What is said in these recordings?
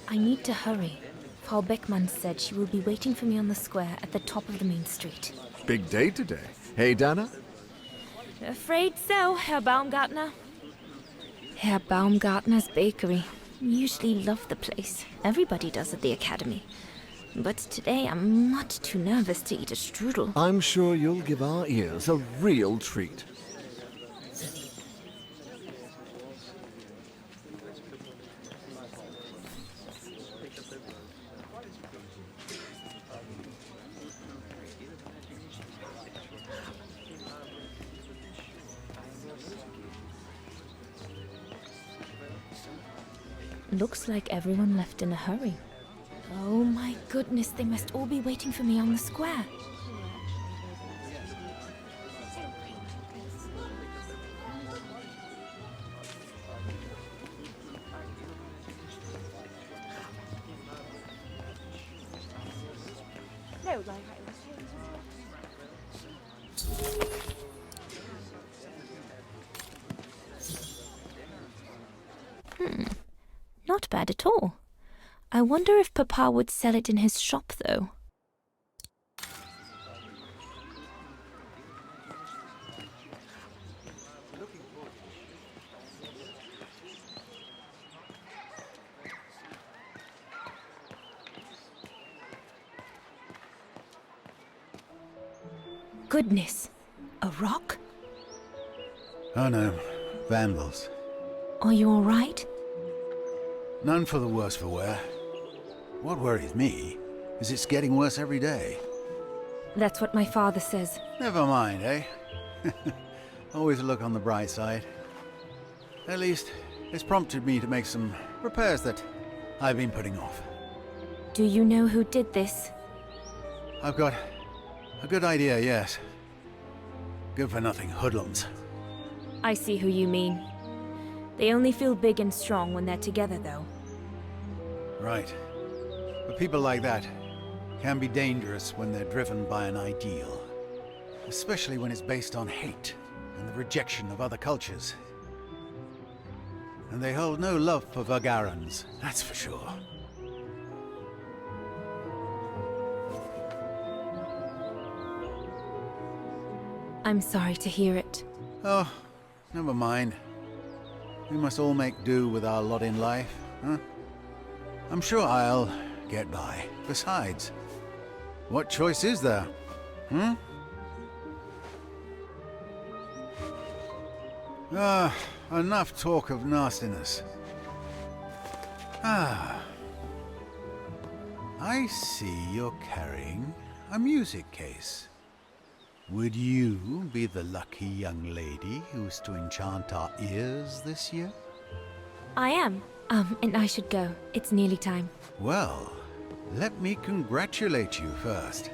I need to hurry. Frau Beckmann said she will be waiting for me on the square at the top of the main street. Big day today. Hey, Dana? Afraid so, Herr Baumgartner. Herr Baumgartner's bakery. Usually love the place. Everybody does at the academy. But today I'm much too nervous to eat a strudel. I'm sure you'll give our ears a real treat. Looks like everyone left in a hurry. Oh my goodness, they must all be waiting for me on the square. Not bad at all. I wonder if Papa would sell it in his shop, though. Goodness, a rock? Oh no, vandals. Are you all right? None for the worse for wear. What worries me is it's getting worse every day. That's what my father says. Never mind, eh? Always look on the bright side. At least, it's prompted me to make some repairs that I've been putting off. Do you know who did this? I've got a good idea, yes. Good-for-nothing hoodlums. I see who you mean. They only feel big and strong when they're together, though. Right. But people like that can be dangerous when they're driven by an ideal. Especially when it's based on hate and the rejection of other cultures. And they hold no love for Vagarans, that's for sure. I'm sorry to hear it. Oh, never mind. We must all make do with our lot in life, huh? I'm sure I'll get by. Besides, what choice is there? Enough talk of nastiness. I see you're carrying a music case. Would you be the lucky young lady who's to enchant our ears this year? I am. And I should go. It's nearly time. Well, let me congratulate you first.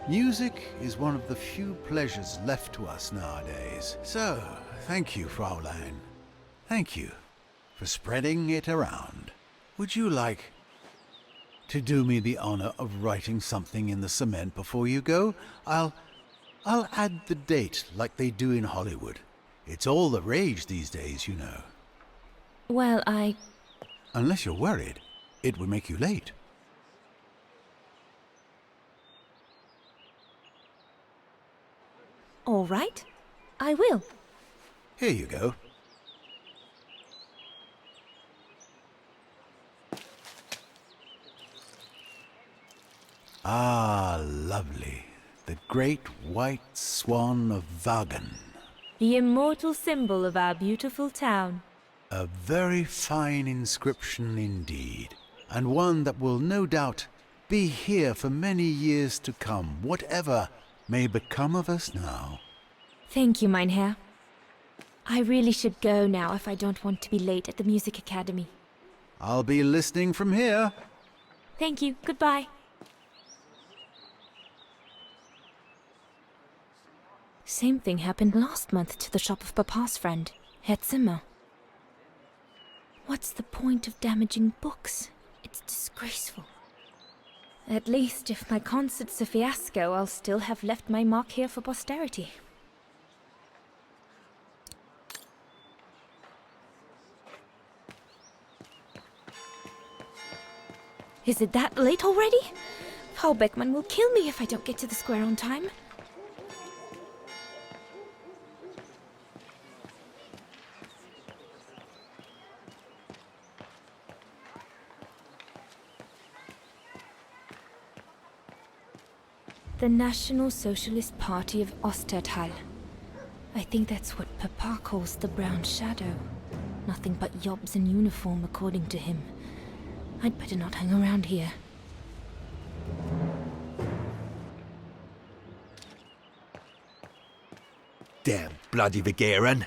Music is one of the few pleasures left to us nowadays. So, thank you, Fraulein. Thank you for spreading it around. Would you like to do me the honor of writing something in the cement before you go? I'll add the date like they do in Hollywood. It's all the rage these days, you know. Well, Unless you're worried, it would make you late. All right. I will. Here you go. Ah, lovely. The great white swan of Vaghen. The immortal symbol of our beautiful town. A very fine inscription indeed, and one that will no doubt be here for many years to come, whatever may become of us now. Thank you, mein Herr. I really should go now if I don't want to be late at the music academy. I'll be listening from here. Thank you. Goodbye. Same thing happened last month to the shop of Papa's friend, Herr Zimmer. What's the point of damaging books? It's disgraceful. At least, if my concert's a fiasco, I'll still have left my mark here for posterity. Is it that late already? Frau Beckmann will kill me if I don't get to the square on time. The National Socialist Party of Ostertal. I think that's what Papa calls the Brown Shadow. Nothing but yobs in uniform, according to him. I'd better not hang around here. Damn bloody Vaghen.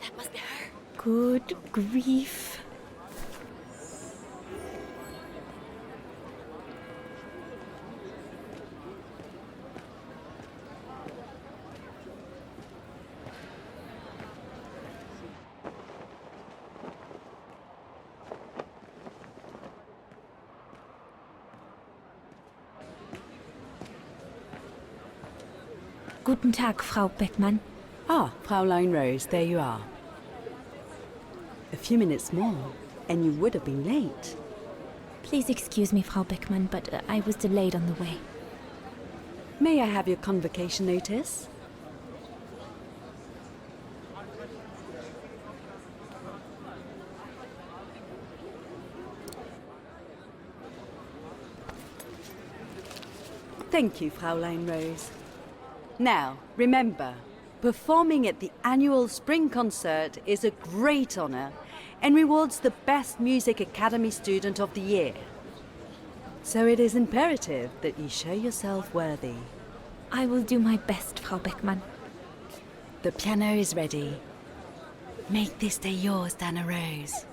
That must be her. Good grief. Guten Tag, Frau Beckmann. Ah, Fraulein Rose, there you are. A few minutes more, and you would have been late. Please excuse me, Frau Beckmann, but I was delayed on the way. May I have your convocation notice? Thank you, Fraulein Rose. Now, remember, performing at the annual spring concert is a great honor and rewards the best Music Academy student of the year. So it is imperative that you show yourself worthy. I will do my best, Frau Beckmann. The piano is ready. Make this day yours, Dana Rose.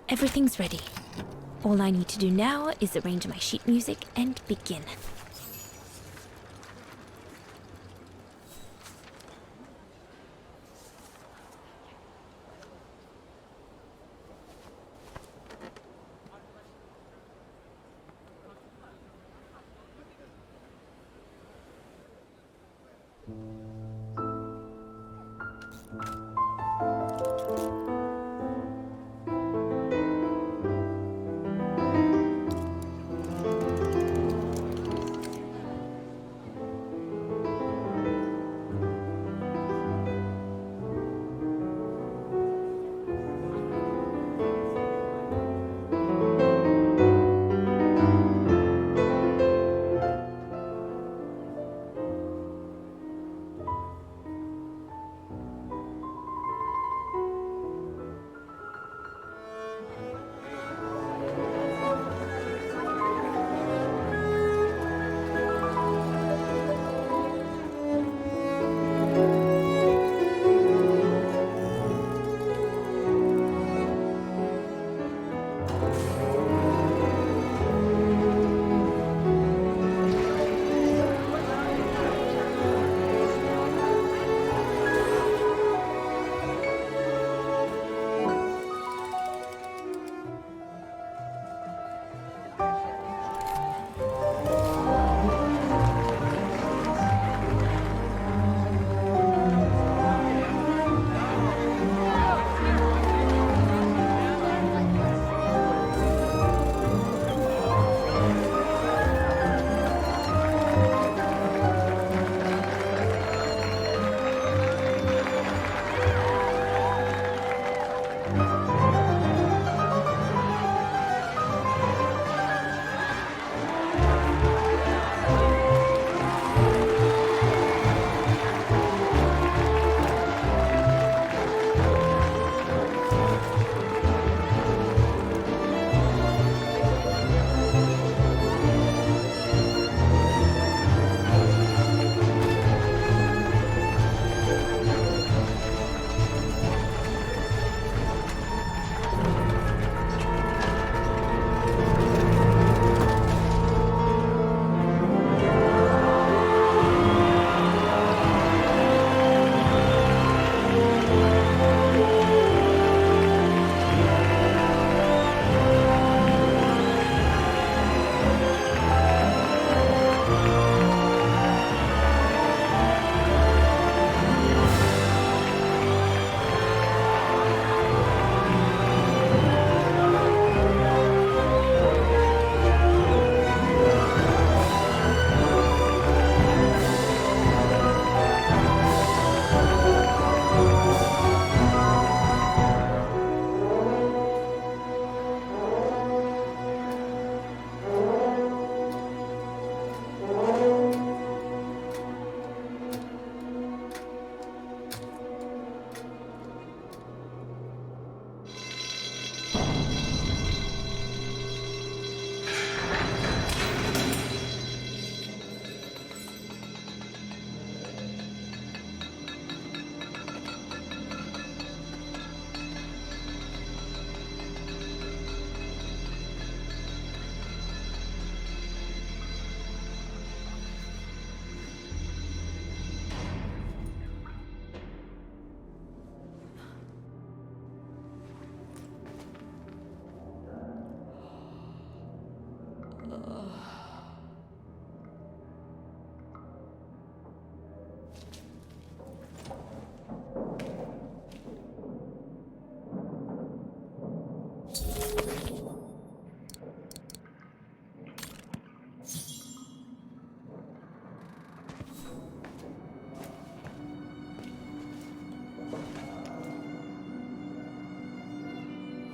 Everything's ready. All I need to do now is arrange my sheet music and begin.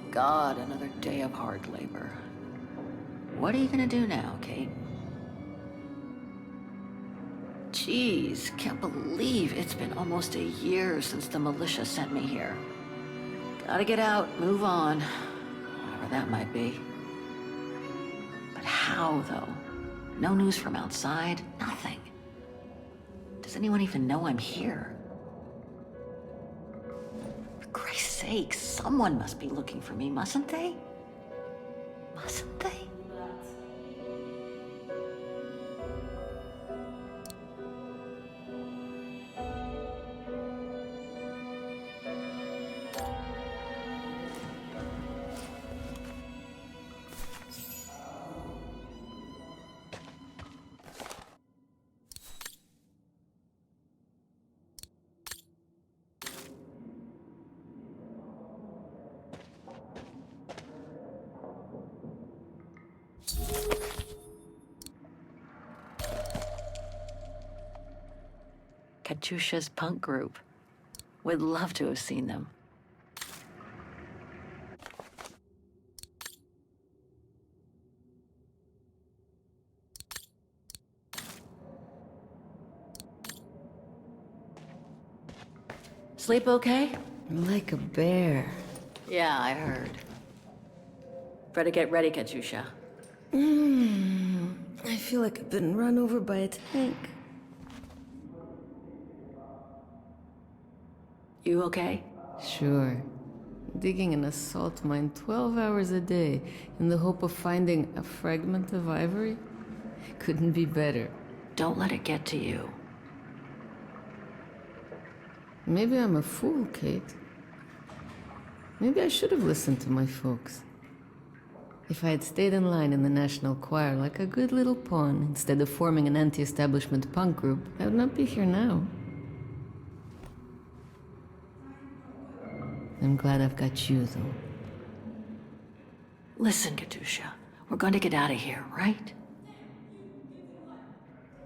God, another day of hard labor. What are you gonna do now, Kate? Jeez, can't believe it's been almost a year since the militia sent me here. Gotta get out, move on, whatever that might be. But how, though? No news from outside, nothing. Does anyone even know I'm here? For Christ's sake, someone must be looking for me, mustn't they? Mustn't they? Katyusha's punk group. Would love to have seen them. Sleep okay? Like a bear. Yeah, I heard. Better get ready, Katyusha. I feel like I've been run over by a tank. You okay? Sure. Digging an assault mine 12 hours a day in the hope of finding a fragment of ivory? Couldn't be better. Don't let it get to you. Maybe I'm a fool, Kate. Maybe I should have listened to my folks. If I had stayed in line in the National Choir like a good little pawn instead of forming an anti-establishment punk group, I would not be here now. I'm glad I've got you, though. Listen, Katyusha. We're going to get out of here, right?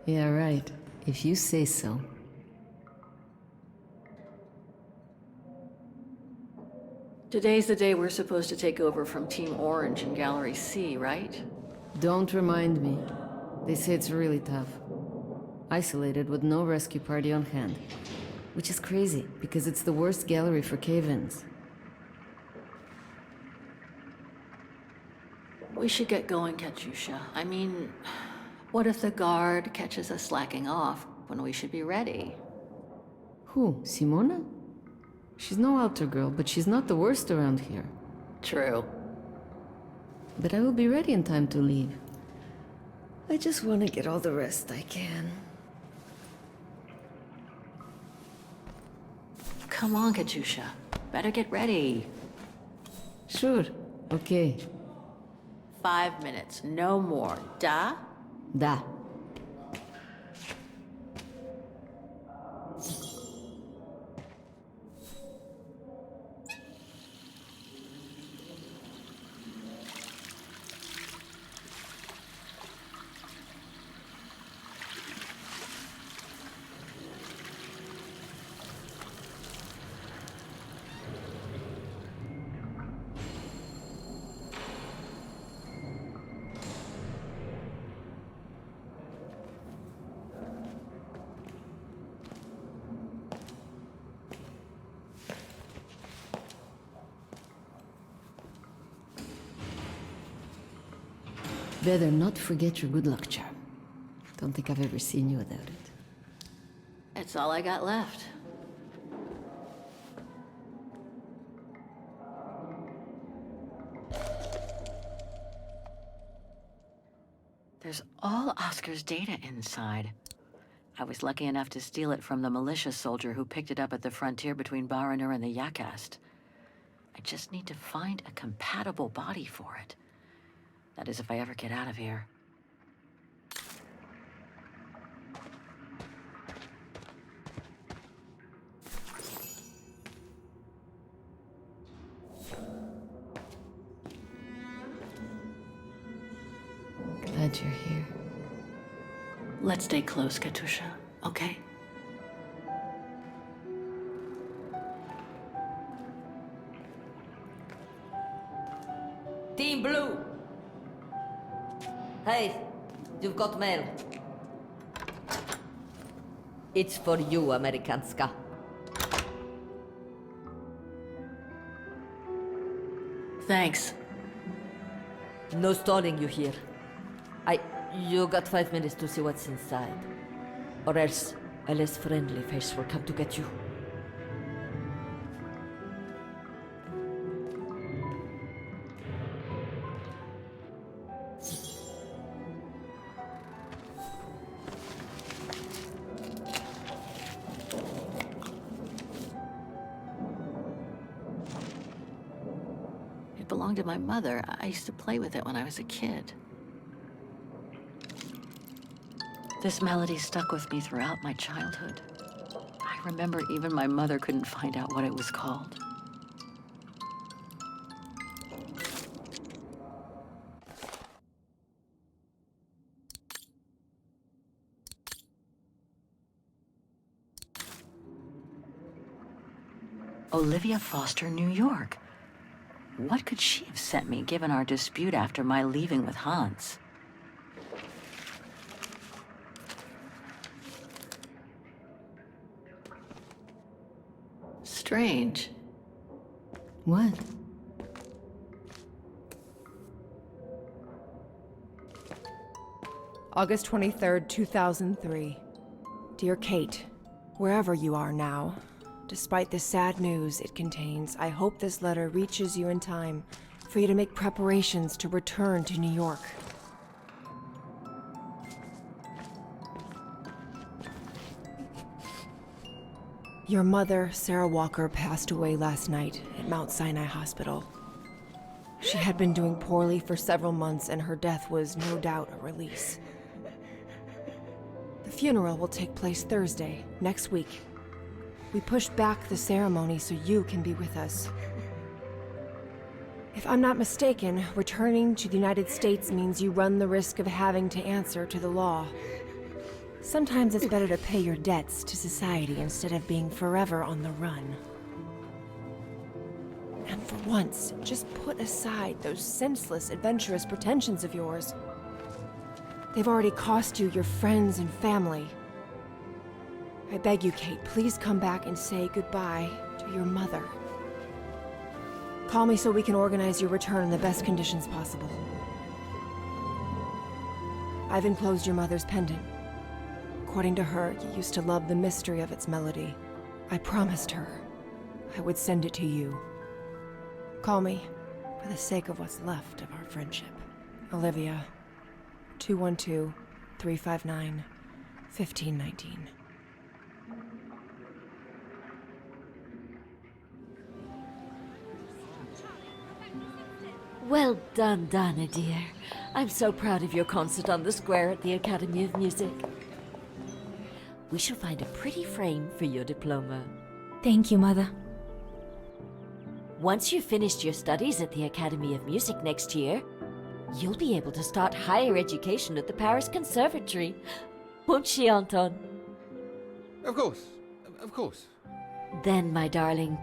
Yeah, right. If you say so. Today's the day we're supposed to take over from Team Orange in Gallery C, right? Don't remind me. They say it's really tough. Isolated with no rescue party on hand. Which is crazy, because it's the worst gallery for cave-ins. We should get going, Katyusha. I mean, what if the guard catches us slacking off when we should be ready? Who, Simona? She's no altar girl, but she's not the worst around here. True. But I will be ready in time to leave. I just want to get all the rest I can. Come on, Katyusha. Better get ready. Sure, okay. 5 minutes, no more. Da? Da. Better not forget your good luck charm. Don't think I've ever seen you without it. It's all I got left. There's all Oscar's data inside. I was lucky enough to steal it from the militia soldier who picked it up at the frontier between Baranur and the Yakast. I just need to find a compatible body for it. That is, if I ever get out of here. glad you're here. Let's stay close, Katusha, okay? Team Blue! Hey, you've got mail. It's for you, Amerikanska. Thanks. No stalling you here. You got 5 minutes to see what's inside. Or else a less friendly face will come to get you. It belonged to my mother. I used to play with it when I was a kid. This melody stuck with me throughout my childhood. I remember even my mother couldn't find out what it was called. Olivia Foster, New York. What could she have sent me, given our dispute after my leaving with Hans? Strange. What? August 23rd, 2003. Dear Kate, wherever you are now, despite the sad news it contains, I hope this letter reaches you in time for you to make preparations to return to New York. Your mother, Sarah Walker, passed away last night at Mount Sinai Hospital. She had been doing poorly for several months, and her death was no doubt a release. The funeral will take place Thursday, next week. We pushed back the ceremony so you can be with us. If I'm not mistaken, returning to the United States means you run the risk of having to answer to the law. Sometimes it's better to pay your debts to society instead of being forever on the run. And for once, just put aside those senseless, adventurous pretensions of yours. They've already cost you your friends and family. I beg you, Kate, please come back and say goodbye to your mother. Call me so we can organize your return in the best conditions possible. I've enclosed your mother's pendant. According to her, you used to love the mystery of its melody. I promised her I would send it to you. Call me for the sake of what's left of our friendship. Olivia, 212-359-1519. Well done, Dana, dear. I'm so proud of your concert on the square at the Academy of Music. We shall find a pretty frame for your diploma. Thank you, Mother. Once you've finished your studies at the Academy of Music next year, you'll be able to start higher education at the Paris Conservatory. Won't she, Anton? Of course. Of course. Then, my darling,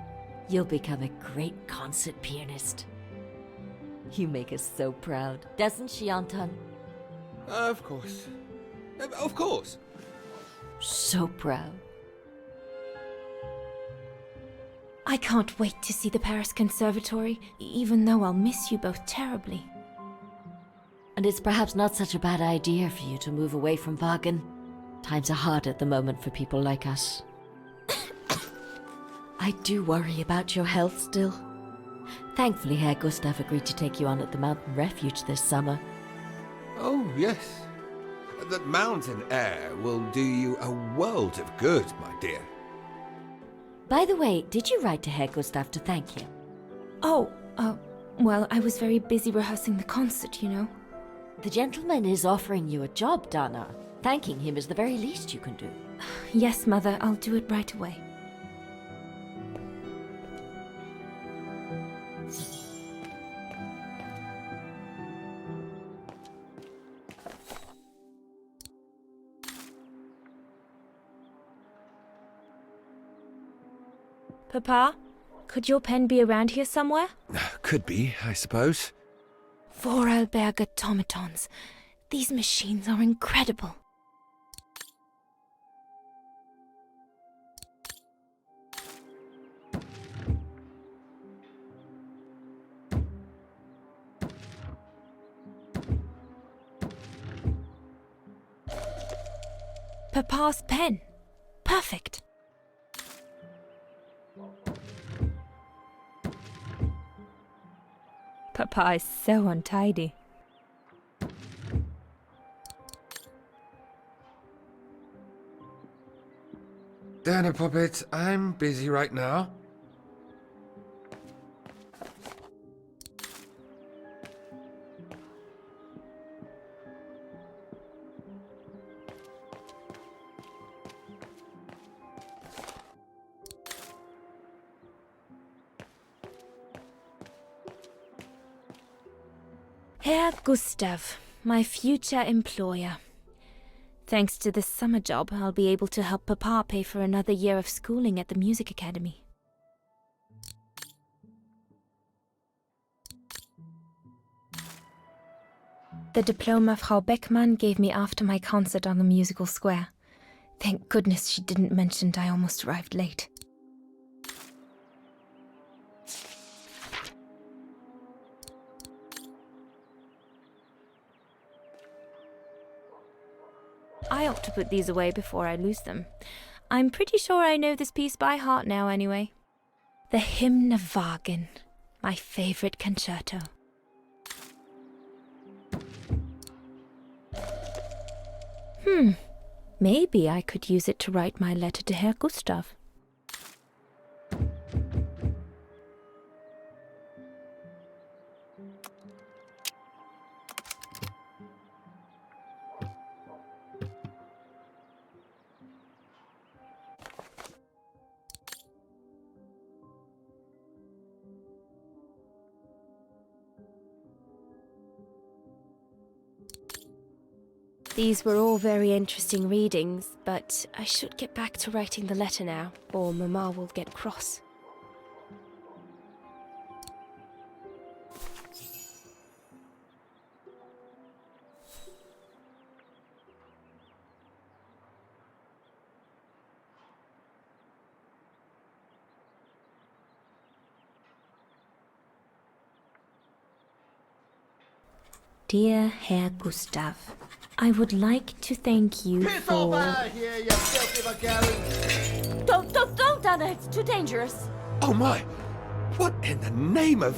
you'll become a great concert pianist. You make us so proud, doesn't she, Anton? Of course. Of course. So proud. I can't wait to see the Paris Conservatory, even though I'll miss you both terribly. And it's perhaps not such a bad idea for you to move away from Vaghen. Times are hard at the moment for people like us. I do worry about your health still. Thankfully, Herr Gustav agreed to take you on at the mountain refuge this summer. Oh, yes. That mountain air will do you a world of good, my dear. By the way, did you write to Herr Gustav to thank him? Oh, well, I was very busy rehearsing the concert, you know. The gentleman is offering you a job, Dana. Thanking him is the very least you can do. Yes, Mother, I'll do it right away. Papa, could your pen be around here somewhere? Could be, I suppose. Vorarlberg automatons. These machines are incredible. Papa's pen. Perfect. Papa is so untidy. Dana Puppet, I'm busy right now. Herr Gustav, my future employer. Thanks to this summer job, I'll be able to help Papa pay for another year of schooling at the music academy. The diploma Frau Beckmann gave me after my concert on the musical square. Thank goodness she didn't mention I almost arrived late. I ought to put these away before I lose them. I'm pretty sure I know this piece by heart now anyway. The Hymn of Vaghen, my favorite concerto. Maybe I could use it to write my letter to Herr Gustav. These were all very interesting readings, but I should get back to writing the letter now, or Mama will get cross. Dear Herr Gustav, I would like to thank you for... Don't, Anna, it's too dangerous. Oh my! What in the name of...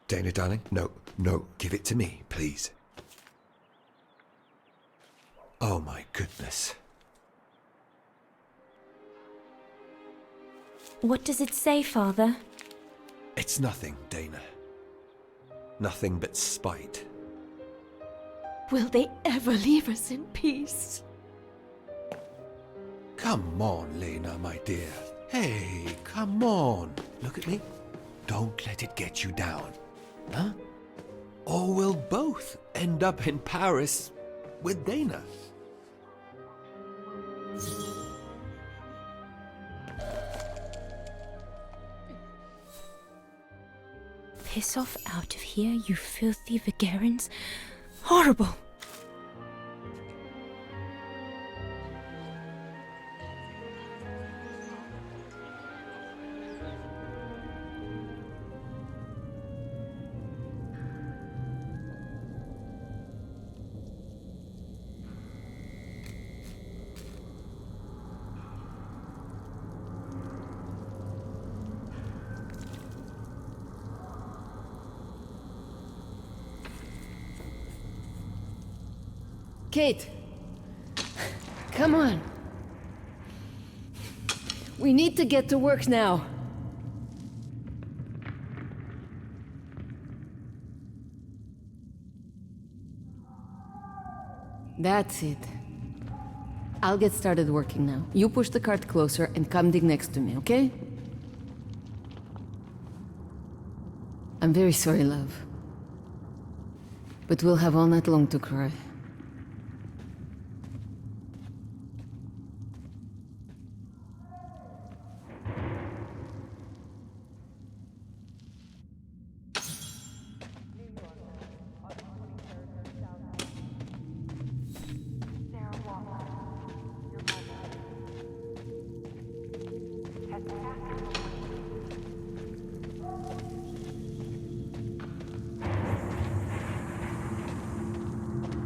Dana, darling, no, give it to me, please. Oh my goodness. What does it say, Father? It's nothing, Dana. Nothing but spite. Will they ever leave us in peace? Come on, Lena, my dear. Hey, come on. Look at me. Don't let it get you down. Huh? Or we'll both end up in Paris with Dana. Piss off out of here, you filthy Vagerans. Horrible! Kate! Come on! We need to get to work now. That's it. I'll get started working now. You push the cart closer and come dig next to me, okay? I'm very sorry, love. But we'll have all night long to cry.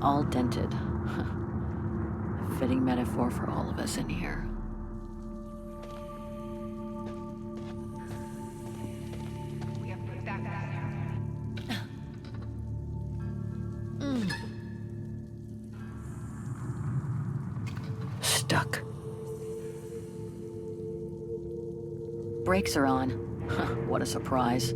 All dented. A fitting metaphor for all of us in here. Stuck. Brakes are on. What a surprise.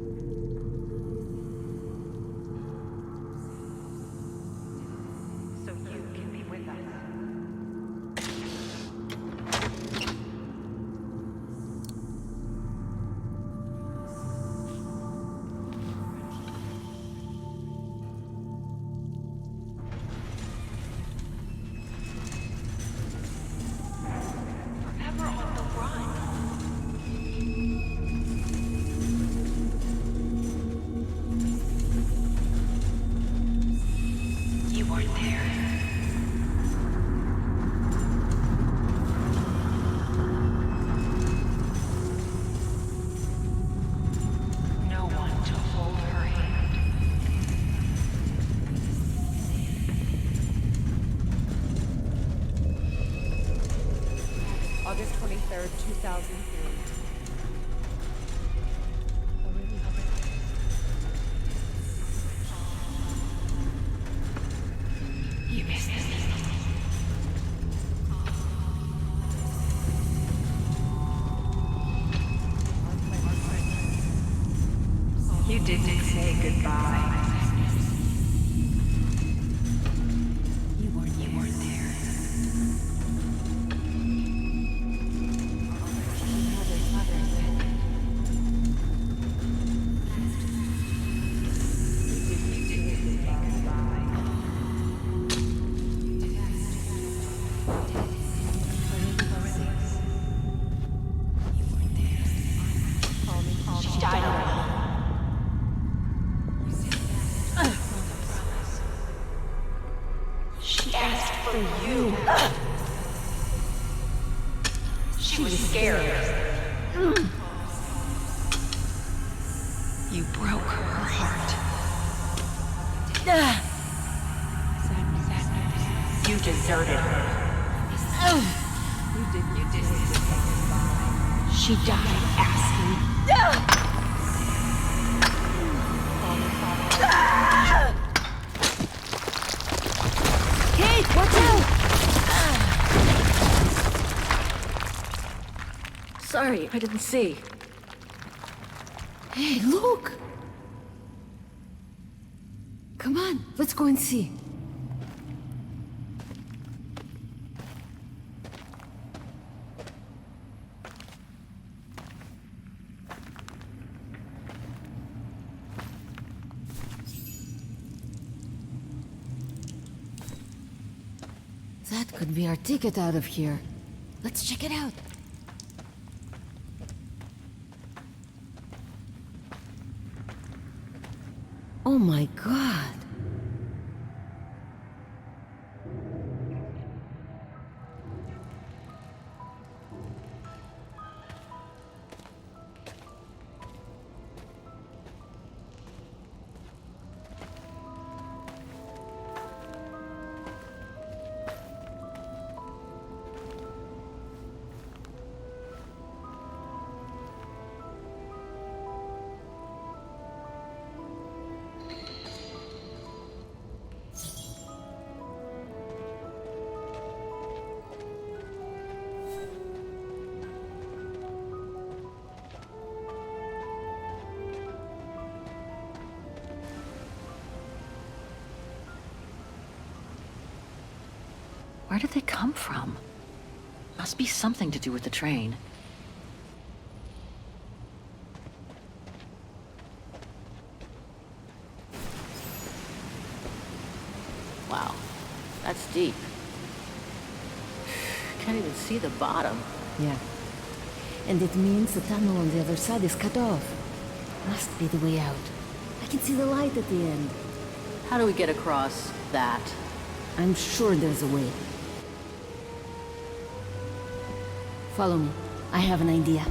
August 23rd, 2003. You missed this. You didn't say goodbye. You weren't there. She asked for you. She was scared. You broke her heart. You deserted her. You didn't say goodbye. She died asking. Kate, watch out! Sorry, I didn't see. Hey, look! Come on, let's go and see. That could be our ticket out of here. Let's check it out. Oh my god. Where did they come from? Must be something to do with the train. That's deep. Can't even see the bottom. Yeah. And it means the tunnel on the other side is cut off. Must be the way out. I can see the light at the end. How do we get across that? I'm sure there's a way. Follow me. I have an idea.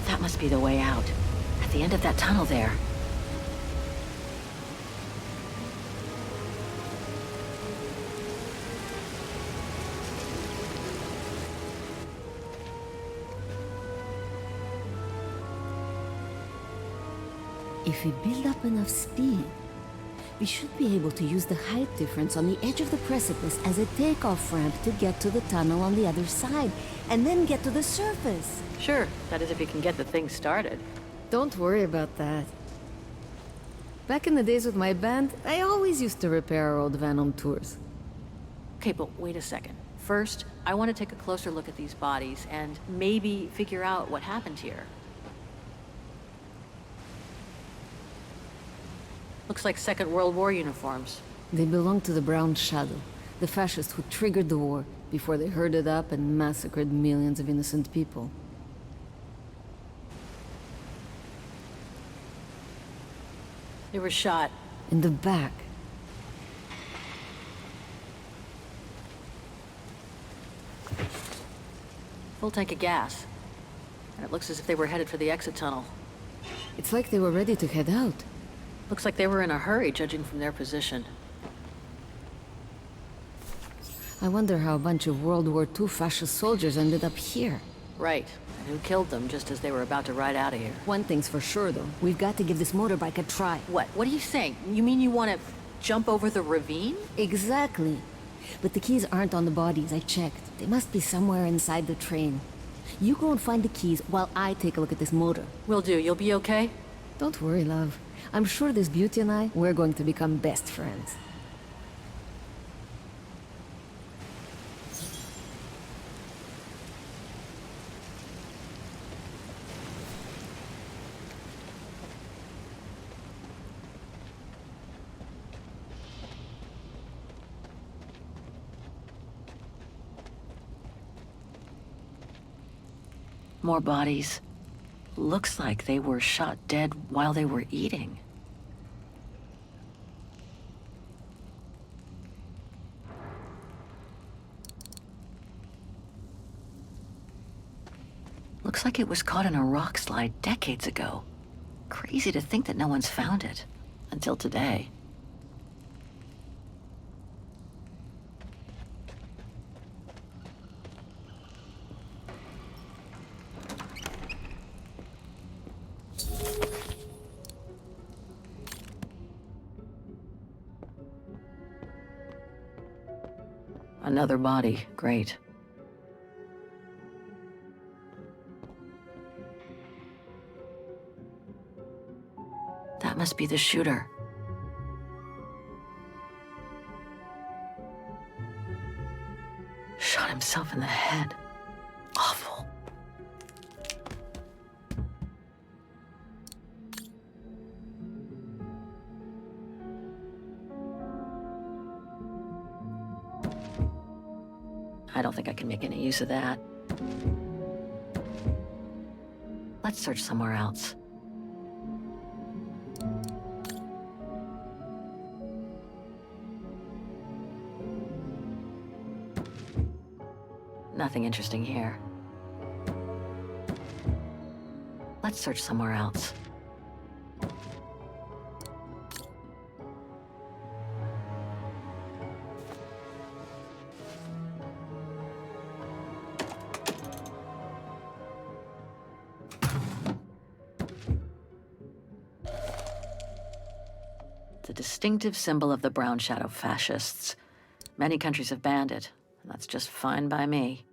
That must be the way out. At the end of that tunnel there. If we build up enough speed, we should be able to use the height difference on the edge of the precipice as a takeoff ramp to get to the tunnel on the other side, and then get to the surface. Sure, that is if you can get the thing started. Don't worry about that. Back in the days with my band, I always used to repair our old van on tours. Okay, but wait a second. First, I want to take a closer look at these bodies and maybe figure out what happened here. Looks like Second World War uniforms. They belonged to the Brown Shadow, the fascists who triggered the war before they herded up and massacred millions of innocent people. They were shot. In the back. Full tank of gas. And it looks as if they were headed for the exit tunnel. It's like they were ready to head out. Looks like they were in a hurry, judging from their position. I wonder how a bunch of World War II fascist soldiers ended up here. Right. And who killed them just as they were about to ride out of here? One thing's for sure, though. We've got to give this motorbike a try. What? What are you saying? You mean you want to jump over the ravine? Exactly. But the keys aren't on the bodies, I checked. They must be somewhere inside the train. You go and find the keys while I take a look at this motor. Will do. You'll be okay? Don't worry, love. I'm sure this beauty and I, we're going to become best friends. More bodies. Looks like they were shot dead while they were eating. Looks like it was caught in a rock slide decades ago. Crazy to think that no one's found it. Until today. Another body. Great. That must be the shooter. Shot himself in the head. Awful. I don't think I can make any use of that. Let's search somewhere else. Nothing interesting here. Let's search somewhere else. It's a distinctive symbol of the Brown Shadow fascists. Many countries have banned it, and that's just fine by me.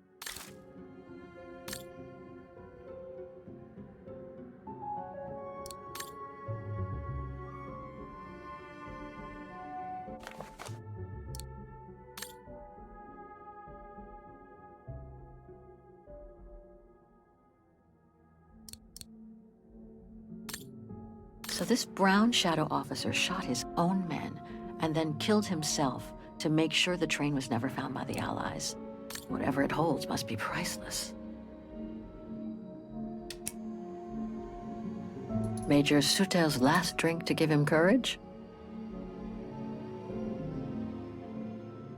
this Brown Shadow officer shot his own men and then killed himself to make sure the train was never found by the Allies. Whatever it holds must be priceless. Major Sutel's last drink to give him courage?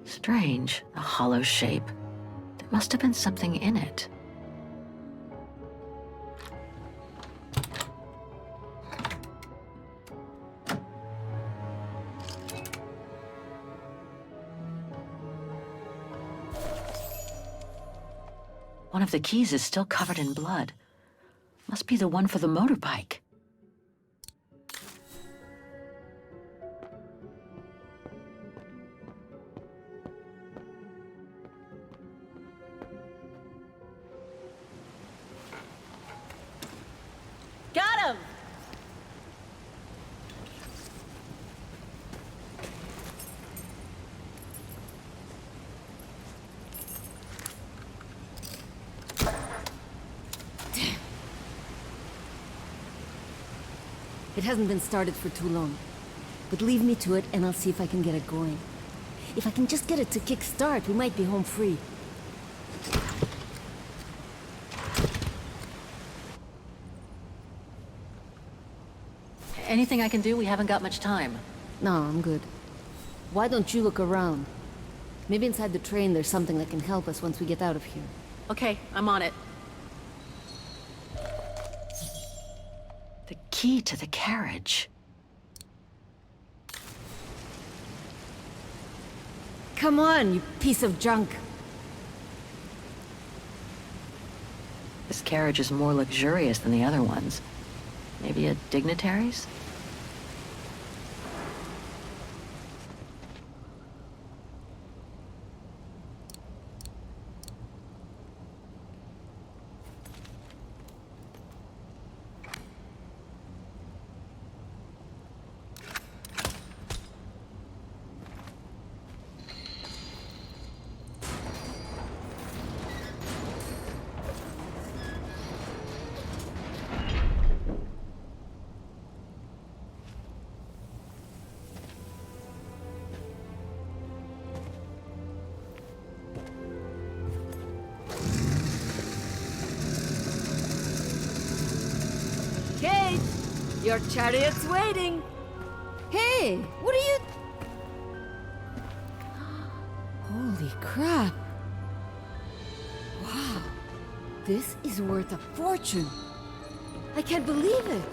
Strange, a hollow shape. There must have been something in it. One of the keys is still covered in blood. Must be the one for the motorbike. Got him! It hasn't been started for too long. But leave me to it and I'll see if I can get it going. If I can just get it to kick-start, we might be home free. Anything I can do? We haven't got much time. No, I'm good. Why don't you look around? Maybe inside the train there's something that can help us once we get out of here. Okay, I'm on it. The key to the carriage. Come on, you piece of junk. This carriage is more luxurious than the other ones. Maybe a dignitary's? Kate! Your chariot's waiting! Hey, what are you... Holy crap! Wow, this is worth a fortune! I can't believe it!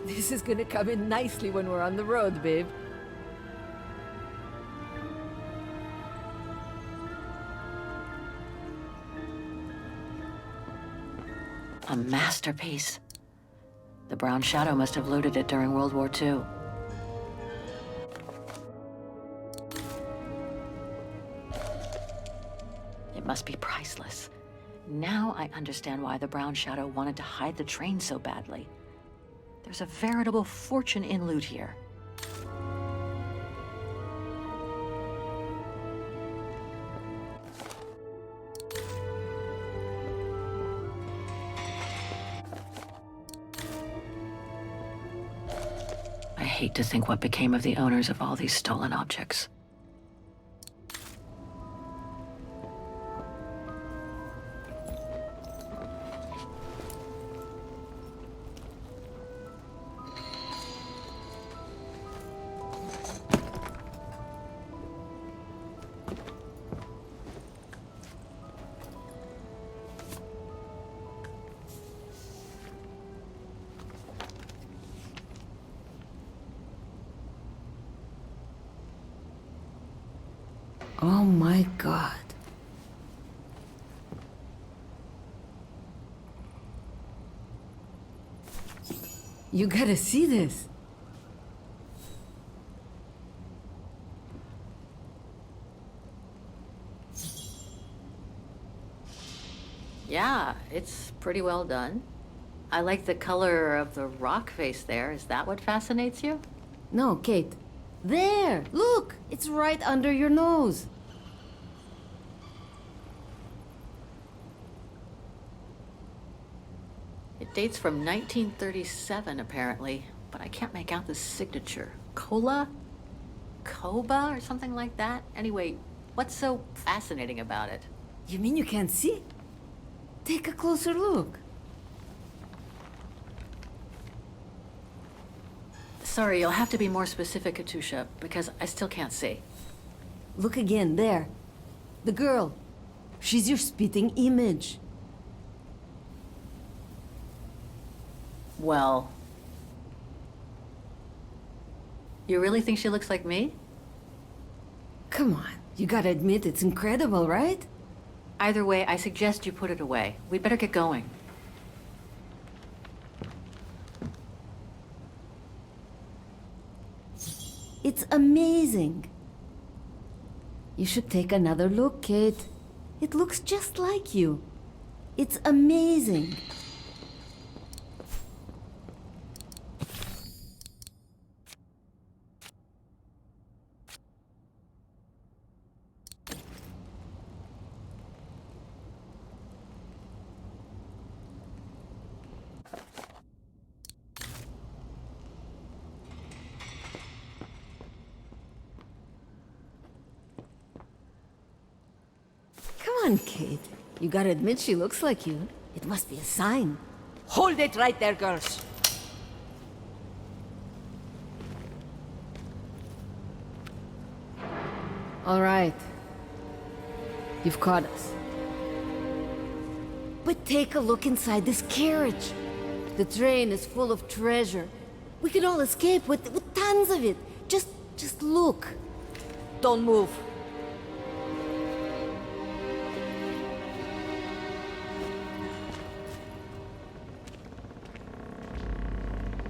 This is gonna come in nicely when we're on the road, babe. A masterpiece. The Brown Shadow must have looted it during World War II. It must be priceless. Now I understand why the Brown Shadow wanted to hide the train so badly. There's a veritable fortune in loot here. I hate to think what became of the owners of all these stolen objects. Oh my god. You gotta see this. Yeah, it's pretty well done. I like the color of the rock face there. Is that what fascinates you? No, Kate. There! Look! It's right under your nose. It Date's from 1937, apparently, but I can't make out the signature. Cola? Koba or something like that? Anyway, what's so fascinating about it? You mean you can't see? Take a closer look. Sorry, you'll have to be more specific, Katusha, because I still can't see. Look again, there. The girl. She's your spitting image. Well... You really think she looks like me? Come on, you gotta admit it's incredible, right? Either way, I suggest you put it away. We'd better get going. It's amazing. You should take another look, Kate. It looks just like you. It's amazing. Come on, Kate. You gotta admit she looks like you. It must be a sign. Hold it right there, girls. All right. You've caught us. But take a look inside this carriage. The train is full of treasure. We could all escape with tons of it. Just look. Don't move.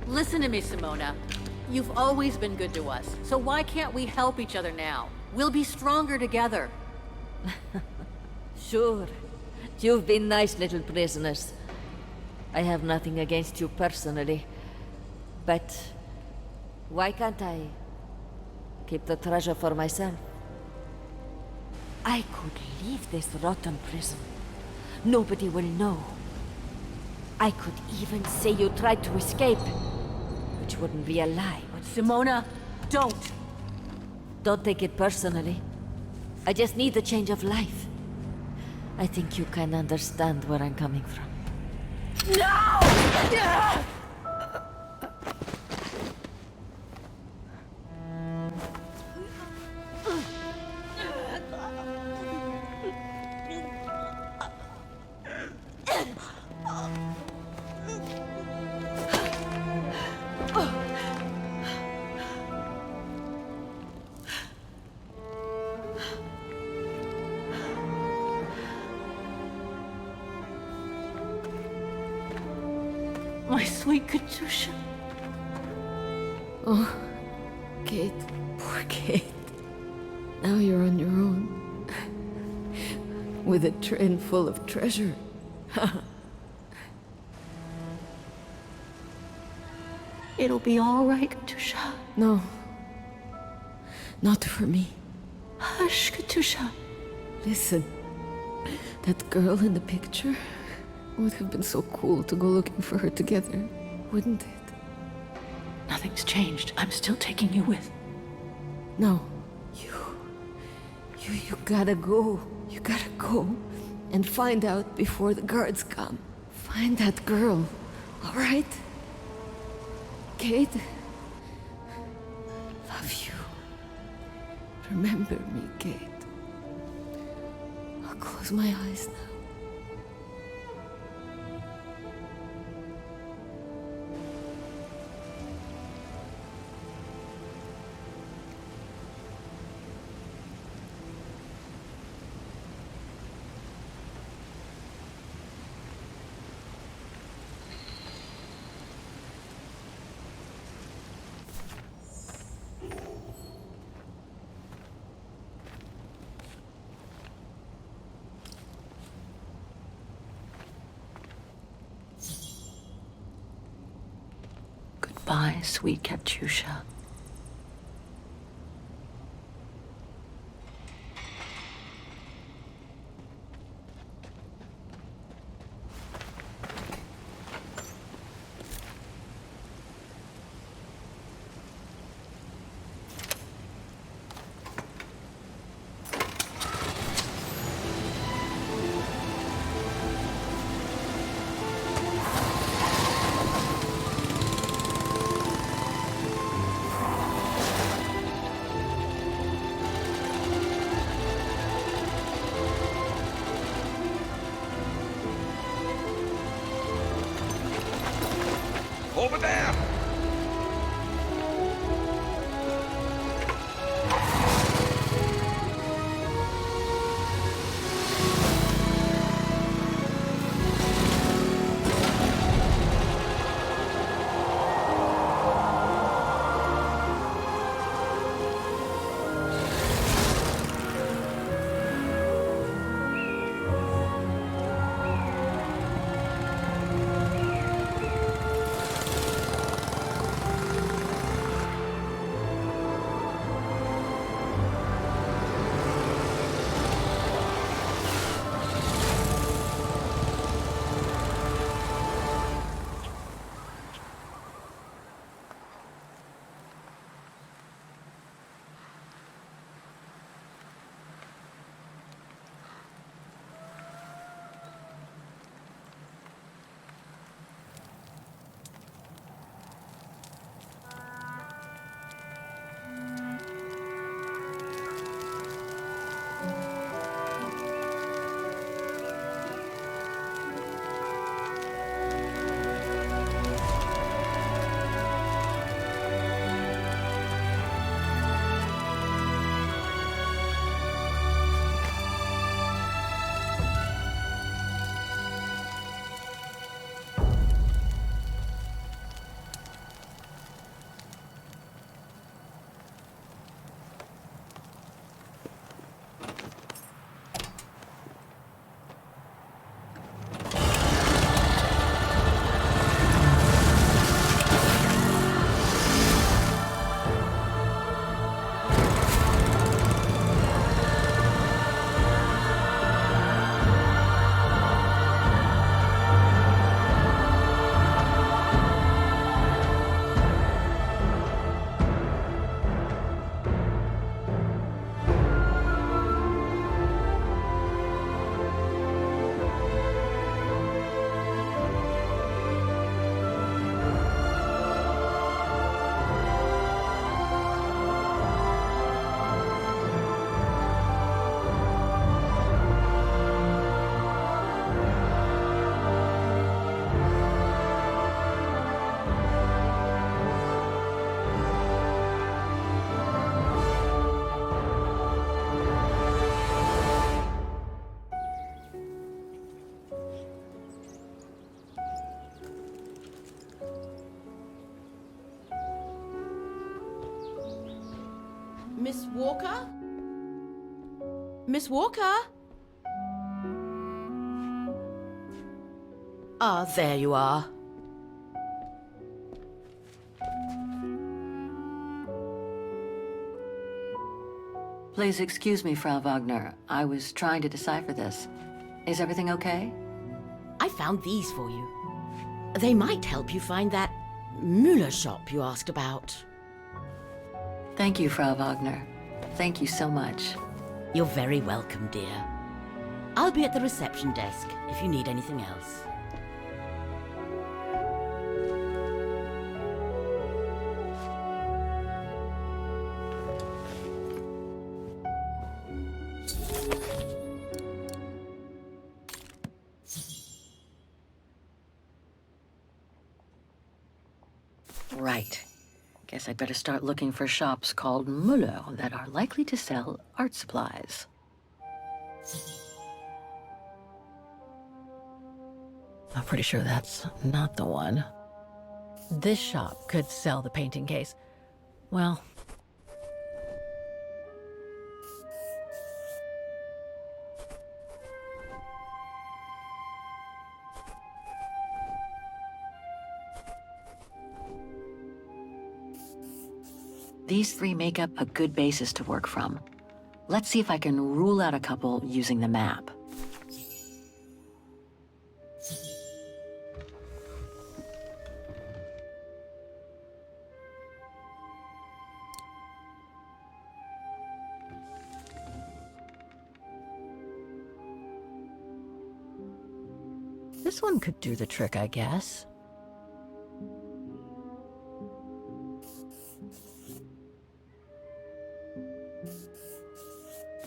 Listen to me, Simona. You've always been good to us, so why can't we help each other now? We'll be stronger together. Sure. You've been nice little prisoners. I have nothing against you personally. But why can't I keep the treasure for myself? I could leave this rotten prison. Nobody will know. I could even say you tried to escape, which wouldn't be a lie. But Simona, don't! don't take it personally. I just need a change of life. I think you can understand where I'm coming from. My sweet Katusha. Oh, Kate. Poor Kate. Now you're on your own. With a train full of treasure. It'll be all right, Katusha. No. Not for me. Hush, Katusha. Listen. That girl in the picture would have been so cool to go looking for her together, wouldn't it? Nothing's changed. I'm still taking you with. No. You gotta go. You gotta go and find out before the guards come. Find that girl, all right? Kate? Love you. Remember me, Kate. I'll close my eyes now. Goodbye, sweet Katusha. Miss Walker? Miss Walker? Ah, there you are. Please excuse me, Frau Wagner. I was trying to decipher this. Is everything okay? I found these for you. They might help you find that Müller shop you asked about. Thank you, Frau Wagner. Thank you so much. You're very welcome, dear. I'll be at the reception desk if you need anything else. Right. Guess I'd better start looking for shops called Müller that are likely to sell art supplies. I'm pretty sure that's not the one. This shop could sell the painting case. Well... These three make up a good basis to work from. Let's see if I can rule out a couple using the map. This one could do the trick, I guess.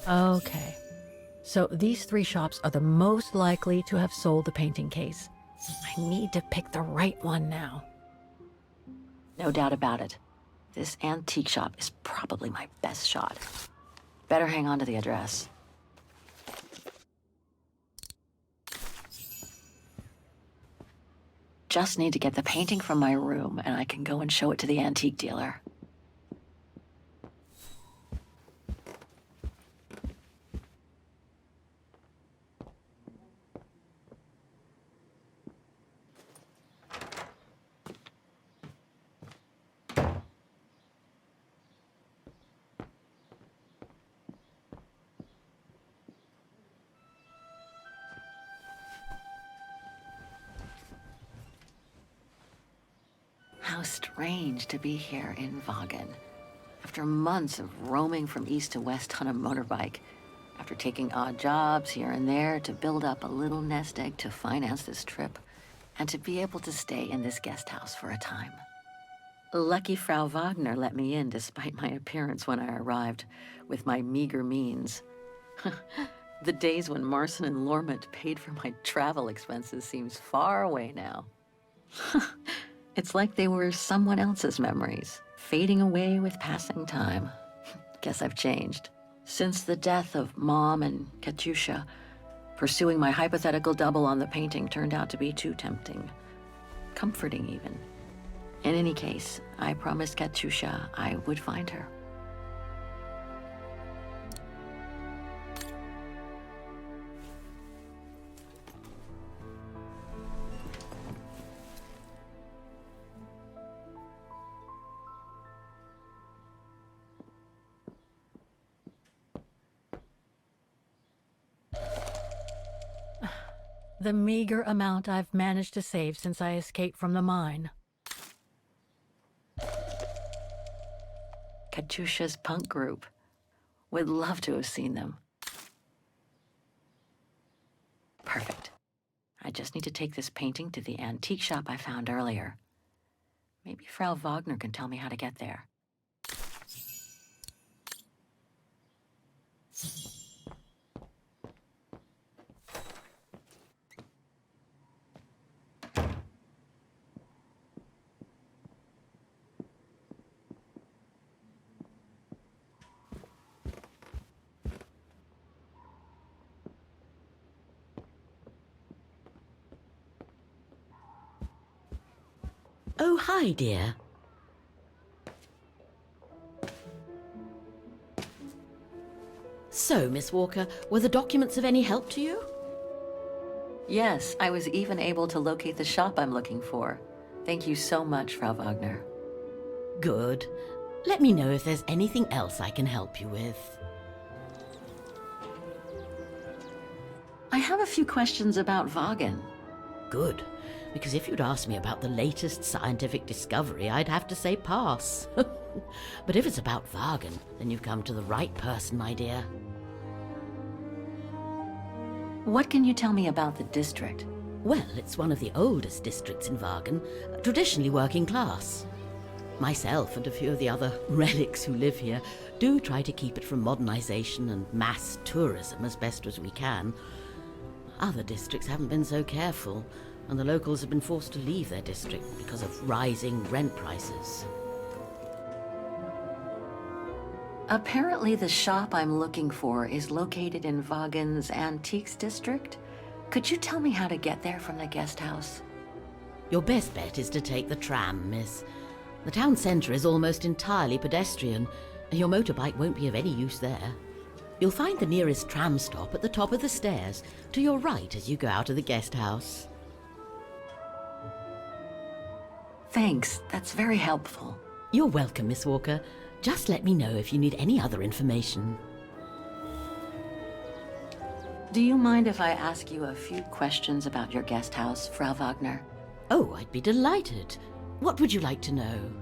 Okay. So these three shops are the most likely to have sold the painting case. I need to pick the right one now. No doubt about it. This antique shop is probably my best shot. Better hang on to the address. Just need to get the painting from my room, and I can go and show it to the antique dealer. How strange to be here in Vaghen. After months of roaming from east to west on a motorbike, after taking odd jobs here and there to build up a little nest egg to finance this trip, and to be able to stay in this guest house for a time. Lucky Frau Wagner let me in despite my appearance when I arrived, with my meager means. The days when Marson and Lormont paid for my travel expenses seems far away now. It's like they were someone else's memories, fading away with passing time. Guess I've changed. Since the death of Mom and Katyusha, pursuing my hypothetical double on the painting turned out to be too tempting. Comforting, even. In any case, I promised Katyusha I would find her. The meager amount I've managed to save since I escaped from the mine. Katyusha's punk group. Would love to have seen them. Perfect. I just need to take this painting to the antique shop I found earlier. Maybe Frau Wagner can tell me how to get there. Oh, hi, dear. So, Miss Walker, were the documents of any help to you? Yes, I was even able to locate the shop I'm looking for. Thank you so much, Frau Wagner. Good. Let me know if there's anything else I can help you with. I have a few questions about Vaghen. Good, because if you'd asked me about the latest scientific discovery, I'd have to say pass. But if it's about Vaghen, then you've come to the right person, my dear. What can you tell me about the district? Well, it's one of the oldest districts in Vaghen, traditionally working class. Myself and a few of the other relics who live here do try to keep it from modernization and mass tourism as best as we can. Other districts haven't been so careful, and the locals have been forced to leave their district because of rising rent prices. Apparently the shop I'm looking for is located in Vaghen's Antiques district. Could you tell me how to get there from the guest house? Your best bet is to take the tram, miss. The town centre is almost entirely pedestrian, and your motorbike won't be of any use there. You'll find the nearest tram stop at the top of the stairs, to your right as you go out of the guest house. Thanks, that's very helpful. You're welcome, Miss Walker. Just let me know if you need any other information. Do you mind if I ask you a few questions about your guest house, Frau Wagner? Oh, I'd be delighted. What would you like to know?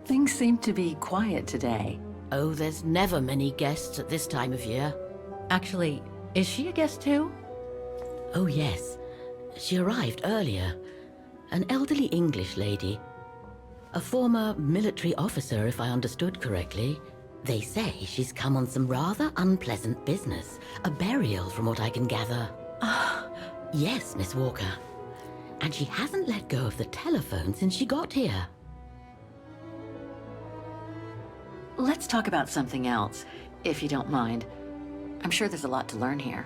Things seem to be quiet today. Oh, there's never many guests at this time of year. Actually, is she a guest too? Oh, yes. She arrived earlier. An elderly English lady. A former military officer, if I understood correctly. They say she's come on some rather unpleasant business. A burial, from what I can gather. Yes, Miss Walker. And she hasn't let go of the telephone since she got here. Let's talk about something else, if you don't mind. I'm sure there's a lot to learn here.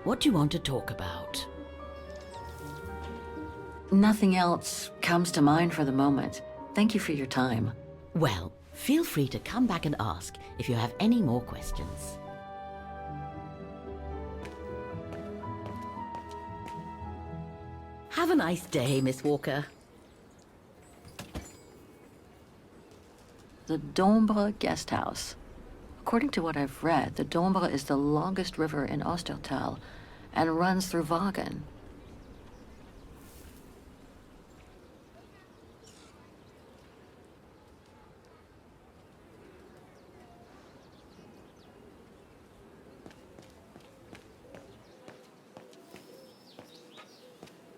What do you want to talk about? Nothing else comes to mind for the moment. Thank you for your time. Well, feel free to come back and ask if you have any more questions. Have a nice day, Miss Walker. The Dombre Guest House. According to what I've read, the Dombre is the longest river in Ostertal and runs through Vaghen.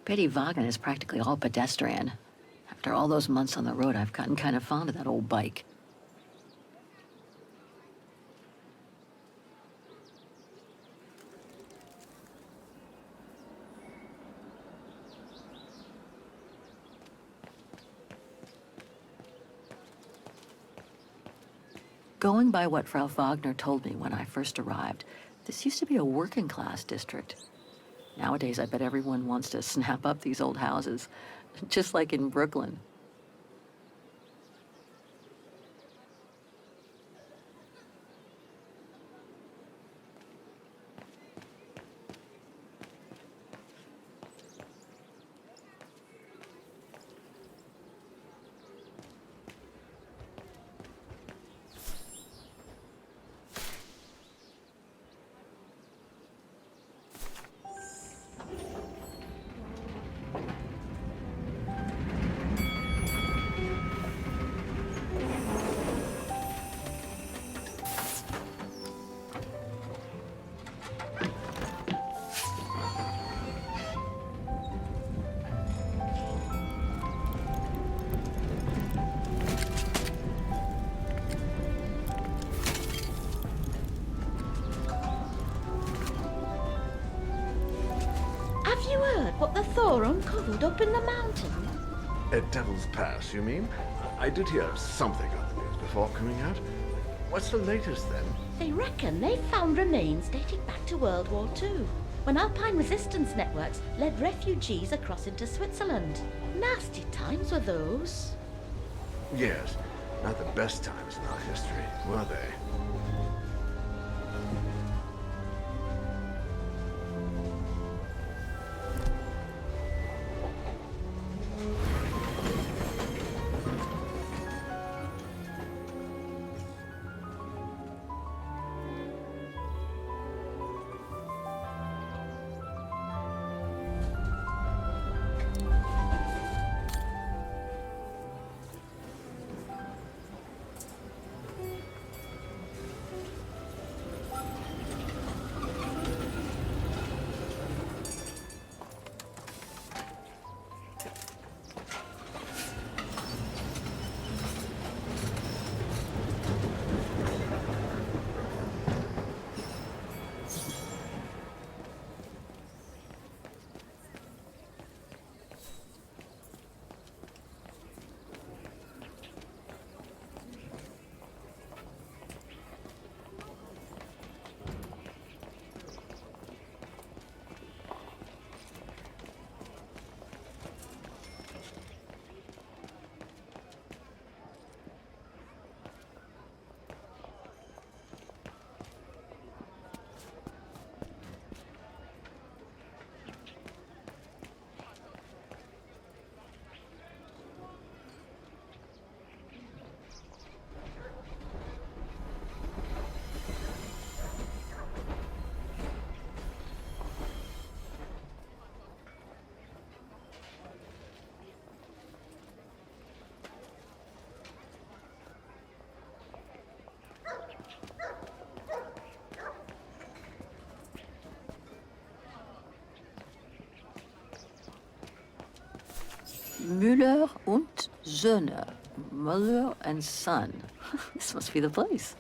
Pity Vaghen is practically all pedestrian. After all those months on the road, I've gotten kind of fond of that old bike. Going by what Frau Wagner told me when I first arrived, this used to be a working-class district. Nowadays, I bet everyone wants to snap up these old houses, just like in Brooklyn. Have you heard what the Thor uncovered up in the mountain? At Devil's Pass, you mean? I did hear something on the news before coming out. What's the latest, then? They reckon they've found remains dating back to World War II, when Alpine resistance networks led refugees across into Switzerland. Nasty times were those. Yes. Not the best times in our history, were they? Müller und Söhne. Mother and son. This must be the place.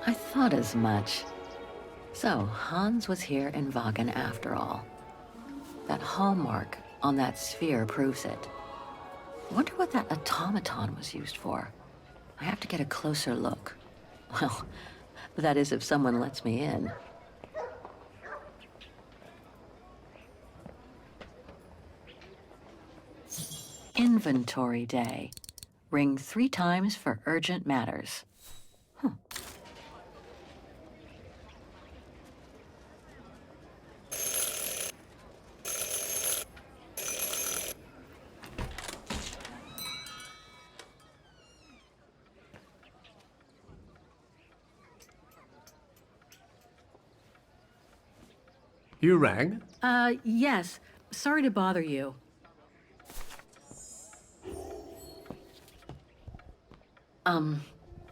I thought as much. So, Hans was here in Vaghen after all. That hallmark on that sphere proves it. Wonder what that automaton was used for. I have to get a closer look. Well, that is if someone lets me in. Inventory day. Ring 3 times for urgent matters. You rang? Yes. Sorry to bother you.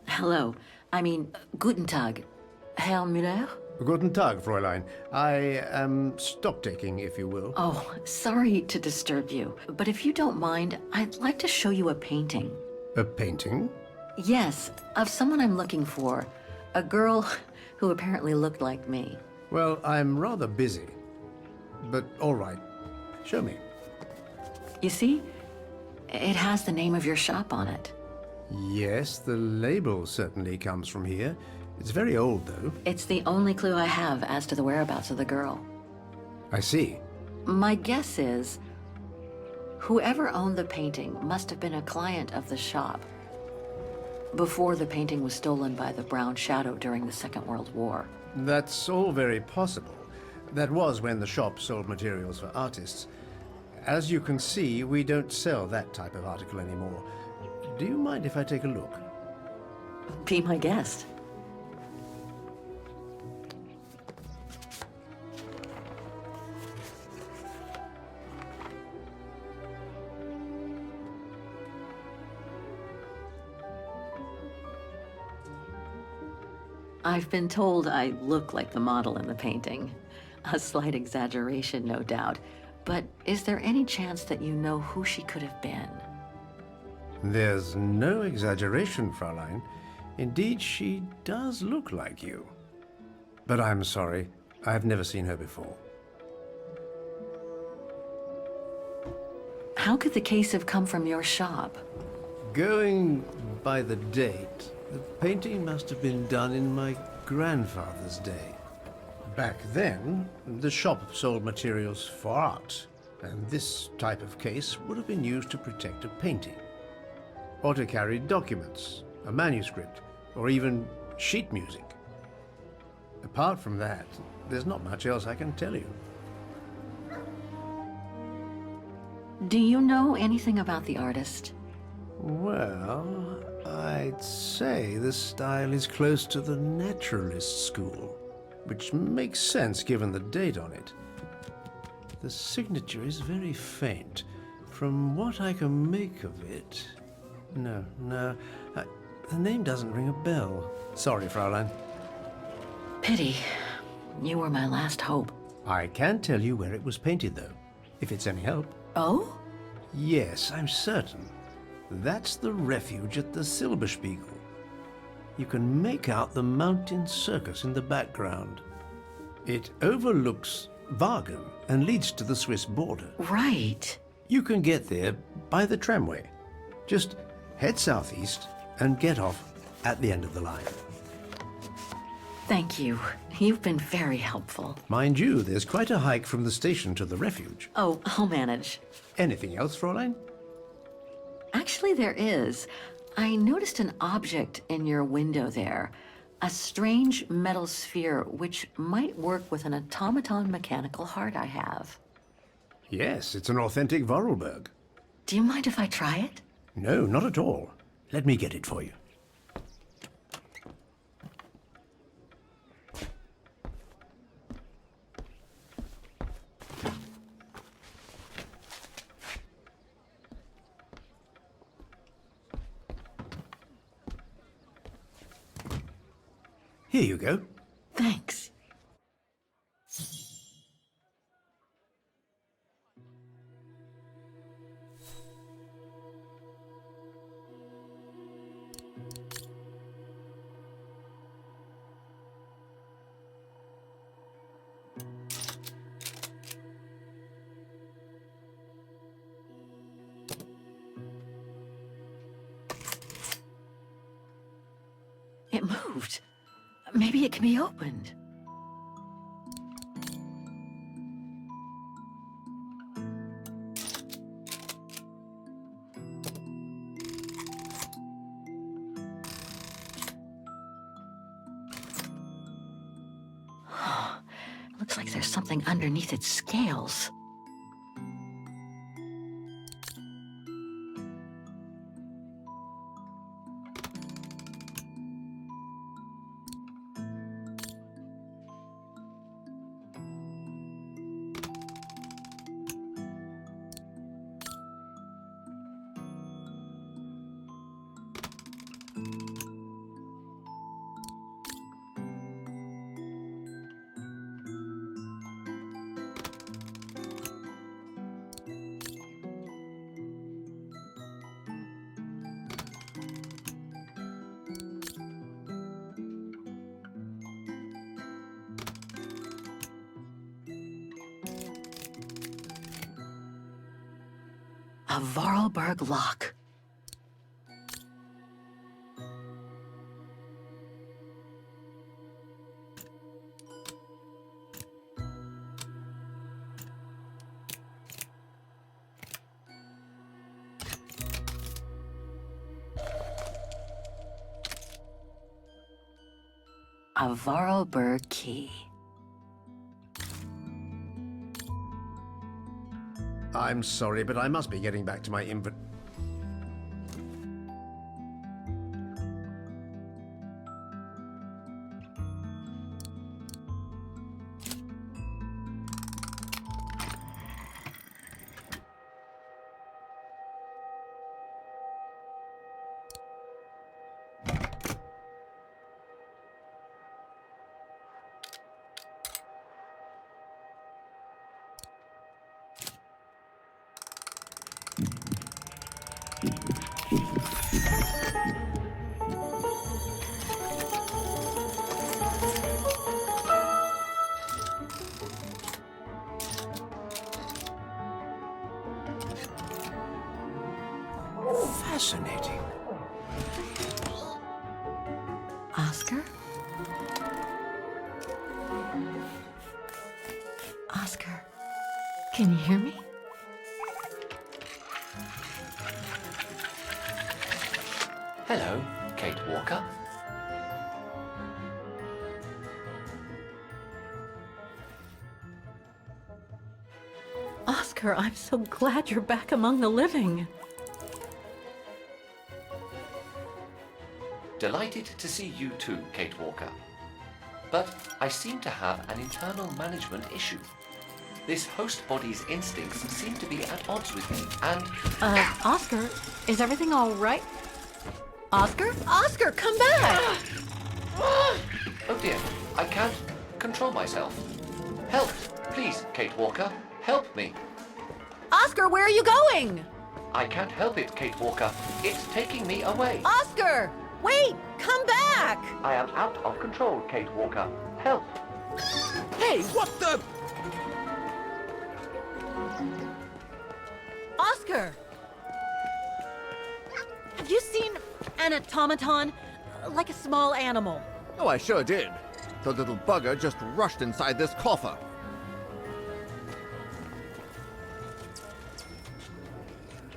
Hello. I mean, guten Tag. Herr Müller? Guten Tag, Fräulein. I am stock-taking, if you will. Oh, sorry to disturb you, but if you don't mind, I'd like to show you a painting. A painting? Yes, of someone I'm looking for. A girl who apparently looked like me. Well, I'm rather busy. But all right. Show me. You see? It has the name of your shop on it. Yes, the label certainly comes from here. It's very old, though. It's the only clue I have as to the whereabouts of the girl. I see. My guess is, whoever owned the painting must have been a client of the shop before the painting was stolen by the Brown Shadow during the Second World War. That's all very possible. That was when the shop sold materials for artists. As you can see, we don't sell that type of article anymore. Do you mind if I take a look? Be my guest. I've been told I look like the model in the painting. A slight exaggeration, no doubt. But is there any chance that you know who she could have been? There's no exaggeration, Fräulein. Indeed, she does look like you. But I'm sorry, I've never seen her before. How could the case have come from your shop? Going by the date, the painting must have been done in my grandfather's day. Back then, the shop sold materials for art, and this type of case would have been used to protect a painting. Or to carry documents, a manuscript, or even sheet music. Apart from that, there's not much else I can tell you. Do you know anything about the artist? Well, I'd say the style is close to the naturalist school, which makes sense given the date on it. The signature is very faint. From what I can make of it... No, the name doesn't ring a bell. Sorry, Fraulein. Pity. You were my last hope. I can tell you where it was painted, though, if it's any help. Oh? Yes, I'm certain. That's the refuge at the Silberspiegel. You can make out the mountain circus in the background. It overlooks Vaghen and leads to the Swiss border. Right. You can get there by the tramway. Just head southeast and get off at the end of the line. Thank you. You've been very helpful. Mind you, there's quite a hike from the station to the refuge. Oh, I'll manage. Anything else, Fräulein? Actually, there is. I noticed an object in your window there. A strange metal sphere which might work with an automaton mechanical heart I have. Yes, it's an authentic Vorarlberg. Do you mind if I try it? No, not at all. Let me get it for you. Here you go. Thanks. It moved. Maybe it can be opened. Looks like there's something underneath its scales. A Vorarlberg lock. A Vorarlberg key. I'm sorry, but I must be getting back to my waiting. Oscar? Oscar, can you hear me? Hello, Kate Walker. Oscar, I'm so glad you're back among the living. Delighted to see you too, Kate Walker. But I seem to have an internal management issue. This host body's instincts seem to be at odds with me, and... Oscar, is everything all right? Oscar? Oscar, come back! Oh dear, I can't control myself. Help, please, Kate Walker. Help me. Oscar, where are you going? I can't help it, Kate Walker. It's taking me away. Oscar! Wait! Come back! I am out of control, Kate Walker. Help! Hey, what the... Oscar! Have you seen an automaton? Like a small animal. Oh, I sure did. The little bugger just rushed inside this coffer.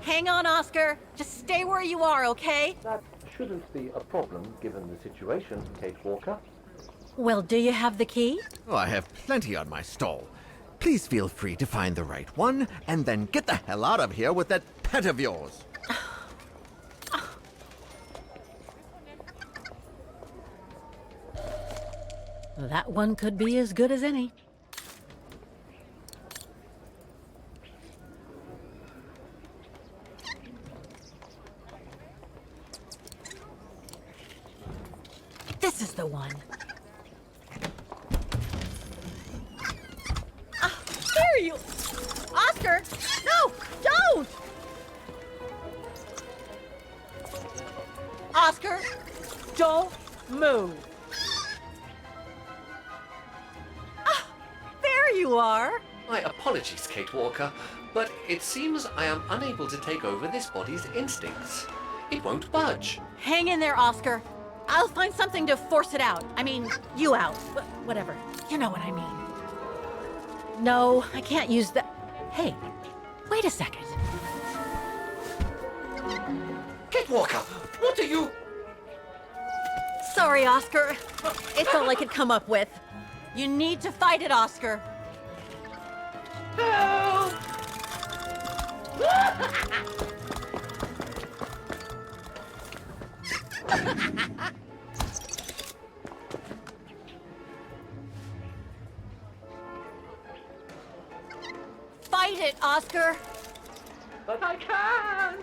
Hang on, Oscar. Just stay where you are, okay? That shouldn't be a problem given the situation, Kate Walker. Well, do you have the key? Oh, I have plenty on my stall. Please feel free to find the right one, and then get the hell out of here with that pet of yours. That one could be as good as any. This is the one. There you... Oscar! No! Don't! Oscar! Don't move! There you are! My apologies, Kate Walker, but it seems I am unable to take over this body's instincts. It won't budge. Hang in there, Oscar. I'll find something to force it out. I mean, you out. Whatever. You know what I mean. No, I can't use that. Hey, wait a second. Kate Walker, what are you... Sorry, Oscar. It's all I could come up with. You need to fight it, Oscar. Help! Fight it, Oscar. But I can't!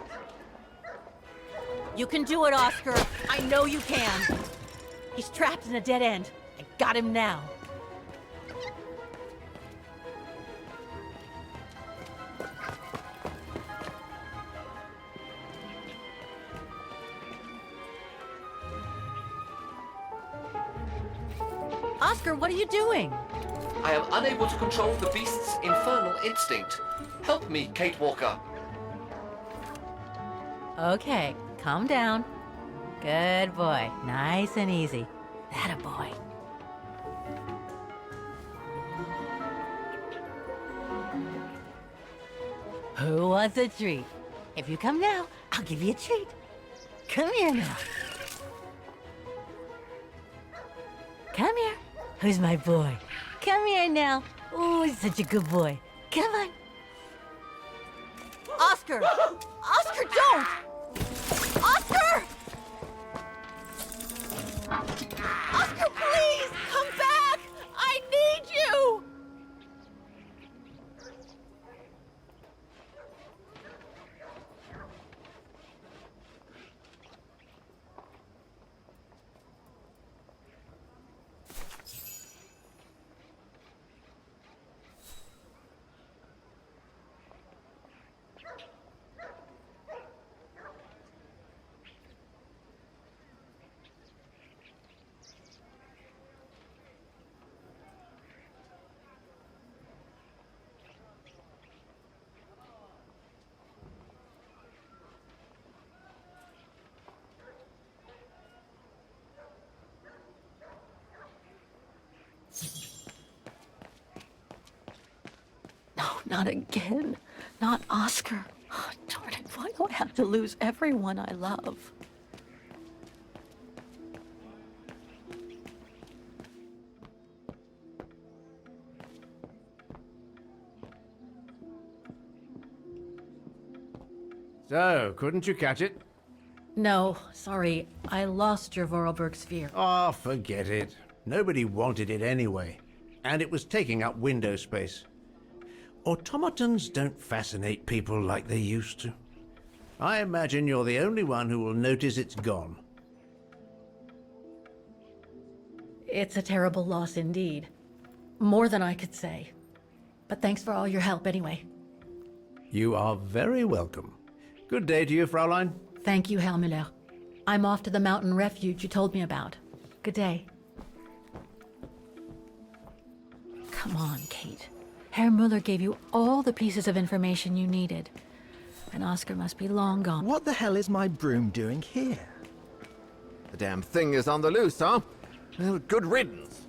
You can do it, Oscar. I know you can. He's trapped in a dead end. I got him now. Oscar, what are you doing? I am unable to control the beast's infernal instinct. Help me, Kate Walker. Okay, calm down. Good boy. Nice and easy. That a boy. Who wants a treat? If you come now, I'll give you a treat. Come here now. Come here. Who's my boy? Come here now. Oh, he's such a good boy. Come on. Oscar! Oscar, don't! Oscar! Oscar, please! Come back! I need you! not again. Not Oscar. Oh, darn it, why do I have to lose everyone I love? So, couldn't you catch it? No, sorry. I lost your Vorarlberg sphere. Oh, forget it. Nobody wanted it anyway. And it was taking up window space. Automatons don't fascinate people like they used to. I imagine you're the only one who will notice it's gone. It's a terrible loss indeed. More than I could say. But thanks for all your help anyway. You are very welcome. Good day to you, Fraulein. Thank you, Herr Müller. I'm off to the mountain refuge you told me about. Good day. Come on, Kate. Herr Müller gave you all the pieces of information you needed. And Oscar must be long gone. What the hell is my broom doing here? The damn thing is on the loose, huh? Well, good riddance.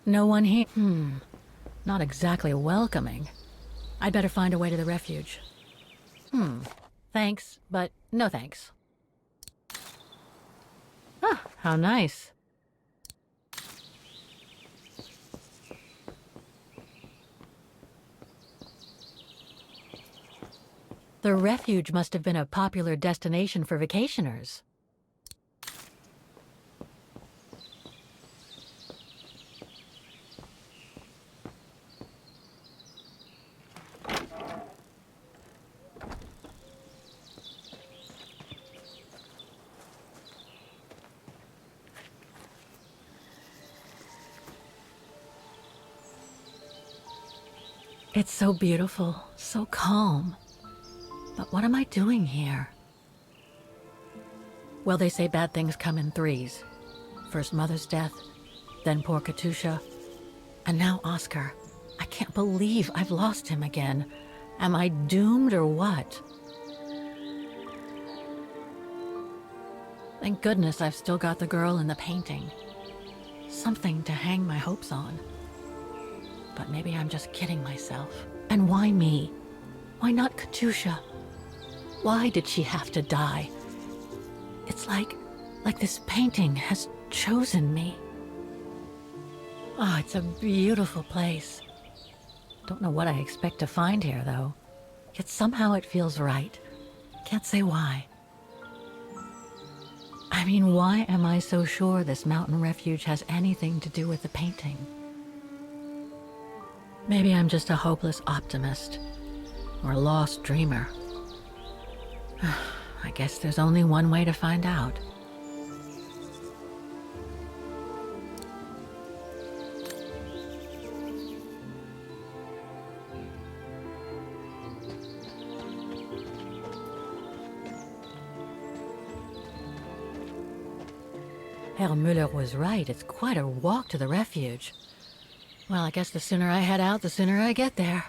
No one here. Not exactly welcoming. I'd better find a way to the refuge. Thanks, but no thanks. Ah, how nice. The refuge must have been a popular destination for vacationers. It's so beautiful, so calm. But what am I doing here? Well, they say bad things come in threes. First Mother's death, then poor Katusha, and now Oscar. I can't believe I've lost him again. Am I doomed or what? Thank goodness I've still got the girl in the painting. Something to hang my hopes on. But maybe I'm just kidding myself. And why me? Why not Katusha? Why did she have to die? It's like this painting has chosen me. Oh, it's a beautiful place. Don't know what I expect to find here, though. Yet somehow it feels right. Can't say why. I mean, why am I so sure this mountain refuge has anything to do with the painting? Maybe I'm just a hopeless optimist, or a lost dreamer. I guess there's only one way to find out. Herr Müller was right. It's quite a walk to the refuge. Well, I guess the sooner I head out, the sooner I get there.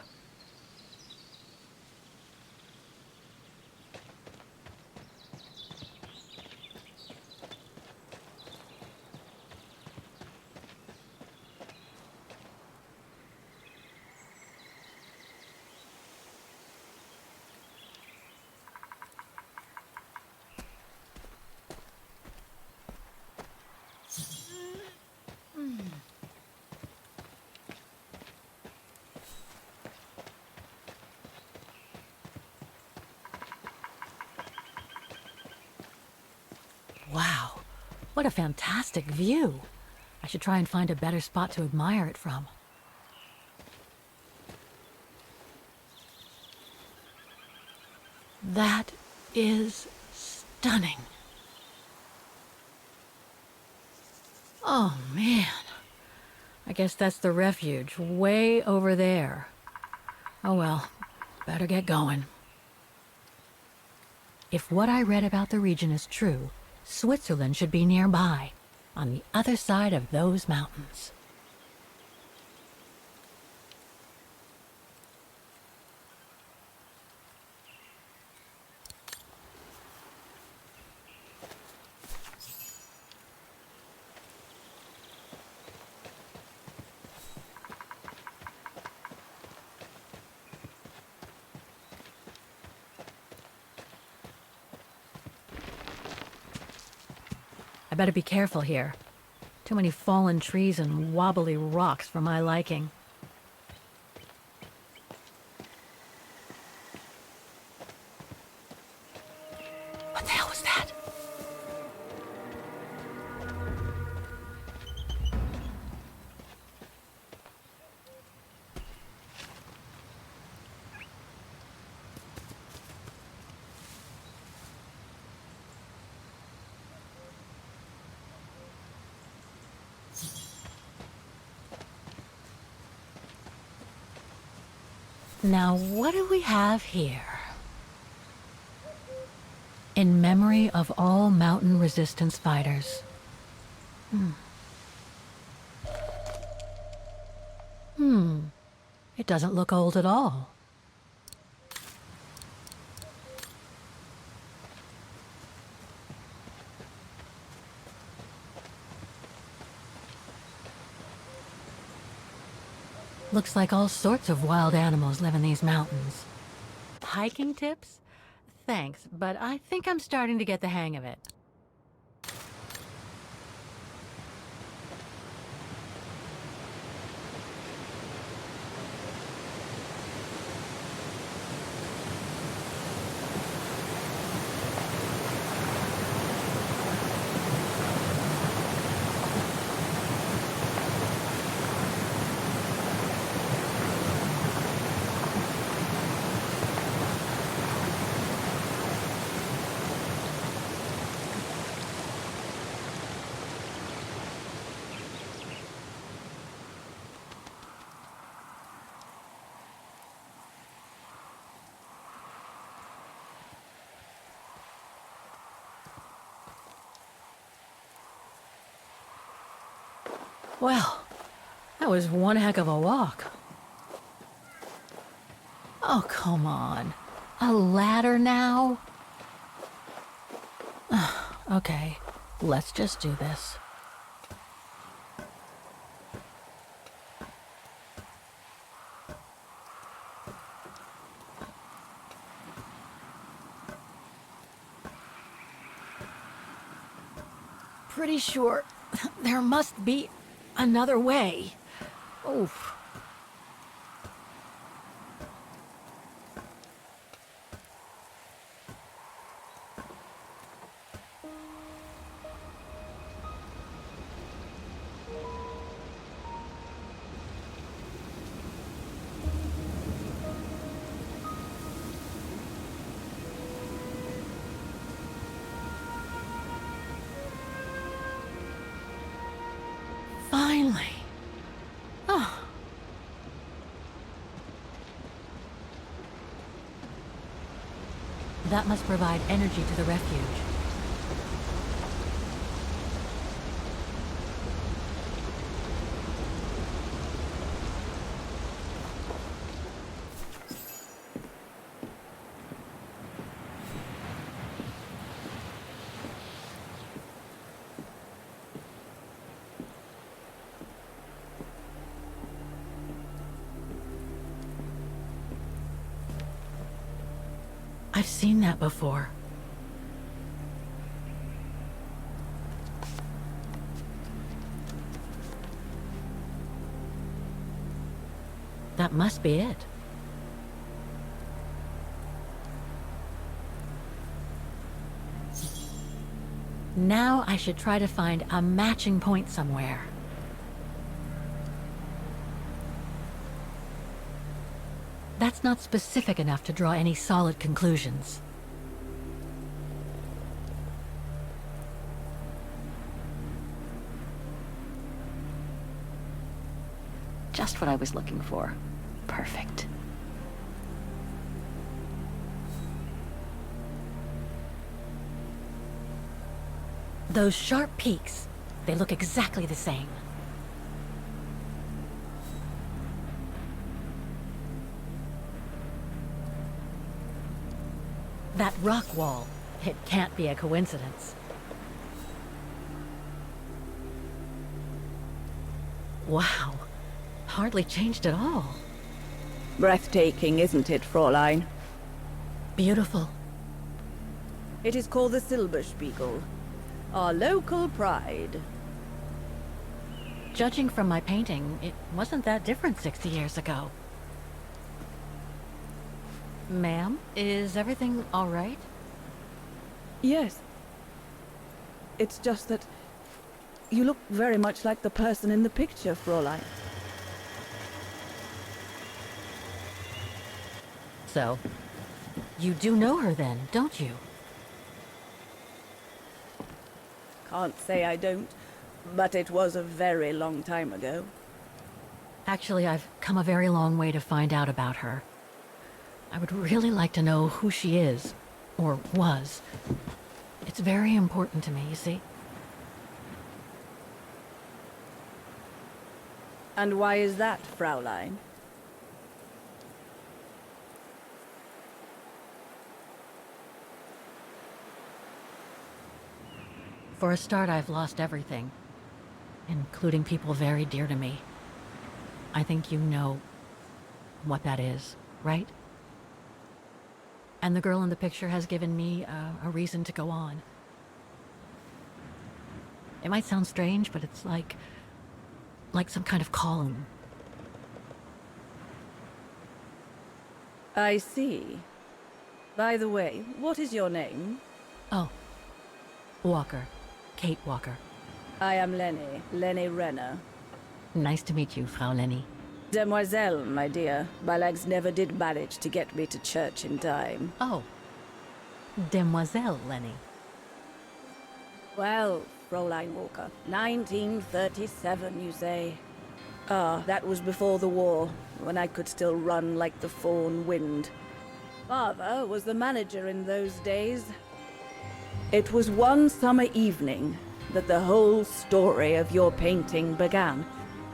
Wow, what a fantastic view. I should try and find a better spot to admire it from. That is stunning. Oh man, I guess that's the refuge, way over there. Oh well, better get going. If what I read about the region is true, Switzerland should be nearby, on the other side of those mountains. I better be careful here. Too many fallen trees and wobbly rocks for my liking. What the hell was that? Now, what do we have here? In memory of all mountain resistance fighters. It doesn't look old at all. Looks like all sorts of wild animals live in these mountains. Hiking tips? Thanks, but I think I'm starting to get the hang of it. Well, that was one heck of a walk. Oh, come on. A ladder now? Okay, let's just do this. Pretty sure there must be another way. Oof. Finally. Oh. That must provide energy to the refuge. I've seen that before. That must be it. Now I should try to find a matching point somewhere. That's not specific enough to draw any solid conclusions. Just what I was looking for. Perfect. Those sharp peaks, they look exactly the same. That rock wall, it can't be a coincidence. Wow, hardly changed at all. Breathtaking, isn't it, Fräulein? Beautiful. It is called the Silberspiegel, our local pride. Judging from my painting, it wasn't that different 60 years ago. Ma'am, is everything all right? Yes. It's just that you look very much like the person in the picture, Fräulein. So, you do know her then, don't you? Can't say I don't, but it was a very long time ago. Actually, I've come a very long way to find out about her. I would really like to know who she is, or was. It's very important to me, you see. And why is that, Fräulein? For a start, I've lost everything, including people very dear to me. I think you know what that is, right? And the girl in the picture has given me a reason to go on. It might sound strange, but it's like some kind of calling. I see. By the way, what is your name? Oh, Walker. Kate Walker. I am Lenny Renner. Nice to meet you, Frau Lenny. Demoiselle, my dear. My legs never did manage to get me to church in time. Oh. Demoiselle Lenny. Well, Fräulein Walker, 1937, you say? Ah, that was before the war, when I could still run like the fawn wind. Father was the manager in those days. It was one summer evening, that the whole story of your painting began.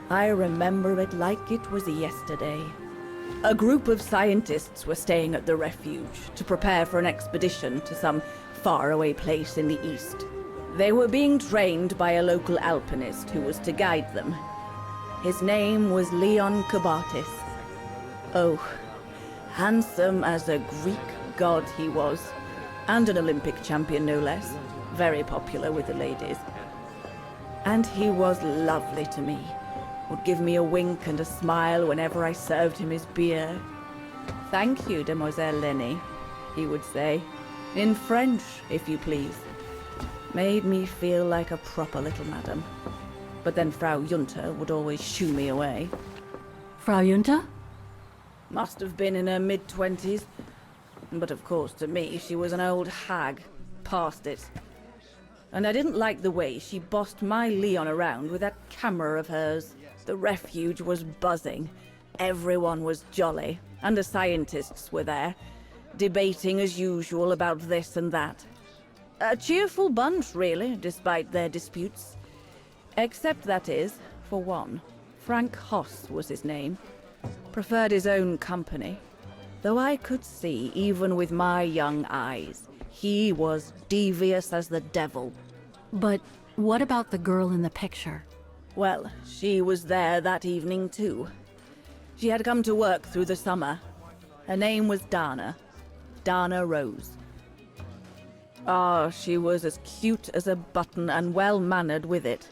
I remember it like it was yesterday. A group of scientists were staying at the refuge to prepare for an expedition to some faraway place in the east. They were being trained by a local alpinist who was to guide them. His name was Leon Kabatis. Oh, handsome as a Greek god he was, and an Olympic champion no less, very popular with the ladies. And he was lovely to me, would give me a wink and a smile whenever I served him his beer. "Thank you, Demoiselle Lenny," he would say, in French, if you please. Made me feel like a proper little madam. But then Frau Junta would always shoo me away. Frau Junta? Must have been in her mid-20s. But of course, to me, she was an old hag. Past it. And I didn't like the way she bossed my Leon around with that camera of hers. The refuge was buzzing. Everyone was jolly. And the scientists were there, debating as usual about this and that. A cheerful bunch, really, despite their disputes. Except, that is, for one. Frank Hoss was his name. Preferred his own company. Though I could see, even with my young eyes, he was devious as the devil. But what about the girl in the picture? Well, she was there that evening too. She had come to work through the summer. Her name was Dana. Dana Rose. Ah, she was as cute as a button and well-mannered with it.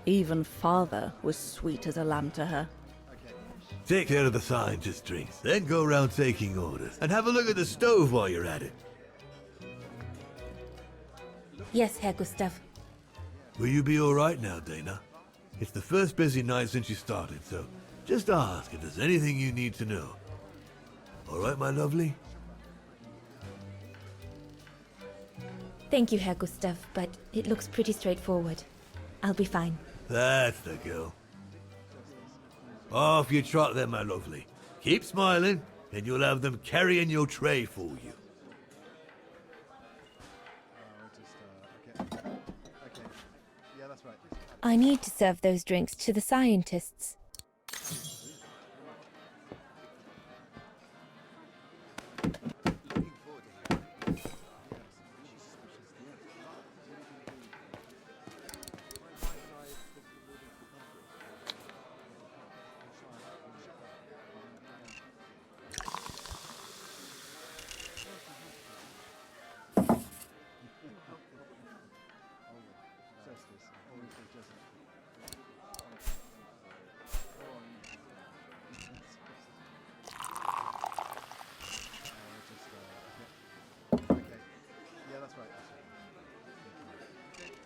Even father was sweet as a lamb to her. Take care of the scientist drinks, then go around taking orders. And have a look at the stove while you're at it. Yes, Herr Gustav. Will you be alright now, Dana? It's the first busy night since you started, so just ask if there's anything you need to know. Alright, my lovely? Thank you, Herr Gustav, but it looks pretty straightforward. I'll be fine. That's the girl. Off you trot then, my lovely. Keep smiling, and you'll have them carrying your tray for you. I need to serve those drinks to the scientists.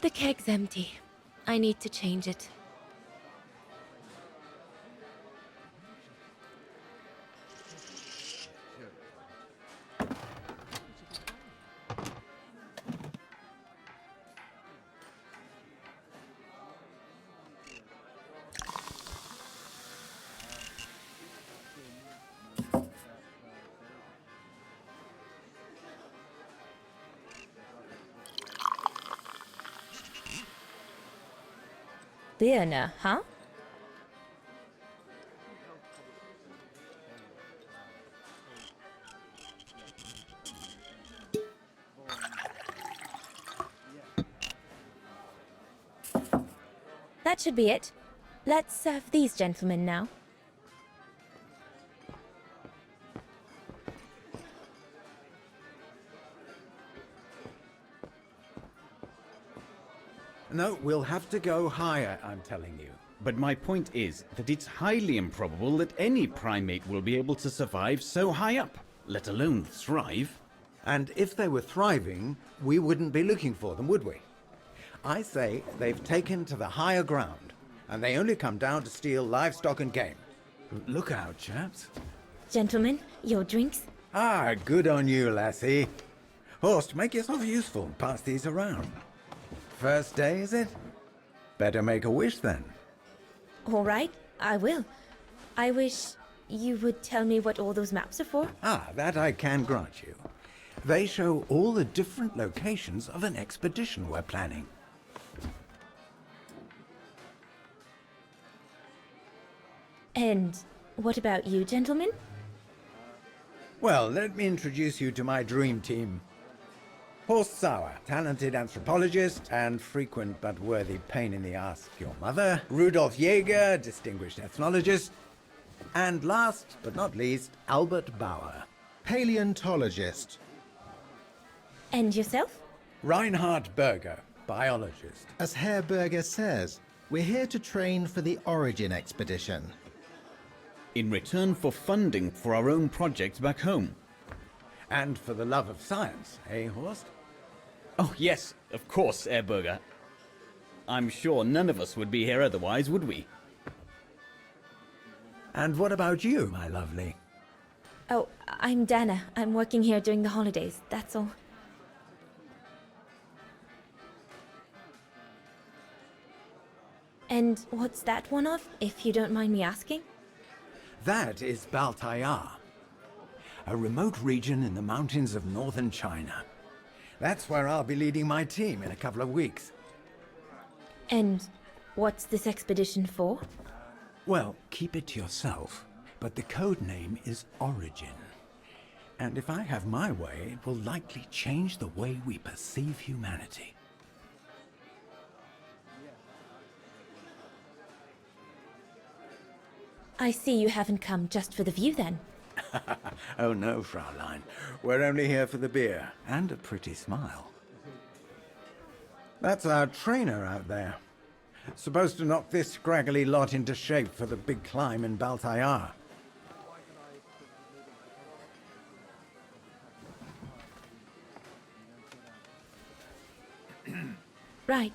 The keg's empty. I need to change it. Birne, huh? That should be it. Let's serve these gentlemen now. No, we'll have to go higher, I'm telling you. But my point is that it's highly improbable that any primate will be able to survive so high up, let alone thrive. And if they were thriving, we wouldn't be looking for them, would we? I say they've taken to the higher ground, and they only come down to steal livestock and game. Look out, chaps. Gentlemen, your drinks? Ah, good on you, lassie. Horst, make yourself useful and pass these around. First day, is it? Better make a wish then. All right, I will. I wish you would tell me what all those maps are for. Ah, that I can grant you. They show all the different locations of an expedition we're planning. And what about you, gentlemen? Well, let me introduce you to my dream team. Horst Sauer, talented anthropologist and frequent but worthy pain in the ass of your mother. Rudolf Jäger, distinguished ethnologist. And last but not least, Albert Bauer, paleontologist. And yourself? Reinhard Berger, biologist. As Herr Berger says, we're here to train for the Origin expedition. In return for funding for our own projects back home. And for the love of science, eh, Horst? Oh, yes, of course, Herr Berger. I'm sure none of us would be here otherwise, would we? And what about you, my lovely? Oh, I'm Dana. I'm working here during the holidays, that's all. And what's that one of, if you don't mind me asking? That is Baltayar, a remote region in the mountains of northern China. That's where I'll be leading my team in a couple of weeks. And what's this expedition for? Well, keep it to yourself, but the code name is Origin. And if I have my way, it will likely change the way we perceive humanity. I see you haven't come just for the view, then. Oh no, Fraulein. We're only here for the beer and a pretty smile. That's our trainer out there. Supposed to knock this scraggly lot into shape for the big climb in Baltayar. Right.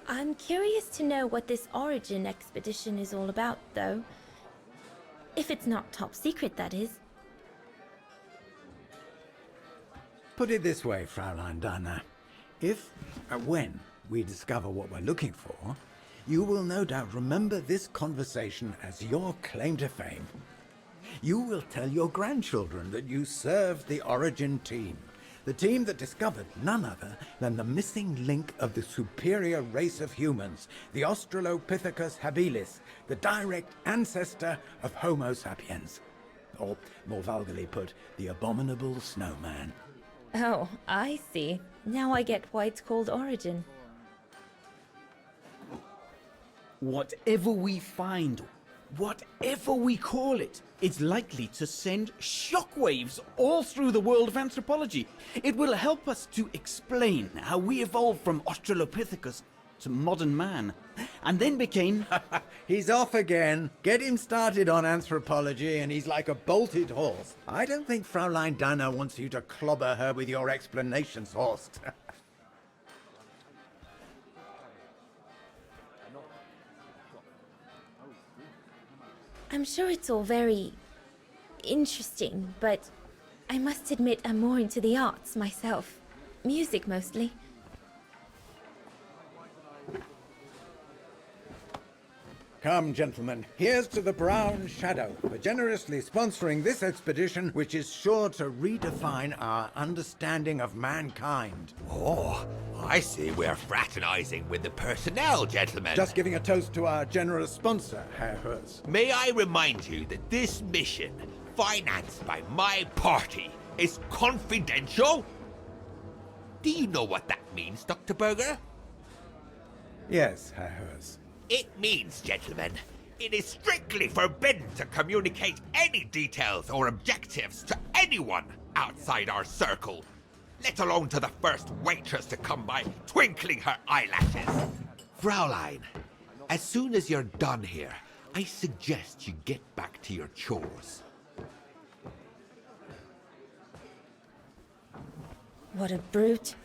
I'm curious to know what this Origin expedition is all about, though. If it's not top secret, that is. Put it this way, Fraulein Dana. When we discover what we're looking for, you will no doubt remember this conversation as your claim to fame. You will tell your grandchildren that you served the Origin team. The team that discovered none other than the missing link of the superior race of humans, the Australopithecus habilis, the direct ancestor of Homo sapiens. Or, more vulgarly put, the abominable snowman. Oh, I see. Now I get why it's called Origin. Whatever we find, whatever we call it, it's likely to send shockwaves all through the world of anthropology. It will help us to explain how we evolved from Australopithecus to modern man, and then became... He's off again. Get him started on anthropology and he's like a bolted horse. I don't think Fraulein Dana wants you to clobber her with your explanations, Horst. I'm sure it's all very interesting, but I must admit I'm more into the arts myself. Music mostly. Come, gentlemen, here's to the Brown Shadow for generously sponsoring this expedition, which is sure to redefine our understanding of mankind. Oh, I see we're fraternizing with the personnel, gentlemen. Just giving a toast to our generous sponsor, Herr Herz. May I remind you that this mission, financed by my party, is confidential? Do you know what that means, Dr. Berger? Yes, Herr Herz. It means, gentlemen, it is strictly forbidden to communicate any details or objectives to anyone outside our circle, let alone to the first waitress to come by twinkling her eyelashes. Fraulein, as soon as you're done here, I suggest you get back to your chores. What a brute.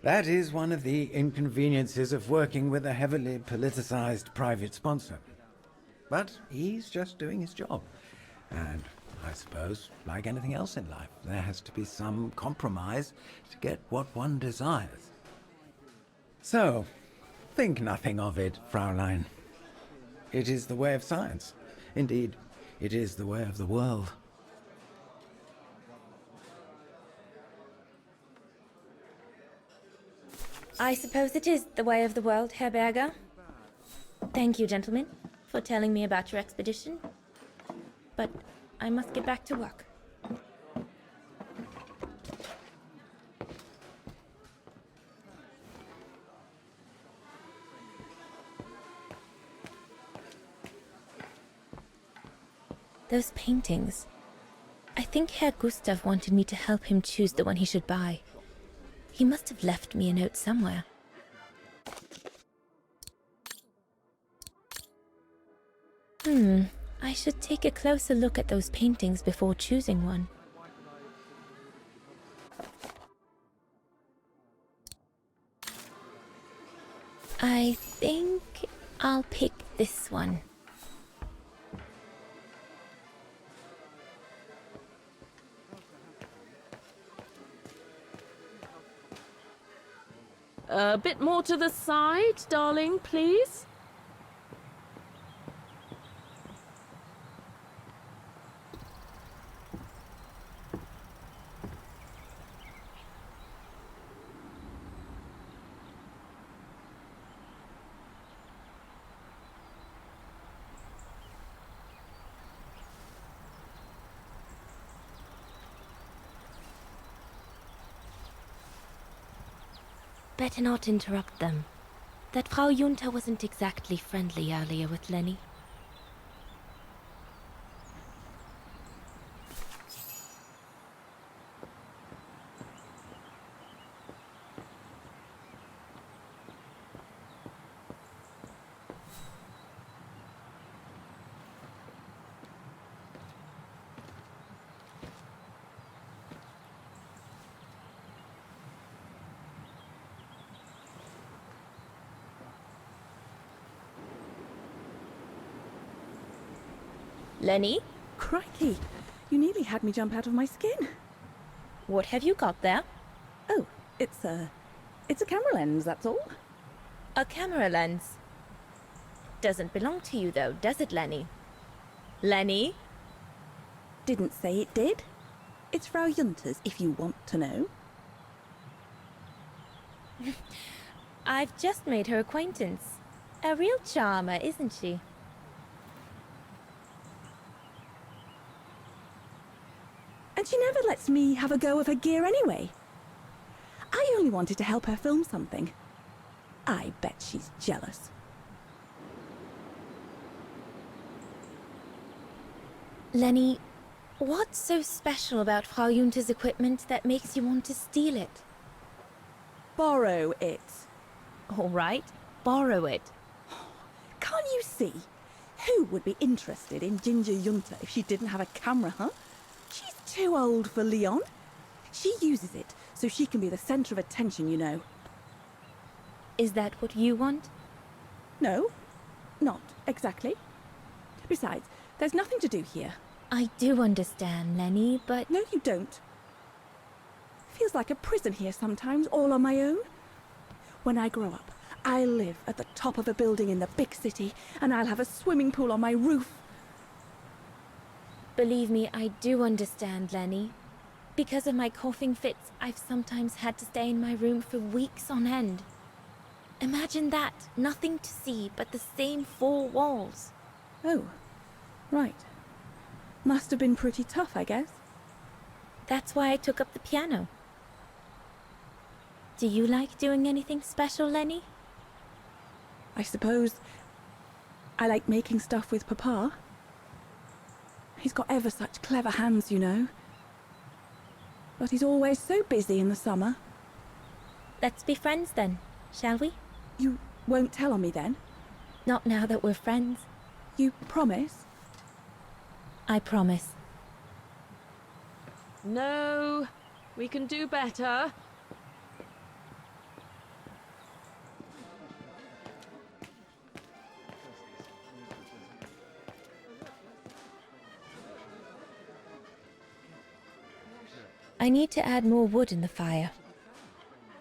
That is one of the inconveniences of working with a heavily politicized private sponsor. But he's just doing his job. And I suppose, like anything else in life, there has to be some compromise to get what one desires. So, think nothing of it, Fraulein. It is the way of science. Indeed, it is the way of the world. I suppose it is the way of the world, Herr Berger. Thank you, gentlemen, for telling me about your expedition. But I must get back to work. Those paintings. I think Herr Gustav wanted me to help him choose the one he should buy. He must have left me a note somewhere. I should take a closer look at those paintings before choosing one. I think I'll pick this one. A bit more to the side, darling, please. Better not interrupt them. That Frau Junta wasn't exactly friendly earlier with Lenny. Lenny? Crikey, you nearly had me jump out of my skin. What have you got there? Oh, it's a camera lens, that's all. A camera lens? Doesn't belong to you though, does it, Lenny? Lenny? Didn't say it did. It's Frau Junta's, if you want to know. I've just made her acquaintance. A real charmer, isn't she? And she never lets me have a go of her gear anyway. I only wanted to help her film something. I bet she's jealous. Lenny, what's so special about Frau Junta's equipment that makes you want to steal it? Borrow it. All right, borrow it. Can't you see? Who would be interested in Ginger Junta if she didn't have a camera, huh? She's too old for Leon. She uses it so she can be the center of attention, you know. Is that what you want? No, not exactly. Besides, there's nothing to do here. I do understand, Lenny, but... No, you don't. Feels like a prison here sometimes, all on my own. When I grow up, I'll live at the top of a building in the big city, and I'll have a swimming pool on my roof. Believe me, I do understand, Lenny. Because of my coughing fits, I've sometimes had to stay in my room for weeks on end. Imagine that, nothing to see but the same four walls. Oh, right. Must have been pretty tough, I guess. That's why I took up the piano. Do you like doing anything special, Lenny? I suppose I like making stuff with Papa. He's got ever such clever hands, you know. But he's always so busy in the summer. Let's be friends then, shall we? You won't tell on me then? Not now that we're friends. You promise? I promise. No, we can do better. I need to add more wood in the fire.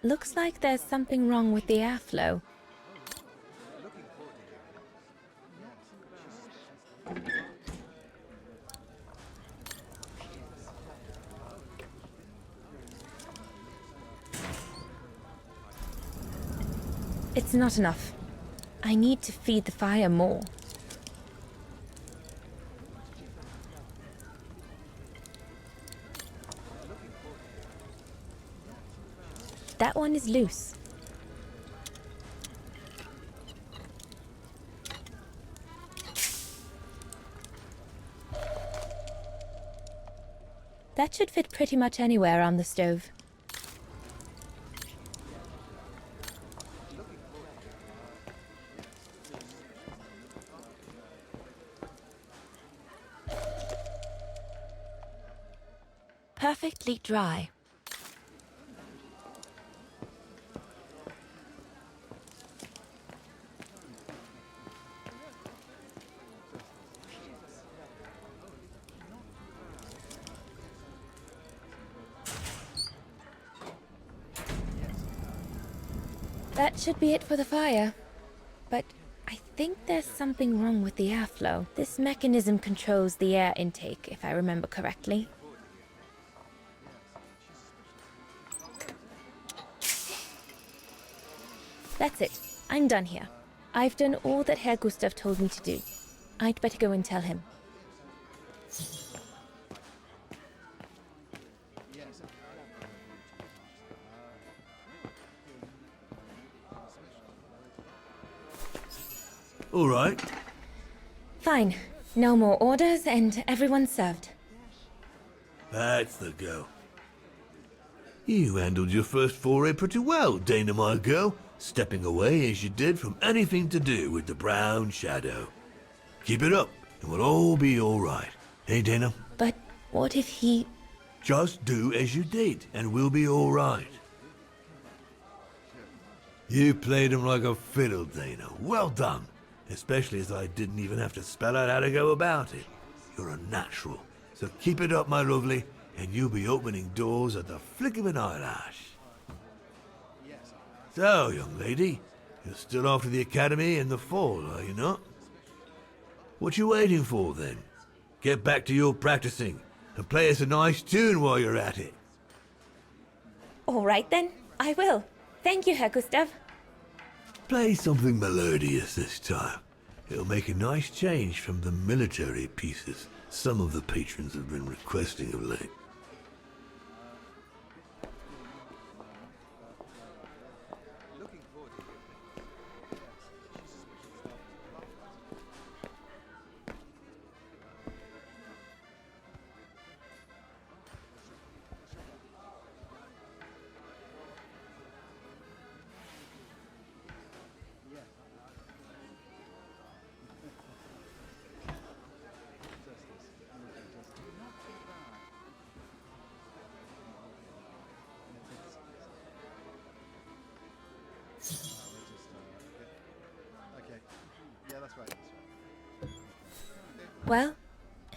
Looks like there's something wrong with the airflow. It's not enough. I need to feed the fire more. That one is loose. That should fit pretty much anywhere on the stove. Perfectly dry. That should be it for the fire. But I think there's something wrong with the airflow. This mechanism controls the air intake, if I remember correctly. That's it. I'm done here. I've done all that Herr Gustav told me to do. I'd better go and tell him. All right. Fine. No more orders and everyone's served. That's the go. You handled your first foray pretty well, Dana, my girl, stepping away as you did from anything to do with the Brown Shadow. Keep it up, and we'll all be all right. Hey, Dana? But what if he... Just do as you did, and we'll be all right. You played him like a fiddle, Dana. Well done. Especially as I didn't even have to spell out how to go about it. You're a natural. So keep it up, my lovely, and you'll be opening doors at the flick of an eyelash. So, young lady, you're still off to the academy in the fall, are you not? What you waiting for, then? Get back to your practicing, and play us a nice tune while you're at it. All right then, I will. Thank you, Herr Gustav. Play something melodious this time. It'll make a nice change from the military pieces some of the patrons have been requesting of late. Well,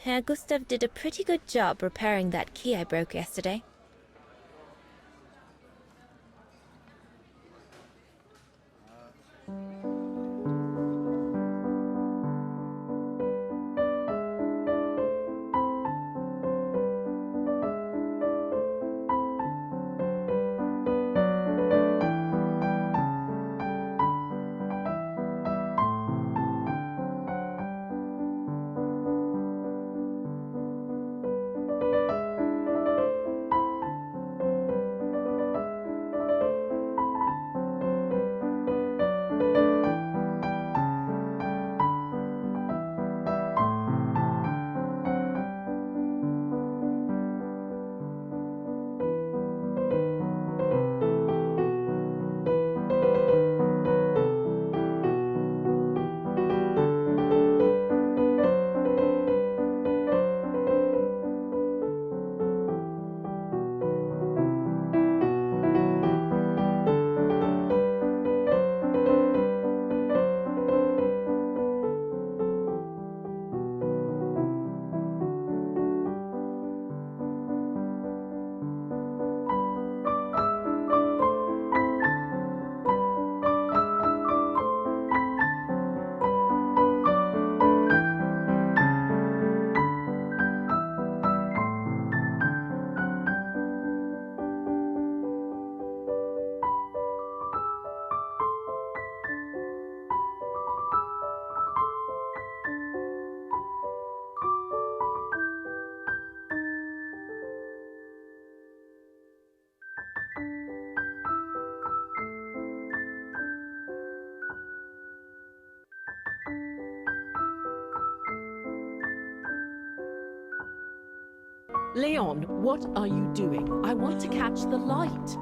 Herr Gustav did a pretty good job repairing that key I broke yesterday. Leon, what are you doing? I want to catch the light.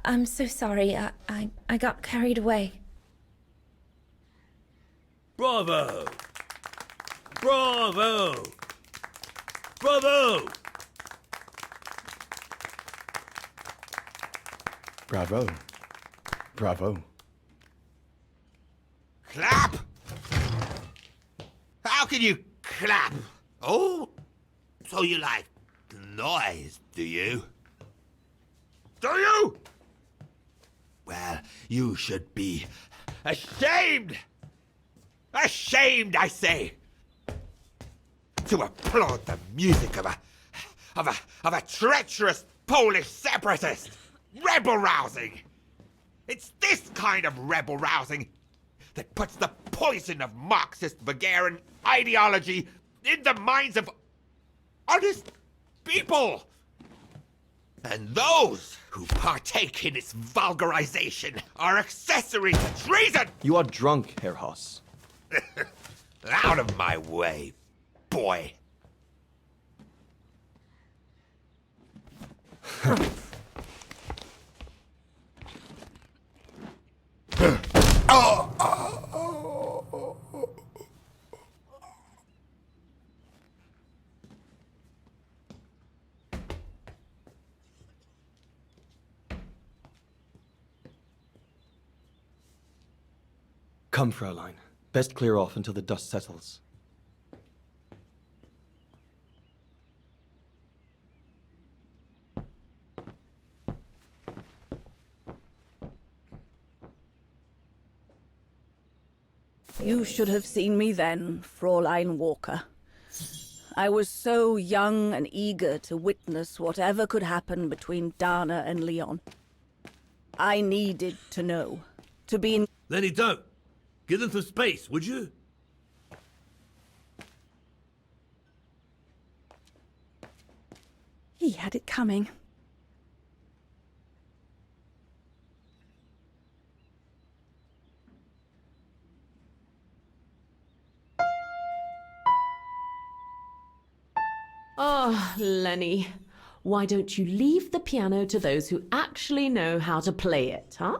I'm so sorry. I got carried away. Bravo! Bravo! Bravo! Bravo. Bravo. Clap! How can you clap? Oh, so you like noise, do you? Do you? Well, you should be ashamed! Ashamed, I say! To applaud the music of a treacherous Polish separatist! Rebel rousing! It's this kind of rebel rousing that puts the poison of Marxist Vaghen ideology in the minds of honest people! And those who partake in its vulgarization are accessory to treason! You are drunk, Herr Hoss. Out of my way, boy. Come, Fraulein. Best clear off until the dust settles. You should have seen me then, Fräulein Walker. I was so young and eager to witness whatever could happen between Dana and Leon. I needed to know, to be in... Then he don't. Give them some space, would you? He had it coming. Ah, Lenny. Why don't you leave the piano to those who actually know how to play it, huh?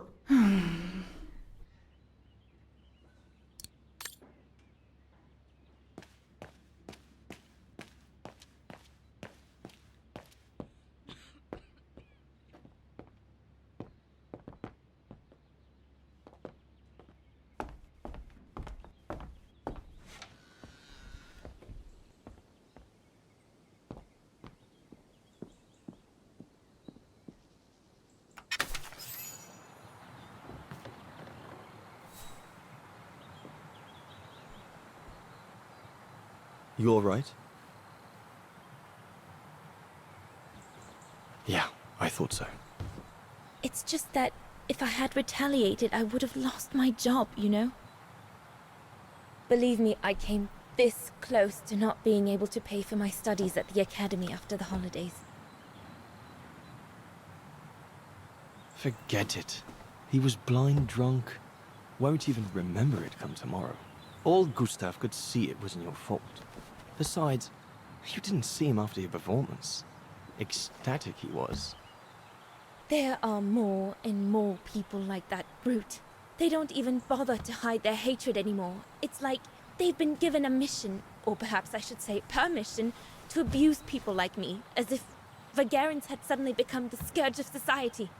You all right? Yeah, I thought so. It's just that if I had retaliated, I would have lost my job, you know? Believe me, I came this close to not being able to pay for my studies at the academy after the holidays. Forget it. He was blind drunk. Won't even remember it come tomorrow. All Gustav could see it wasn't your fault. Besides, you didn't see him after your performance. Ecstatic he was. There are more and more people like that brute. They don't even bother to hide their hatred anymore. It's like they've been given a mission, or perhaps I should say permission, to abuse people like me, as if Vagerans had suddenly become the scourge of society.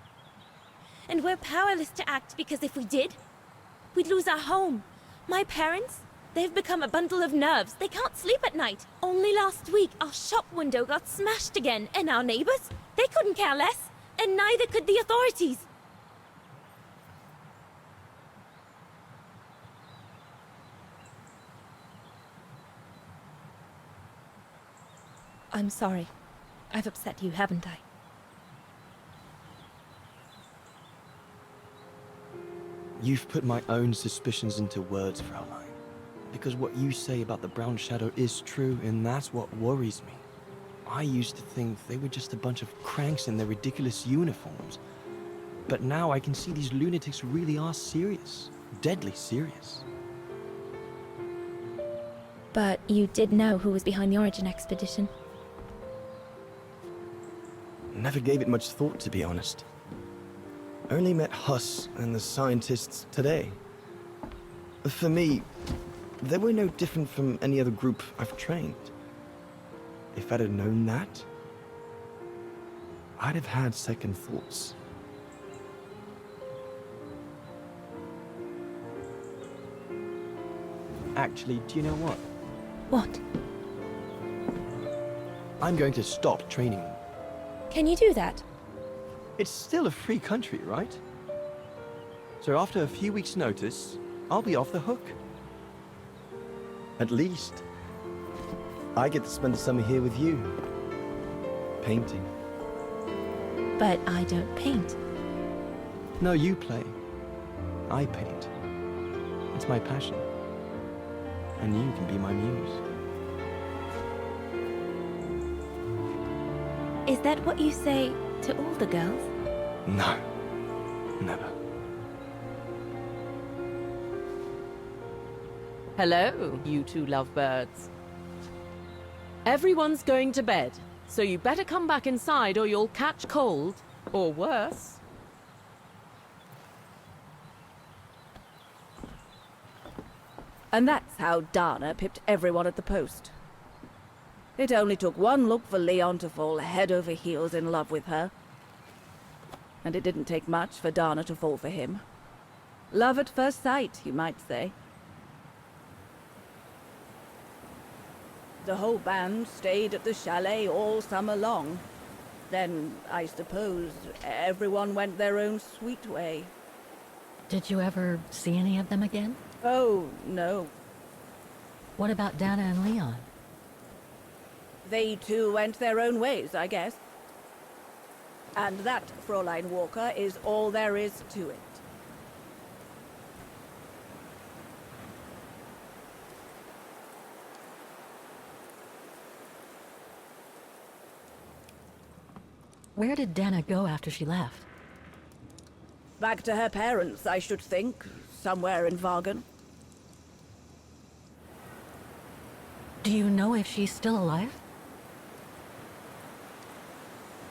And we're powerless to act because if we did, we'd lose our home. My parents, they've become a bundle of nerves. They can't sleep at night. Only last week, our shop window got smashed again, and our neighbors, they couldn't care less, and neither could the authorities. I'm sorry. I've upset you, haven't I? You've put my own suspicions into words, Fraulein. Because what you say about the Brown Shadow is true, and that's what worries me. I used to think they were just a bunch of cranks in their ridiculous uniforms. But now I can see these lunatics really are serious. Deadly serious. But you did know who was behind the Origin expedition. Never gave it much thought, to be honest. Only met Huss and the scientists today. For me, they were no different from any other group I've trained. If I'd have known that, I'd have had second thoughts. Actually, do you know what? What? I'm going to stop training them. Can you do that? It's still a free country, right? So after a few weeks' notice, I'll be off the hook. At least, I get to spend the summer here with you. Painting. But I don't paint. No, you play. I paint. It's my passion. And you can be my muse. Is that what you say to all the girls? No. Never. Hello, you two lovebirds. Everyone's going to bed, so you better come back inside or you'll catch cold, or worse. And that's how Dana pipped everyone at the post. It only took one look for Leon to fall head over heels in love with her. And it didn't take much for Dana to fall for him. Love at first sight, you might say. The whole band stayed at the chalet all summer long. Then, I suppose, everyone went their own sweet way. Did you ever see any of them again? Oh, no. What about Dana and Leon? They too went their own ways, I guess. And that, Fräulein Walker, is all there is to it. Where did Dana go after she left? Back to her parents, I should think. Somewhere in Vaghen. Do you know if she's still alive?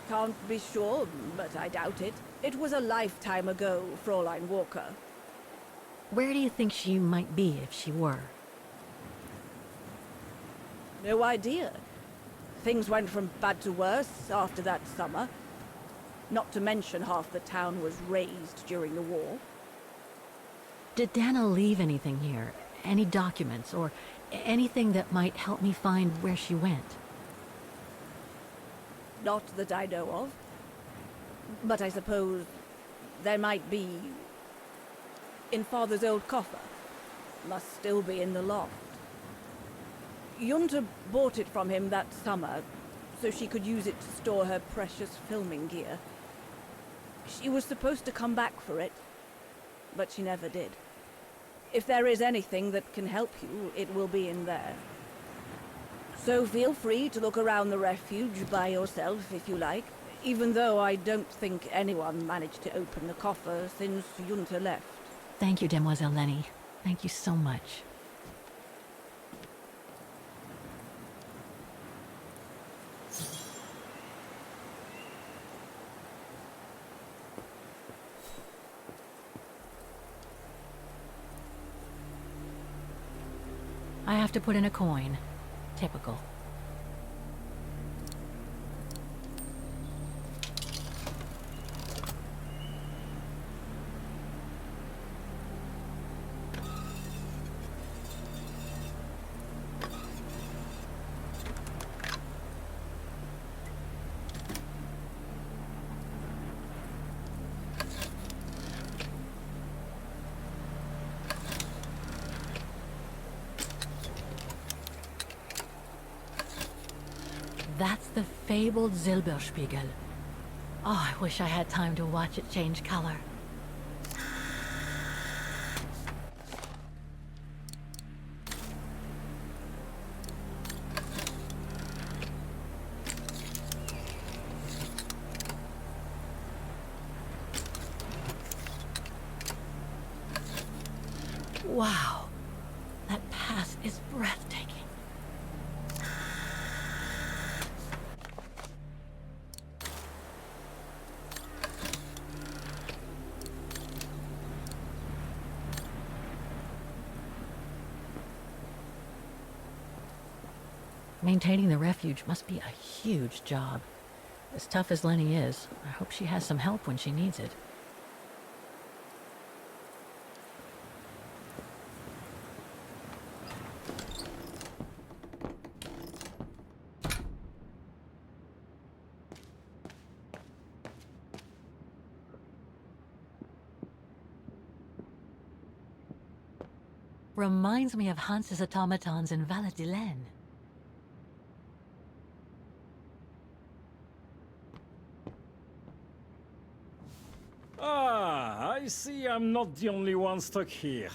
Can't be sure, but I doubt it. It was a lifetime ago, Fräulein Walker. Where do you think she might be if she were? No idea. Things went from bad to worse after that summer. Not to mention half the town was razed during the war. Did Dana leave anything here? Any documents or anything that might help me find where she went? Not that I know of. But I suppose there might be in Father's old coffer. Must still be in the loft. Junta bought it from him that summer, so she could use it to store her precious filming gear. She was supposed to come back for it, but she never did. If there is anything that can help you, it will be in there. So feel free to look around the refuge by yourself if you like, even though I don't think anyone managed to open the coffer since Junta left. Thank you, Demoiselle Lenny. Thank you so much. I have to put in a coin. Typical. That's the fabled Silberspiegel. Oh, I wish I had time to watch it change color. Wow, that pass is breathtaking. Maintaining the refuge must be a huge job. As tough as Lenny is, I hope she has some help when she needs it. Reminds me of Hans's automatons in Valladolid. Ah, I see I'm not the only one stuck here.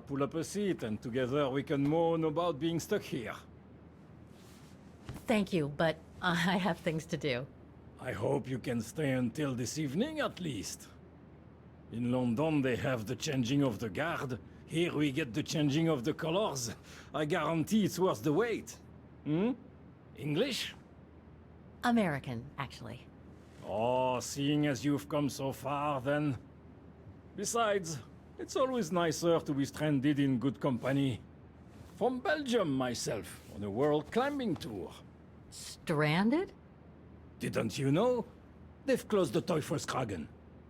Pull up a seat and together we can moan about being stuck here. Thank you, but I have things to do. I hope you can stay until this evening at least. In London they have the changing of the guard. Here we get the changing of the colors. I guarantee it's worth the wait. English? American, actually. Oh, seeing as you've come so far, then. Besides, it's always nicer to be stranded in good company. From Belgium, myself, on a world climbing tour. Stranded? Didn't you know? They've closed the Teufelskragen.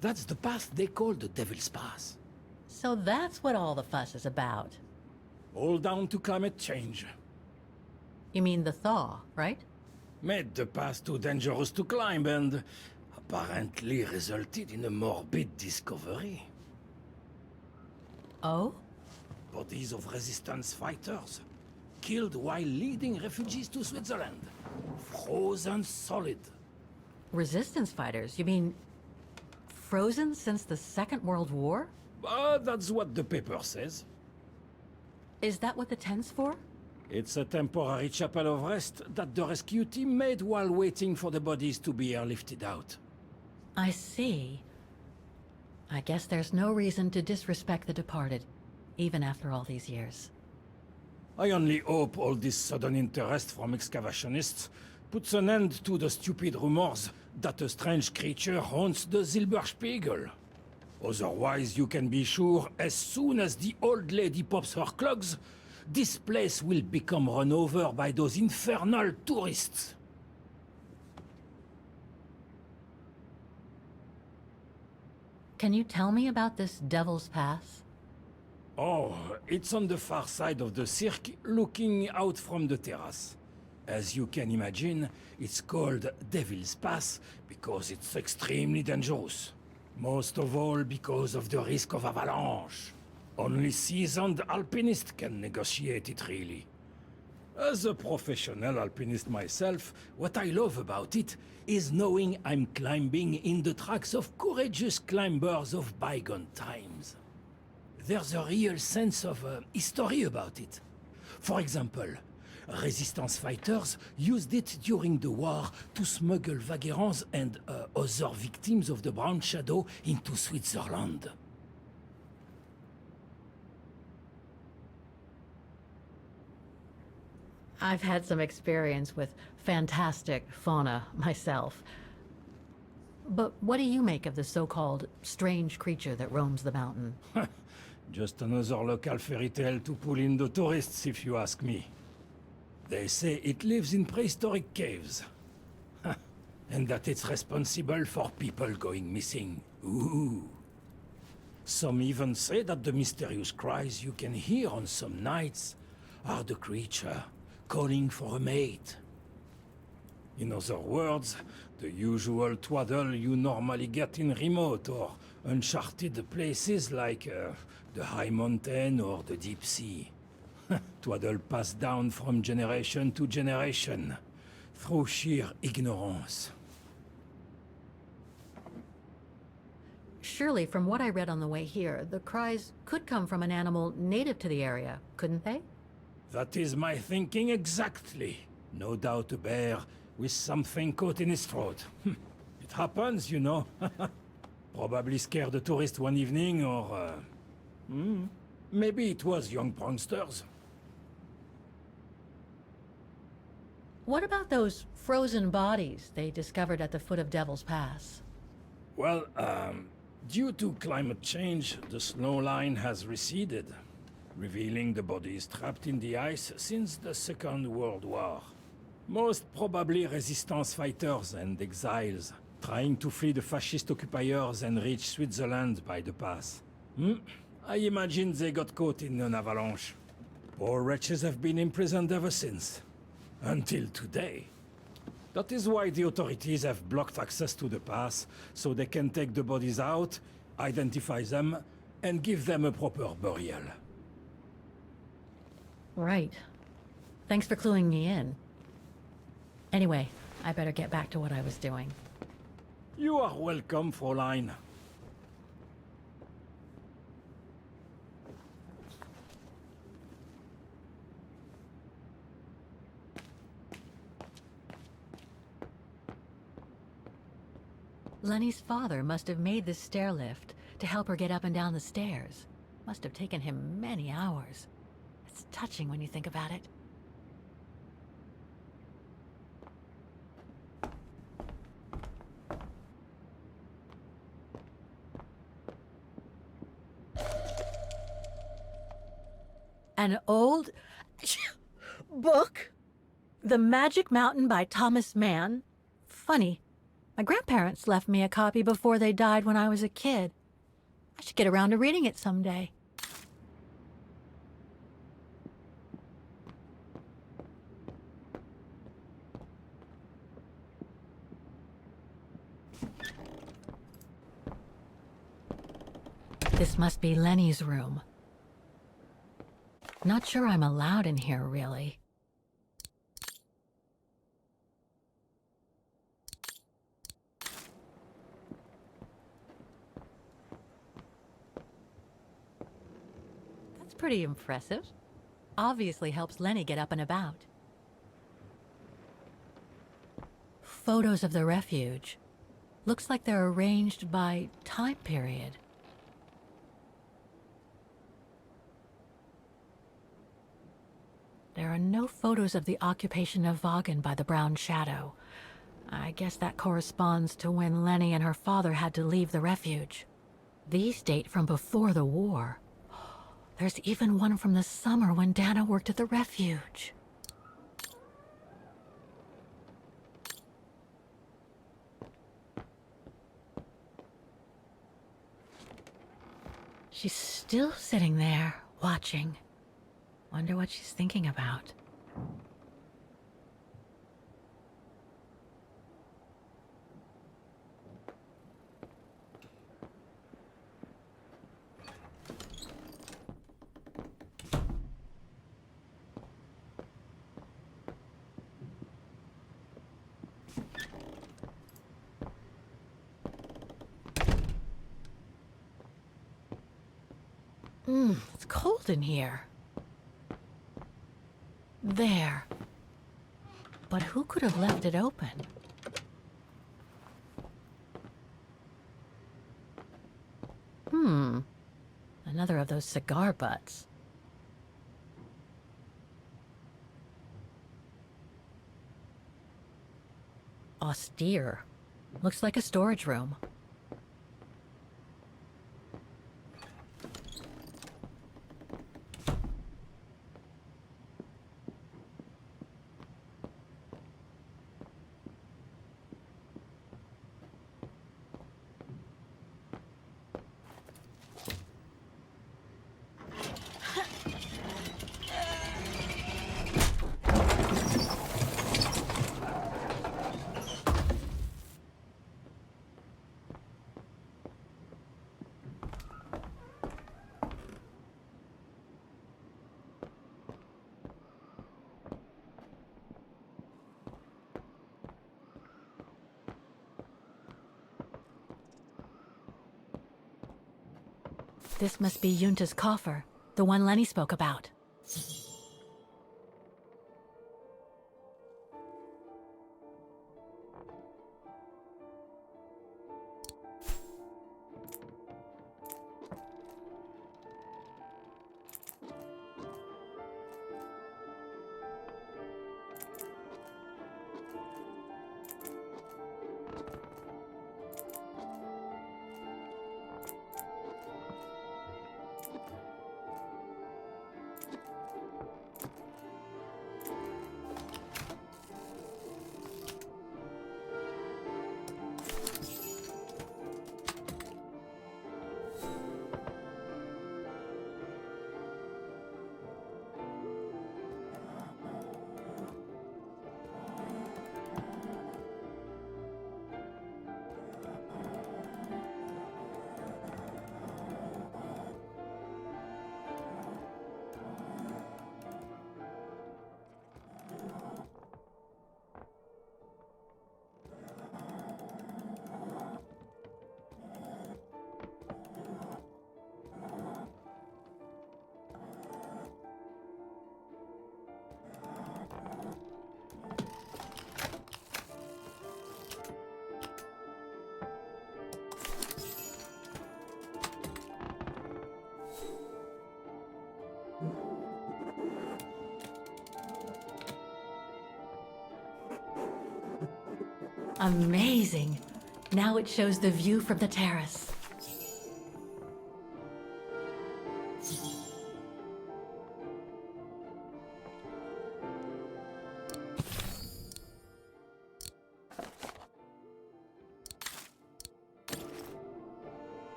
That's the path they call the Devil's Pass. So that's what all the fuss is about. All down to climate change. You mean the thaw, right? Made the path too dangerous to climb and apparently resulted in a morbid discovery. Oh? Bodies of resistance fighters, killed while leading refugees to Switzerland. Frozen solid. Resistance fighters? You mean frozen since the Second World War? That's what the paper says. Is that what the tent's for? It's a temporary chapel of rest that the rescue team made while waiting for the bodies to be airlifted out. I see. I guess there's no reason to disrespect the departed, even after all these years. I only hope all this sudden interest from excavationists puts an end to the stupid rumors that a strange creature haunts the Silberspiegel. Otherwise, you can be sure as soon as the old lady pops her clogs, this place will become run over by those infernal tourists. Can you tell me about this Devil's Pass? Oh, it's on the far side of the cirque, looking out from the terrace. As you can imagine, it's called Devil's Pass because it's extremely dangerous. Most of all because of the risk of avalanche. Only seasoned alpinist can negotiate it, really. As a professional alpinist myself, what I love about it is knowing I'm climbing in the tracks of courageous climbers of bygone times. There's a real sense of history about it. For example, resistance fighters used it during the war to smuggle vagrants and other victims of the Brown Shadow into Switzerland. I've had some experience with fantastic fauna myself. But what do you make of the so-called strange creature that roams the mountain? Just another local fairy tale to pull in the tourists, if you ask me. They say it lives in prehistoric caves. And that it's responsible for people going missing. Ooh. Some even say that the mysterious cries you can hear on some nights are the creature calling for a mate. In other words, the usual twaddle you normally get in remote or uncharted places like the high mountain or the deep sea. Twaddle passed down from generation to generation, through sheer ignorance. Surely, from what I read on the way here, the cries could come from an animal native to the area, couldn't they? That is my thinking exactly. No doubt a bear with something caught in his throat. It happens, you know. Probably scared a tourist one evening, or... maybe it was young pranksters. What about those frozen bodies they discovered at the foot of Devil's Pass? Well, due to climate change, the snow line has receded, revealing the bodies trapped in the ice since the Second World War. Most probably resistance fighters and exiles, trying to flee the fascist occupiers and reach Switzerland by the pass. I imagine they got caught in an avalanche. Poor wretches have been imprisoned ever since. Until today. That is why the authorities have blocked access to the pass, so they can take the bodies out, identify them, and give them a proper burial. Right. Thanks for cluing me in. Anyway, I better get back to what I was doing. You are welcome, Fräulein. Lenny's father must have made this stair lift to help her get up and down the stairs. Must have taken him many hours. It's touching when you think about it. An old book? The Magic Mountain by Thomas Mann? Funny. My grandparents left me a copy before they died when I was a kid. I should get around to reading it someday. This must be Lenny's room. Not sure I'm allowed in here, really. That's pretty impressive. Obviously helps Lenny get up and about. Photos of the refuge. Looks like they're arranged by time period. There are no photos of the occupation of Vaghen by the Brown Shadow. I guess that corresponds to when Lenny and her father had to leave the refuge. These date from before the war. There's even one from the summer when Dana worked at the refuge. She's still sitting there, watching. Wonder what she's thinking about. It's cold in here. There. But who could have left it open? Another of those cigar butts. Austere. Looks like a storage room. This must be Yunta's coffer, the one Lenny spoke about. Amazing! Now it shows the view from the terrace.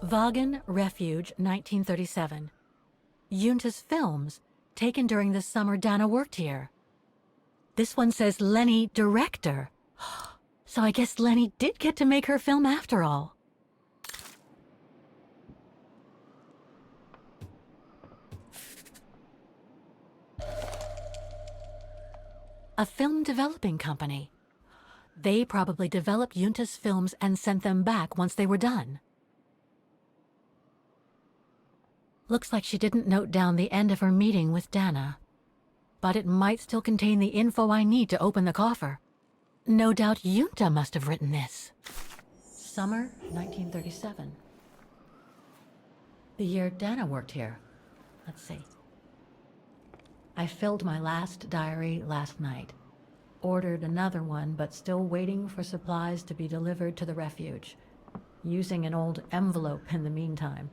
Vaghen Refuge, 1937. Yunta's films, taken during the summer Dana worked here. This one says Lenny, director. So I guess Lenny did get to make her film after all. A film developing company. They probably developed Yunta's films and sent them back once they were done. Looks like she didn't note down the end of her meeting with Dana. But it might still contain the info I need to open the coffer. No doubt Yunta must have written this. Summer 1937. The year Dana worked here. Let's see. I filled my last diary last night. Ordered another one, but still waiting for supplies to be delivered to the refuge. Using an old envelope in the meantime.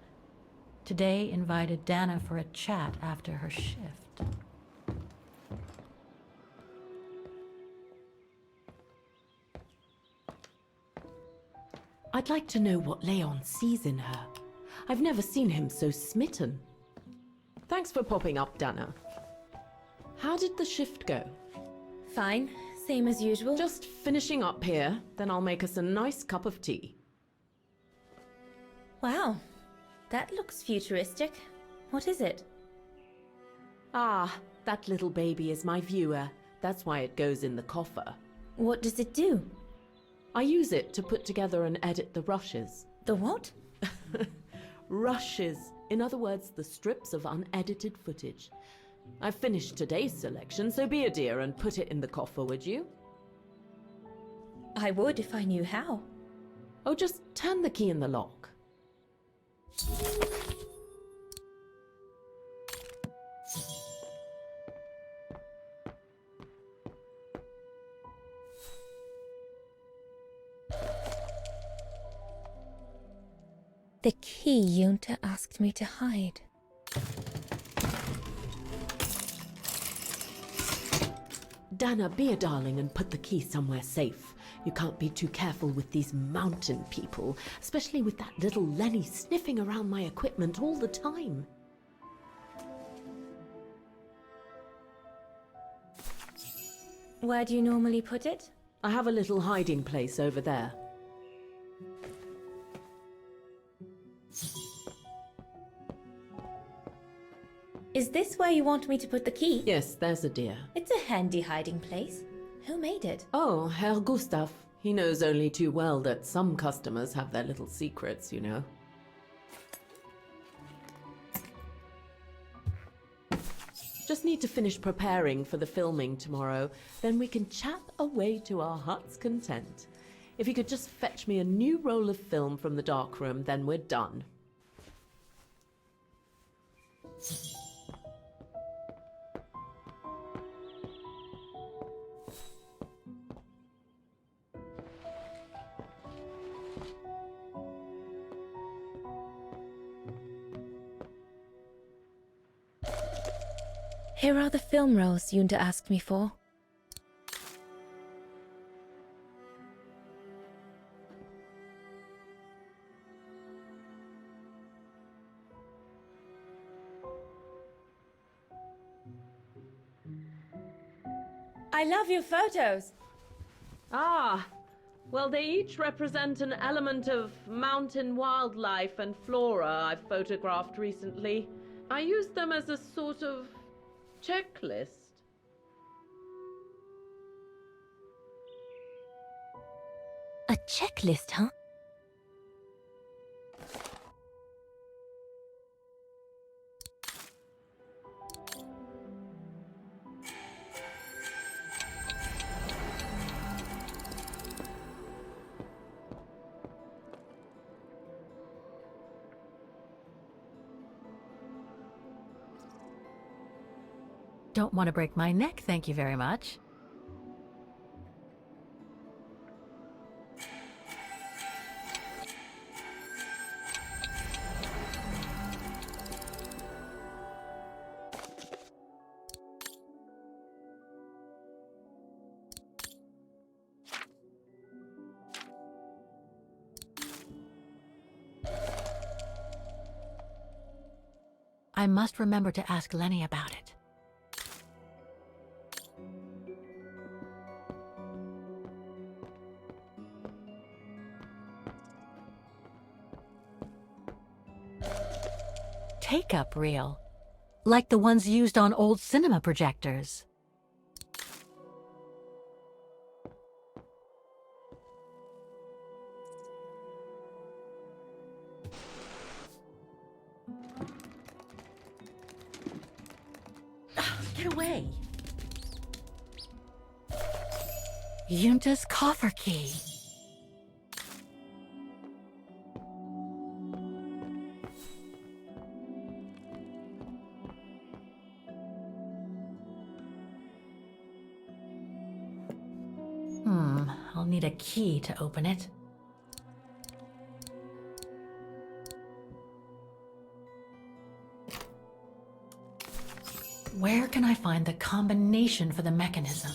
Today invited Dana for a chat after her shift. I'd like to know what Leon sees in her. I've never seen him so smitten. Thanks for popping up, Dana. How did the shift go? Fine, same as usual. Just finishing up here, then I'll make us a nice cup of tea. Wow, that looks futuristic. What is it? Ah, that little baby is my viewer. That's why it goes in the coffer. What does it do? I use it to put together and edit the rushes. The what? Rushes. In other words, the strips of unedited footage. I've finished today's selection, so be a dear and put it in the coffer, would you? I would if I knew how. Oh, just turn the key in the lock. The key Yunta asked me to hide. Dana, be a darling and put the key somewhere safe. You can't be too careful with these mountain people, especially with that little Lenny sniffing around my equipment all the time. Where do you normally put it? I have a little hiding place over there. Is this where you want me to put the key? Yes, there's a dear. It's a handy hiding place. Who made it? Oh, Herr Gustav. He knows only too well that some customers have their little secrets, you know. Just need to finish preparing for the filming tomorrow, then we can chat away to our heart's content. If you could just fetch me a new roll of film from the darkroom, then we're done. Here are the film rolls Yunta asked me for. I love your photos. Ah, well, they each represent an element of mountain wildlife and flora I've photographed recently. I used them as a sort of checklist. A checklist, huh? Don't want to break my neck, thank you very much. I must remember to ask Lenny about it. Take-up reel, like the ones used on old cinema projectors. Get away! Yunta's coffer key. I'll need a key to open it. Where can I find the combination for the mechanism?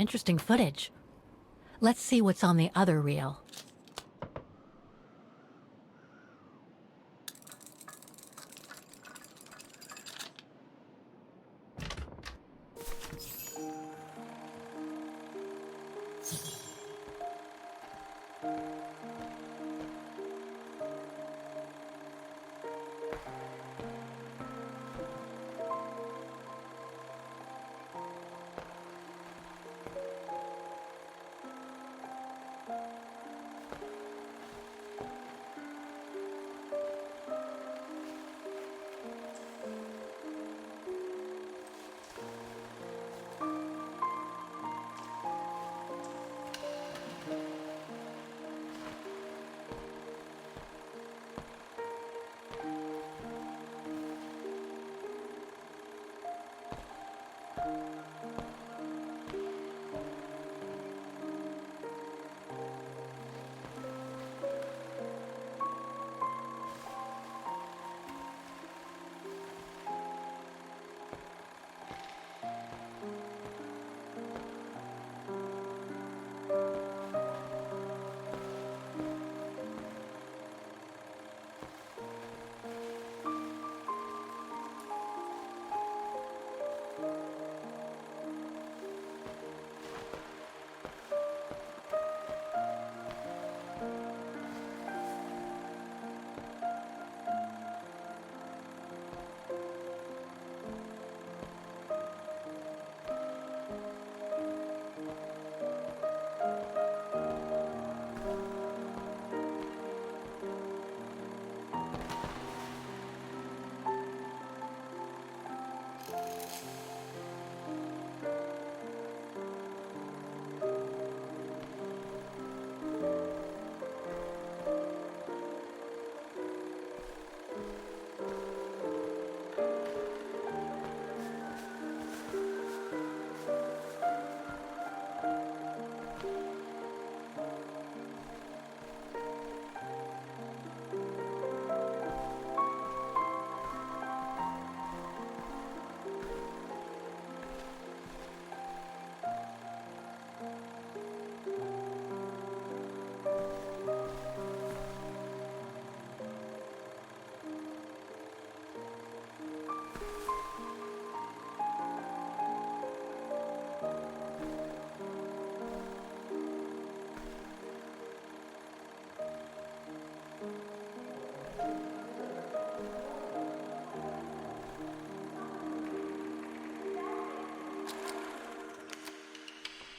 Interesting footage. Let's see what's on the other reel.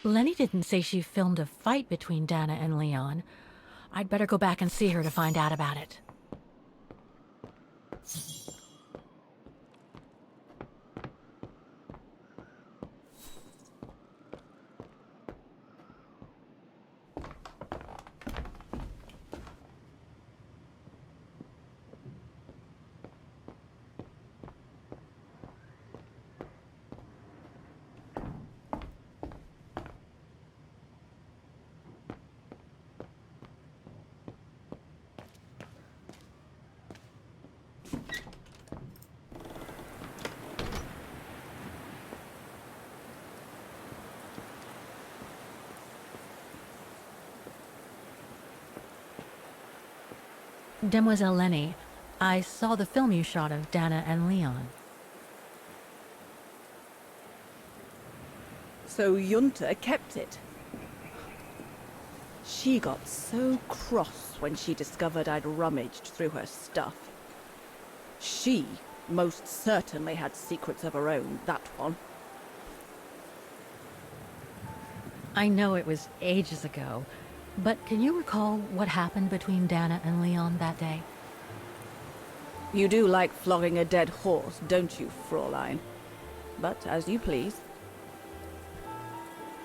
Lenny didn't say she filmed a fight between Dana and Leon. I'd better go back and see her to find out about it. Demoiselle Lenny, I saw the film you shot of Dana and Leon. So Junta kept it. She got so cross when she discovered I'd rummaged through her stuff. She most certainly had secrets of her own, that one. I know it was ages ago, but can you recall what happened between Dana and Leon that day? You do like flogging a dead horse, don't you, Fraulein? But as you please.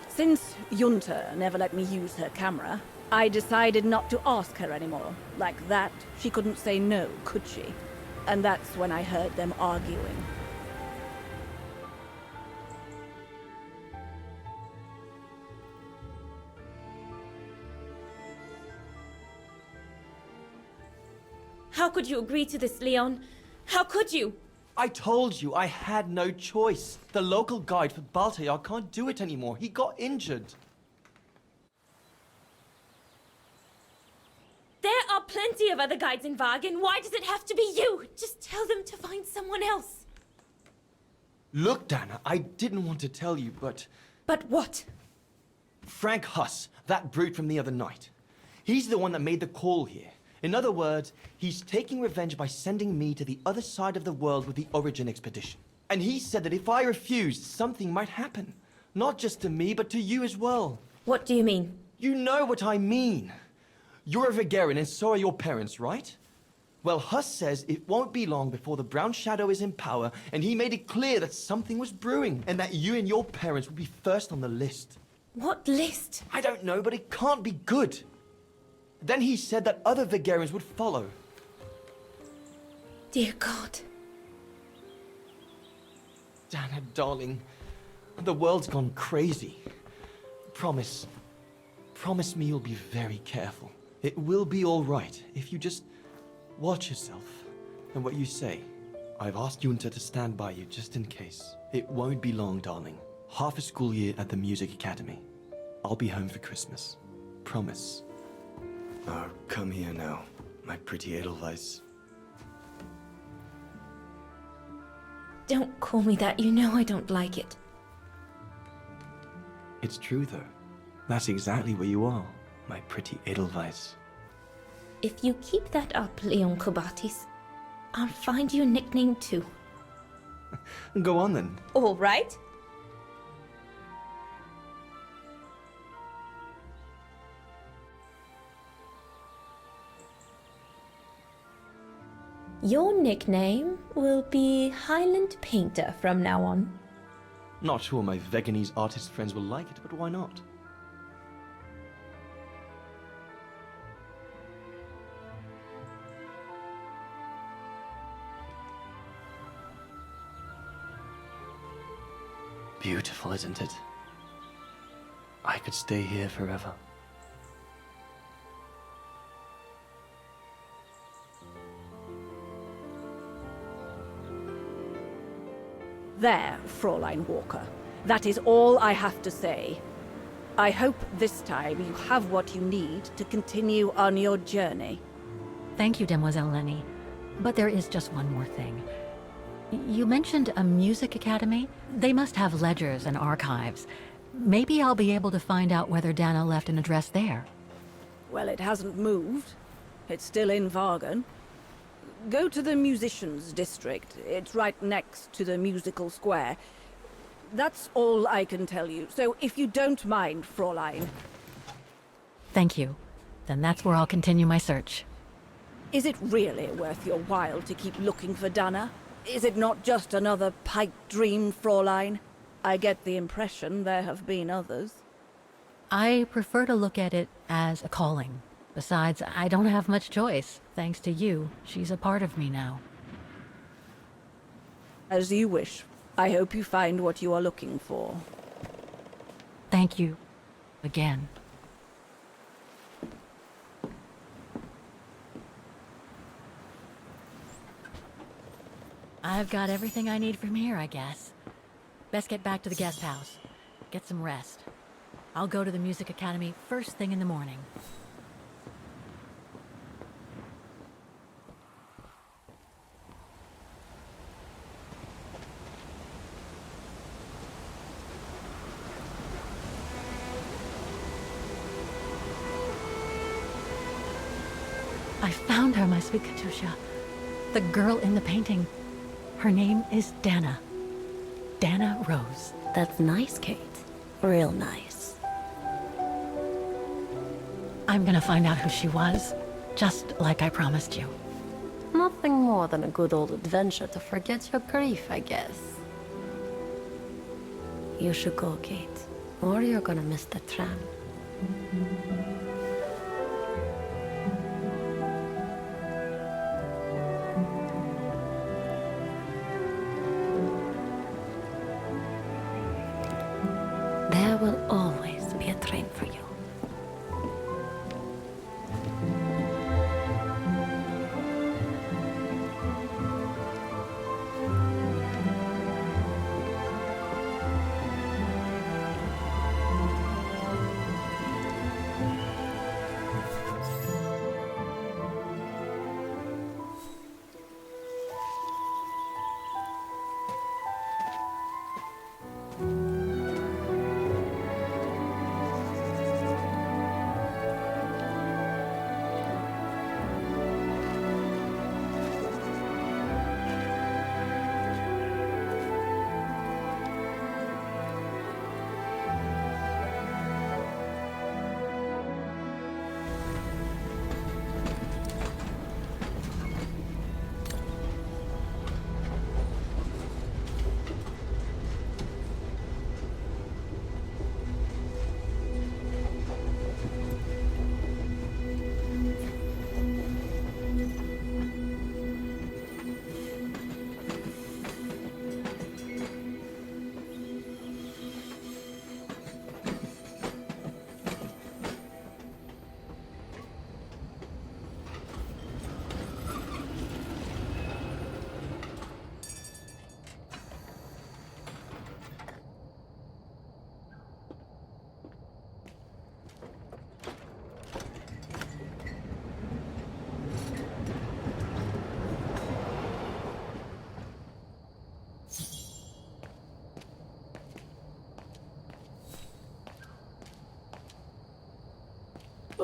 Since Junta never let me use her camera, I decided not to ask her anymore. Like that, she couldn't say no, could she? And that's when I heard them arguing. How could you agree to this, Leon? How could you? I told you I had no choice. The local guide for Baltayar can't do it anymore. He got injured. There are plenty of other guides in Vaghen. Why does it have to be you? Just tell them to find someone else. Look, Dana, I didn't want to tell you, but... But what? Frank Huss, that brute from the other night. He's the one that made the call here. In other words, he's taking revenge by sending me to the other side of the world with the Origin expedition. And he said that if I refused, something might happen. Not just to me, but to you as well. What do you mean? You know what I mean. You're a Vagarian and so are your parents, right? Well, Huss says it won't be long before the Brown Shadow is in power, and he made it clear that something was brewing, and that you and your parents would be first on the list. What list? I don't know, but it can't be good. Then he said that other Vagarians would follow. Dear God. Dana, darling, the world's gone crazy. Promise me you'll be very careful. It will be all right if you just watch yourself and what you say. I've asked Junta to stand by you just in case. It won't be long, darling. Half a school year at the Music Academy. I'll be home for Christmas. Promise. Oh, come here now, my pretty Edelweiss. Don't call me that. You know I don't like it. It's true, though. That's exactly where you are, my pretty Edelweiss. If you keep that up, Leon Kobatis, I'll find you a nickname too. Go on then. All right. Your nickname will be Highland Painter from now on. Not sure my Veganese artist friends will like it, but why not? Beautiful, isn't it? I could stay here forever. There, Fräulein Walker. That is all I have to say. I hope this time you have what you need to continue on your journey. Thank you, Demoiselle Lenny. But there is just one more thing. You mentioned a music academy? They must have ledgers and archives. Maybe I'll be able to find out whether Dana left an address there. Well, it hasn't moved. It's still in Vaghen. Go to the musicians' district. It's right next to the musical square. That's all I can tell you. So if you don't mind, Fräulein. Thank you. Then that's where I'll continue my search. Is it really worth your while to keep looking for Dana? Is it not just another pipe dream, Fräulein? I get the impression there have been others. I prefer to look at it as a calling. Besides, I don't have much choice. Thanks to you, she's a part of me now. As you wish. I hope you find what you are looking for. Thank you. Again. I've got everything I need from here, I guess. Best get back to the guest house. Get some rest. I'll go to the Music Academy first thing in the morning. I found her, my sweet Katusha. The girl in the painting. Her name is Dana. Dana Rose. That's nice, Kate. Real nice. I'm gonna find out who she was, just like I promised you. Nothing more than a good old adventure to forget your grief, I guess. You should go, Kate, or you're gonna miss the tram. There will always be a train for you.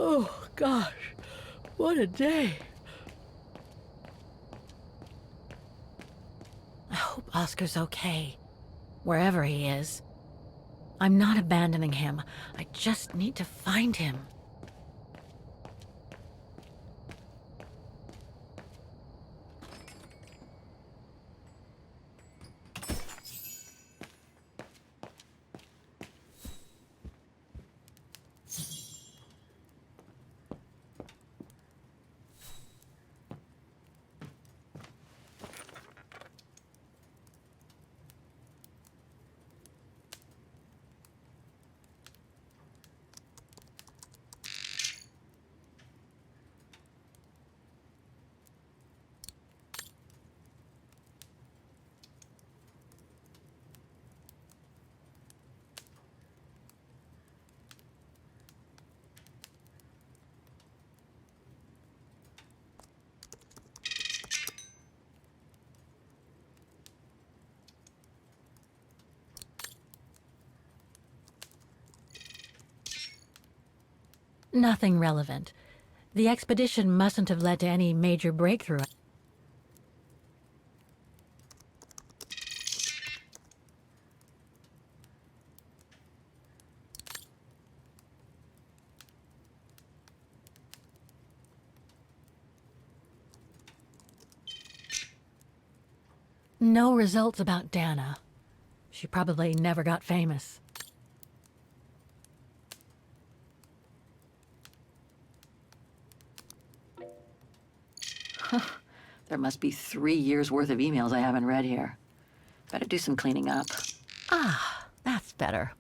Oh, gosh. What a day. I hope Oscar's okay, wherever he is. I'm not abandoning him. I just need to find him. Nothing relevant. The expedition mustn't have led to any major breakthrough. No results about Dana. She probably never got famous. There must be 3 years worth of emails I haven't read here. Better do some cleaning up. Ah, that's better.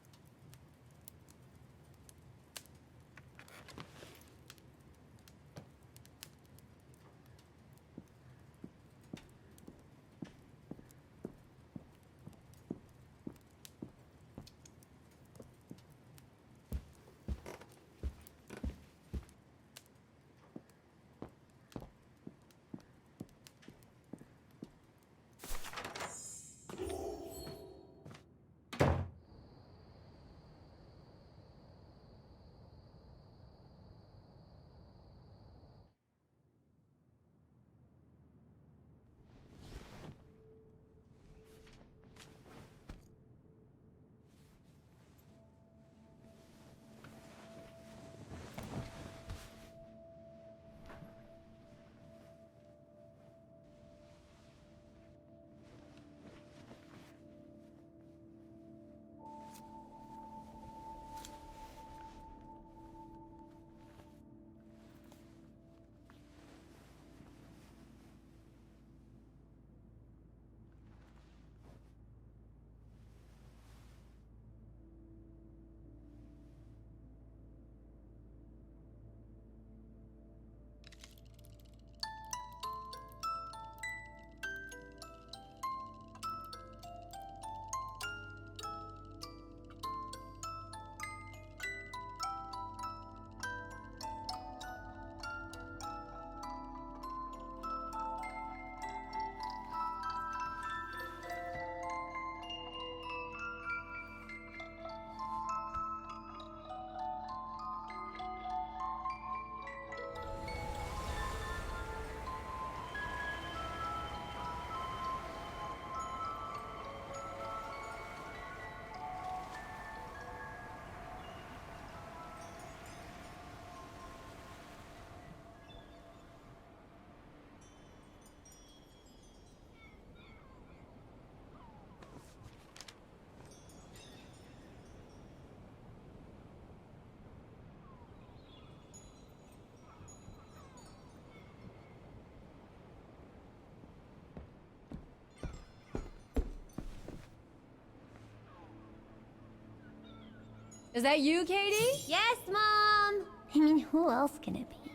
Is that you, Katie? Yes, Mom! I mean, who else can it be?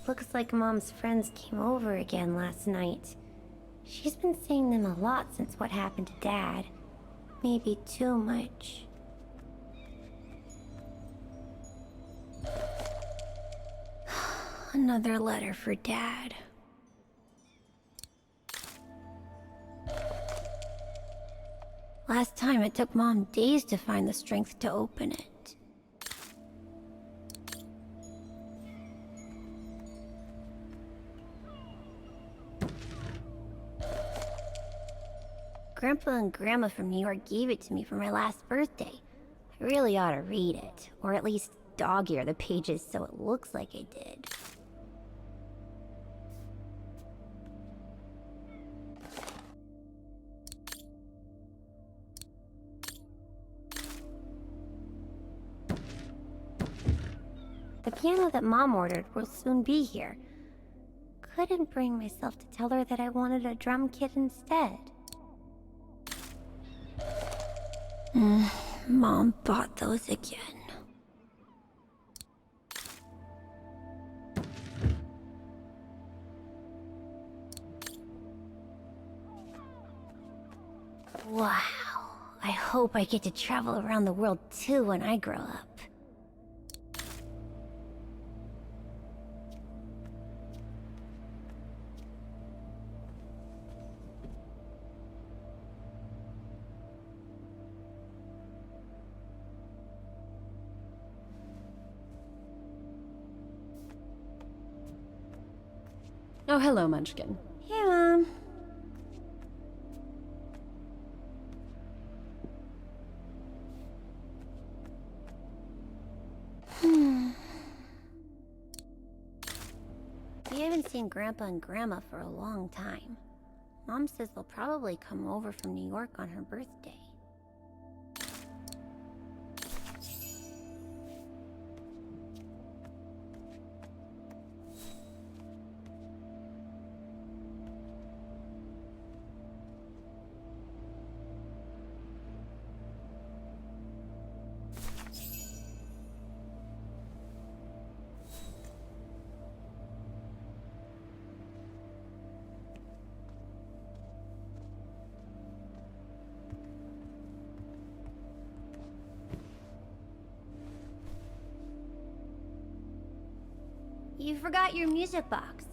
Looks like Mom's friends came over again last night. She's been seeing them a lot since what happened to Dad. Maybe too much. Another letter for Dad. Last time it took Mom days to find the strength to open it. Grandpa and Grandma from New York gave it to me for my last birthday. I really ought to read it, or at least dog-ear the pages so it looks like I did. The piano that Mom ordered will soon be here. Couldn't bring myself to tell her that I wanted a drum kit instead. Mom bought those again. Wow. I hope I get to travel around the world too when I grow up. Oh, hello, Munchkin. Hey, Mom. We haven't seen Grandpa and Grandma for a long time. Mom says they'll probably come over from New York on her birthday. You forgot your music box.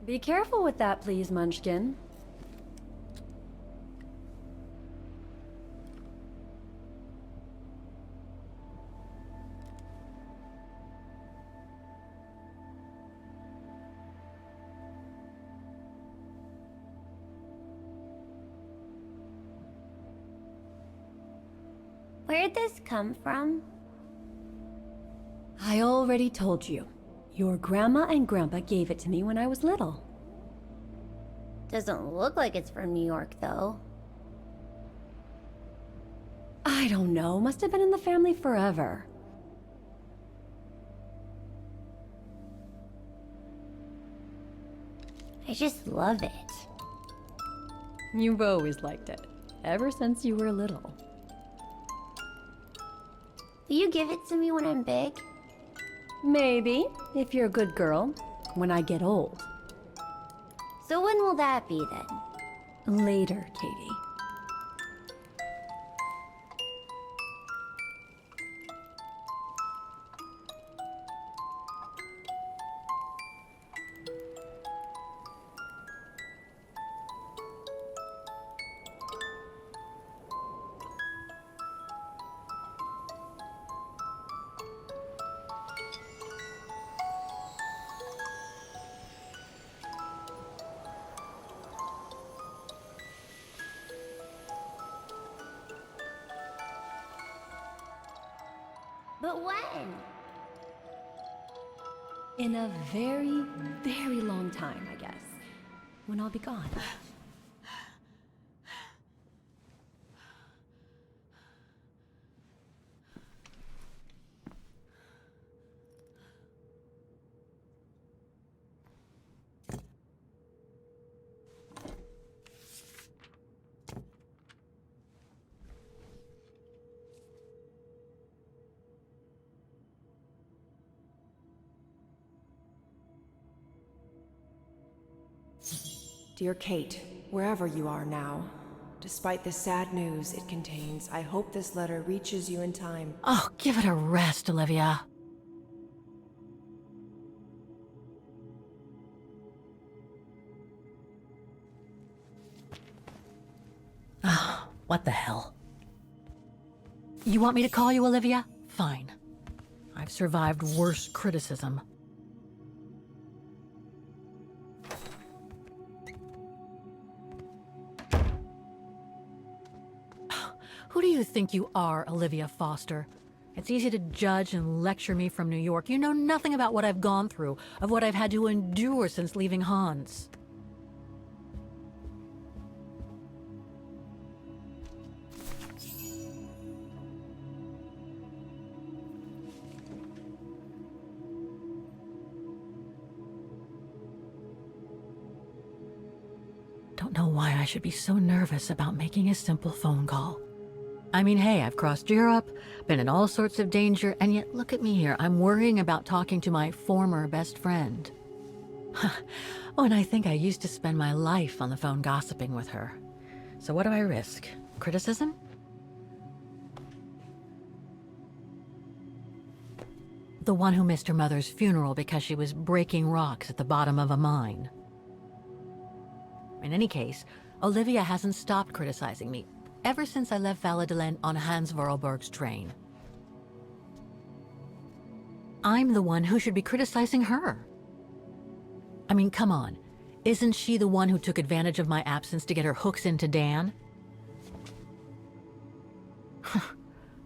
Be careful with that, please, Munchkin. Where'd this come from? I already told you. Your grandma and grandpa gave it to me when I was little. Doesn't look like it's from New York, though. I don't know. Must have been in the family forever. I just love it. You've always liked it. Ever since you were little. Will you give it to me when I'm big? Maybe, if you're a good girl, when I get old. So when will that be then? Later, Katie. But when? In a very, very long time, I guess. When I'll be gone. Dear Kate, wherever you are now, despite the sad news it contains, I hope this letter reaches you in time. Oh, give it a rest, Olivia. Ah, what the hell? You want me to call you Olivia? Fine. I've survived worse criticism. Who do you think you are, Olivia Foster? It's easy to judge and lecture me from New York. You know nothing about what I've gone through, of what I've had to endure since leaving Hans. Don't know why I should be so nervous about making a simple phone call. I mean, hey, I've crossed Europe, been in all sorts of danger, and yet look at me here. I'm worrying about talking to my former best friend. Oh, and I think I used to spend my life on the phone gossiping with her. So what do I risk? Criticism? The one who missed her mother's funeral because she was breaking rocks at the bottom of a mine. In any case, Olivia hasn't stopped criticizing me ever since I left Valladolid on Hans Vorarlberg's train. I'm the one who should be criticizing her. I mean, come on. Isn't she the one who took advantage of my absence to get her hooks into Dan?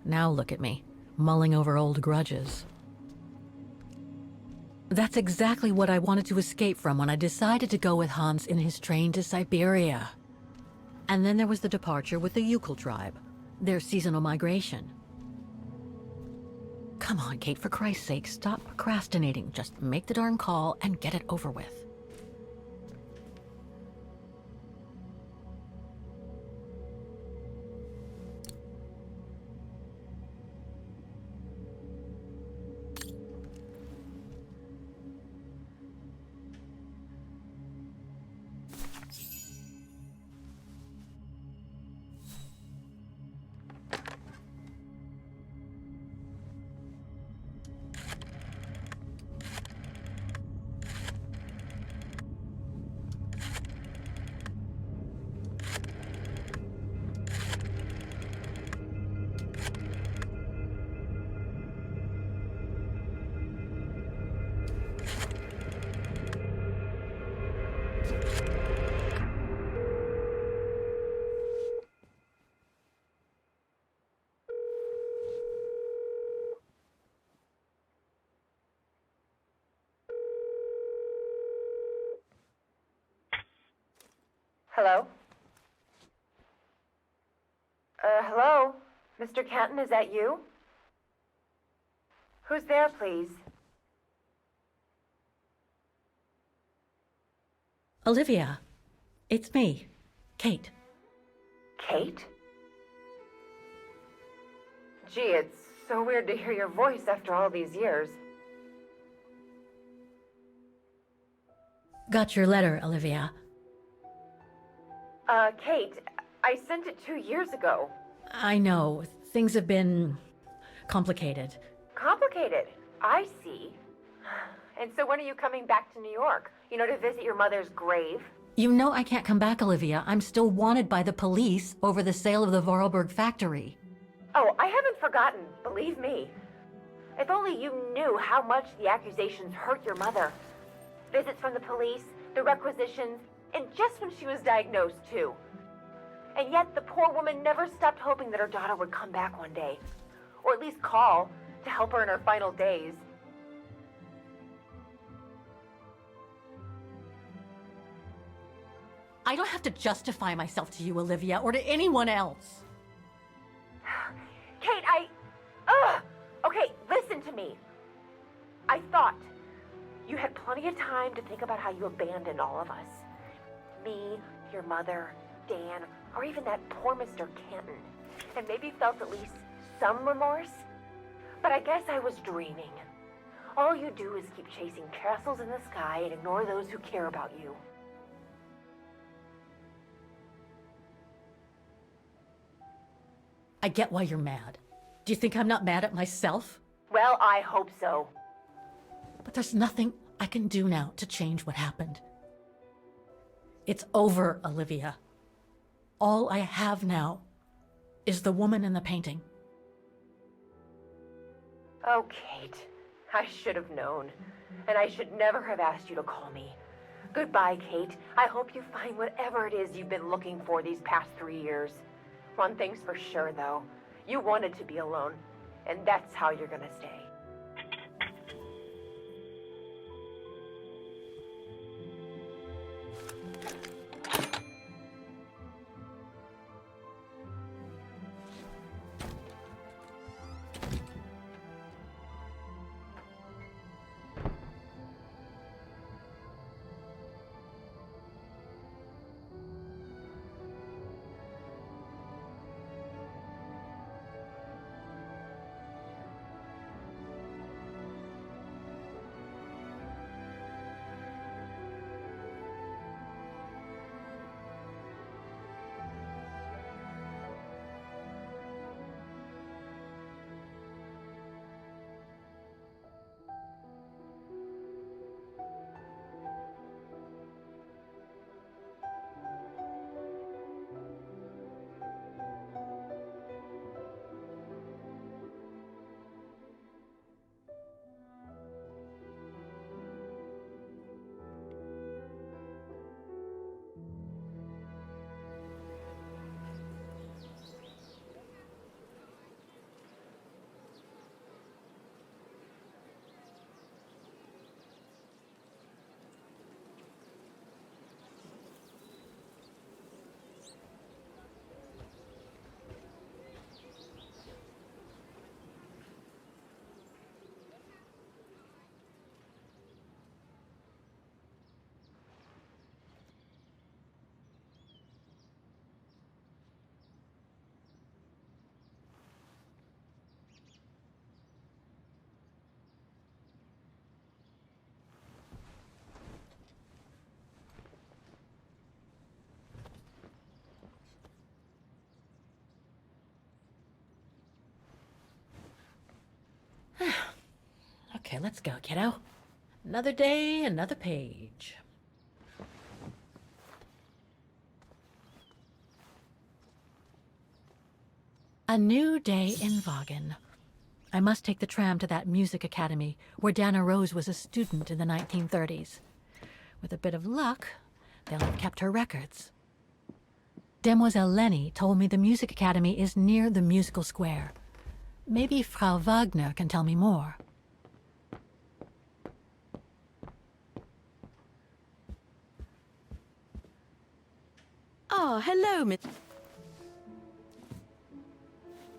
Now look at me, mulling over old grudges. That's exactly what I wanted to escape from when I decided to go with Hans in his train to Syberia. And then there was the departure with the Yukon tribe, their seasonal migration. Come on, Kate, for Christ's sake, stop procrastinating. Just make the darn call and get it over with. Hello? Hello? Mr. Canton, is that you? Who's there, please? Olivia, it's me, Kate. Kate? Gee, it's so weird to hear your voice after all these years. Got your letter, Olivia. Kate, I sent it 2 years ago. I know, things have been complicated. Complicated? I see. And so when are you coming back to New York? You know, to visit your mother's grave? You know I can't come back, Olivia. I'm still wanted by the police over the sale of the Vorarlberg factory. Oh, I haven't forgotten, believe me. If only you knew how much the accusations hurt your mother. Visits from the police, the requisitions, and just when she was diagnosed, too. And yet the poor woman never stopped hoping that her daughter would come back one day. Or at least call to help her in her final days. I don't have to justify myself to you, Olivia, or to anyone else. Kate, Okay, listen to me. I thought you had plenty of time to think about how you abandoned all of us. Me, your mother, Dan, or even that poor Mr. Canton. And maybe felt at least some remorse. But I guess I was dreaming. All you do is keep chasing castles in the sky and ignore those who care about you. I get why you're mad. Do you think I'm not mad at myself? Well, I hope so. But there's nothing I can do now to change what happened. It's over, Olivia. All I have now is the woman in the painting. Oh, Kate. I should have known. And I should never have asked you to call me. Goodbye, Kate. I hope you find whatever it is you've been looking for these past 3 years. One thing's for sure, though. You wanted to be alone, and that's how you're gonna stay. Okay, let's go, kiddo. Another day, another page. A new day in Vaghen. I must take the tram to that music academy where Dana Rose was a student in the 1930s. With a bit of luck, they'll have kept her records. Demoiselle Lenny told me the music academy is near the musical square. Maybe Frau Wagner can tell me more. Ah, hello, Miss...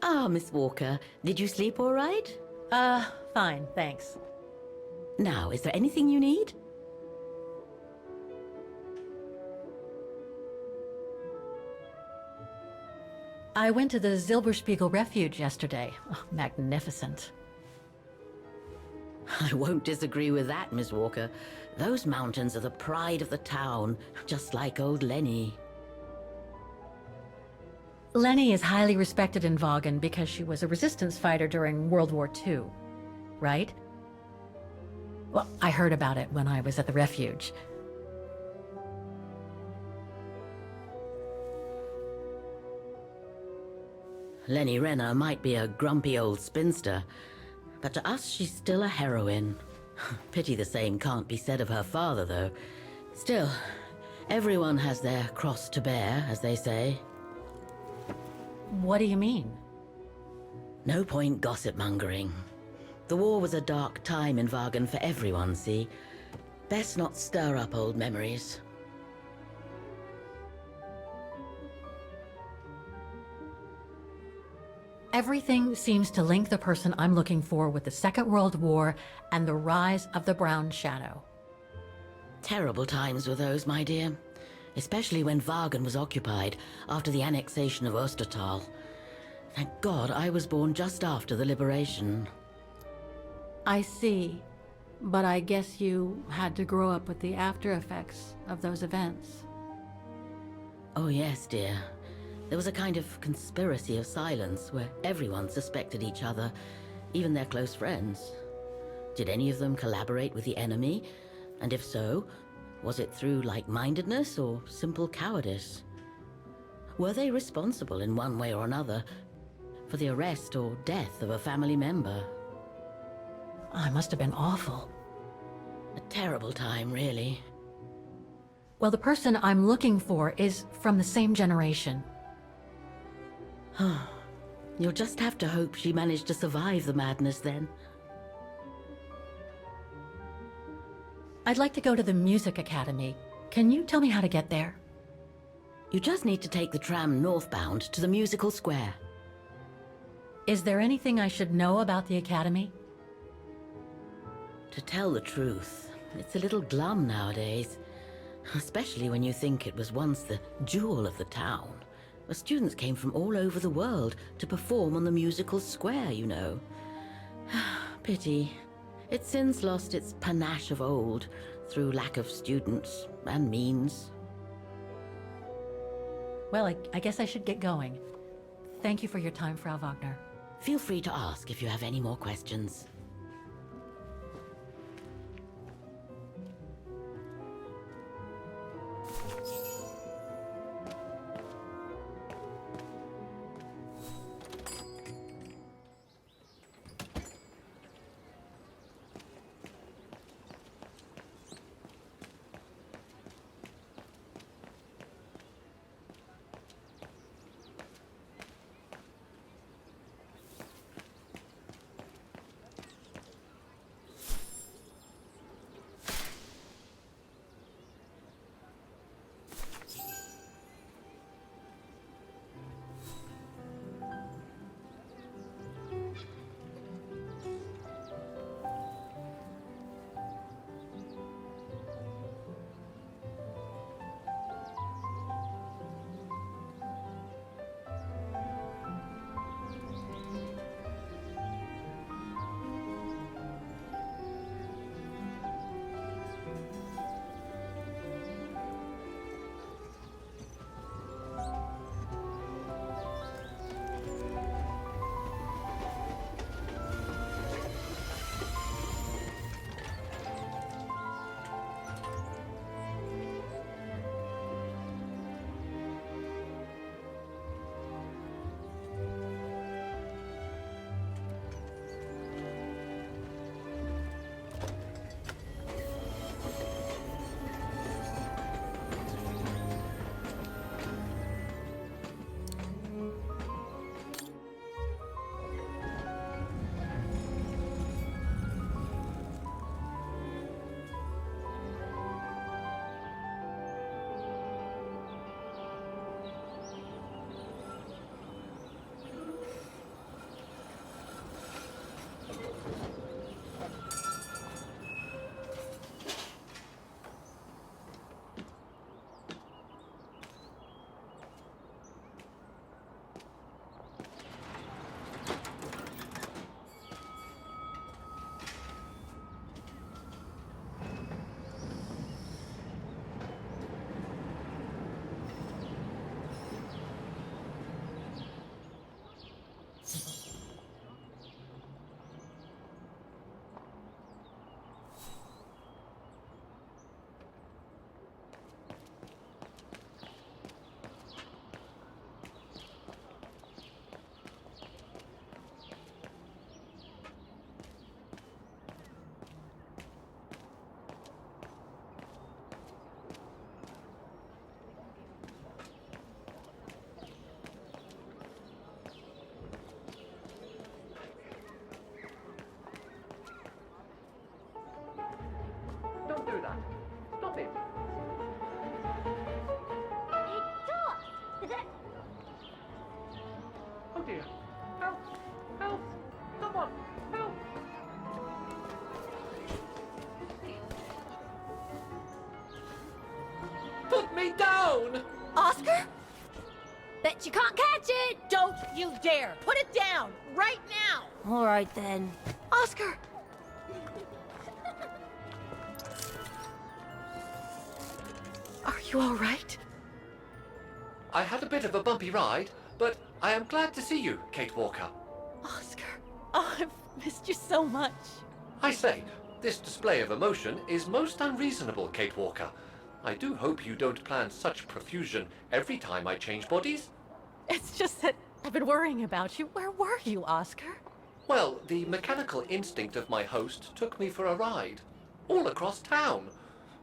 Ah, Miss Walker. Did you sleep all right? Fine, thanks. Now, is there anything you need? I went to the Silberspiegel Refuge yesterday. Oh, magnificent. I won't disagree with that, Miss Walker. Those mountains are the pride of the town, just like old Lenny. Lenny is highly respected in Vaghen because she was a resistance fighter during World War II, right? Well, I heard about it when I was at the refuge. Lenny Renner might be a grumpy old spinster, but to us she's still a heroine. Pity the same can't be said of her father, though. Still, everyone has their cross to bear, as they say. What do you mean? No point gossip-mongering. The war was a dark time in Vaghen for everyone, see? Best not stir up old memories. Everything seems to link the person I'm looking for with the Second World War and the rise of the Brown Shadow. Terrible times were those, my dear. Especially when Vaghen was occupied after the annexation of Ostertal. Thank God I was born just after the liberation. I see. But I guess you had to grow up with the after effects of those events. Oh yes, dear. There was a kind of conspiracy of silence where everyone suspected each other, even their close friends. Did any of them collaborate with the enemy? And if so, was it through like-mindedness or simple cowardice? Were they responsible in one way or another for the arrest or death of a family member? Oh, it must have been awful. A terrible time, really. Well, the person I'm looking for is from the same generation. You'll just have to hope she managed to survive the madness then. I'd like to go to the Music Academy. Can you tell me how to get there? You just need to take the tram northbound to the musical square. Is there anything I should know about the Academy? To tell the truth, it's a little glum nowadays. Especially when you think it was once the jewel of the town, where students came from all over the world to perform on the musical square, you know. Pity. It's since lost its panache of old through lack of students and means. Well, I guess I should get going. Thank you for your time, Frau Wagner. Feel free to ask if you have any more questions. Don't do that. Stop it. Oh dear. Help! Help! Someone! Help! Put me down! Oscar? Bet you can't catch it! Don't you dare! Put it down! Right now! All right then. Oscar! Are you all right? I had a bit of a bumpy ride, but I am glad to see you, Kate Walker. Oscar! Oh, I've missed you so much. I say, this display of emotion is most unreasonable, Kate Walker. I do hope you don't plan such profusion every time I change bodies. It's just that I've been worrying about you. Where were you, Oscar? Well, the mechanical instinct of my host took me for a ride. All across town.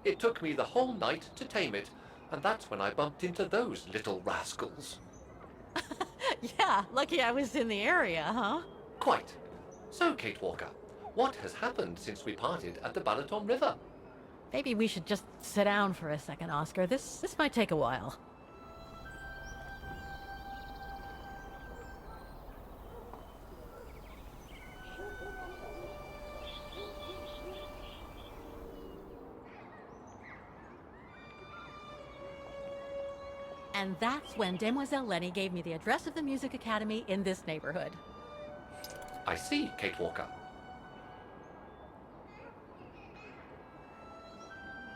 It took me the whole night to tame it, and that's when I bumped into those little rascals. Yeah, lucky I was in the area, huh? Quite. So, Kate Walker, what has happened since we parted at the Balaton River? Maybe we should just sit down for a second, Oscar. This might take a while. And that's when Demoiselle Lenny gave me the address of the Music Academy in this neighborhood. I see, Kate Walker.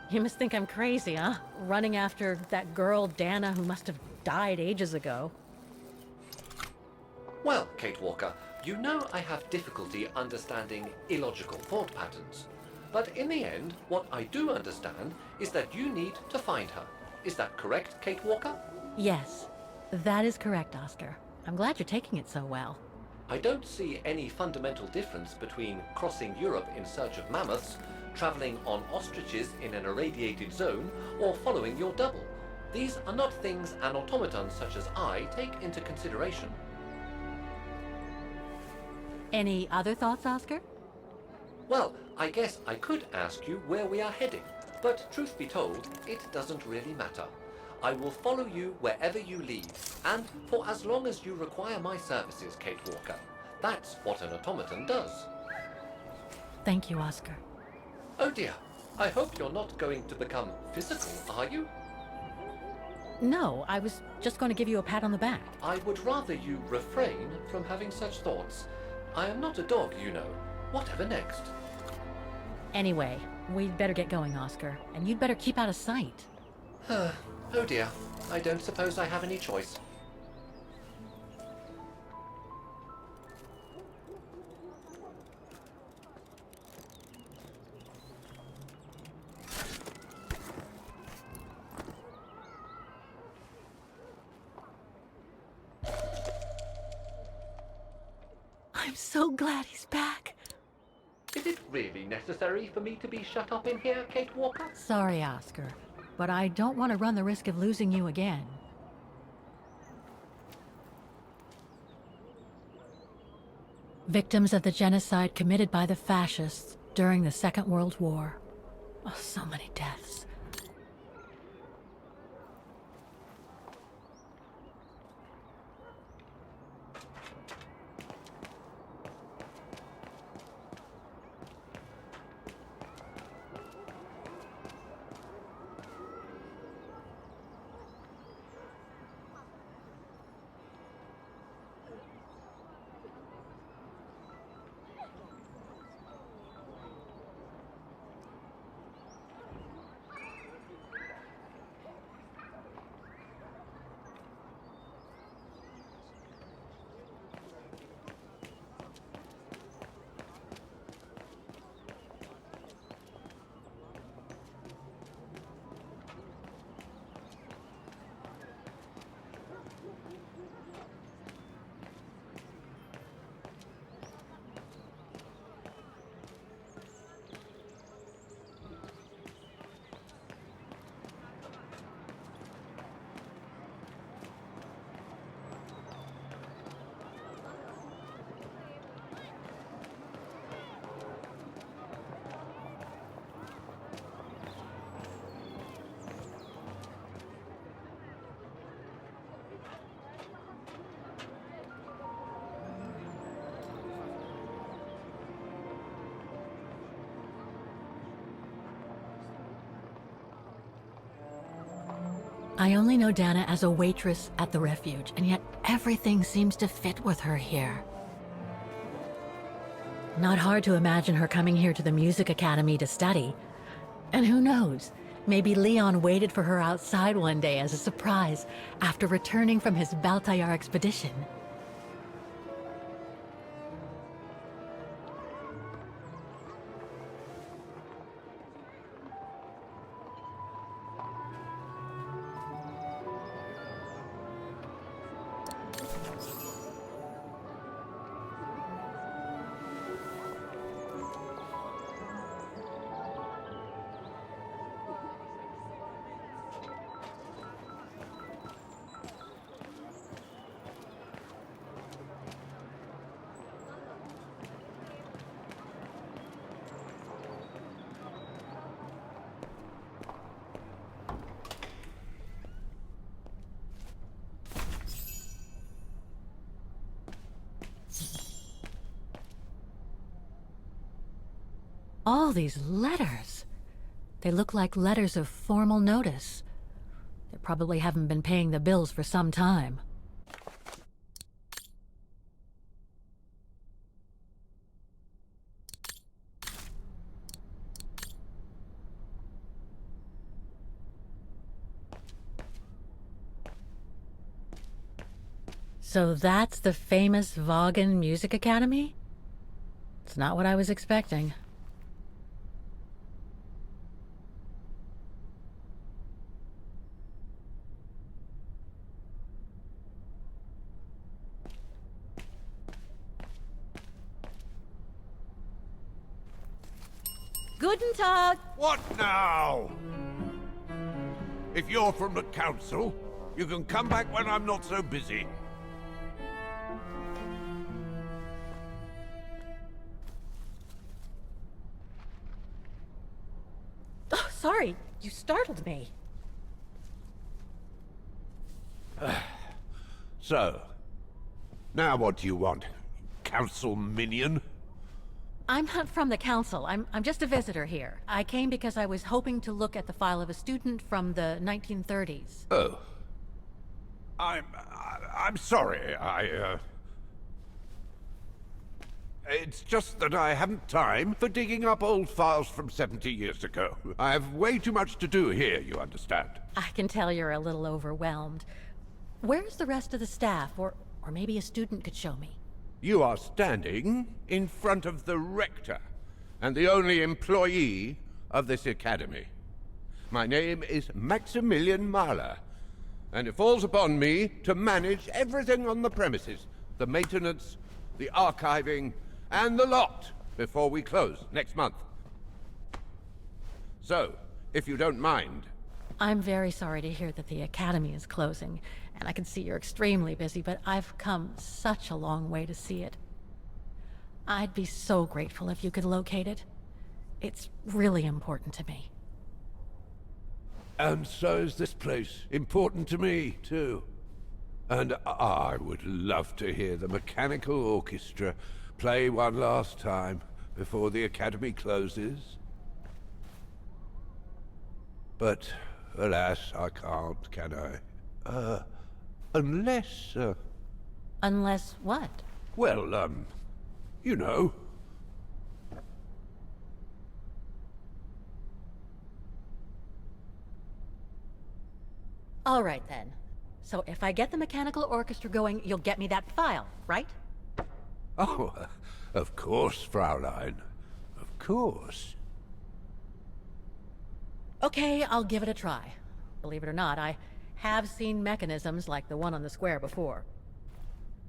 You must think I'm crazy, huh? Running after that girl, Dana, who must have died ages ago. Well, Kate Walker, you know I have difficulty understanding illogical thought patterns. But in the end, what I do understand is that you need to find her. Is that correct, Kate Walker? Yes, that is correct, Oscar. I'm glad you're taking it so well. I don't see any fundamental difference between crossing Europe in search of mammoths, traveling on ostriches in an irradiated zone, or following your double. These are not things an automaton such as I take into consideration. Any other thoughts, Oscar? Well, I guess I could ask you where we are heading, but truth be told, it doesn't really matter. I will follow you wherever you lead, and for as long as you require my services, Kate Walker. That's what an automaton does. Thank you, Oscar. Oh dear, I hope you're not going to become physical, are you? No, I was just going to give you a pat on the back. I would rather you refrain from having such thoughts. I am not a dog, you know. Whatever next? Anyway, we'd better get going, Oscar, and you'd better keep out of sight. Oh dear, I don't suppose I have any choice. I'm so glad he's back. Is it really necessary for me to be shut up in here, Kate Walker? Sorry, Oscar, but I don't want to run the risk of losing you again. Victims of the genocide committed by the fascists during the Second World War. Oh, so many deaths. I only know Dana as a waitress at the refuge, and yet everything seems to fit with her here. Not hard to imagine her coming here to the Music Academy to study. And who knows, maybe Leon waited for her outside one day as a surprise after returning from his Baltayar expedition. All these letters. They look like letters of formal notice. They probably haven't been paying the bills for some time. So that's the famous Vaghen Music Academy? It's not what I was expecting. Guten Tag! What now? If you're from the council, you can come back when I'm not so busy. Oh, sorry. You startled me. So, now what do you want, council minion? I'm not from the council. I'm just a visitor here. I came because I was hoping to look at the file of a student from the 1930s. Oh. I'm sorry, It's just that I haven't time for digging up old files from 70 years ago. I have way too much to do here, you understand. I can tell you're a little overwhelmed. Where's the rest of the staff? Or maybe a student could show me. You are standing in front of the rector, and the only employee of this academy. My name is Maximilian Mahler, and it falls upon me to manage everything on the premises. The maintenance, the archiving, and the lot before we close next month. So, if you don't mind... I'm very sorry to hear that the academy is closing, and I can see you're extremely busy, but I've come such a long way to see it. I'd be so grateful if you could locate it. It's really important to me. And so is this place important to me, too. And I would love to hear the mechanical orchestra play one last time before the academy closes. But, alas, I can't, can I? Unless, Unless what? Well, you know. All right, then. So if I get the mechanical orchestra going, you'll get me that file, right? Oh, of course, Fraulein. Of course. Okay, I'll give it a try. Believe it or not, I have seen mechanisms like the one on the square before.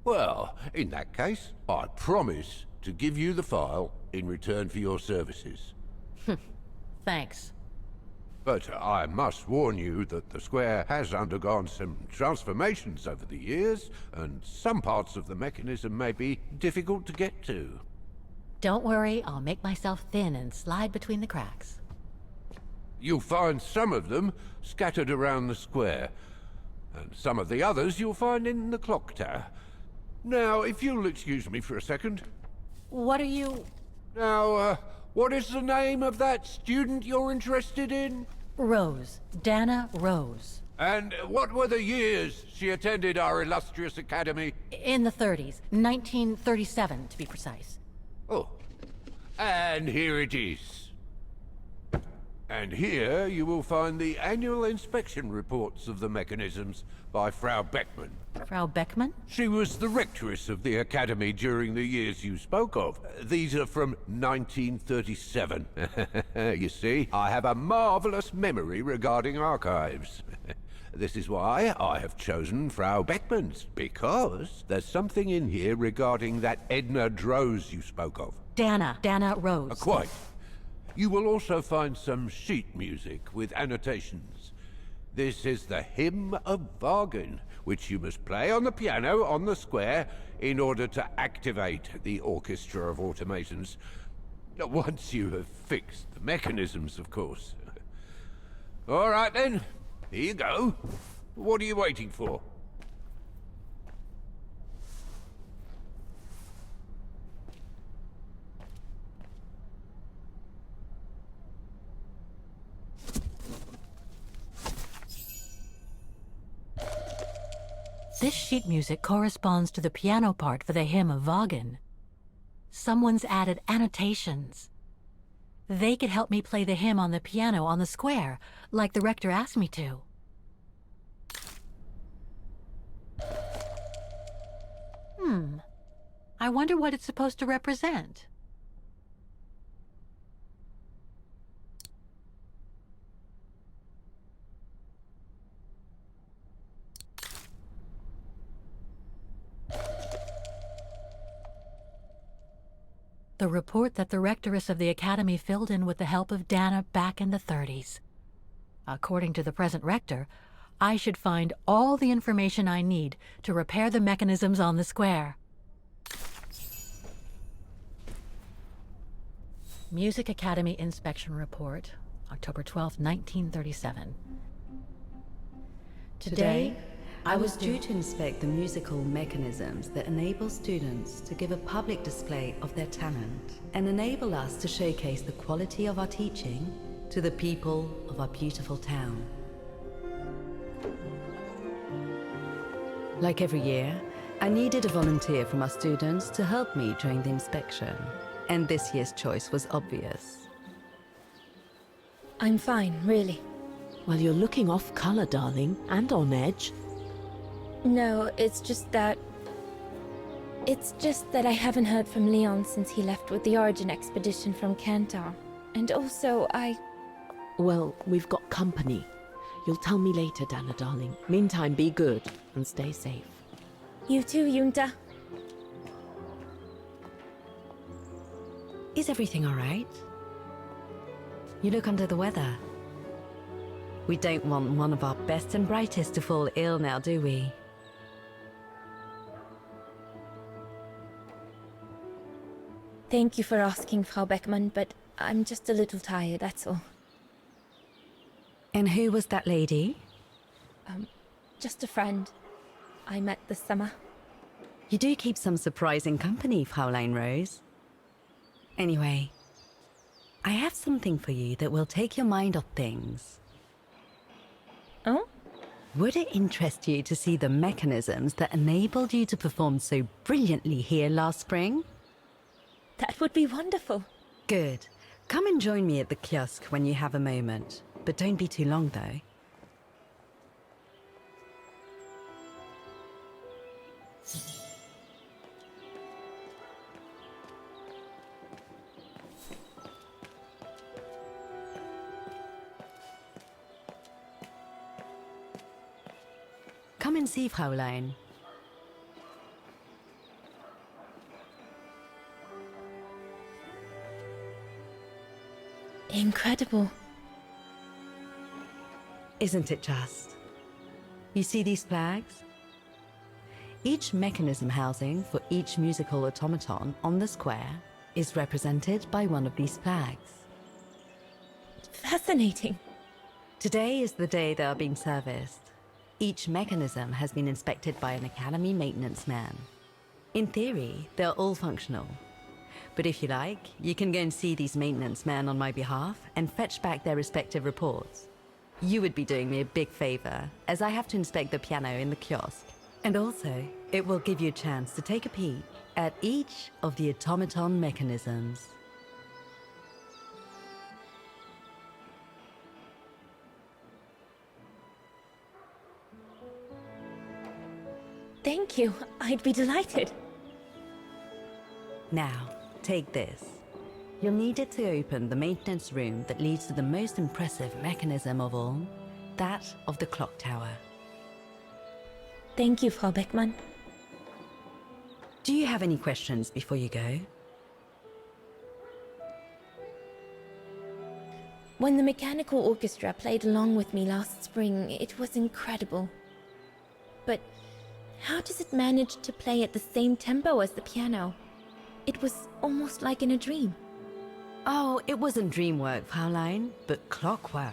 Well, in that case, I promise to give you the file in return for your services. Thanks. But I must warn you that the square has undergone some transformations over the years, and some parts of the mechanism may be difficult to get to. Don't worry, I'll make myself thin and slide between the cracks. You'll find some of them scattered around the square, and some of the others you'll find in the clock tower. Now, if you'll excuse me for a second. What are you... Now, what is the name of that student you're interested in? Rose. Dana Rose. And what were the years she attended our illustrious academy? In the 30s. 1937, to be precise. Oh. And here it is. And here you will find the annual inspection reports of the mechanisms by Frau Beckmann. Frau Beckmann? She was the rectoress of the academy during the years you spoke of. These are from 1937. You see, I have a marvelous memory regarding archives. This is why I have chosen Frau Beckmann's, because there's something in here regarding that Edna Droz you spoke of. Dana Rose. Quite. You will also find some sheet music with annotations. This is the Hymn of Vaghen, which you must play on the piano on the square in order to activate the Orchestra of Automations. Once you have fixed the mechanisms, of course. All right then, here you go. What are you waiting for? This sheet music corresponds to the piano part for the hymn of Vaghen. Someone's added annotations. They could help me play the hymn on the piano on the square, like the rector asked me to. I wonder what it's supposed to represent. The report that the rectoress of the academy filled in with the help of Dana back in the 30s. According to the present rector, I should find all the information I need to repair the mechanisms on the square. Music Academy Inspection Report, October 12, 1937. Today, I was due to inspect the musical mechanisms that enable students to give a public display of their talent and enable us to showcase the quality of our teaching to the people of our beautiful town. Like every year, I needed a volunteer from our students to help me during the inspection, and this year's choice was obvious. I'm fine, really. Well, you're looking off color, darling, and on edge. No, it's just that I haven't heard from Leon since he left with the Origin expedition from Kantar. And also, Well, we've got company. You'll tell me later, Dana, darling. Meantime, be good and stay safe. You too, Yunta. Is everything all right? You look under the weather. We don't want one of our best and brightest to fall ill now, do we? Thank you for asking, Frau Beckmann, but I'm just a little tired, that's all. And who was that lady? Just a friend I met this summer. You do keep some surprising company, Fraulein Rose. Anyway, I have something for you that will take your mind off things. Oh? Would it interest you to see the mechanisms that enabled you to perform so brilliantly here last spring? That would be wonderful. Good. Come and join me at the kiosk when you have a moment. But don't be too long, though. Come and see, Fraulein. Incredible. Isn't it just? You see these flags? Each mechanism housing for each musical automaton on the square is represented by one of these flags. Fascinating. Today is the day they are being serviced. Each mechanism has been inspected by an Academy maintenance man. In theory, they're all functional. But if you like, you can go and see these maintenance men on my behalf and fetch back their respective reports. You would be doing me a big favor, as I have to inspect the piano in the kiosk. And also, it will give you a chance to take a peek at each of the automaton mechanisms. Thank you. I'd be delighted. Now, take this. You'll need it to open the maintenance room that leads to the most impressive mechanism of all, that of the clock tower. Thank you, Frau Beckmann. Do you have any questions before you go? When the mechanical orchestra played along with me last spring, it was incredible. But how does it manage to play at the same tempo as the piano? It was almost like in a dream. Oh, it wasn't dream work, Fraulein, but clockwork.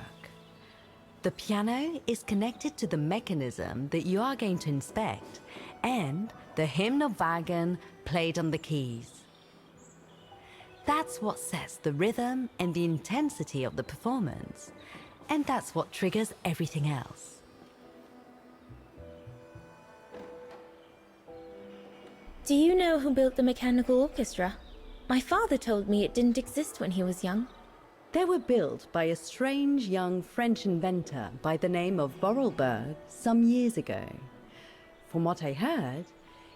The piano is connected to the mechanism that you are going to inspect, and the hymn of Vaghen played on the keys. That's what sets the rhythm and the intensity of the performance, and that's what triggers everything else. Do you know who built the mechanical orchestra? My father told me it didn't exist when he was young. They were built by a strange young French inventor by the name of Borrelberg some years ago. From what I heard,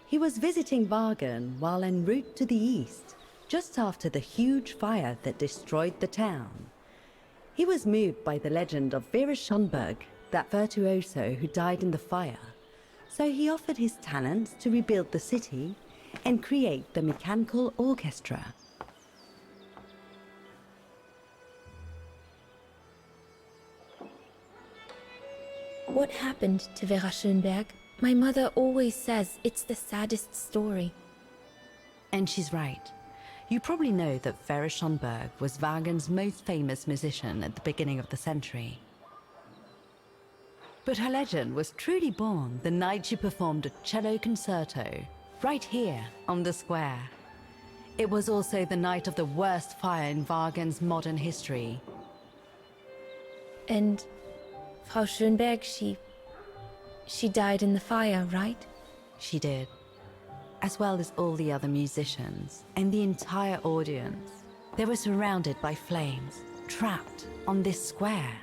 he was visiting Vaghen while en route to the east, just after the huge fire that destroyed the town. He was moved by the legend of Vera Schönberg, that virtuoso who died in the fire, so he offered his talents to rebuild the city and create the mechanical orchestra. What happened to Vera Schönberg? My mother always says it's the saddest story. And she's right. You probably know that Vera Schönberg was Waghen's most famous musician at the beginning of the century. But her legend was truly born the night she performed a cello concerto, right here on the square. It was also the night of the worst fire in Waghen's modern history. And Frau Schönberg, she died in the fire, right? She did. As well as all the other musicians and the entire audience. They were surrounded by flames, trapped on this square.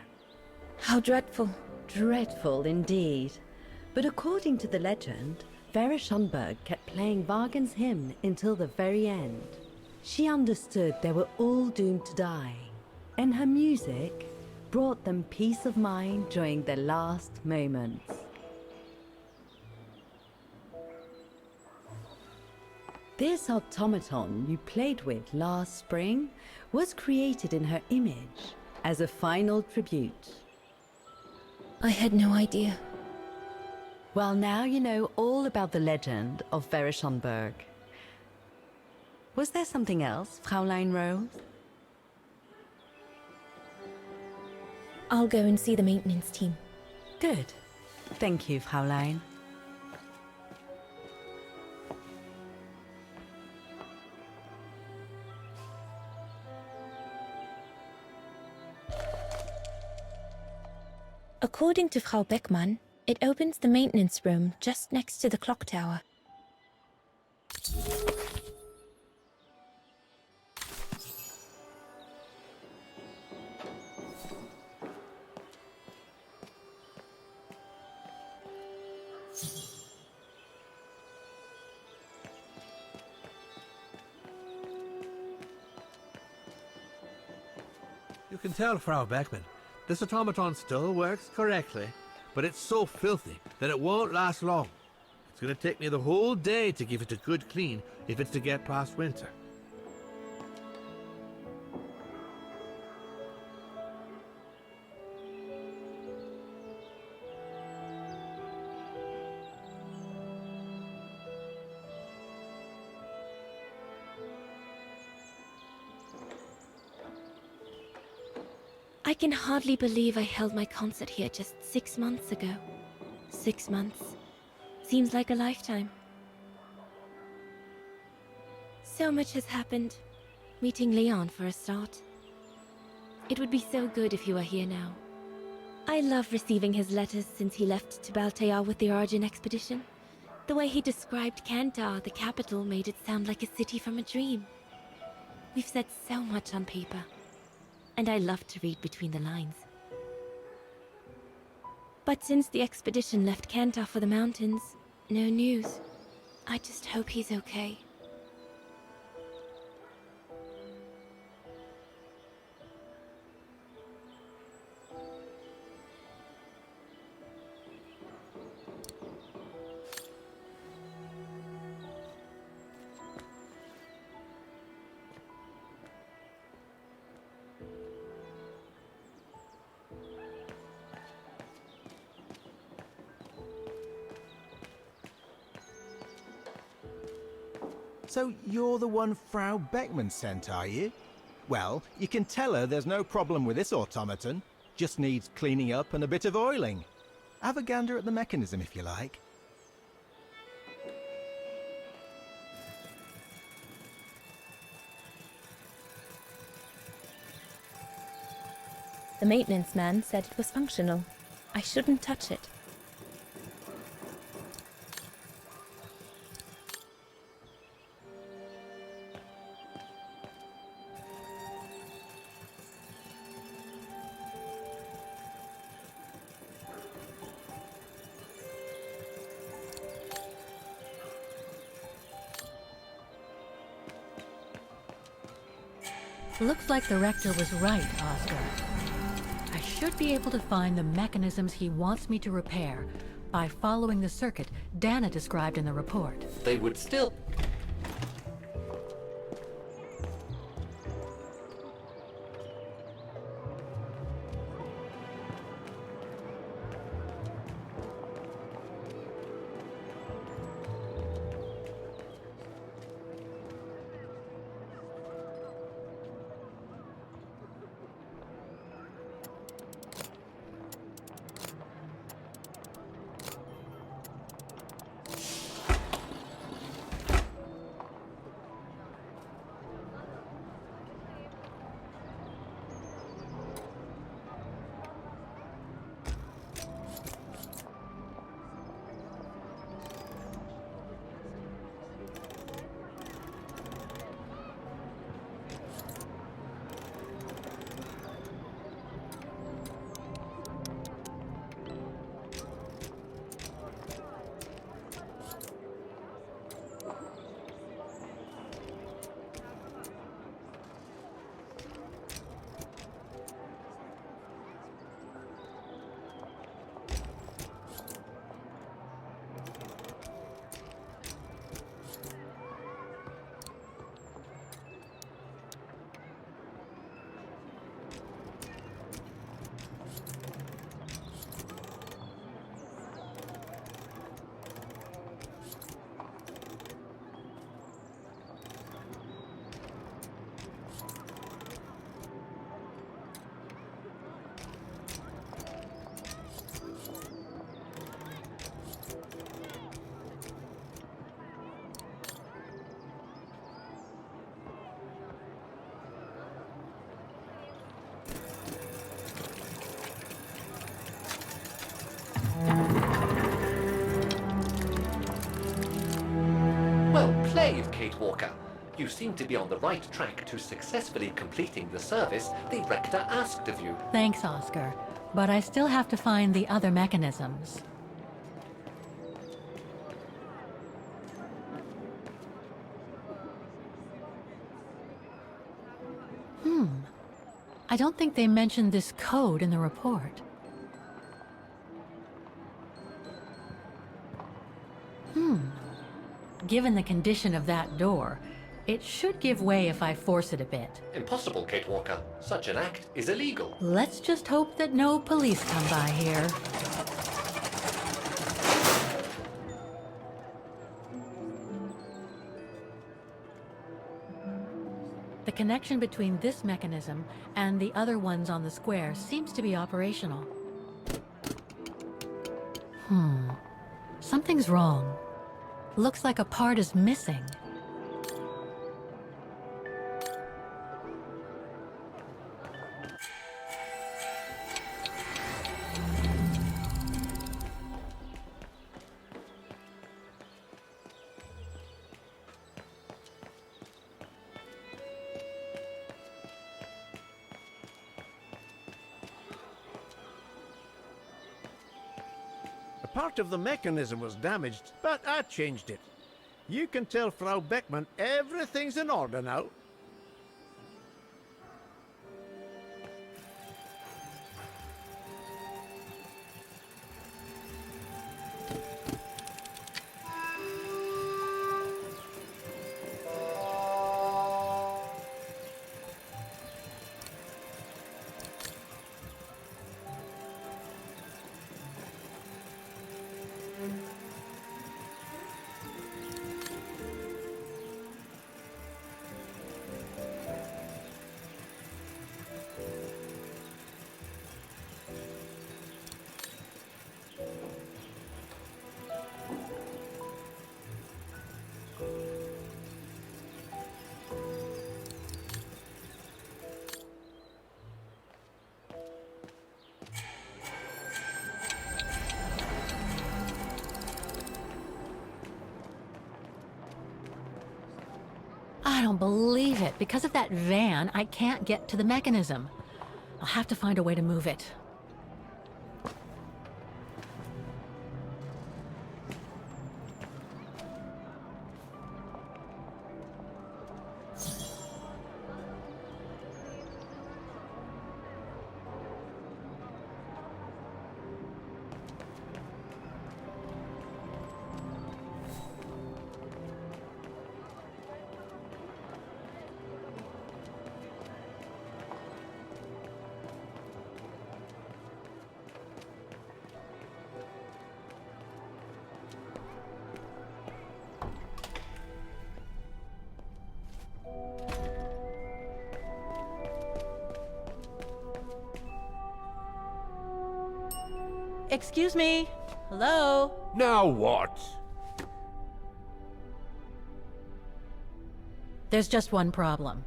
How dreadful. Dreadful indeed. But according to the legend, Vera Schönberg kept playing Waghen's hymn until the very end. She understood they were all doomed to die, and her music brought them peace of mind during their last moments. This automaton you played with last spring was created in her image as a final tribute. I had no idea. Well, now you know all about the legend of Vera Schönberg. Was there something else, Fräulein Rose? I'll go and see the maintenance team. Good. Thank you, Fräulein. According to Frau Beckmann, it opens the maintenance room just next to the clock tower. You can tell, Frau Beckmann, this automaton still works correctly, but it's so filthy that it won't last long. It's going to take me the whole day to give it a good clean if it's to get past winter. I can hardly believe I held my concert here just 6 months ago. 6 months. Seems like a lifetime. So much has happened. Meeting Leon for a start. It would be so good if you were here now. I love receiving his letters since he left to Baltea with the Origin expedition. The way he described Kantar, the capital, made it sound like a city from a dream. We've said so much on paper. And I love to read between the lines. But since the expedition left Kantar for the mountains, no news. I just hope he's okay. So you're the one Frau Beckmann sent, are you? Well, you can tell her there's no problem with this automaton. Just needs cleaning up and a bit of oiling. Have a gander at the mechanism if you like. The maintenance man said it was functional. I shouldn't touch it. Looks like the rector was right, Oscar. I should be able to find the mechanisms he wants me to repair by following the circuit Dana described in the report. They would still... Well played, Kate Walker. You seem to be on the right track to successfully completing the service the Rector asked of you. Thanks, Oscar. But I still have to find the other mechanisms. I don't think they mentioned this code in the report. Given the condition of that door, it should give way if I force it a bit. Impossible, Kate Walker. Such an act is illegal. Let's just hope that no police come by here. The connection between this mechanism and the other ones on the square seems to be operational. Something's wrong. Looks like a part is missing. A part of the mechanism was damaged, but I changed it. You can tell Frau Beckman everything's in order now. I don't believe it. Because of that van, I can't get to the mechanism. I'll have to find a way to move it. Excuse me? Hello? Now what? There's just one problem.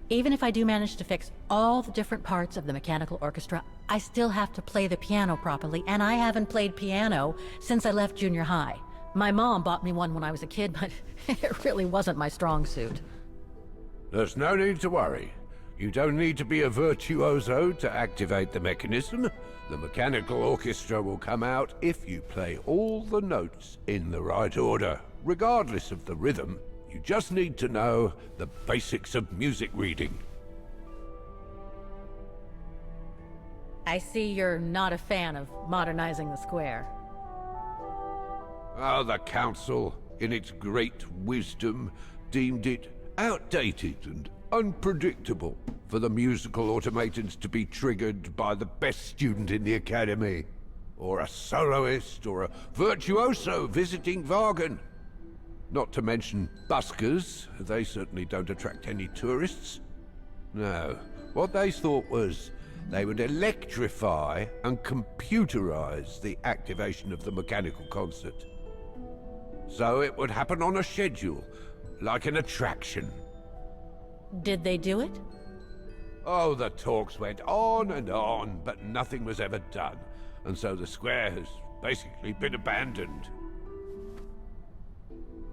Even if I do manage to fix all the different parts of the mechanical orchestra, I still have to play the piano properly, and I haven't played piano since I left junior high. My mom bought me one when I was a kid, but it really wasn't my strong suit. There's no need to worry. You don't need to be a virtuoso to activate the mechanism. The mechanical orchestra will come out if you play all the notes in the right order, regardless of the rhythm. You just need to know the basics of music reading. I see you're not a fan of modernizing the square. Ah, the council, in its great wisdom, deemed it outdated and unpredictable for the musical automatons to be triggered by the best student in the academy, or a soloist, or a virtuoso visiting Vaghen. Not to mention buskers, they certainly don't attract any tourists. No, what they thought was they would electrify and computerize the activation of the mechanical concert. So it would happen on a schedule, like an attraction. Did they do it? Oh, the talks went on, but nothing was ever done. And so the square has basically been abandoned.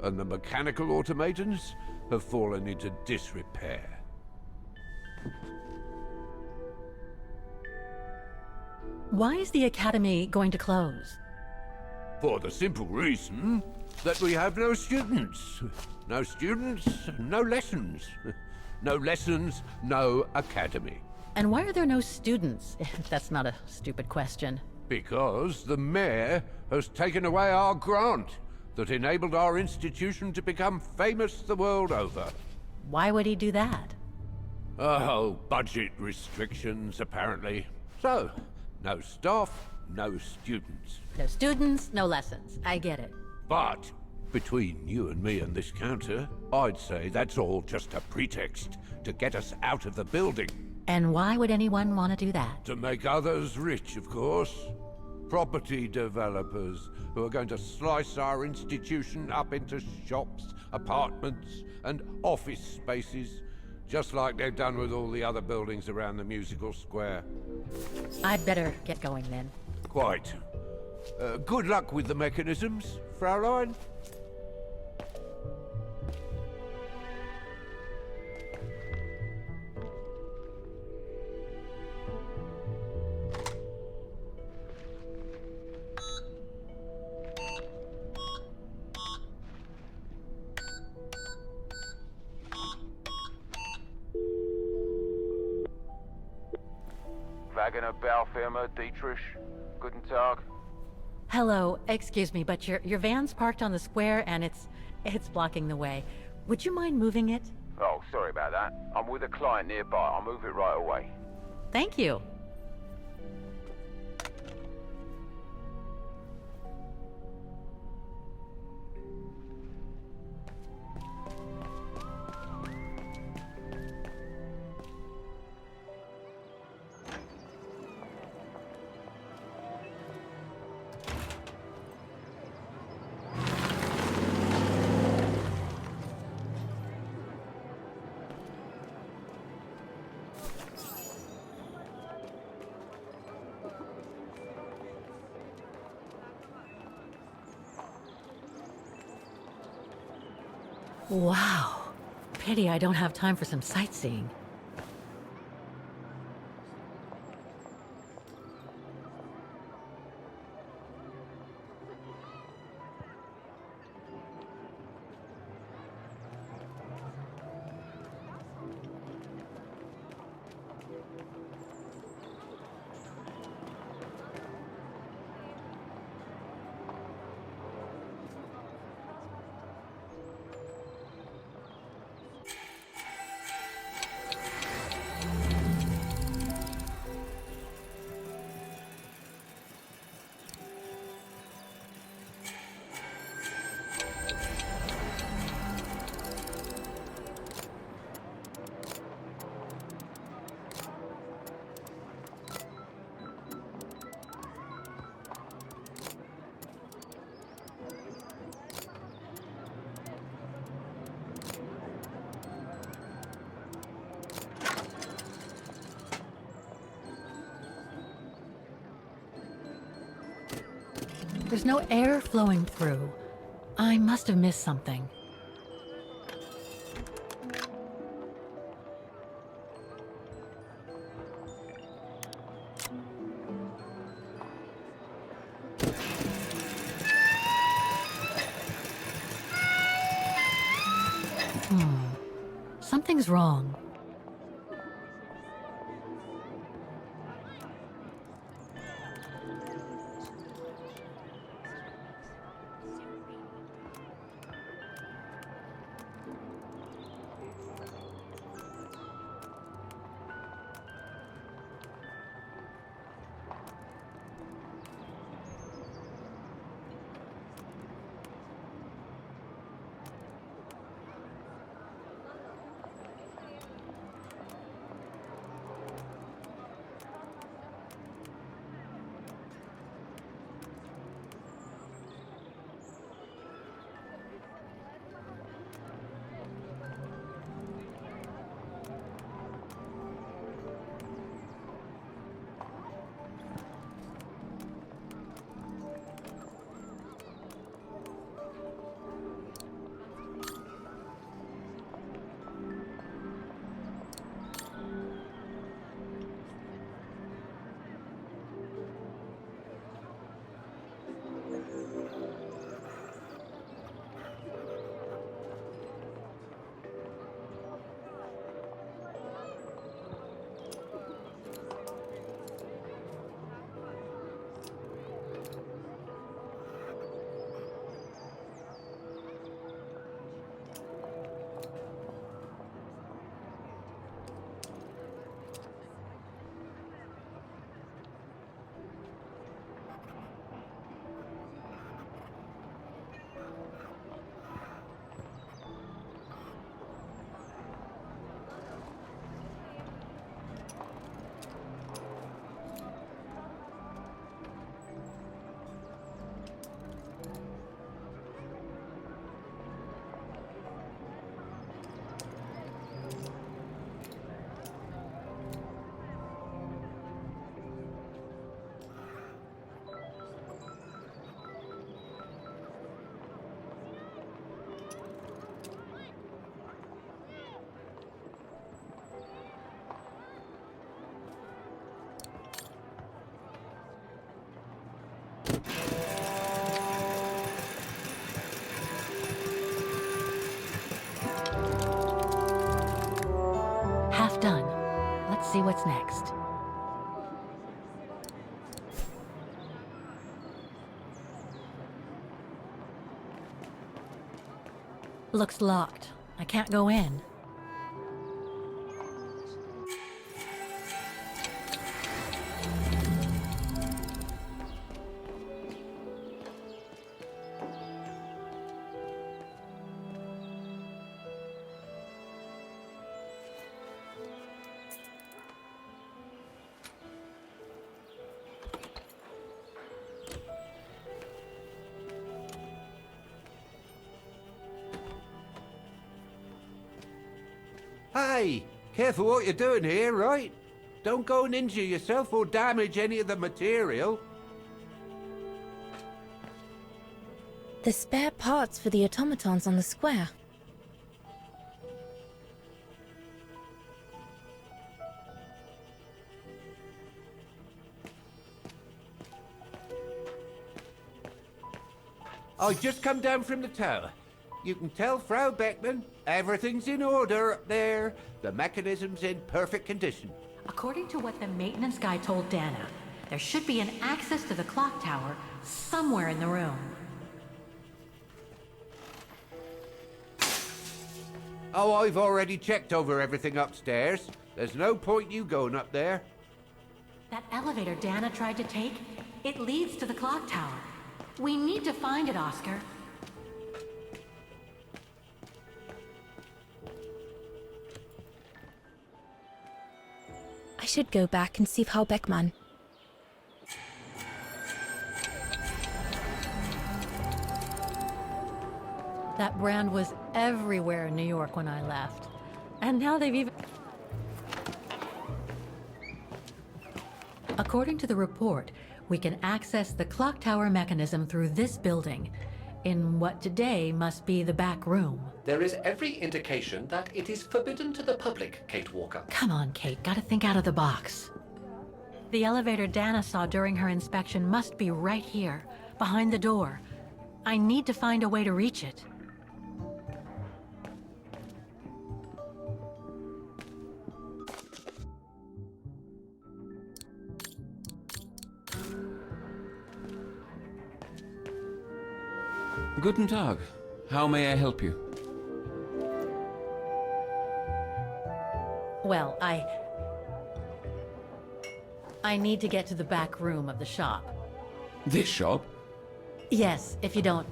And the mechanical automatons have fallen into disrepair. Why is the academy going to close? For the simple reason that we have no students. No students, no lessons. No lessons, no academy. And why are there no students? That's not a stupid question. Because the mayor has taken away our grant that enabled our institution to become famous the world over. Why would he do that? Oh, budget restrictions, apparently. So, no staff, no students. No students, no lessons. I get it. But, between you and me and this counter, I'd say that's all just a pretext to get us out of the building. And why would anyone want to do that? To make others rich, of course. Property developers who are going to slice our institution up into shops, apartments, and office spaces, just like they've done with all the other buildings around the musical square. I'd better get going then. Quite. Good luck with the mechanisms, Fraulein. Vaghen Baufirma, Dietrich. Guten Tag. Hello, excuse me, but your van's parked on the square and it's blocking the way. Would you mind moving it? Oh, sorry about that. I'm with a client nearby. I'll move it right away. Thank you. Wow. Pity I don't have time for some sightseeing. There's no air flowing through. I must have missed something. Something's wrong. Half done. Let's see what's next. Looks locked. I can't go in. Hey, careful what you're doing here, right? Don't go and injure yourself or damage any of the material. The spare parts for the automatons on the square. I just come down from the tower. You can tell Frau Beckman everything's in order up there. The mechanism's in perfect condition. According to what the maintenance guy told Dana, there should be an access to the clock tower somewhere in the room. Oh, I've already checked over everything upstairs. There's no point you going up there. That elevator Dana tried to take, it leads to the clock tower. We need to find it, Oscar. I should go back and see Frau Beckmann. That brand was everywhere in New York when I left. And now they've even... According to the report, We can access the clock tower mechanism through this building, in what today must be the back room. There is every indication that it is forbidden to the public, Kate Walker. Come on, Kate, gotta think out of the box. The elevator Dana saw during her inspection must be right here, behind the door. I need to find a way to reach it. Guten Tag. How may I help you? Well, I need to get to the back room of the shop. This shop? Yes, if you don't...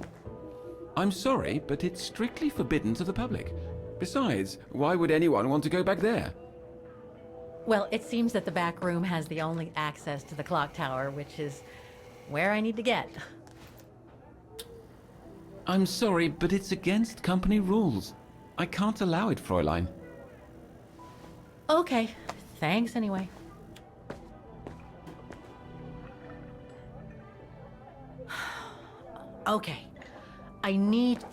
I'm sorry, but it's strictly forbidden to the public. Besides, why would anyone want to go back there? Well, it seems that the back room has the only access to the clock tower, which is where I need to get. I'm sorry, but it's against company rules. I can't allow it, Fräulein. Okay, thanks anyway. Okay, I need...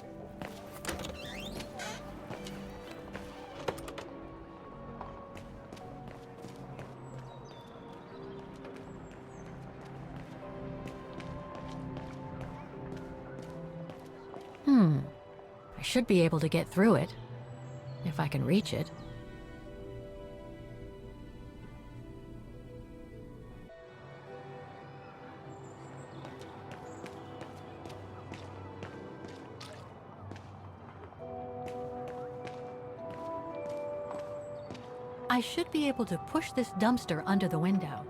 I should be able to get through it, if I can reach it. I should be able to push this dumpster under the window.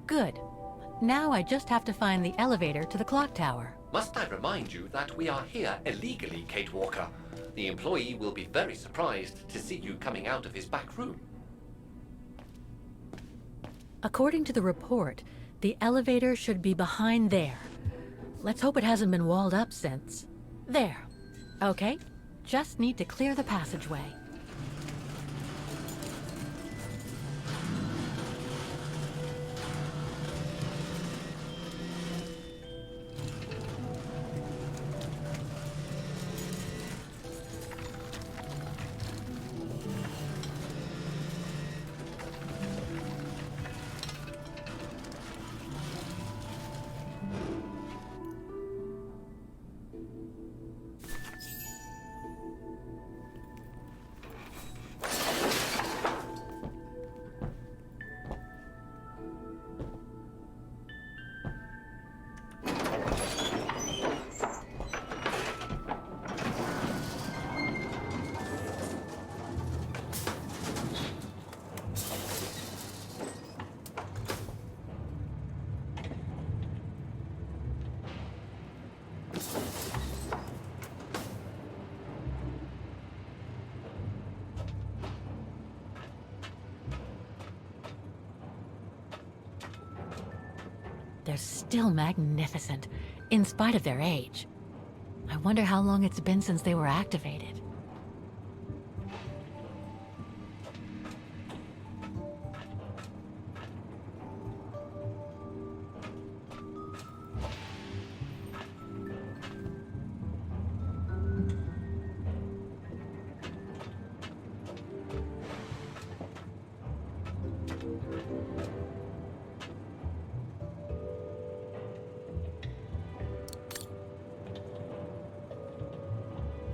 Good. Now I just have to find the elevator to the clock tower. Must I remind you that we are here illegally, Kate Walker? The employee will be very surprised to see you coming out of his back room. According to the report, the elevator should be behind there. Let's hope it hasn't been walled up since. There. Okay. Just need to clear the passageway. They're still magnificent, in spite of their age. I wonder how long it's been since they were activated.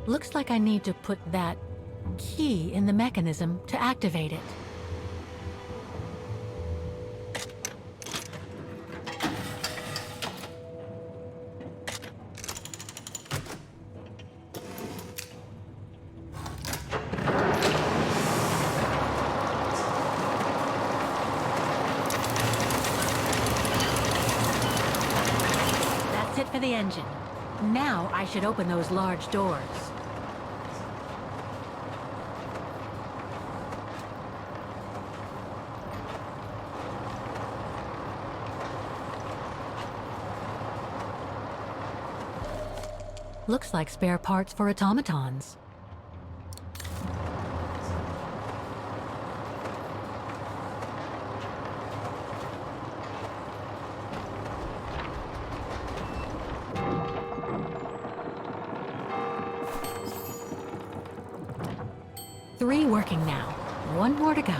Looks like I need to put that key in the mechanism to activate it. to the engine. Now I should open those large doors. Looks like spare parts for automatons. Three working now. One more to go.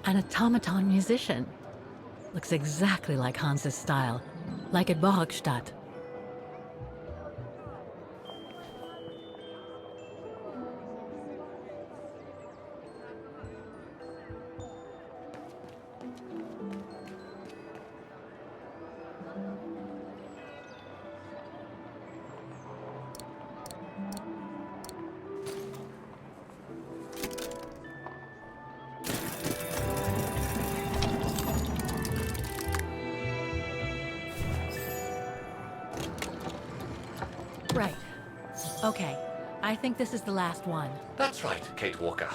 An automaton musician. Looks exactly like Hans's style, like at Bohgstadt. Right. Okay. I think this is the last one. That's right, Kate Walker.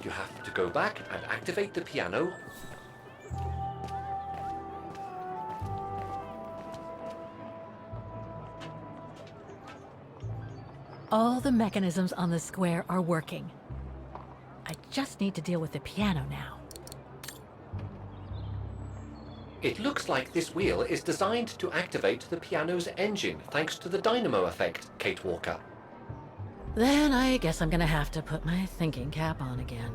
You have to go back and activate the piano. All the mechanisms on the square are working. I just need to deal with the piano now. It looks like this wheel is designed to activate the piano's engine, thanks to the dynamo effect, Kate Walker. Then I guess I'm gonna have to put my thinking cap on again.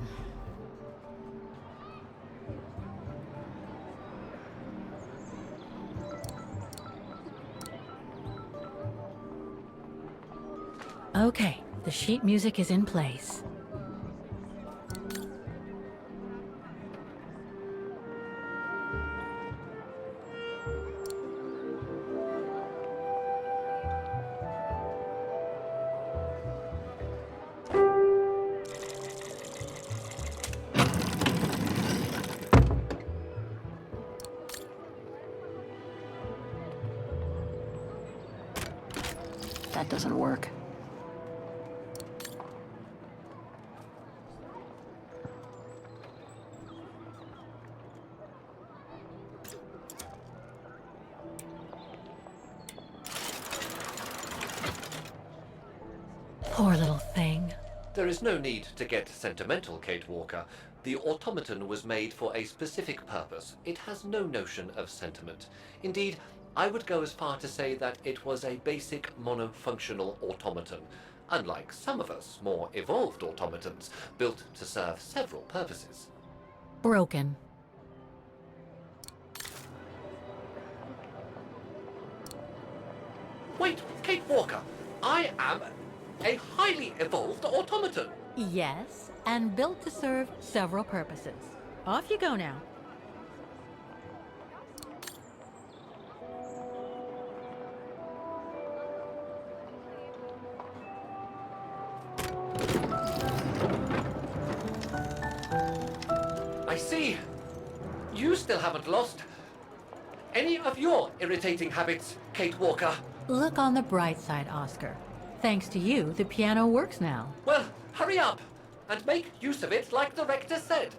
Okay, the sheet music is in place. That doesn't work. Poor little thing. There is no need to get sentimental, Kate Walker. The automaton was made for a specific purpose. It has no notion of sentiment. Indeed, I would go as far to say that it was a basic monofunctional automaton, unlike some of us more evolved automatons, built to serve several purposes. Broken. Wait, Kate Walker, I am a highly evolved automaton. Yes, and built to serve several purposes. Off you go now. I see. You still haven't lost any of your irritating habits, Kate Walker? Look on the bright side, Oscar. Thanks to you, the piano works now. Well, hurry up and make use of it like the rector said.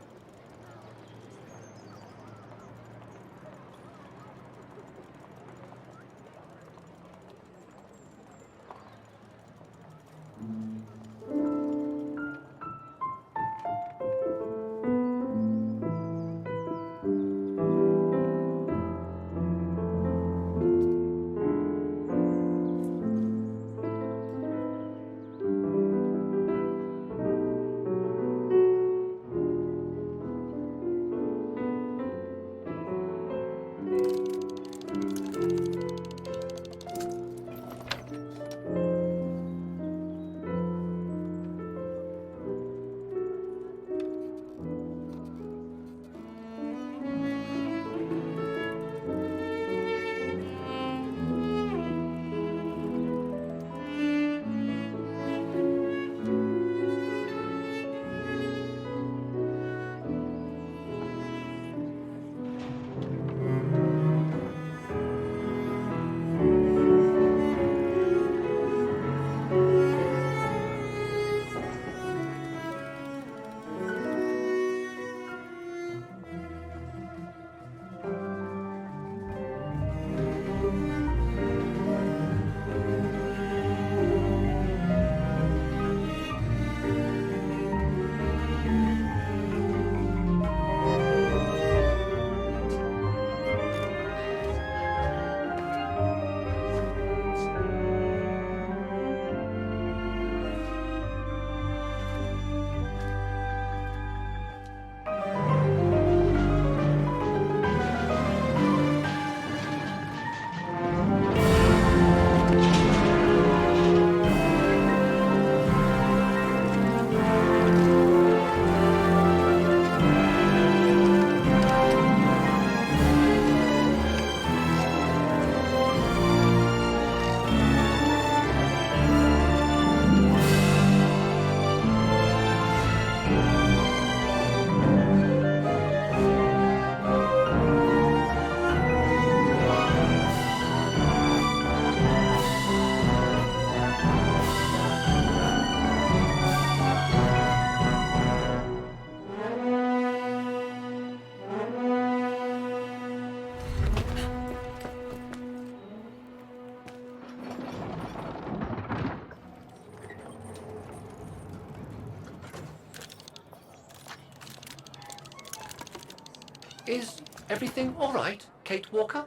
Is everything all right, Kate Walker?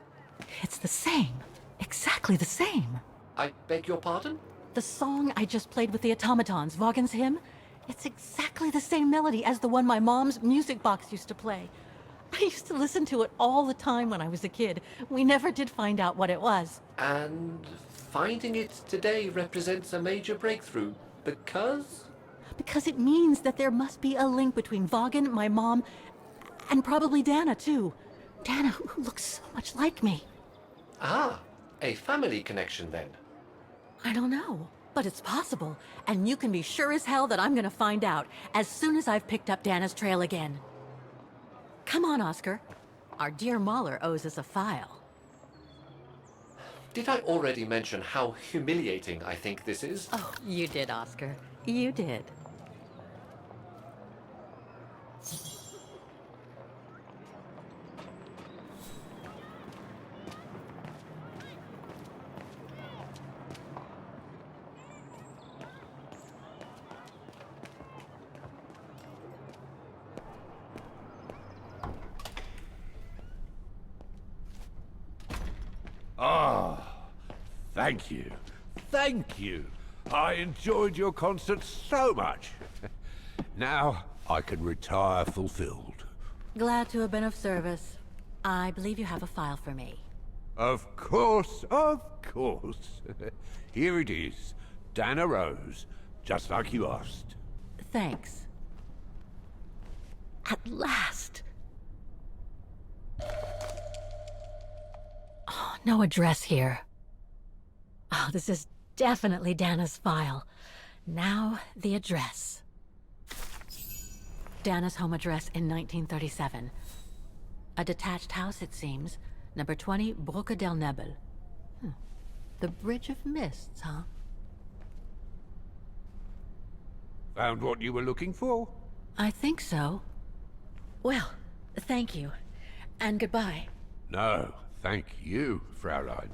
It's the same. Exactly the same. I beg your pardon? The song I just played with the automatons, Vaghen's hymn, it's exactly the same melody as the one my mom's music box used to play. I used to listen to it all the time when I was a kid. We never did find out what it was. And finding it today represents a major breakthrough, because? Because it means that there must be a link between Vaghen, my mom, and probably Dana, too. Dana, who looks so much like me. Ah, a family connection then. I don't know, but it's possible. And you can be sure as hell that I'm gonna find out as soon as I've picked up Dana's trail again. Come on, Oscar. Our dear Mahler owes us a file. Did I already mention how humiliating I think this is? Oh, you did, Oscar. You did. Ah, thank you. Thank you. I enjoyed your concert so much. Now I can retire fulfilled. Glad to have been of service. I believe you have a file for me. Of course, of course. Here it is. Dana Rose, just like you asked. Thanks. At last! Oh, no address here. Oh, this is definitely Dana's file. Now, the address. Dana's home address in 1937. A detached house, it seems. Number 20, Brücke del Nebel. The Bridge of Mists, huh? Found what you were looking for? I think so. Well, thank you. And goodbye. No, thank you, Fraulein.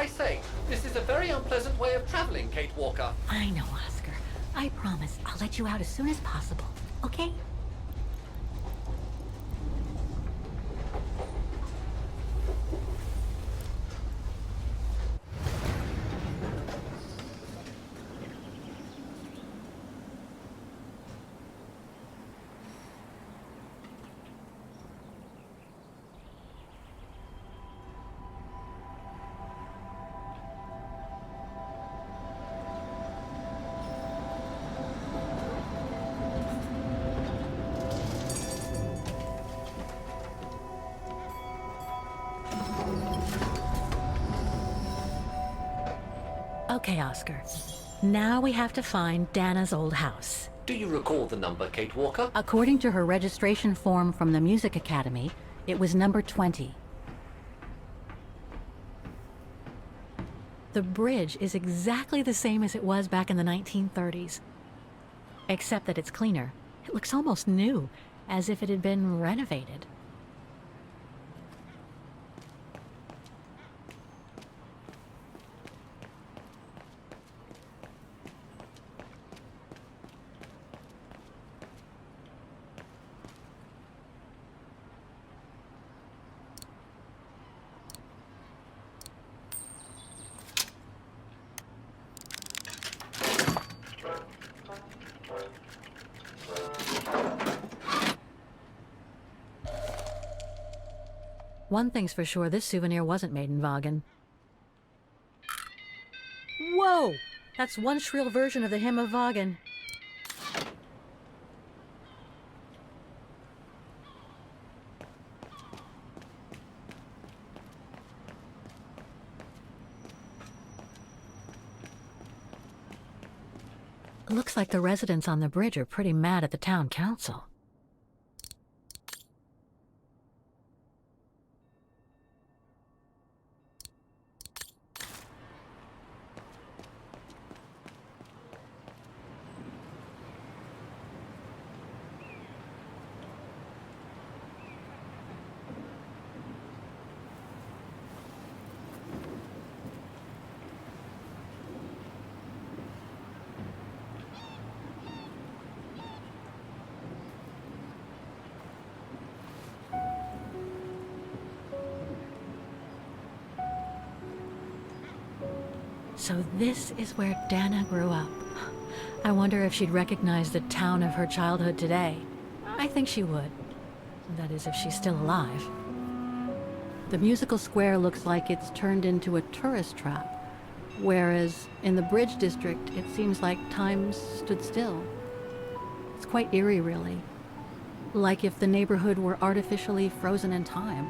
I say, this is a very unpleasant way of traveling, Kate Walker. I know, Oscar. I promise I'll let you out as soon as possible, okay? Okay, Oscar. Now we have to find Dana's old house. Do you recall the number, Kate Walker? According to her registration form from the Music Academy, it was number 20. The bridge is exactly the same as it was back in the 1930s. Except that it's cleaner. It looks almost new, as if it had been renovated. One thing's for sure, this souvenir wasn't made in Vaghen. Whoa! That's one shrill version of the Hymn of Vaghen. Looks like the residents on the bridge are pretty mad at the town council. So this is where Dana grew up. I wonder if she'd recognize the town of her childhood today. I think she would. That is, if she's still alive. The musical square looks like it's turned into a tourist trap, whereas in the Bridge District, it seems like time stood still. It's quite eerie, really. Like if the neighborhood were artificially frozen in time.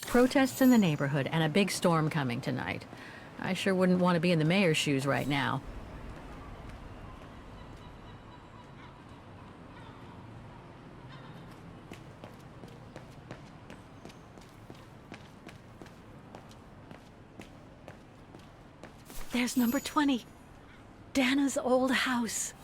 Protests in the neighborhood and a big storm coming tonight. I sure wouldn't want to be in the mayor's shoes right now. There's number 20. Dana's old house.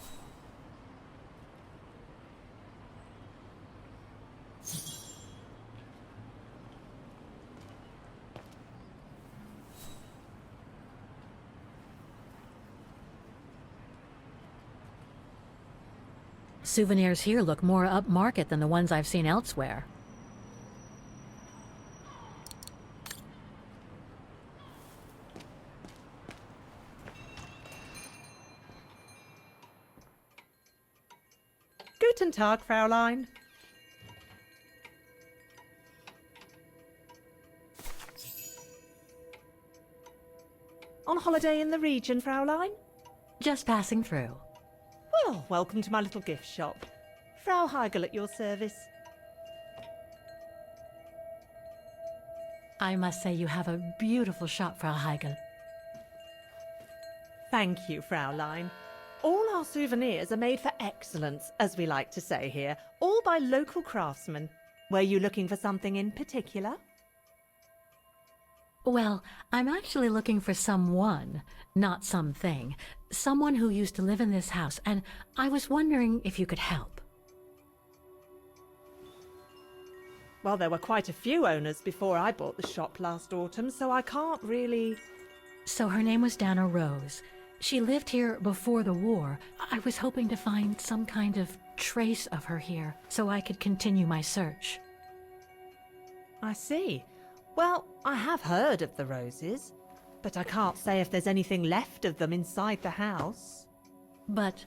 Souvenirs here look more upmarket than the ones I've seen elsewhere. Guten Tag, Fraulein. On holiday in the region, Fraulein? Just passing through. Well, welcome to my little gift shop. Frau Heigl at your service. I must say you have a beautiful shop, Frau Heigl. Thank you, Fraulein. All our souvenirs are made for excellence, as we like to say here, all by local craftsmen. Were you looking for something in particular? Well, I'm actually looking for someone, not something. Someone who used to live in this house, and I was wondering if you could help. Well, there were quite a few owners before I bought the shop last autumn, so I can't really... So her name was Dana Rose. She lived here before the war. I was hoping to find some kind of trace of her here, so I could continue my search. I see. Well, I have heard of the Roses, but I can't say if there's anything left of them inside the house. But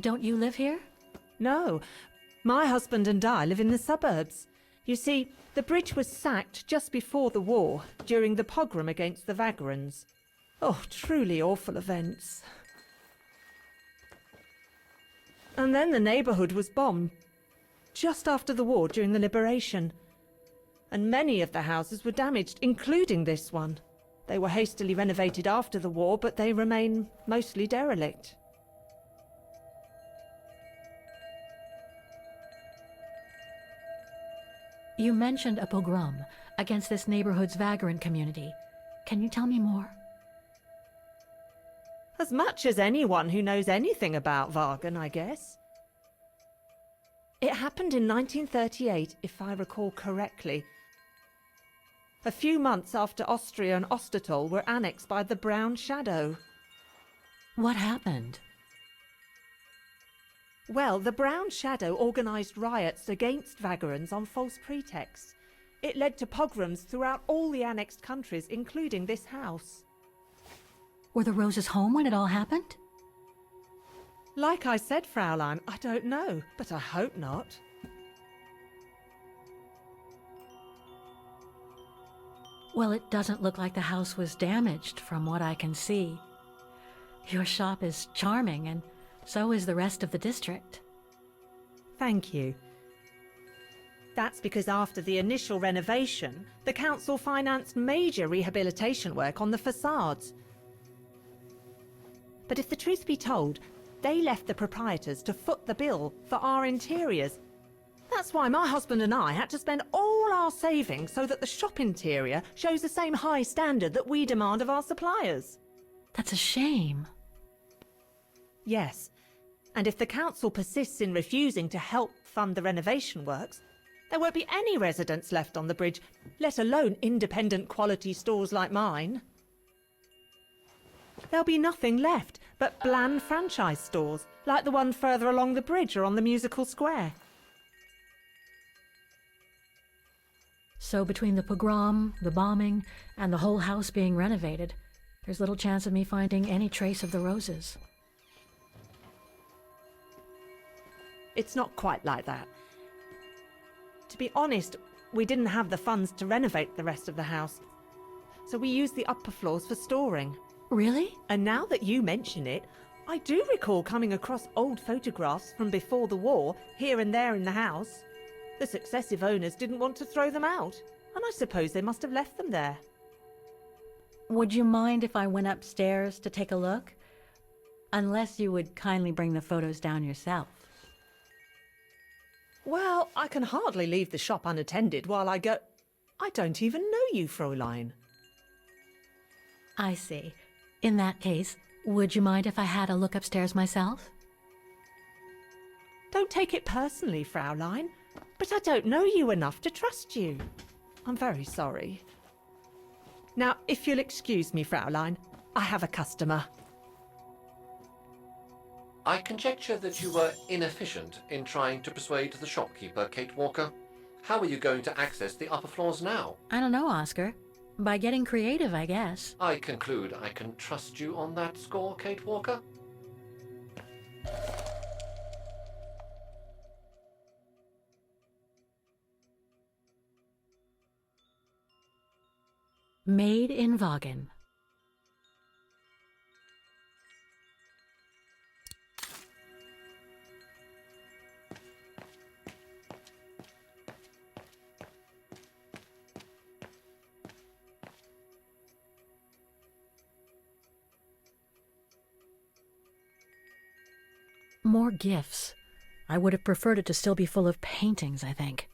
don't you live here? No. My husband and I live in the suburbs. You see, the bridge was sacked just before the war, during the pogrom against the Vagrants. Oh, truly awful events. And then the neighbourhood was bombed, just after the war during the liberation. And many of the houses were damaged, including this one. They were hastily renovated after the war, but they remain mostly derelict. You mentioned a pogrom against this neighborhood's vagrant community. Can you tell me more? As much as anyone who knows anything about Vaghen, I guess. It happened in 1938, if I recall correctly. A few months after Austria and Ostertal were annexed by the Brown Shadow. What happened? Well, the Brown Shadow organised riots against Vagrants on false pretexts. It led to pogroms throughout all the annexed countries, including this house. Were the Roses home when it all happened? Like I said, Fraulein, I don't know, but I hope not. Well, it doesn't look like the house was damaged from what I can see. Your shop is charming, and So is the rest of the district. Thank you. That's because after the initial renovation, the council financed major rehabilitation work on the facades. But if the truth be told, they left the proprietors to foot the bill for our interiors. That's why my husband and I had to spend all our savings so that the shop interior shows the same high standard that we demand of our suppliers. That's a shame. Yes, and if the council persists in refusing to help fund the renovation works, there won't be any residents left on the bridge, let alone independent quality stores like mine. There'll be nothing left but bland franchise stores, like the one further along the bridge or on the musical square. So between the pogrom, the bombing, and the whole house being renovated, there's little chance of me finding any trace of the roses. It's not quite like that. To be honest, we didn't have the funds to renovate the rest of the house, so we used the upper floors for storing. Really? And now that you mention it, I do recall coming across old photographs from before the war here and there in the house. The successive owners didn't want to throw them out, and I suppose they must have left them there. Would you mind if I went upstairs to take a look? Unless you would kindly bring the photos down yourself. Well, I can hardly leave the shop unattended while I go... I don't even know you, Fräulein. I see. In that case, would you mind if I had a look upstairs myself? Don't take it personally, Fräulein, but I don't know you enough to trust you. I'm very sorry. Now, if you'll excuse me, Fräulein, I have a customer. I conjecture that you were inefficient in trying to persuade the shopkeeper, Kate Walker. How are you going to access the upper floors now? I don't know, Oscar. By getting creative, I guess. I conclude I can trust you on that score, Kate Walker? Made in Vaghen. More gifts. I would have preferred it to still be full of paintings, I think.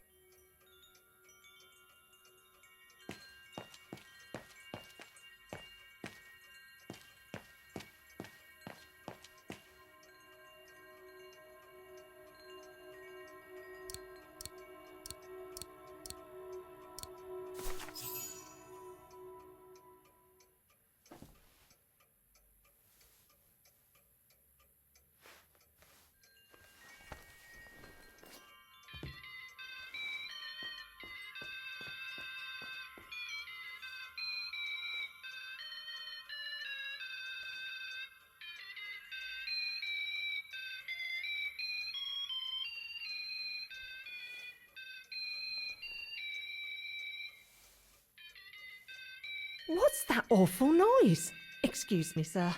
What's that awful noise? Excuse me, sir.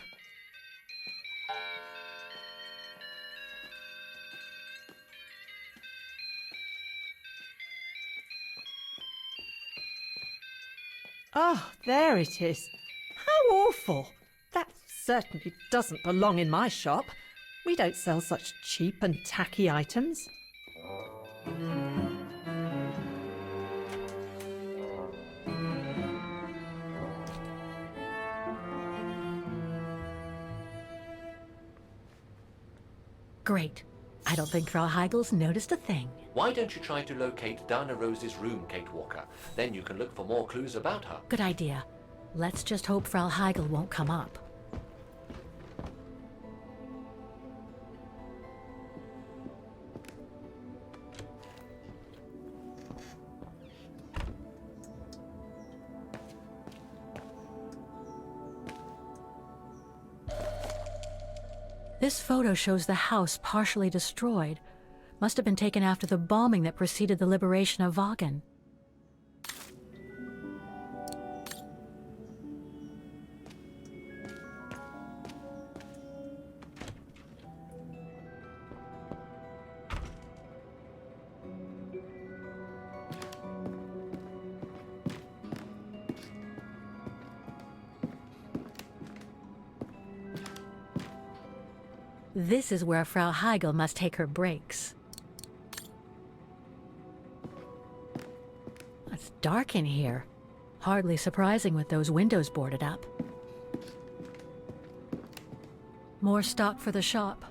Oh, there it is. How awful. That certainly doesn't belong in my shop. We don't sell such cheap and tacky items. Great. I don't think Frau Heigel's noticed a thing. Why don't you try to locate Dana Rose's room, Kate Walker? Then you can look for more clues about her. Good idea. Let's just hope Frau Heigel won't come up. This photo shows the house partially destroyed. Must have been taken after the bombing that preceded the liberation of Vaghen. This is where Frau Heigl must take her breaks. It's dark in here. Hardly surprising with those windows boarded up. More stock for the shop.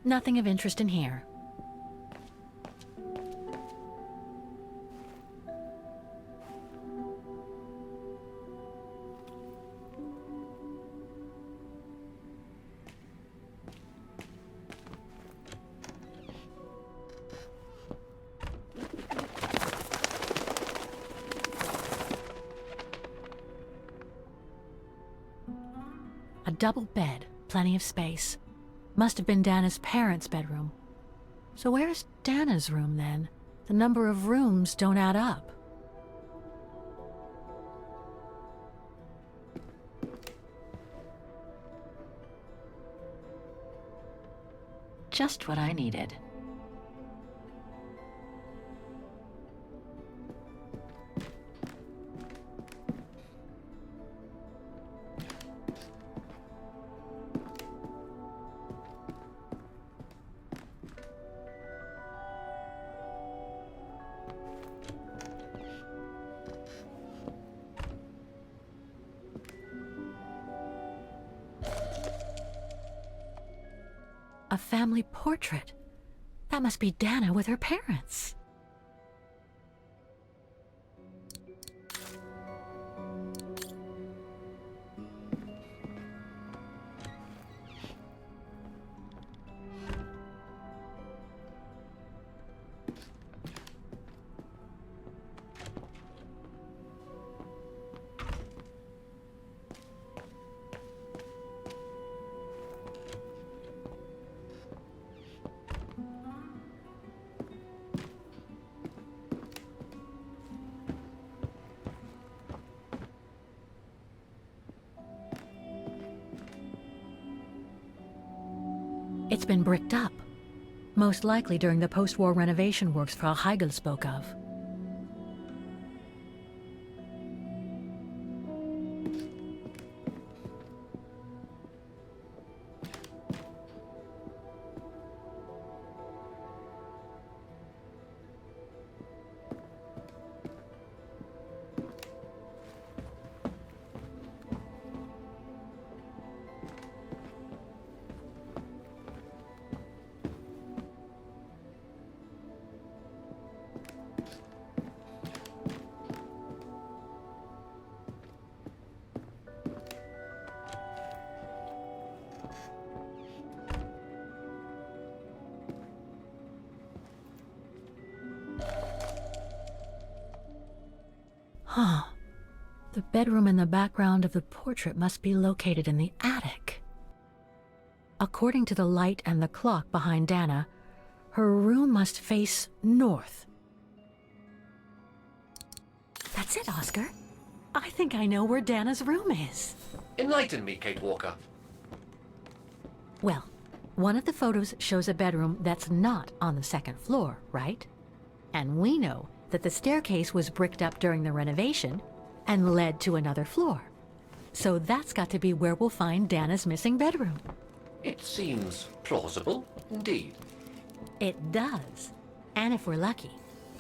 Nothing of interest in here. A double bed, plenty of space. Must have been Dana's parents' bedroom. So where's Dana's room then? The number of rooms don't add up. Just what I needed. A family portrait. That must be Dana with her parents. It's been bricked up, most likely during the post-war renovation works Frau Heigl spoke of. Huh. The bedroom in the background of the portrait must be located in the attic. According to the light and the clock behind Dana, her room must face north. That's it, Oscar. I think I know where Dana's room is. Enlighten me, Kate Walker. Well, one of the photos shows a bedroom that's not on the second floor, right? And we know that the staircase was bricked up during the renovation and led to another floor. So that's got to be where we'll find Dana's missing bedroom. It seems plausible, indeed. It does. And if we're lucky,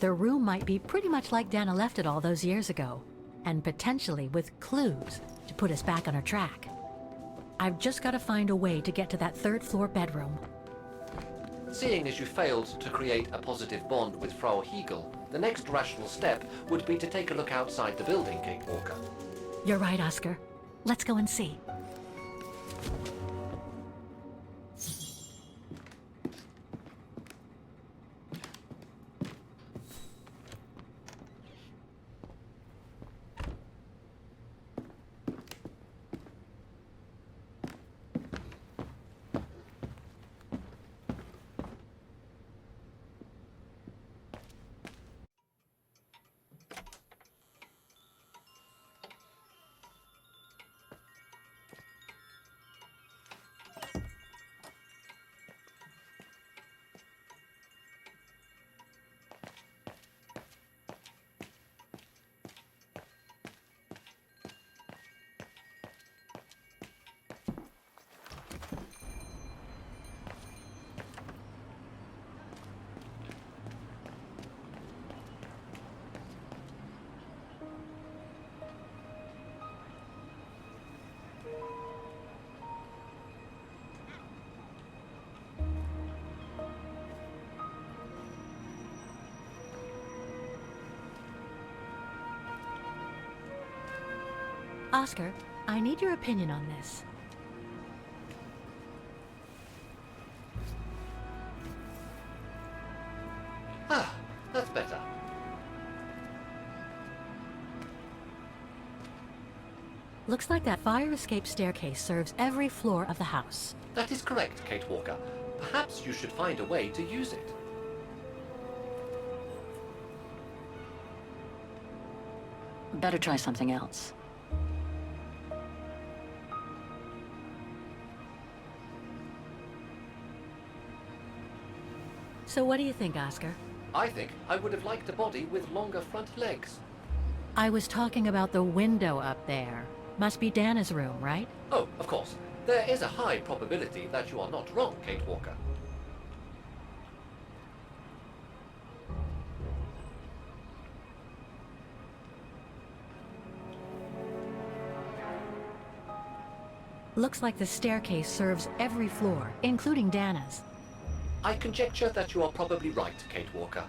the room might be pretty much like Dana left it all those years ago, and potentially with clues to put us back on our track. I've just got to find a way to get to that third floor bedroom. Seeing as you failed to create a positive bond with Frau Heigl, the next rational step would be to take a look outside the building, Kate Walker. You're right, Oscar. Let's go and see. Oscar, I need your opinion on this. Ah, that's better. Looks like that fire escape staircase serves every floor of the house. That is correct, Kate Walker. Perhaps you should find a way to use it. Better try something else. So what do you think, Oscar? I think I would have liked a body with longer front legs. I was talking about the window up there. Must be Dana's room, right? Oh, of course. There is a high probability that you are not wrong, Kate Walker. Looks like the staircase serves every floor, including Dana's. I conjecture that you are probably right, Kate Walker.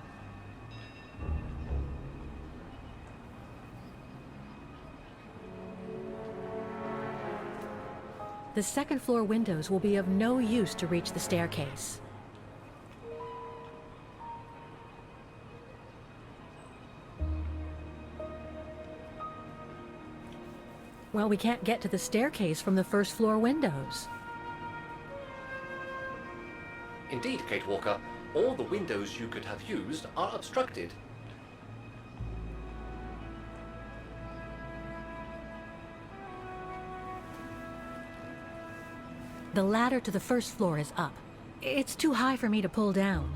The second floor windows will be of no use to reach the staircase. Well, we can't get to the staircase from the first floor windows. Indeed, Kate Walker, all the windows you could have used are obstructed. The ladder to the first floor is up. It's too high for me to pull down.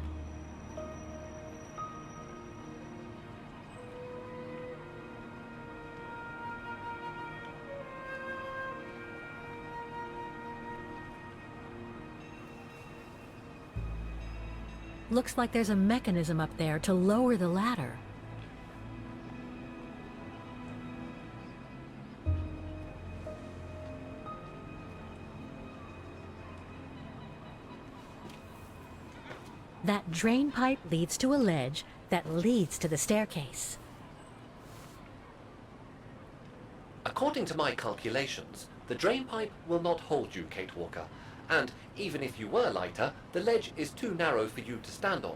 Looks like there's a mechanism up there to lower the ladder. That drain pipe leads to a ledge that leads to the staircase. According to my calculations, the drain pipe will not hold you, Kate Walker. And even if you were lighter, the ledge is too narrow for you to stand on.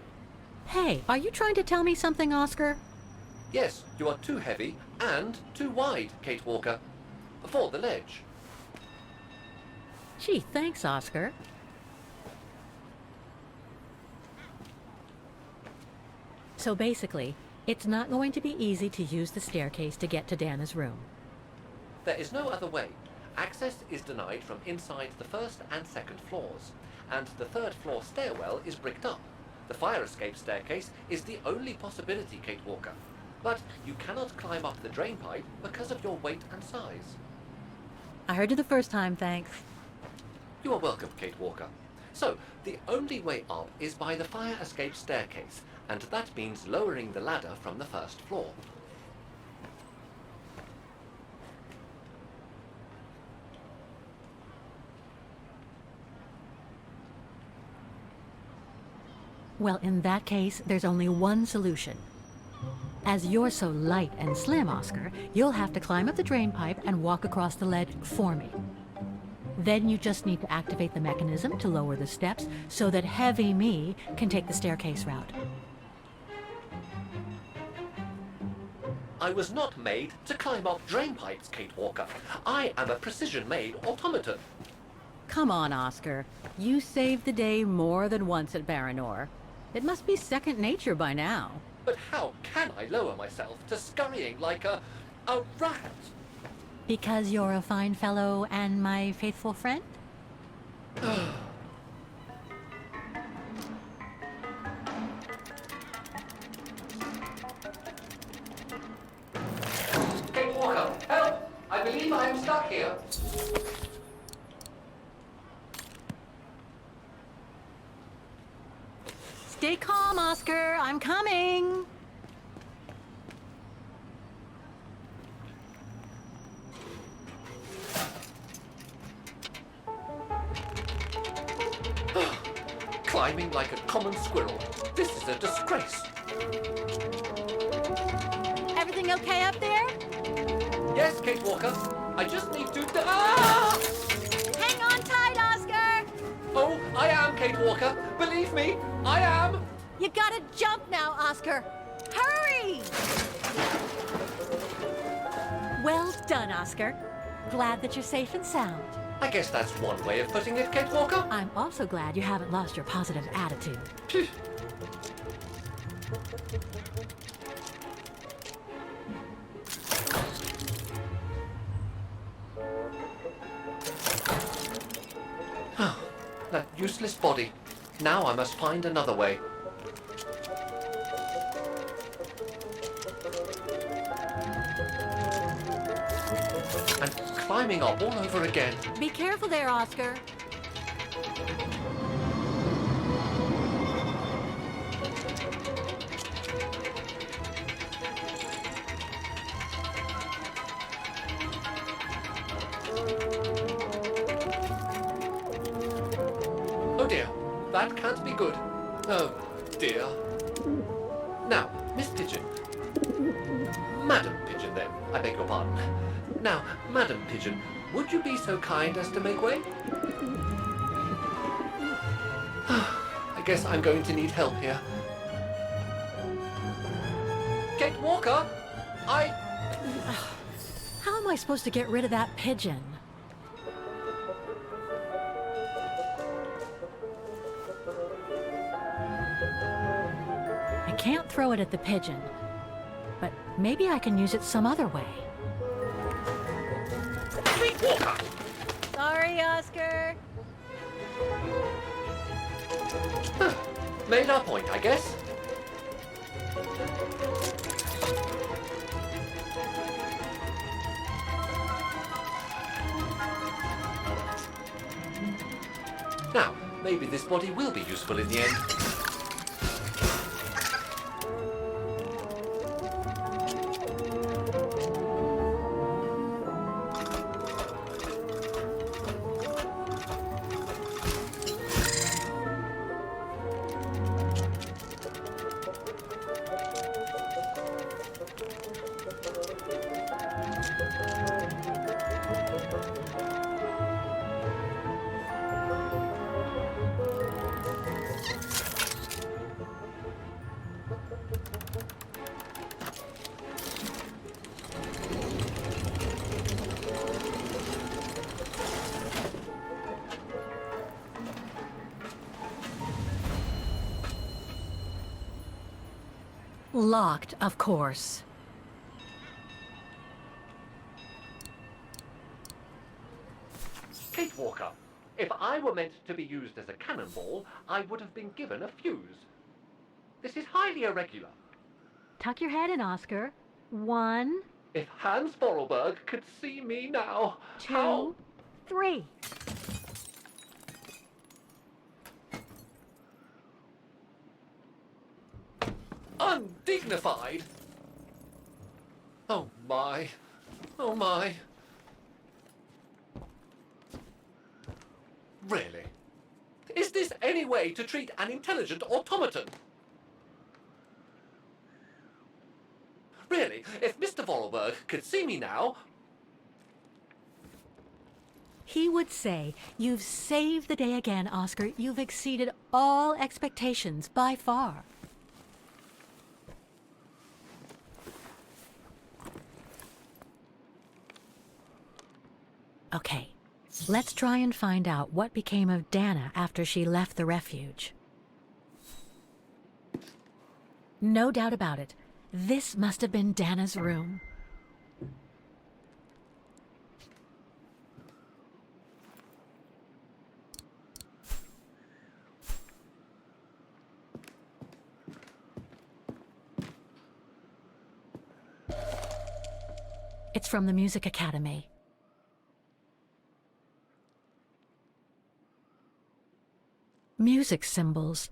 Hey, are you trying to tell me something, Oscar? Yes, you are too heavy and too wide, Kate Walker, for the ledge. Gee, thanks, Oscar. So basically, it's not going to be easy to use the staircase to get to Dana's room. There is no other way. Access is denied from inside the first and second floors, and the third floor stairwell is bricked up. The fire escape staircase is the only possibility, Kate Walker. But you cannot climb up the drain pipe because of your weight and size. I heard you the first time, thanks. You are welcome, Kate Walker. So, the only way up is by the fire escape staircase, and that means lowering the ladder from the first floor. Well, in that case, there's only one solution. As you're so light and slim, Oscar, you'll have to climb up the drain pipe and walk across the ledge for me. Then you just need to activate the mechanism to lower the steps so that heavy me can take the staircase route. I was not made to climb up drain pipes, Kate Walker. I am a precision-made automaton. Come on, Oscar. You saved the day more than once at Baranor. It must be second nature by now. But how can I lower myself to scurrying like a rat? Because you're a fine fellow and my faithful friend? Kate Walker, help! I believe I am stuck here. Stay calm, Oscar. I'm coming. Climbing like a common squirrel. This is a disgrace. Everything okay up there? Yes, Kate Walker. I just need to... Ah! Hang on tight, Oscar! Oh, I am, Kate Walker. Believe me, I am. You gotta jump now, Oscar! Hurry! Well done, Oscar. Glad that you're safe and sound. I guess that's one way of putting it, Kate Walker. I'm also glad you haven't lost your positive attitude. That useless body. Now I must find another way. And climbing up all over again. Be careful there, Oscar. Oh dear, that can't be good. Oh dear. Now, Miss Pigeon. Madam Pigeon, then. I beg your pardon. Now, Madam Pigeon, would you be so kind as to make way? I guess I'm going to need help here. Kate Walker, How am I supposed to get rid of that pigeon? I can't throw it at the pigeon, but maybe I can use it some other way. Kate Walker! Sorry, Oscar. Made our point, I guess. Now, maybe this body will be useful in the end. Locked, of course. Kate Walker, if I were meant to be used as a cannonball, I would have been given a fuse. This is highly irregular. Tuck your head in, Oscar. 1, If Hans Vorarlberg could see me now, 2, how... 3. Undignified! Oh my. Oh my. Really? Is this any way to treat an intelligent automaton? Really, if Mr. Vorarlberg could see me now... He would say, "You've saved the day again, Oscar. You've exceeded all expectations by far." Okay, let's try and find out what became of Dana after she left the refuge. No doubt about it. This must have been Dana's room. It's from the Music Academy. Music symbols,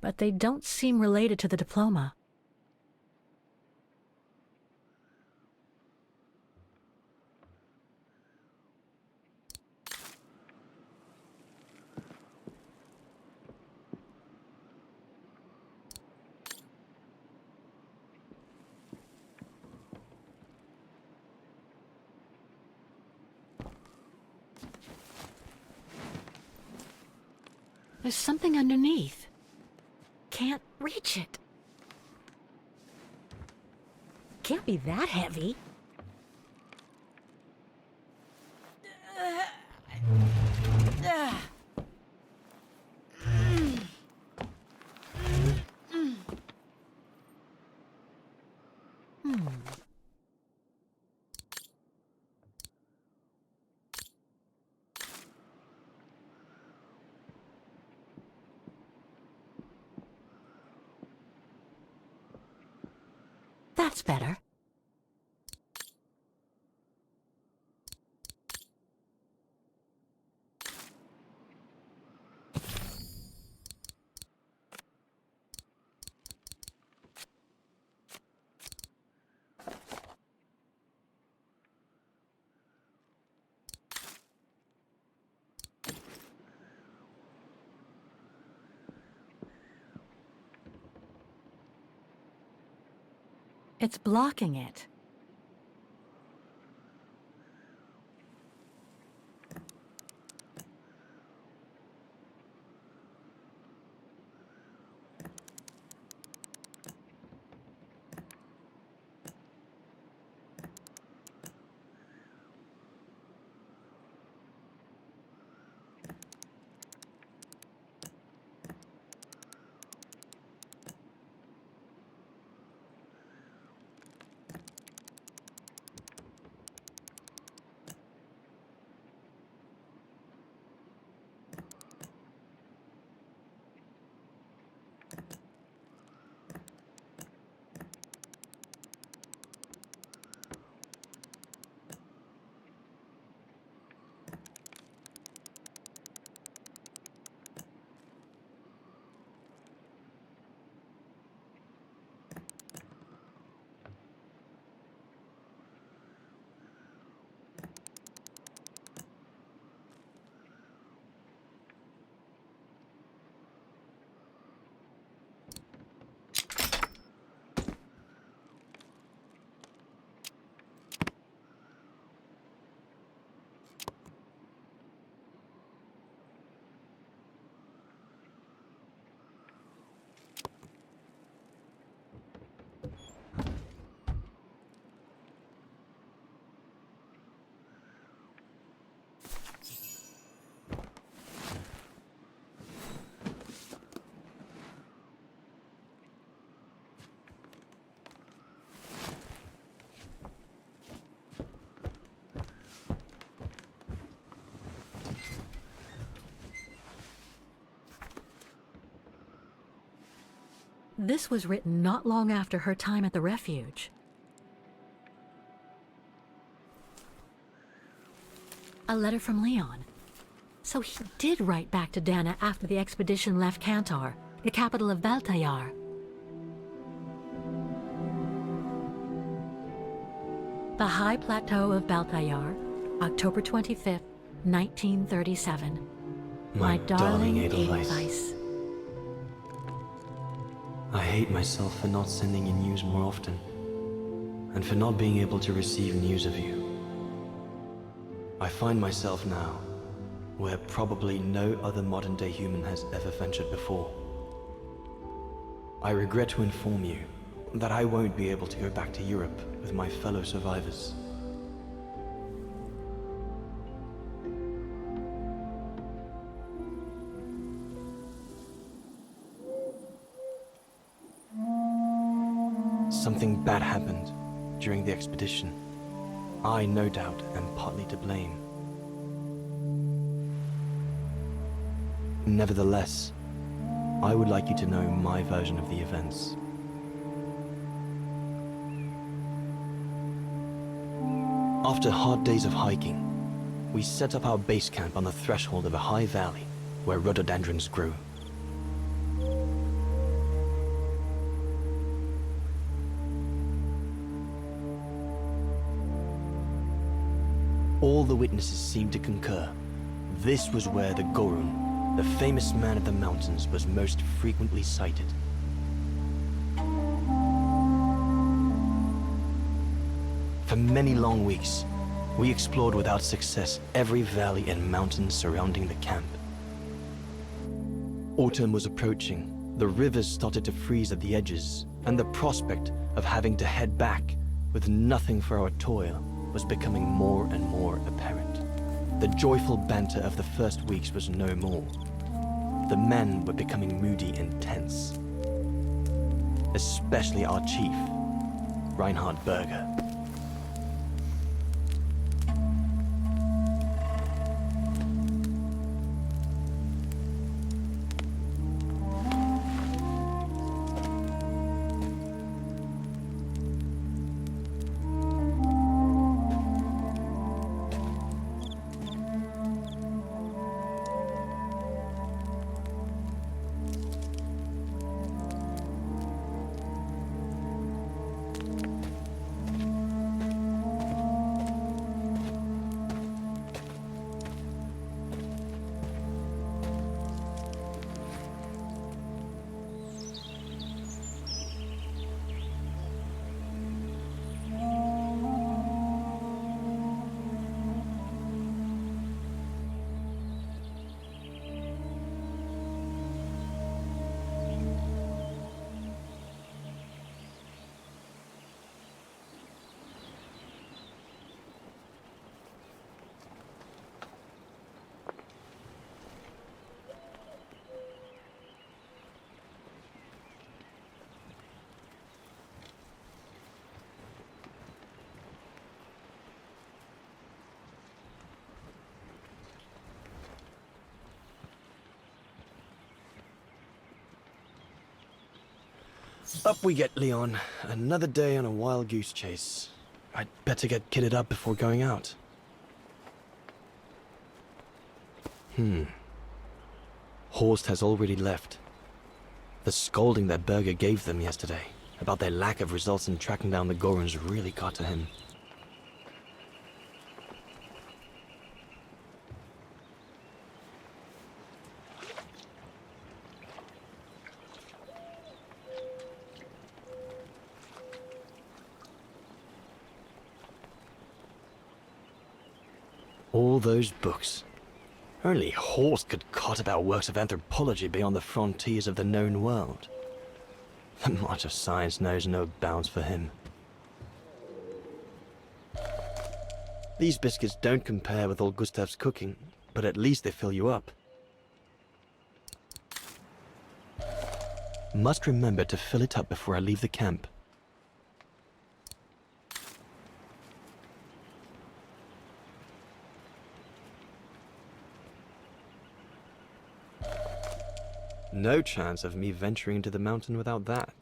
but they don't seem related to the diploma. There's something underneath. Can't reach it. Can't be that heavy. That's better. It's blocking it. This was written not long after her time at the refuge. A letter from Leon. So he did write back to Dana after the expedition left Kantar, the capital of Baltayar. The High Plateau of Baltayar, October 25th, 1937. My darling Edelweiss. I hate myself for not sending you news more often, and for not being able to receive news of you. I find myself now where probably no other modern-day human has ever ventured before. I regret to inform you that I won't be able to go back to Europe with my fellow survivors. Something bad happened during the expedition. I, no doubt, am partly to blame. Nevertheless, I would like you to know my version of the events. After hard days of hiking, we set up our base camp on the threshold of a high valley where rhododendrons grew. All the witnesses seemed to concur. This was where the Gorun, the famous man of the mountains, was most frequently sighted. For many long weeks, we explored without success every valley and mountain surrounding the camp. Autumn was approaching. The rivers started to freeze at the edges, and the prospect of having to head back with nothing for our toil was becoming more and more apparent. The joyful banter of the first weeks was no more. The men were becoming moody and tense. Especially our chief, Reinhard Berger. Up we get, Leon. Another day on a wild goose chase. I'd better get kitted up before going out. Horst has already left. The scolding that Berger gave them yesterday about their lack of results in tracking down the Gorons really got to him. All those books. Only Horst could cot about works of anthropology beyond the frontiers of the known world. The march of science knows no bounds for him. These biscuits don't compare with old Gustav's cooking, but at least they fill you up. Must remember to fill it up before I leave the camp. No chance of me venturing into the mountain without that.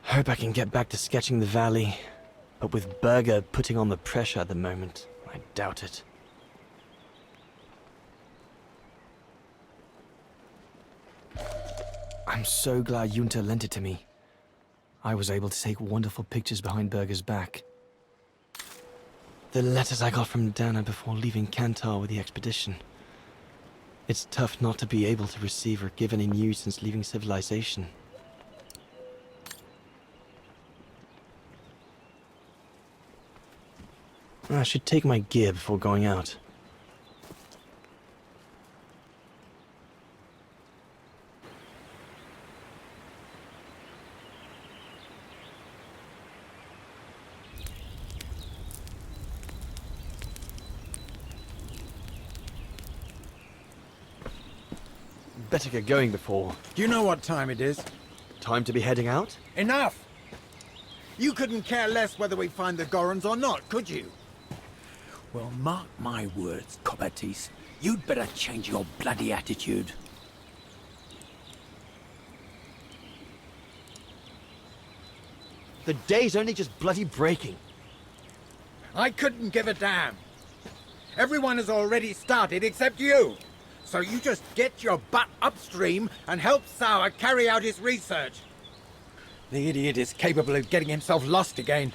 Hope I can get back to sketching the valley, but with Berger putting on the pressure at the moment, I doubt it. I'm so glad Junta lent it to me. I was able to take wonderful pictures behind Berger's back. The letters I got from Dana before leaving Kantar with the expedition. It's tough not to be able to receive or give any news since leaving civilization. I should take my gear before going out. Better get going before... Do you know what time it is? Time to be heading out? Enough! You couldn't care less whether we find the Gorons or not, could you? Well, mark my words, Copperteeth. You'd better change your bloody attitude. The day's only just bloody breaking. I couldn't give a damn. Everyone has already started except you. So you just get your butt upstream and help Sauer carry out his research. The idiot is capable of getting himself lost again.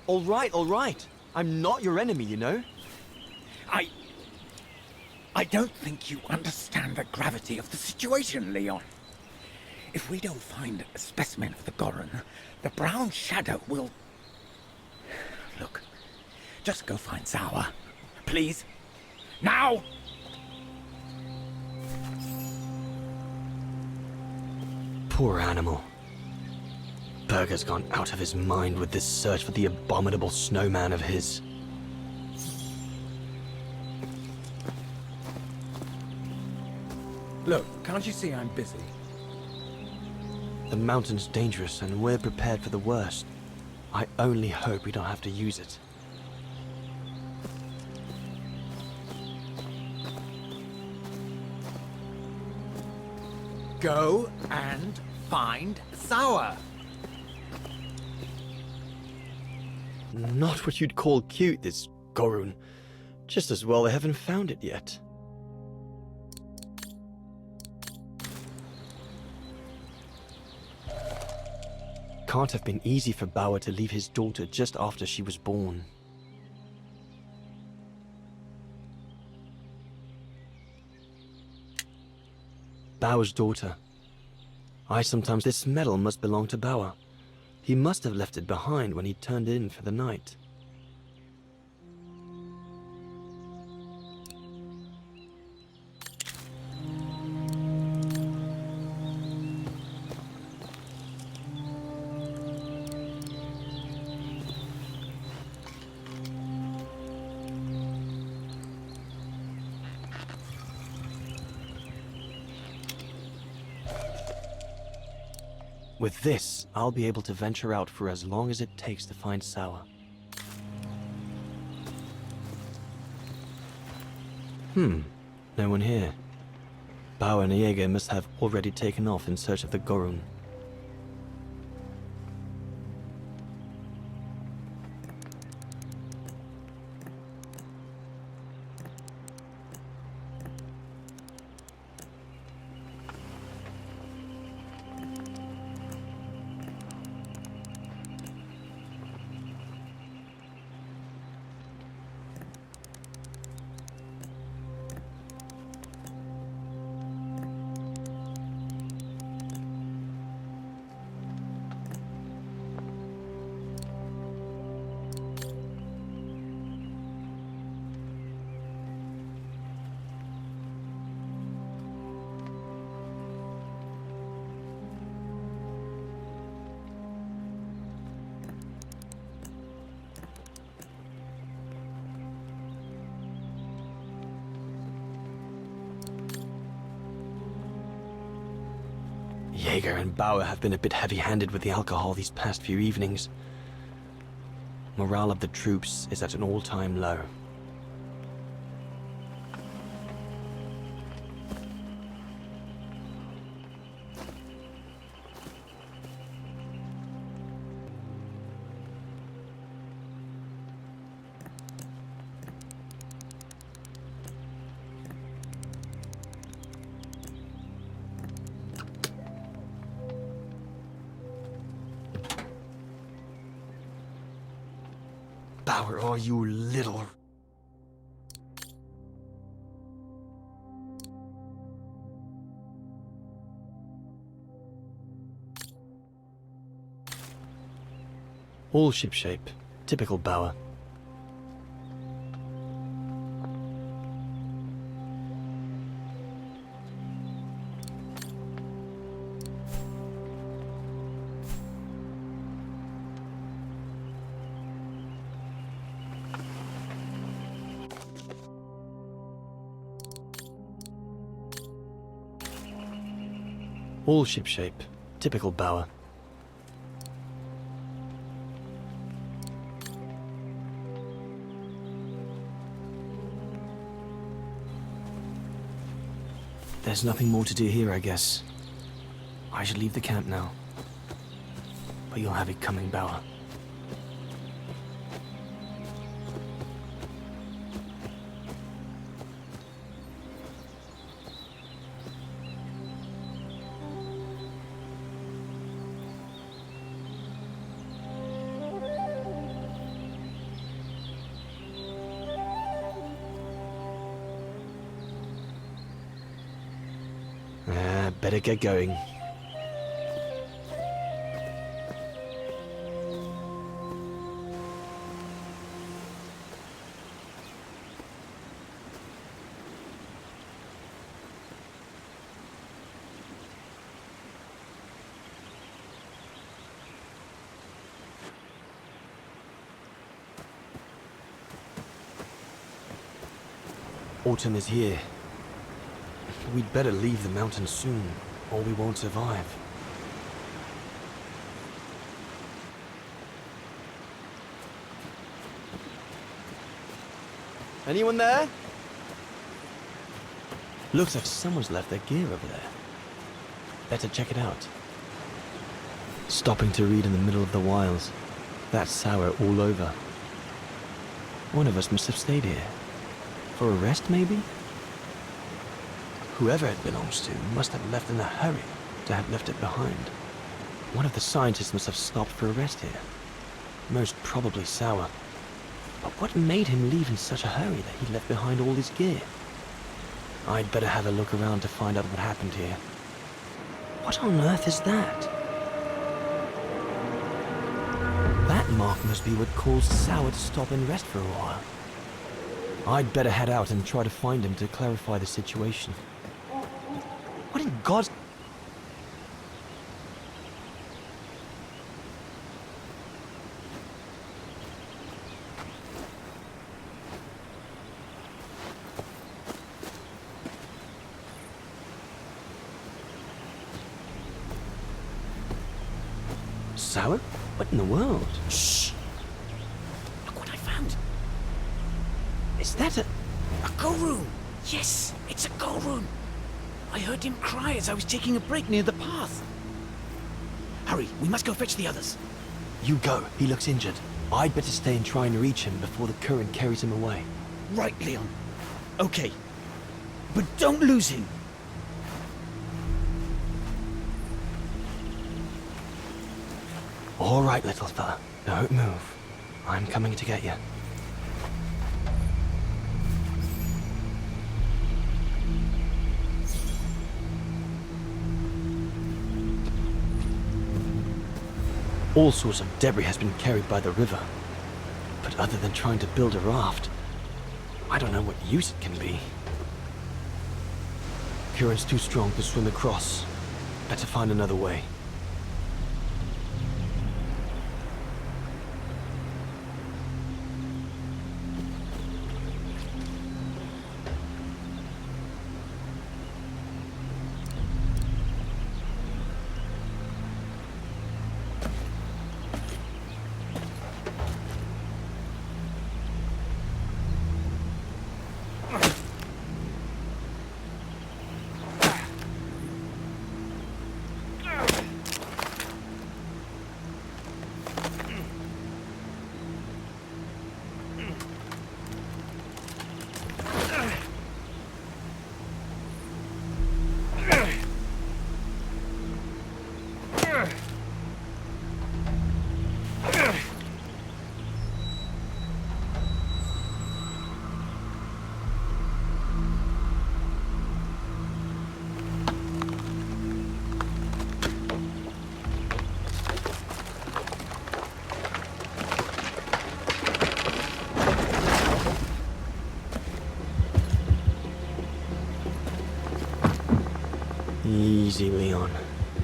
All right. I'm not your enemy, you know? I don't think you understand the gravity of the situation, Leon. If we don't find a specimen of the Goron, the brown shadow will... Look, just go find Zawa. Please. Now! Poor animal. Berger's gone out of his mind with this search for the abominable snowman of his. Look, can't you see I'm busy? The mountain's dangerous and we're prepared for the worst. I only hope we don't have to use it. Go and find Zawa. Not what you'd call cute, this Gorun. Just as well they haven't found it yet. Can't have been easy for Bauer to leave his daughter just after she was born. Bauer's daughter. This medal must belong to Bauer. He must have left it behind when he turned in for the night. With this, I'll be able to venture out for as long as it takes to find Sawa. No one here. Bauer and Jaeger must have already taken off in search of the Gorun. Jaeger and Bauer have been a bit heavy-handed with the alcohol these past few evenings. Morale of the troops is at an all-time low. Bauer, oh, you little... All shipshape. Typical Bauer. All shipshape. Typical Bauer. There's nothing more to do here, I guess. I should leave the camp now. But you'll have it coming, Bauer. better get going. Autumn is here. We'd better leave the mountains soon, or we won't survive. Anyone there? Looks like someone's left their gear over there. Better check it out. Stopping to read in the middle of the wilds. That's sour all over. One of us must have stayed here. For a rest, maybe? Whoever it belongs to must have left in a hurry to have left it behind. One of the scientists must have stopped for a rest here. Most probably Sour. But what made him leave in such a hurry that he left behind all his gear? I'd better have a look around to find out what happened here. What on earth is that? That mark must be what caused Sour to stop and rest for a while. I'd better head out and try to find him to clarify the situation. What in God's... Sour? What in the world? Shh! Look what I found. Is that a go room? Yes, it's a go room. I heard him cry as I was taking a break near the path. Hurry, we must go fetch the others. You go. He looks injured. I'd better stay and try and reach him before the current carries him away. Right, Leon. Okay. But don't lose him. All right, little fella. Don't move. I'm coming to get you. All sorts of debris has been carried by the river. But other than trying to build a raft, I don't know what use it can be. Current's too strong to swim across. Better find another way. Easy, Leon.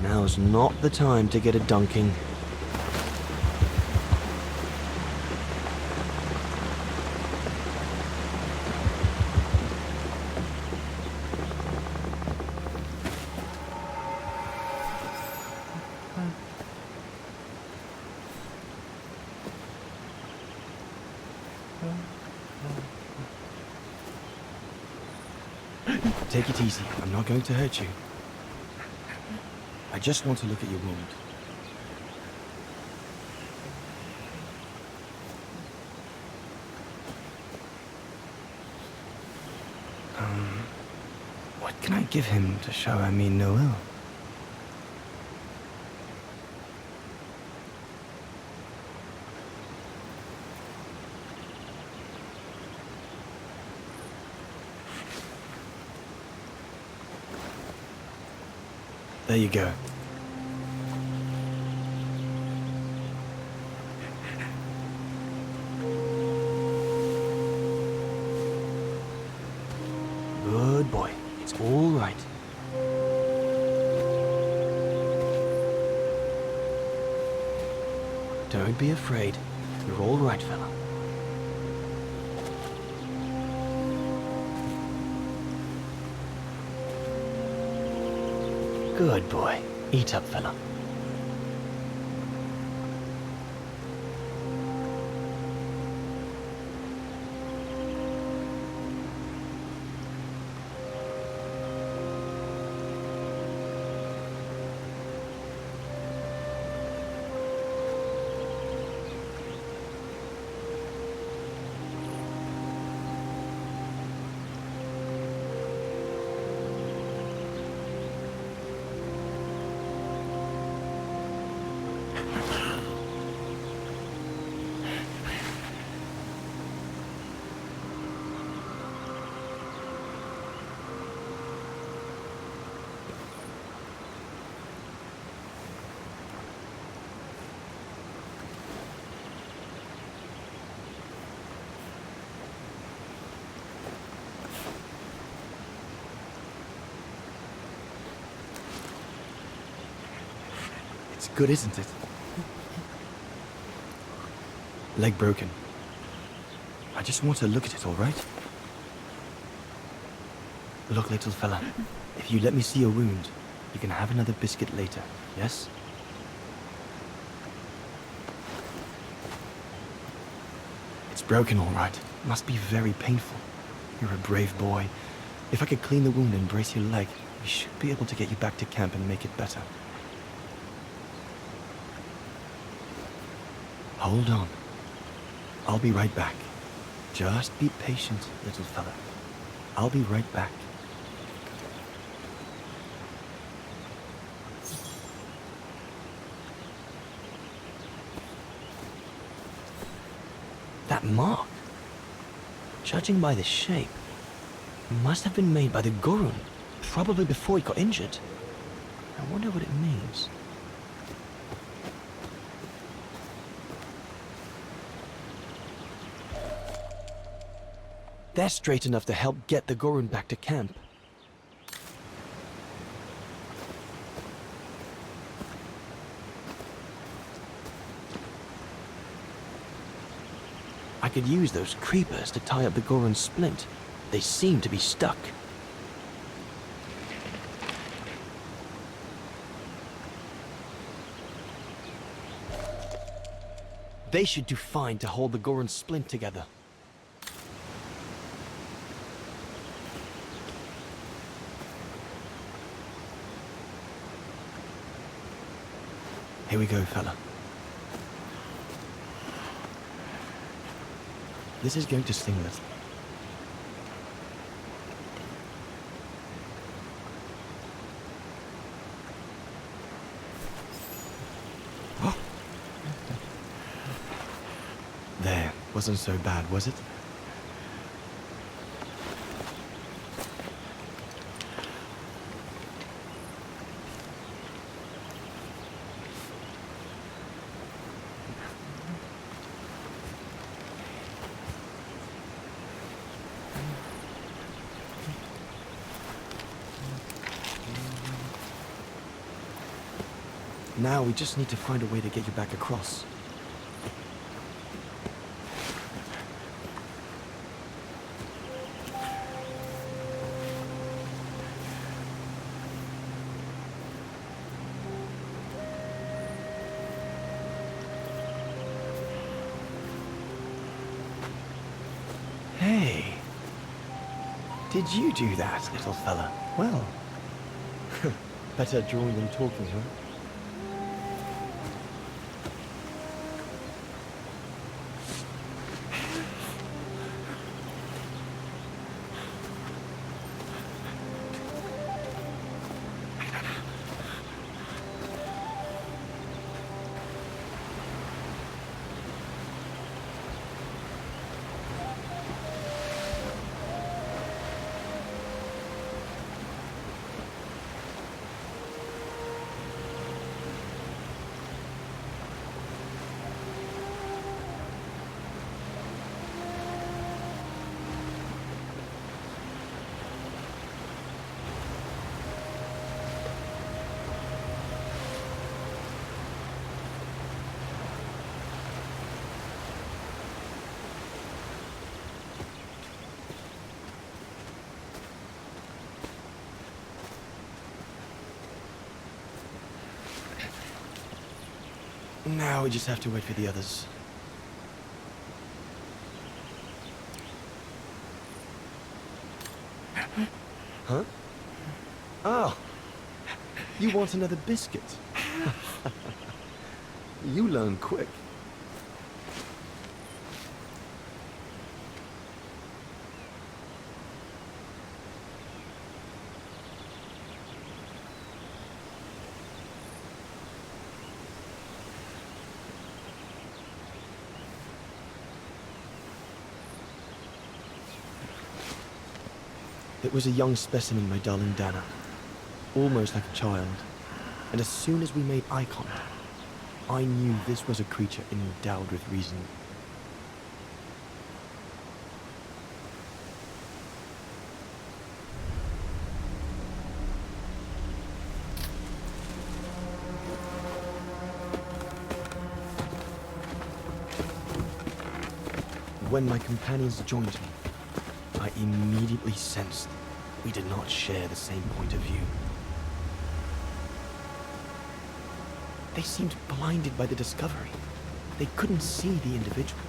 Now's not the time to get a dunking. Take it easy. I'm not going to hurt you. I just want to look at your wound. What can I give him to show I mean no ill? There you go. Good boy. It's all right. Don't be afraid. You're all right, fella. Good boy. Eat up, fella. It's good, isn't it? Leg broken. I just want to look at it, all right? Look, little fella. If you let me see your wound, you can have another biscuit later, yes? It's broken, all right. Must be very painful. You're a brave boy. If I could clean the wound and brace your leg, we should be able to get you back to camp and make it better. Hold on. I'll be right back. Just be patient, little fella. I'll be right back. That mark, judging by the shape, must have been made by the Gorun, probably before he got injured. I wonder what it means. They're straight enough to help get the Gorun back to camp. I could use those creepers to tie up the Gorun's splint. They seem to be stuck. They should do fine to hold the Gorun's splint together. Here we go, fella. This is going to sting a little. There, wasn't so bad, was it? Now we just need to find a way to get you back across. Hey, did you do that, little fella? Well, better drawing than talking, huh? Now we just have to wait for the others. Huh? Oh. You want another biscuit? You learn quick. It was a young specimen, my darling Dana. Almost like a child. And as soon as we made eye contact, I knew this was a creature endowed with reason. When my companions joined me, I immediately sensed we did not share the same point of view. They seemed blinded by the discovery. They couldn't see the individual.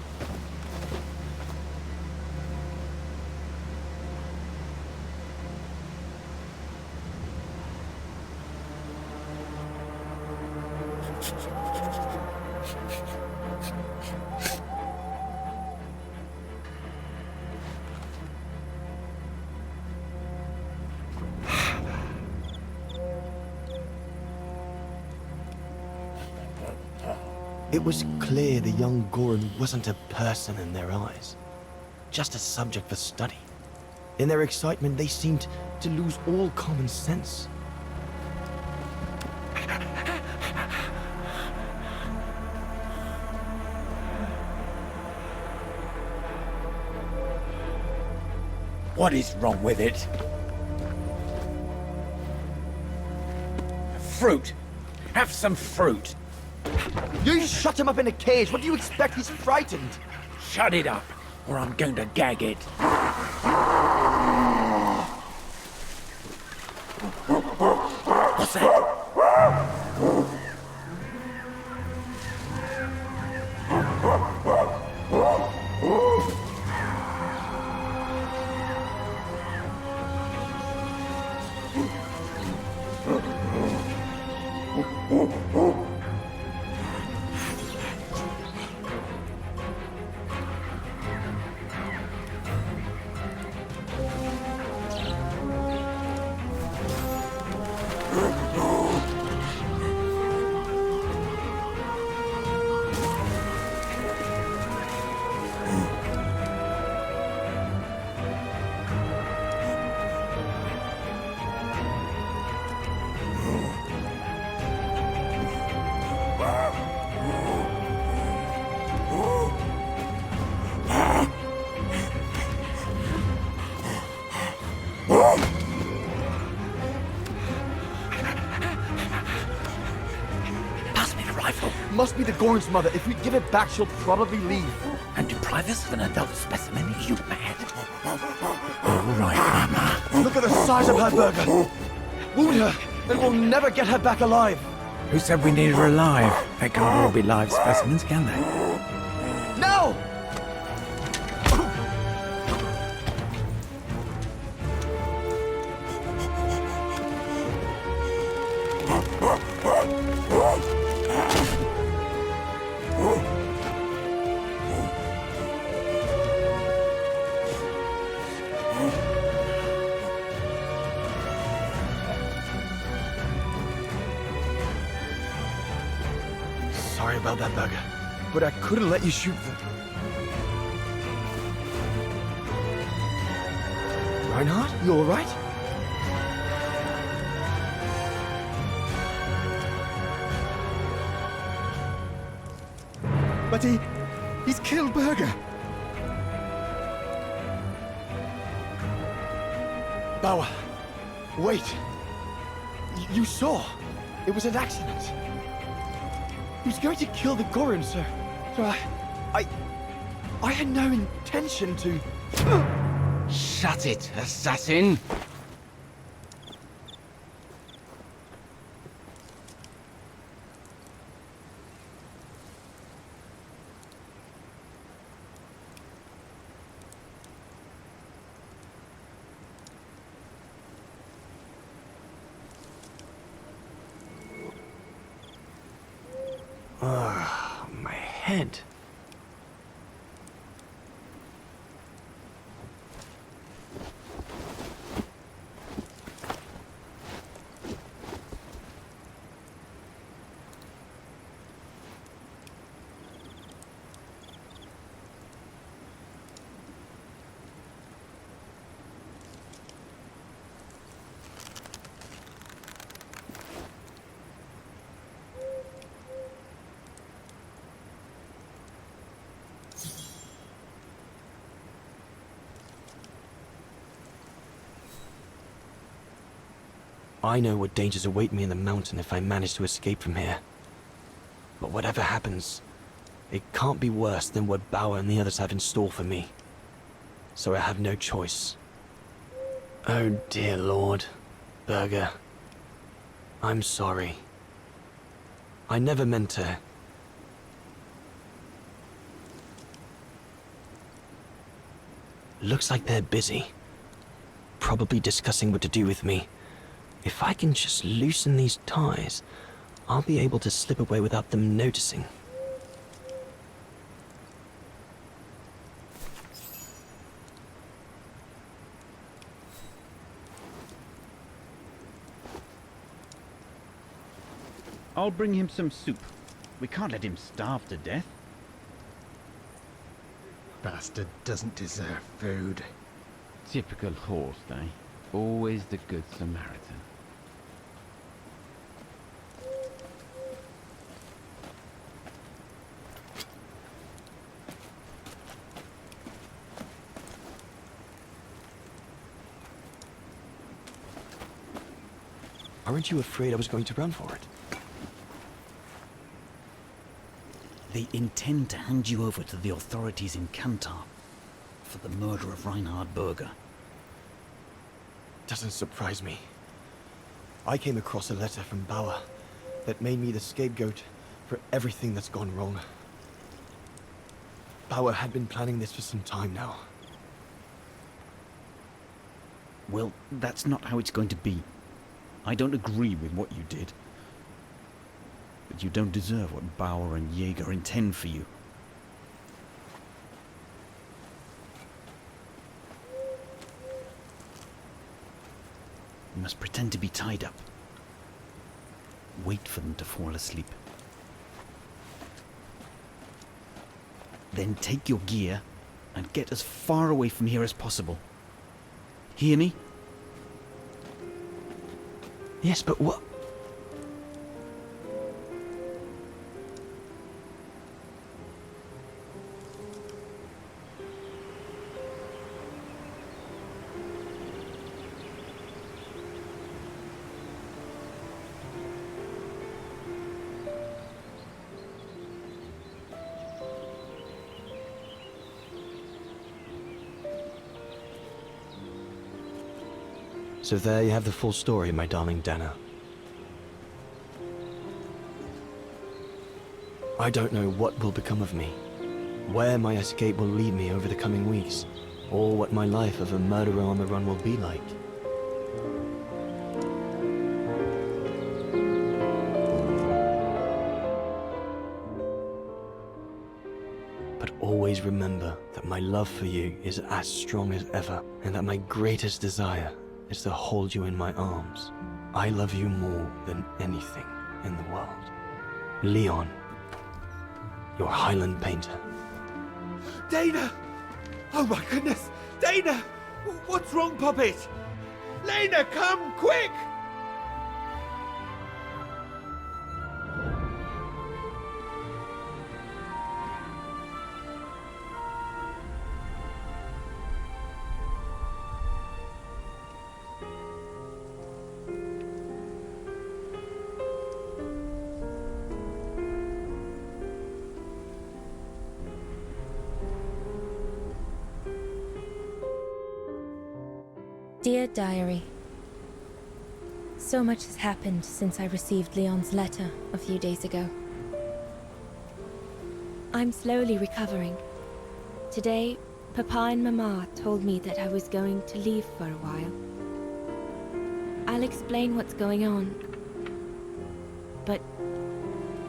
It was clear the young Goran wasn't a person in their eyes, just a subject for study. In their excitement, they seemed to lose all common sense. What is wrong with it? Fruit! Have some fruit! You shut him up in a cage! What do you expect? He's frightened! Shut it up, or I'm going to gag it. What's that? Must be the Goran's mother. If we give it back, she'll probably leave. And deprive us of an adult specimen? Are you mad? All right, Mama. Look at the size of her burger. Wound her, and we'll never get her back alive. Who said we need her alive? They can't all be live specimens, can they? No! Sorry about that, Burger, but I couldn't let you shoot them. Reinhardt, you all right? But he's killed Burger. Bauer, wait. You saw. It was an accident. He was going to kill the Goran, sir. So I had no intention to... Shut it, assassin! My head. I know what dangers await me in the mountain if I manage to escape from here. But whatever happens, it can't be worse than what Bauer and the others have in store for me. So I have no choice. Oh dear Lord, Berger. I'm sorry. I never meant to... Looks like they're busy. Probably discussing what to do with me. If I can just loosen these ties, I'll be able to slip away without them noticing. I'll bring him some soup. We can't let him starve to death. Bastard doesn't deserve food. Typical horse, eh? Always the good Samaritan. Aren't you afraid I was going to run for it? They intend to hand you over to the authorities in Kantar for the murder of Reinhard Berger. Doesn't surprise me. I came across a letter from Bauer that made me the scapegoat for everything that's gone wrong. Bauer had been planning this for some time now. Well, that's not how it's going to be. I don't agree with what you did. But you don't deserve what Bauer and Jaeger intend for you. You must pretend to be tied up. Wait for them to fall asleep. Then take your gear and get as far away from here as possible. Hear me? Yes, but what? So there you have the full story, my darling Dana. I don't know what will become of me, where my escape will lead me over the coming weeks, or what my life of a murderer on the run will be like. But always remember that my love for you is as strong as ever, and that my greatest desire is to hold you in my arms. I love you more than anything in the world. Leon, your Highland painter. Dana! Oh my goodness! Dana! What's wrong, Puppet? Lena, come, quick! Dear Diary, so much has happened since I received Leon's letter a few days ago. I'm slowly recovering. Today, Papa and Mama told me that I was going to leave for a while. I'll explain what's going on, but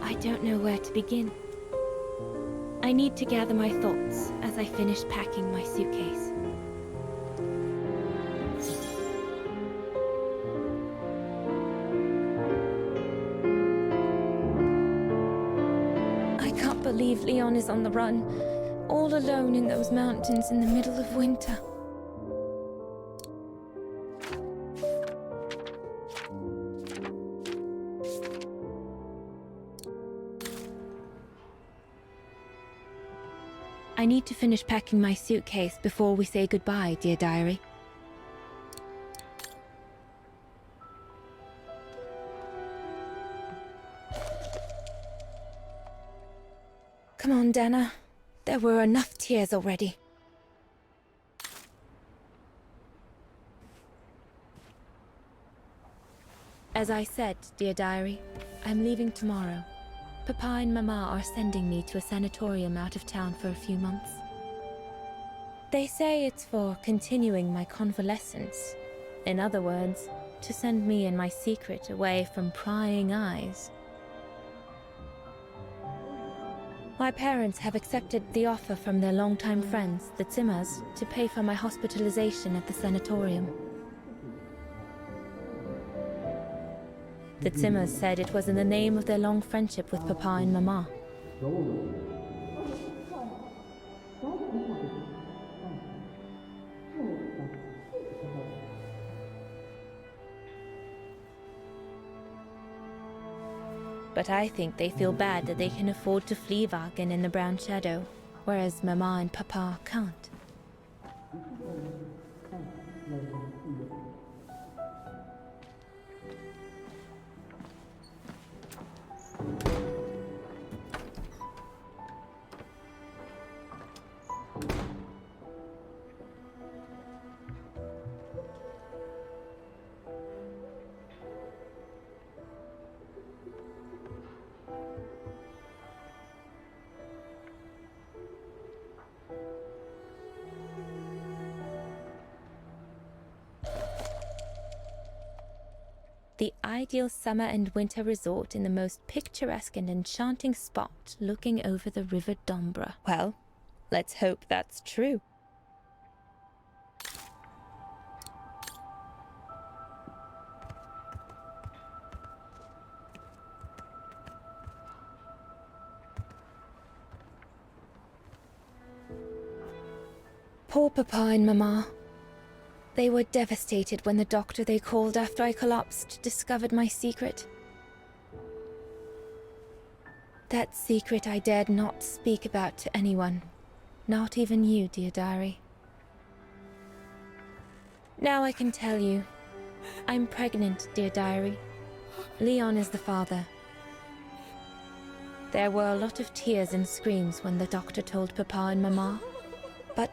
I I don't know where to begin. I need to gather my thoughts as I finish packing my suitcase. I can't believe Leon is on the run, all alone in those mountains in the middle of winter. I need to finish packing my suitcase before we say goodbye, dear diary. Come on, Dana. There were enough tears already. As I said, dear diary, I'm leaving tomorrow. Papa and Mama are sending me to a sanatorium out of town for a few months. They say it's for continuing my convalescence. In other words, to send me and my secret away from prying eyes. My parents have accepted the offer from their longtime friends, the Zimmers, to pay for my hospitalization at the sanatorium. The Zimmers said it was in the name of their long friendship with Papa and Mama. But I think they feel bad that they can afford to flee Vaghen in the Brown Shadow, whereas Mama and Papa can't. The ideal summer and winter resort in the most picturesque and enchanting spot looking over the River Dombra. Well, let's hope that's true. Poor Papa and Mama. They were devastated when the doctor they called after I collapsed discovered my secret. That secret I dared not speak about to anyone, not even you, dear diary. Now I can tell you. I'm pregnant, dear diary. Leon is the father. There were a lot of tears and screams when the doctor told Papa and Mama, but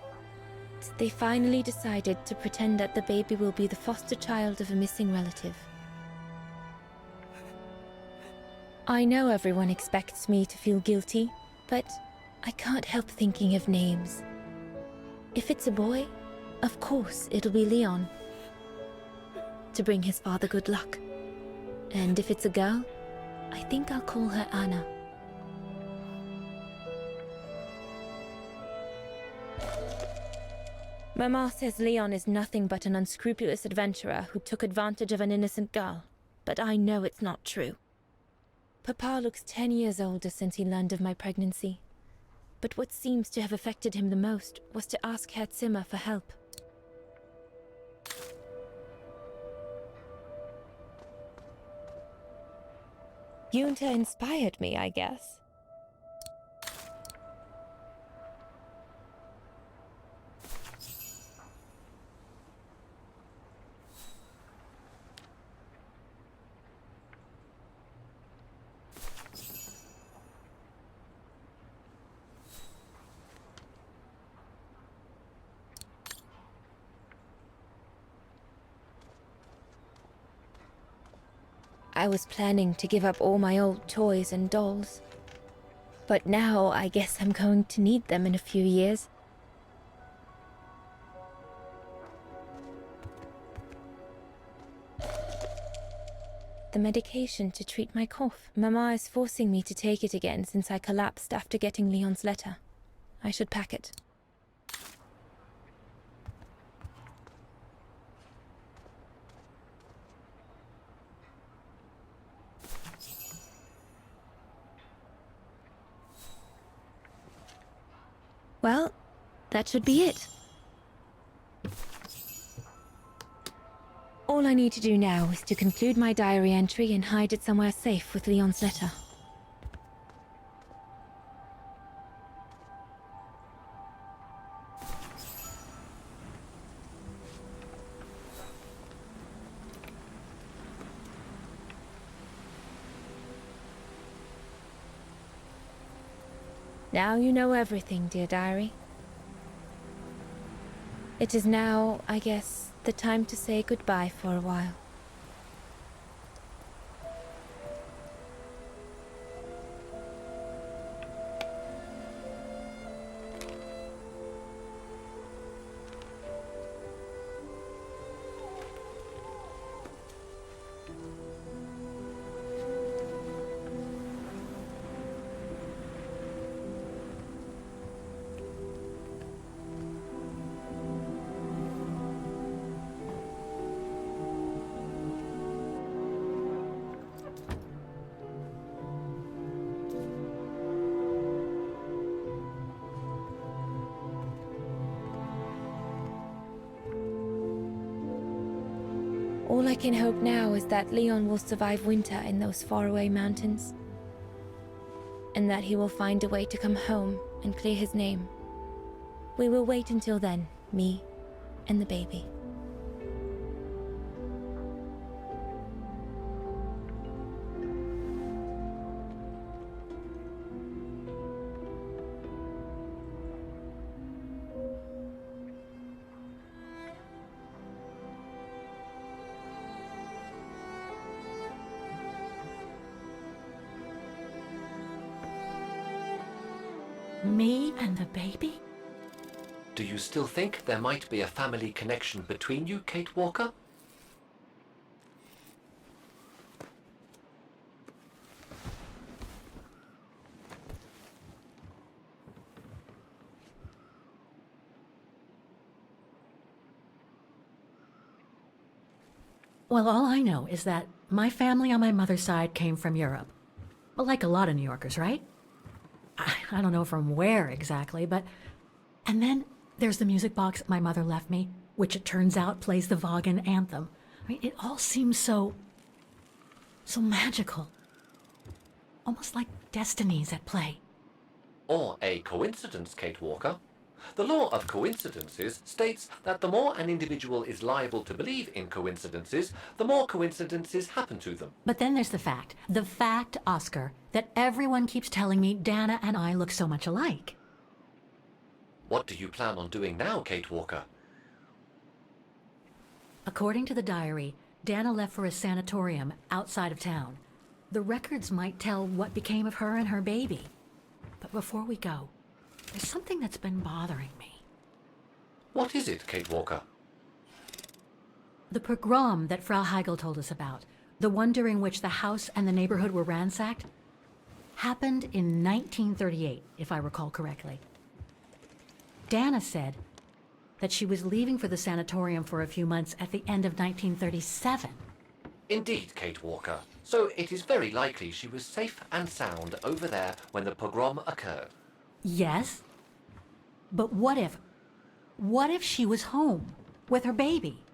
they finally decided to pretend that the baby will be the foster child of a missing relative. I know everyone expects me to feel guilty, but I can't help thinking of names. If it's a boy, of course it'll be Leon, to bring his father good luck. And if it's a girl, I think I'll call her Anna. Mama says Leon is nothing but an unscrupulous adventurer who took advantage of an innocent girl, but I know it's not true. Papa looks 10 years older since he learned of my pregnancy, but what seems to have affected him the most was to ask Herr Zimmer for help. Junta inspired me, I guess. I was planning to give up all my old toys and dolls. But now I guess I'm going to need them in a few years. the medication to treat my cough. Mama is forcing me to take it again since I collapsed after getting Leon's letter. I should pack it. Well, that should be it. All I need to do now is to conclude my diary entry and hide it somewhere safe with Leon's letter. Now you know everything, dear diary. It is now, I guess, the time to say goodbye for a while. All I can hope now is that Leon will survive winter in those faraway mountains, and that he will find a way to come home and clear his name. We will wait until then, me and the baby. Me and the baby? Do you still think there might be a family connection between you, Kate Walker? Well, all I know is that my family on my mother's side came from Europe. Well, like a lot of New Yorkers, right? I don't know from where exactly, but... And then there's the music box my mother left me, which it turns out plays the Vaghen anthem. I mean, it all seems so magical. Almost like destinies at play. Or a coincidence, Kate Walker. The law of coincidences states that the more an individual is liable to believe in coincidences, the more coincidences happen to them. But then there's the fact, Oscar, that everyone keeps telling me Dana and I look so much alike. What do you plan on doing now, Kate Walker? According to the diary, Dana left for a sanatorium outside of town. The records might tell what became of her and her baby. But before we go, there's something that's been bothering me. What is it, Kate Walker? The pogrom that Frau Heigl told us about, the one during which the house and the neighborhood were ransacked, happened in 1938, if I recall correctly. Dana said that she was leaving for the sanatorium for a few months at the end of 1937. Indeed, Kate Walker. So it is very likely she was safe and sound over there when the pogrom occurred. Yes, but what if she was home with her baby?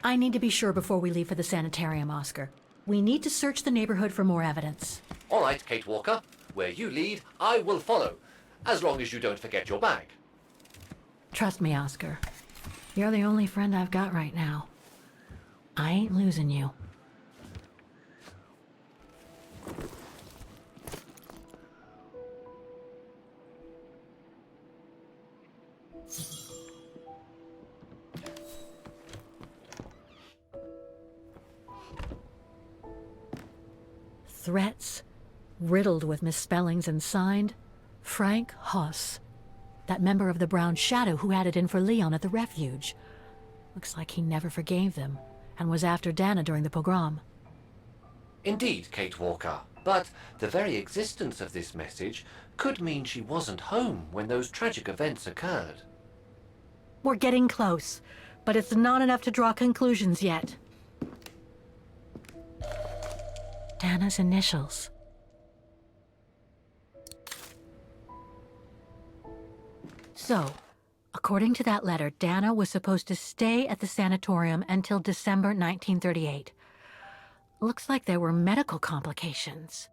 I need to be sure before we leave for the sanitarium, Oscar. We need to search the neighborhood for more evidence. All right, Kate Walker. Where you lead, I will follow. As long as you don't forget your bag. Trust me, Oscar. You're the only friend I've got right now. I ain't losing you. Threats, riddled with misspellings and signed, Frank Hoss, that member of the Brown Shadow who had it in for Leon at the refuge. Looks like he never forgave them and was after Dana during the pogrom. Indeed, Kate Walker. But the very existence of this message could mean she wasn't home when those tragic events occurred. We're getting close, but it's not enough to draw conclusions yet. Dana's initials. So, according to that letter, Dana was supposed to stay at the sanatorium until December 1938. Looks like there were medical complications.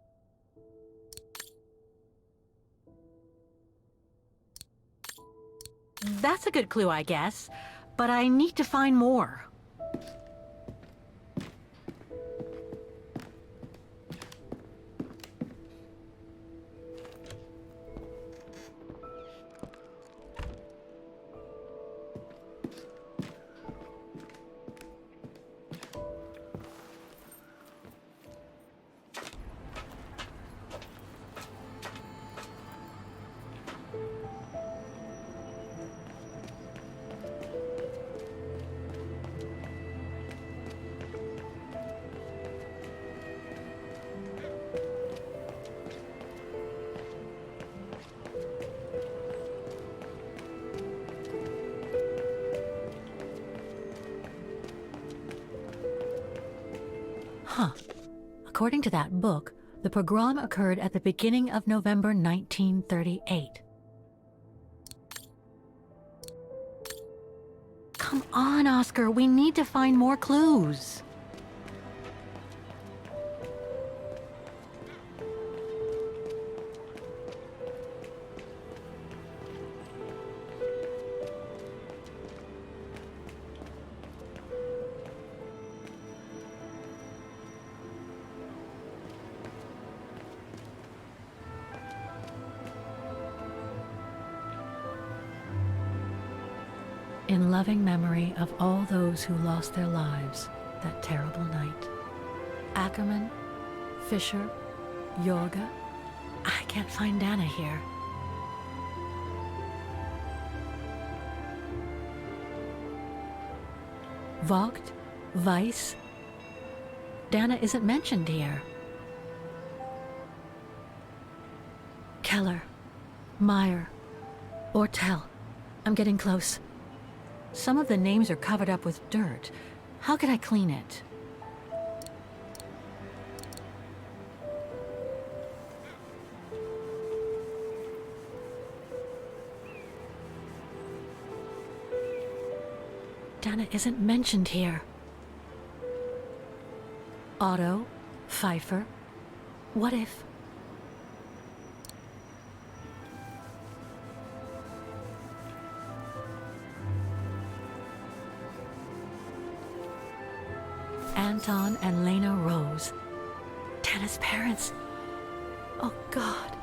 That's a good clue, I guess, but I need to find more. Huh. According to that book, the pogrom occurred at the beginning of November 1938. Come on, Oscar, we need to find more clues. In loving memory of all those who lost their lives that terrible night. Ackerman, Fisher, Yorga. I can't find Dana here. Vogt, Weiss. Dana isn't mentioned here. Keller, Meyer, Ortel. I'm getting close. Some of the names are covered up with dirt. How could I clean it? Dana isn't mentioned here. Otto, Pfeiffer. What if... Anton and Lena Rose. Dana's parents. Oh God,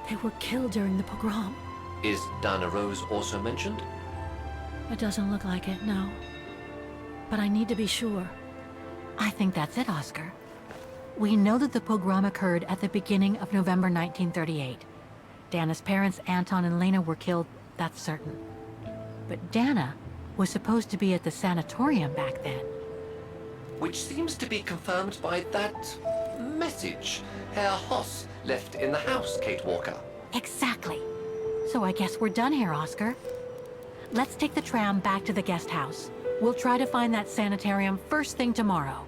they were killed during the pogrom. Is Dana Rose also mentioned? It doesn't look like it, no. But I need to be sure. I think that's it, Oscar. We know that the pogrom occurred at the beginning of November 1938. Dana's parents, Anton and Lena, were killed, that's certain. But Dana was supposed to be at the sanatorium back then. Which seems to be confirmed by that message Herr Hoss left in the house, Kate Walker. Exactly. So I guess we're done here, Oscar. Let's take the tram back to the guest house. We'll try to find that sanitarium first thing tomorrow.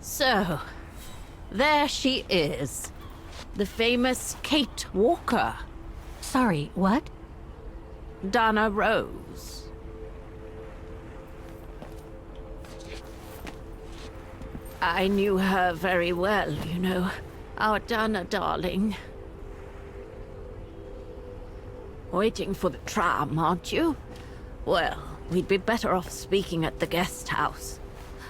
So, there she is. The famous Kate Walker. Sorry, what? Dana Rose. I knew her very well, you know. Our Dana darling. Waiting for the tram, aren't you? Well, we'd be better off speaking at the guest house.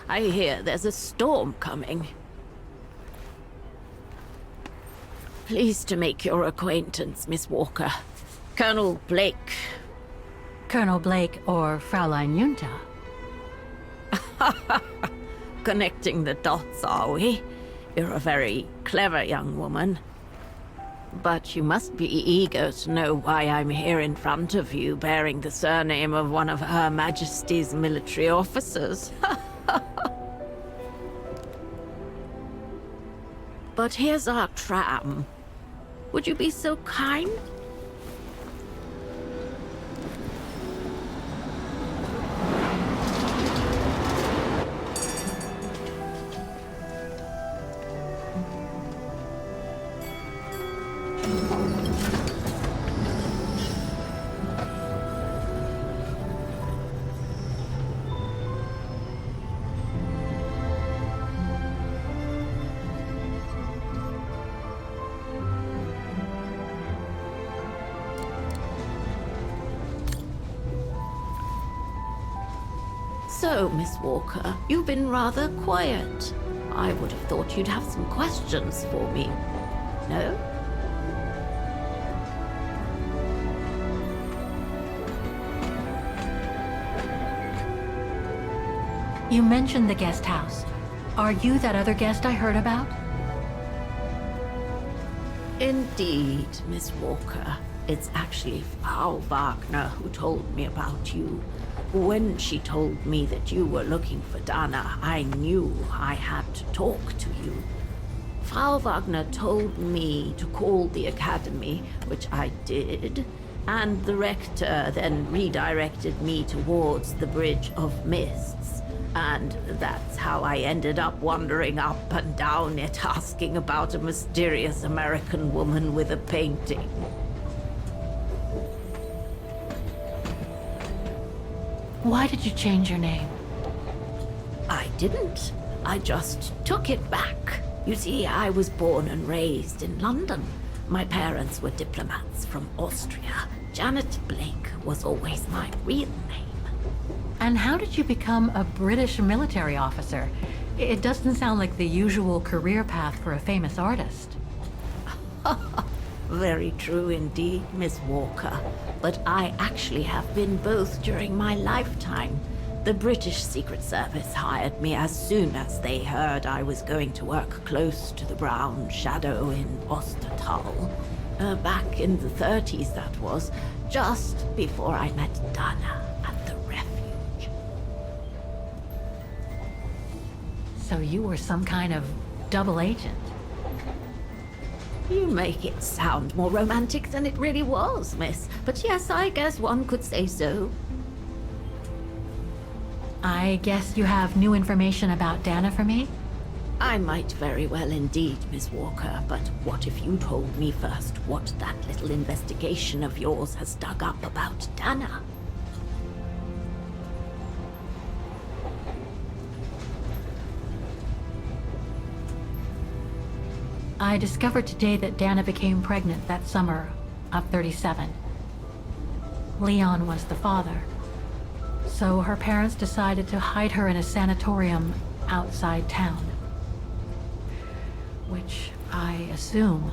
I hear there's a storm coming. Pleased to make your acquaintance, Miss Walker. Colonel Blake. Colonel Blake or Fraulein Junta? Connecting the dots, are we? You're a very clever young woman. But you must be eager to know why I'm here in front of you, bearing the surname of one of Her Majesty's military officers. But here's our tram. Would you be so kind? So, Miss Walker, you've been rather quiet. I would have thought you'd have some questions for me. No? You mentioned the guest house. Are you that other guest I heard about? Indeed, Miss Walker. It's actually Frau Wagner who told me about you. When she told me that you were looking for Dana, I knew I had to talk to you. Frau Wagner told me to call the academy, which I did, and the rector then redirected me towards the Bridge of Mists. And that's how I ended up wandering up and down it, asking about a mysterious American woman with a painting. Why did you change your name? I didn't. I just took it back. You see, I was born and raised in London. My parents were diplomats from Austria. Janet Blake was always my real name. And how did you become a British military officer? It doesn't sound like the usual career path for a famous artist. Very true indeed, Miss Walker. But I actually have been both during my lifetime. The British Secret Service hired me as soon as they heard I was going to work close to the Brown Shadow in Ostertal. Back in the 30s, that was, just before I met Dana at the refuge. So you were some kind of double agent? You make it sound more romantic than it really was, miss. But yes, I guess one could say so. I guess you have new information about Dana for me? I might very well indeed, Miss Walker, but what if you told me first what that little investigation of yours has dug up about Dana? I discovered today that Dana became pregnant that summer of 37. Leon was the father. So her parents decided to hide her in a sanatorium outside town. Which, I assume,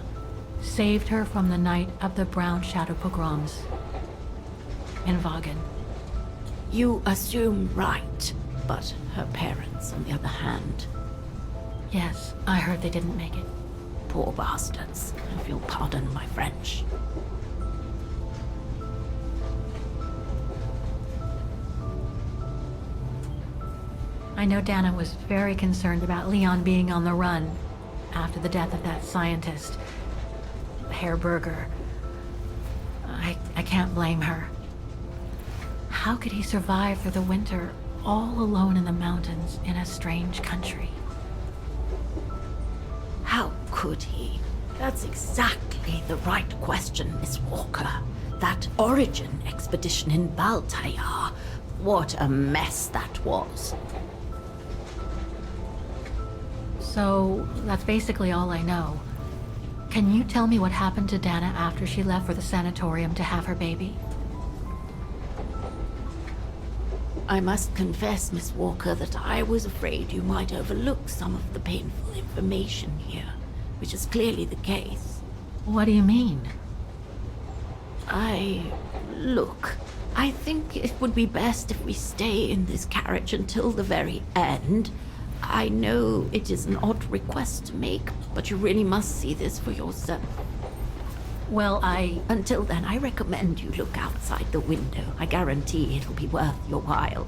saved her from the night of the Brown Shadow pogroms in Vaghen. You assume right, but her parents, on the other hand... Yes, I heard they didn't make it. Poor bastards, if you'll pardon my French. I know Dana was very concerned about Leon being on the run after the death of that scientist, Herr Berger. I can't blame her. How could he survive through the winter all alone in the mountains in a strange country? How could he? That's exactly the right question, Miss Walker. That origin expedition in Baltayar. What a mess that was. So, that's basically all I know. Can you tell me what happened to Dana after she left for the sanatorium to have her baby? I must confess, Miss Walker, that I was afraid you might overlook some of the painful information here, which is clearly the case. What do you mean? Look, I think it would be best if we stay in this carriage until the very end. I know it is an odd request to make, but you really must see this for yourself. Well, Until then, I recommend you look outside the window. I guarantee it'll be worth your while.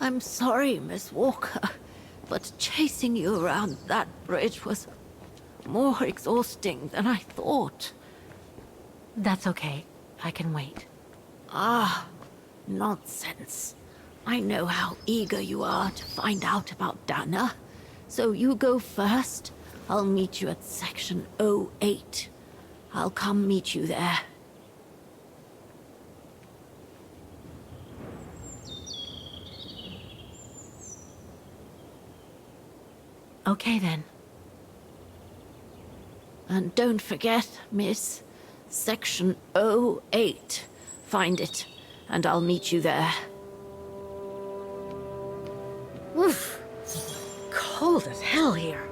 I'm sorry, Miss Walker, but chasing you around that bridge was more exhausting than I thought. That's okay. I can wait. Ah, nonsense. I know how eager you are to find out about Dana. So you go first. I'll meet you at section 08. I'll come meet you there. Okay, then. And don't forget, miss, section 08. Find it, and I'll meet you there. Oof. Cold as hell here.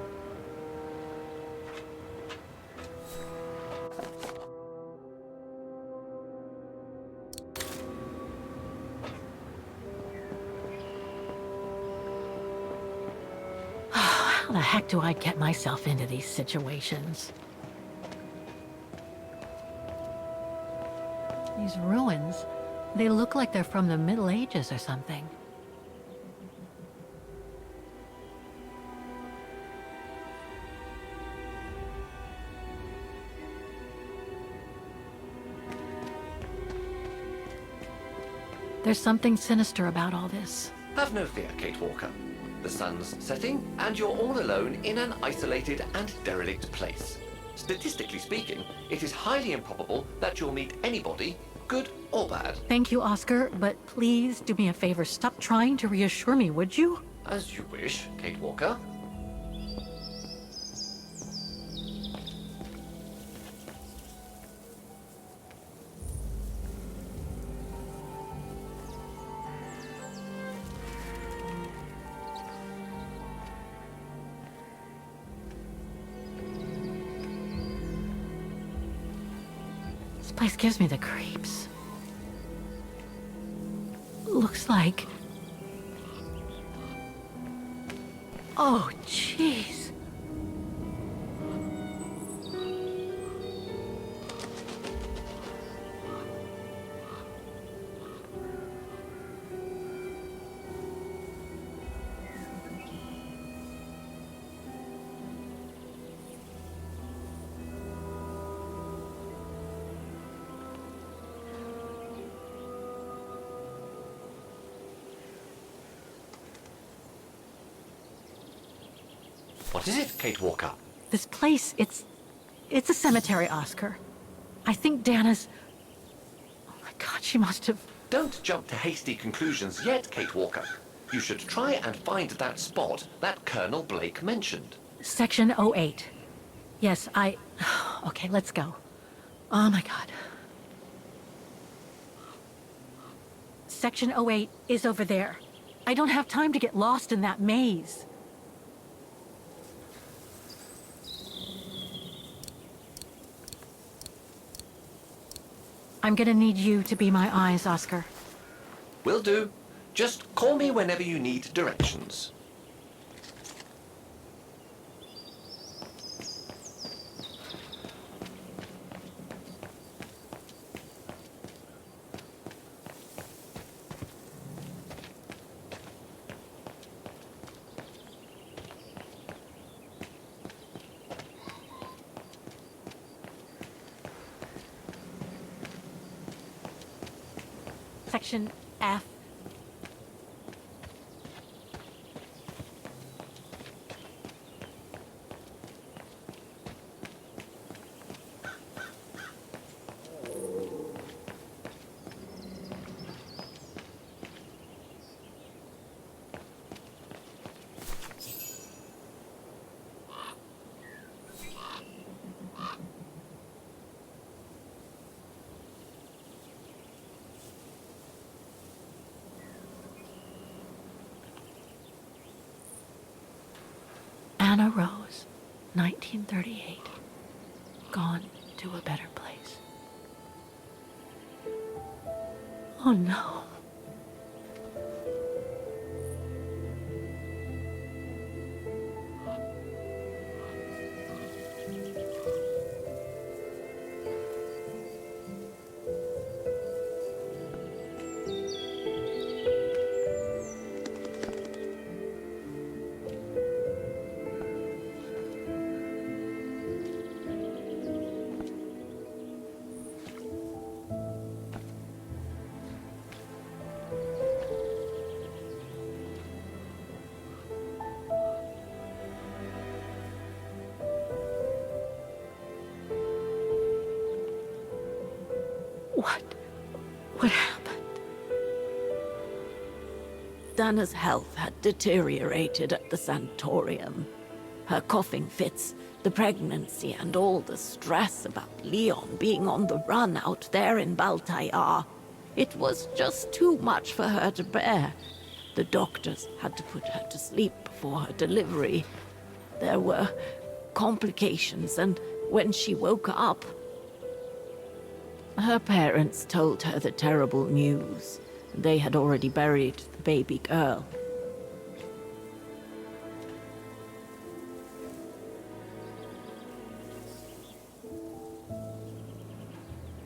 How the heck do I get myself into these situations? These ruins, they look like they're from the Middle Ages or something. There's something sinister about all this. Have no fear, Kate Walker. The sun's setting, and you're all alone in an isolated and derelict place. Statistically speaking, it is highly improbable that you'll meet anybody, good or bad. Thank you, Oscar, but please do me a favor. Stop trying to reassure me, would you? As you wish, Kate Walker. This place gives me the creeps. Looks like... Oh, jeez. What is it, Kate Walker? This place, it's a cemetery, Oscar. I think Dana's... Oh my God, she must have... Don't jump to hasty conclusions yet, Kate Walker. You should try and find that spot that Colonel Blake mentioned. Section 08. Yes, Okay, let's go. Oh my God. Section 08 is over there. I don't have time to get lost in that maze. I'm gonna need you to be my eyes, Oscar. Will do. Just call me whenever you need directions. Section F. Anna Rose, 1938. Gone to a better place. Oh no. What happened? Dana's health had deteriorated at the sanatorium. Her coughing fits, the pregnancy, and all the stress about Leon being on the run out there in Baltayar. It was just too much for her to bear. The doctors had to put her to sleep before her delivery. There were complications, and when she woke up, her parents told her the terrible news. They had already buried the baby girl.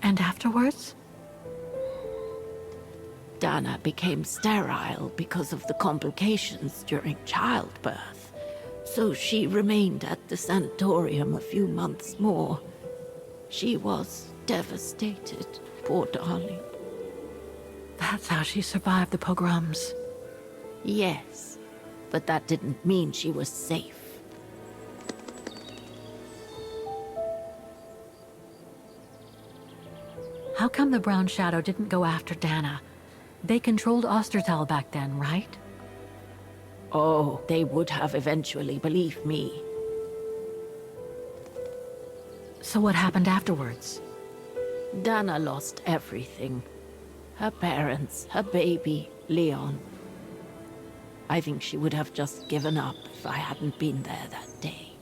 And afterwards? Dana became sterile because of the complications during childbirth. So she remained at the sanatorium a few months more. She was devastated, poor darling. That's how she survived the pogroms. Yes, but that didn't mean she was safe. How come the Brown Shadow didn't go after Dana? They controlled Ostertal back then, right? Oh, they would have eventually, believe me. So what happened afterwards? Dana lost everything. Her parents, her baby, Leon. I think she would have just given up if I hadn't been there that day.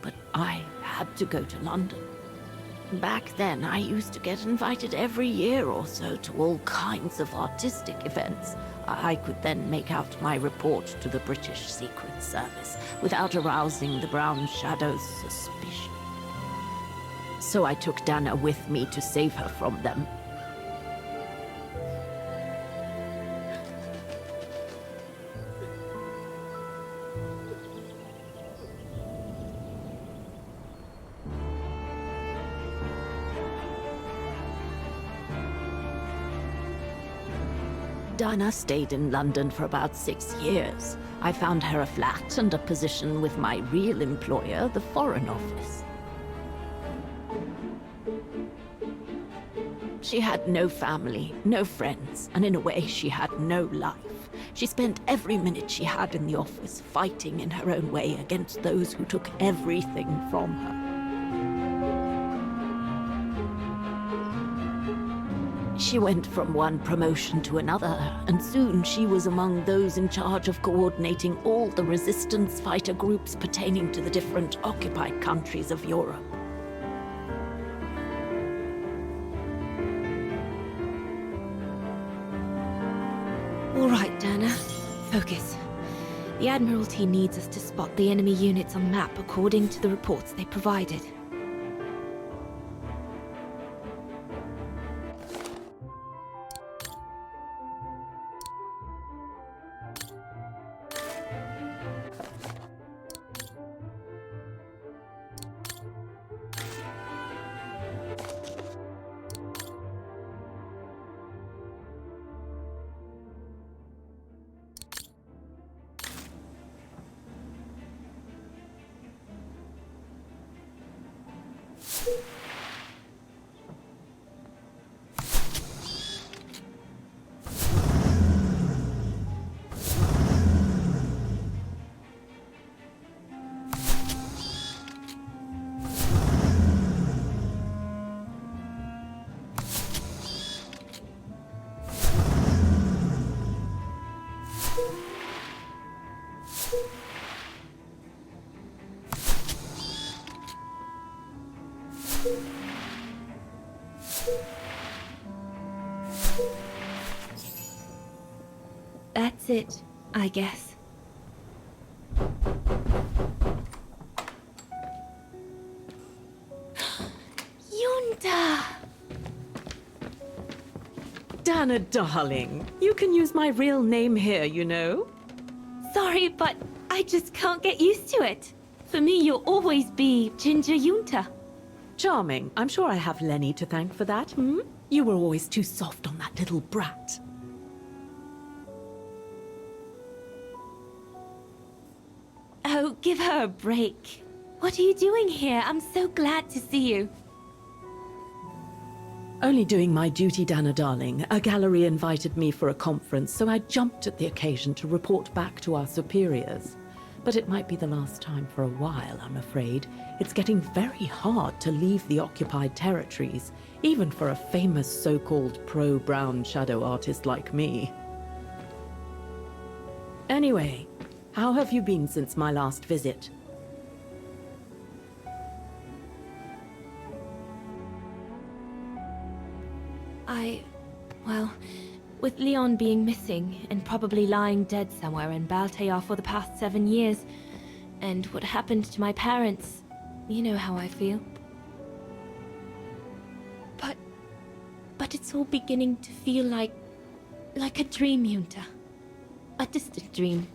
But I had to go to London. Back then, I used to get invited every year or so to all kinds of artistic events. I could then make out my report to the British Secret Service without arousing the Brown Shadow's suspicion. So I took Dana with me to save her from them. Dana stayed in London for about 6 years. I found her a flat and a position with my real employer, the Foreign Office. She had no family, no friends, and in a way she had no life. She spent every minute she had in the office fighting in her own way against those who took everything from her. She went from one promotion to another, and soon she was among those in charge of coordinating all the resistance fighter groups pertaining to the different occupied countries of Europe. All right, Dana. Focus. The Admiralty needs us to spot the enemy units on map according to the reports they provided. That's it, I guess. Yunta! Dana, darling, you can use my real name here, you know. Sorry, but I just can't get used to it. For me, you'll always be Ginger Yunta. Charming. I'm sure I have Lenny to thank for that, hmm? You were always too soft on that little brat. Oh, give her a break. What are you doing here? I'm so glad to see you. Only doing my duty, Dana, darling. A gallery invited me for a conference, so I jumped at the occasion to report back to our superiors. But it might be the last time for a while, I'm afraid. It's getting very hard to leave the occupied territories, even for a famous so-called pro-brown shadow artist like me. Anyway, how have you been since my last visit? Well, with Leon being missing and probably lying dead somewhere in Baltayar for the past 7 years, and what happened to my parents, you know how I feel. But it's all beginning to feel like a dream, Yunta. A distant dream.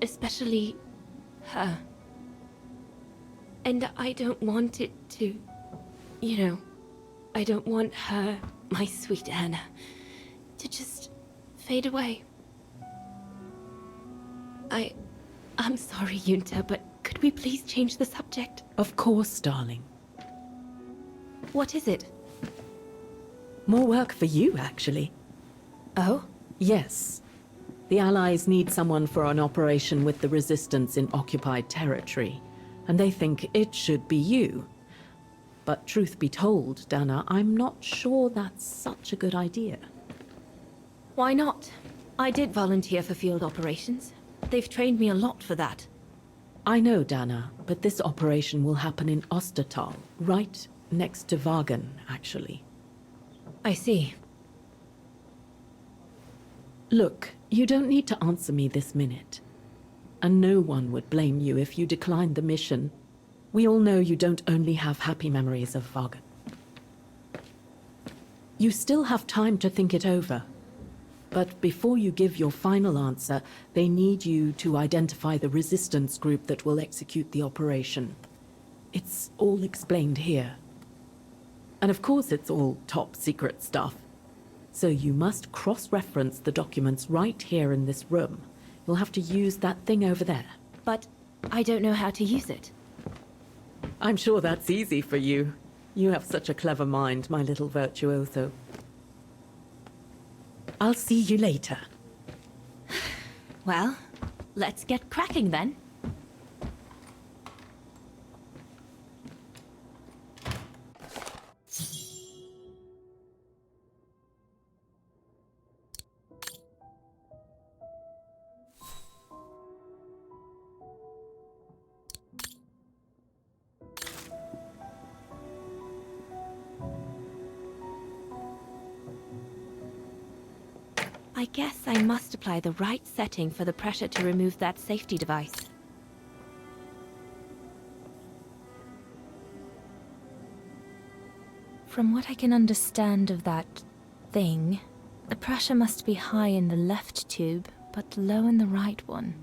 Especially her. And I don't want it to, I don't want her, my sweet Anna, to just fade away. I'm sorry, Yunta, but could we please change the subject? Of course, darling. What is it? More work for you, actually. Oh? Yes. The Allies need someone for an operation with the Resistance in occupied territory, and they think it should be you. But truth be told, Dana, I'm not sure that's such a good idea. Why not? I did volunteer for field operations. They've trained me a lot for that. I know, Dana, but this operation will happen in Ostertal, right next to Vaghen, actually. I see. Look, you don't need to answer me this minute. And no one would blame you if you declined the mission. We all know you don't only have happy memories of Vaghen. You still have time to think it over. But before you give your final answer, they need you to identify the resistance group that will execute the operation. It's all explained here. And of course it's all top secret stuff. So you must cross-reference the documents right here in this room. You'll have to use that thing over there. But I don't know how to use it. I'm sure that's easy for you. You have such a clever mind, my little virtuoso. I'll see you later. Well, let's get cracking then. I guess I must apply the right setting for the pressure to remove that safety device. From what I can understand of that thing, the pressure must be high in the left tube, but low in the right one.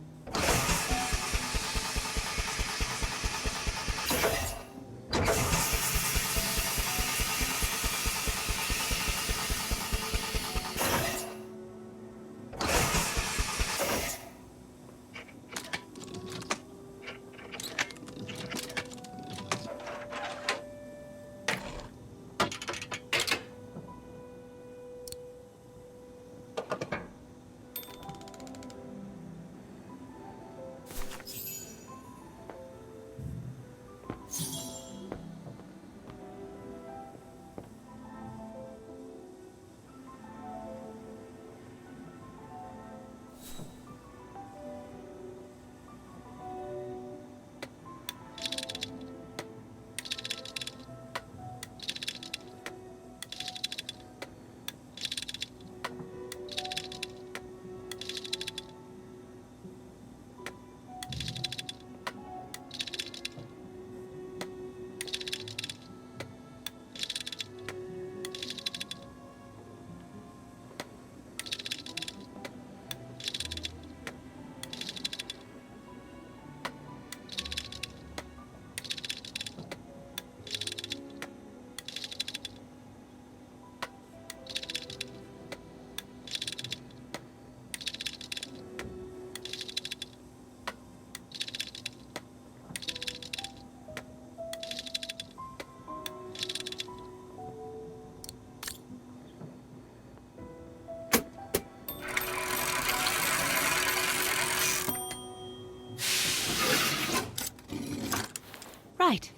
Right.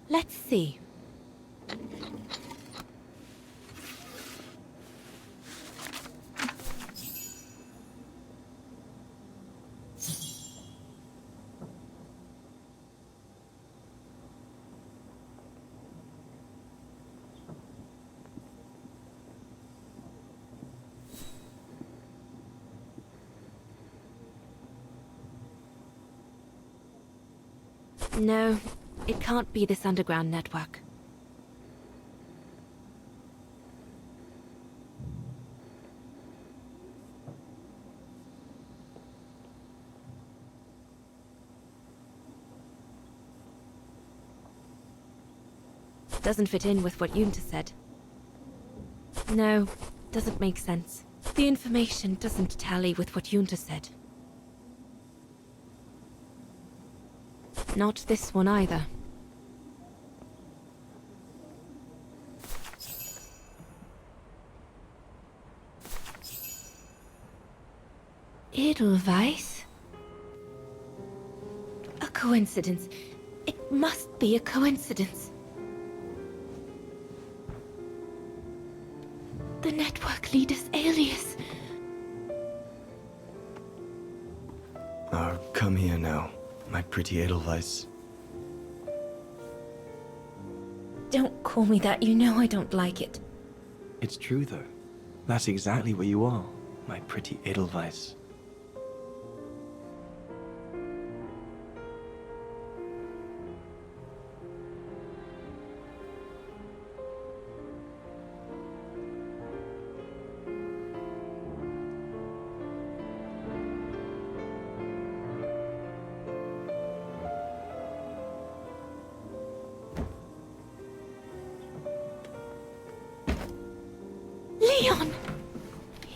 Let's see. No, it can't be this underground network. Doesn't fit in with what Yunta said. No, doesn't make sense. The information doesn't tally with what Yunta said. Not this one either. Edelweiss? A coincidence. It must be a coincidence. The network leader's alias. Oh, come here now, my pretty Edelweiss. Don't call me that, you know I don't like it. It's true though. That's exactly what you are, my pretty Edelweiss. Leon!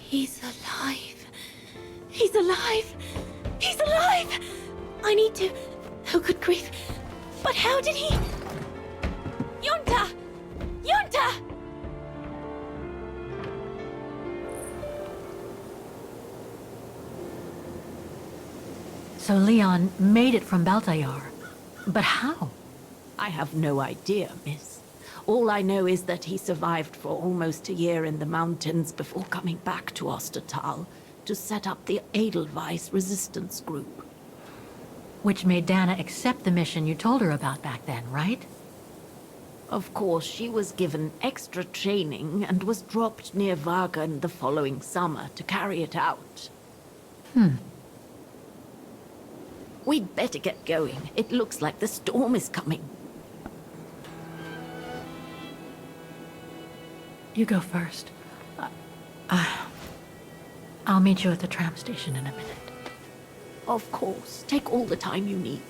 He's alive. He's alive. He's alive! I need to... Oh, good grief. But how did he... Yunta! Yunta! So Leon made it from Baltayar. But how? I have no idea, miss. All I know is that he survived for almost a year in the mountains before coming back to Ostertal to set up the Edelweiss resistance group. Which made Dana accept the mission you told her about back then, right? Of course, she was given extra training and was dropped near Vaghen the following summer to carry it out. We'd better get going. It looks like the storm is coming. You go first. I'll meet you at the tram station in a minute. Of course. Take all the time you need.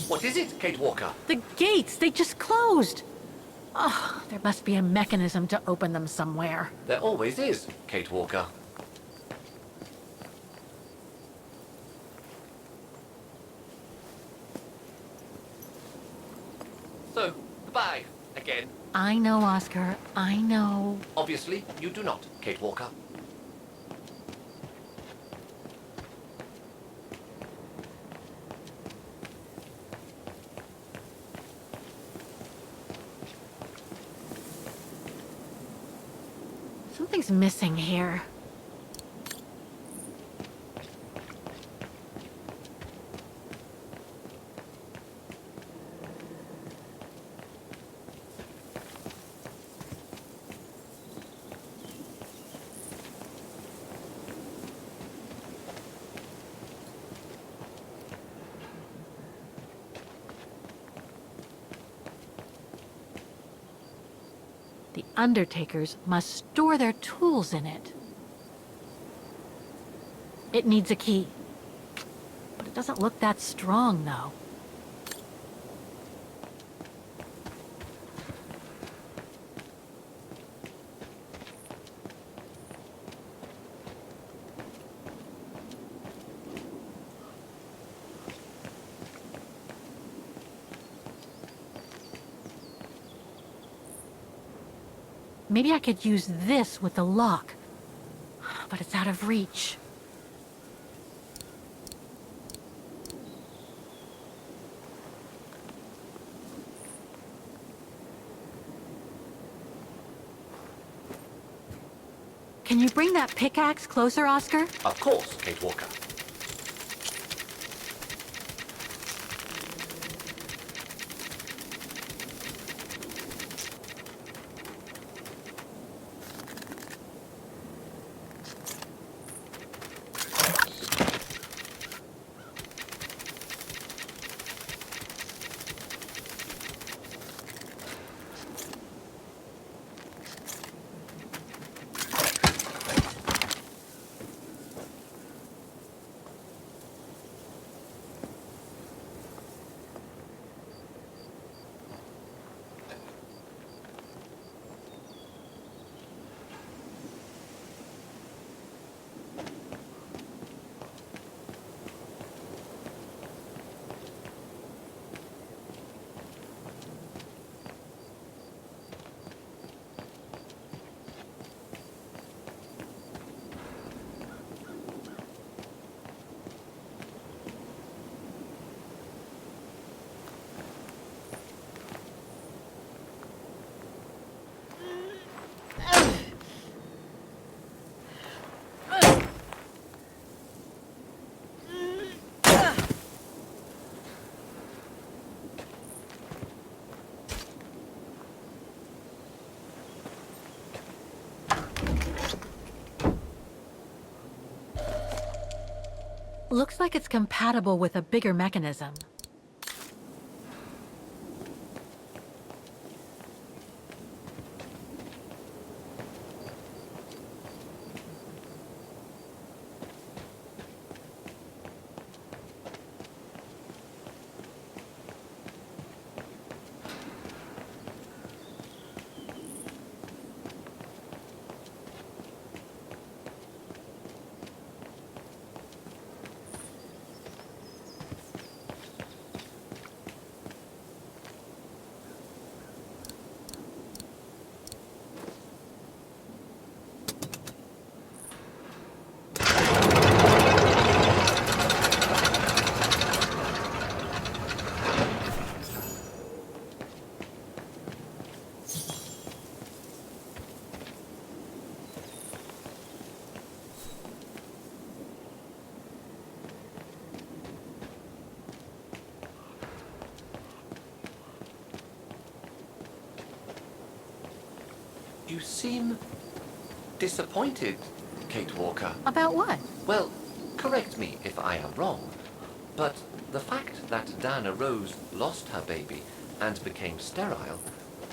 What is it, Kate Walker? The gates, they just closed. Oh, there must be a mechanism to open them somewhere. There always is, Kate Walker. So, goodbye, again. I know, Oscar. I know. Obviously, you do not, Kate Walker. Something's missing here. The Undertakers must store their tools in it. It needs a key. But it doesn't look that strong, though. Maybe I could use this with the lock, but it's out of reach. Can you bring that pickaxe closer, Oscar? Of course, Kate Walker. Looks like it's compatible with a bigger mechanism. You seem disappointed, Kate Walker. About what? Well, correct me if I am wrong, but the fact that Dana Rose lost her baby and became sterile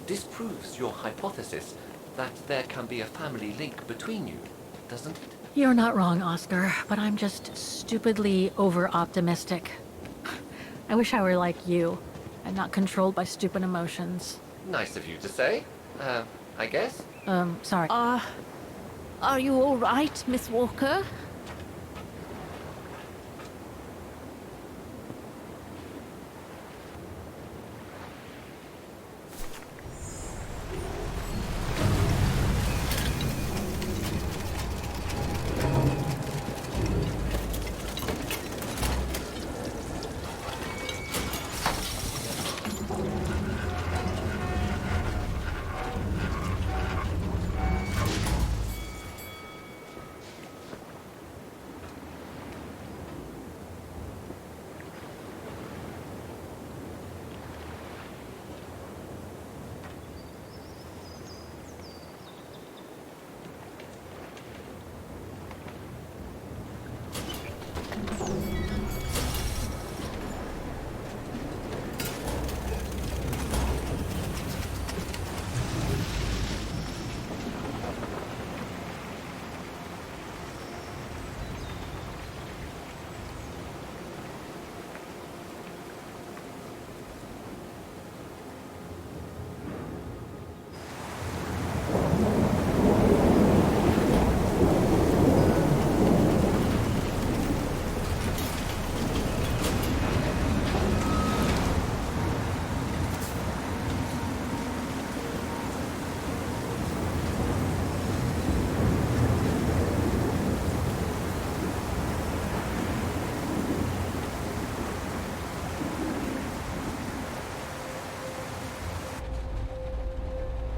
disproves your hypothesis that there can be a family link between you, doesn't it? You're not wrong, Oscar, but I'm just stupidly over-optimistic. I wish I were like you, and not controlled by stupid emotions. Nice of you to say. I guess? Sorry. Are you all right, Miss Walker?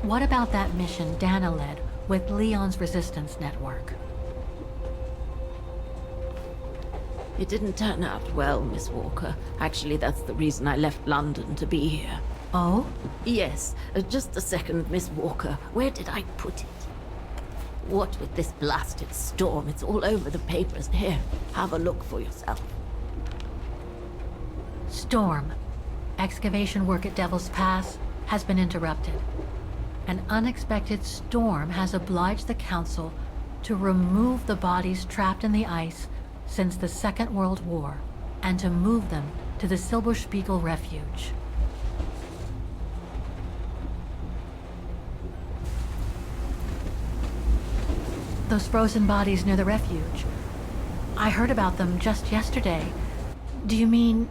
What about that mission Dana led with Leon's resistance network? It didn't turn out well, Miss Walker. Actually, that's the reason I left London to be here. Oh? Yes. Just a second, Miss Walker. Where did I put it? What with this blasted storm? It's all over the papers. Here, have a look for yourself. Storm. Excavation work at Devil's Pass has been interrupted. An unexpected storm has obliged the Council to remove the bodies trapped in the ice since the Second World War, and to move them to the Silberspiegel Refuge. Those frozen bodies near the refuge. I heard about them just yesterday. Do you mean...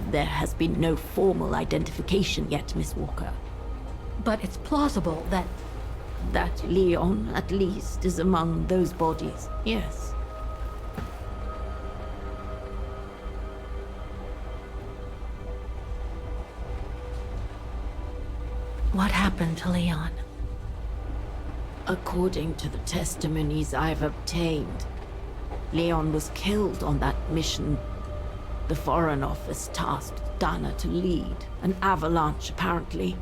There has been no formal identification yet, Miss Walker. But it's plausible that... That Leon, at least, is among those bodies, yes. What happened to Leon? According to the testimonies I've obtained, Leon was killed on that mission the Foreign Office tasked Dana to lead. An avalanche, apparently.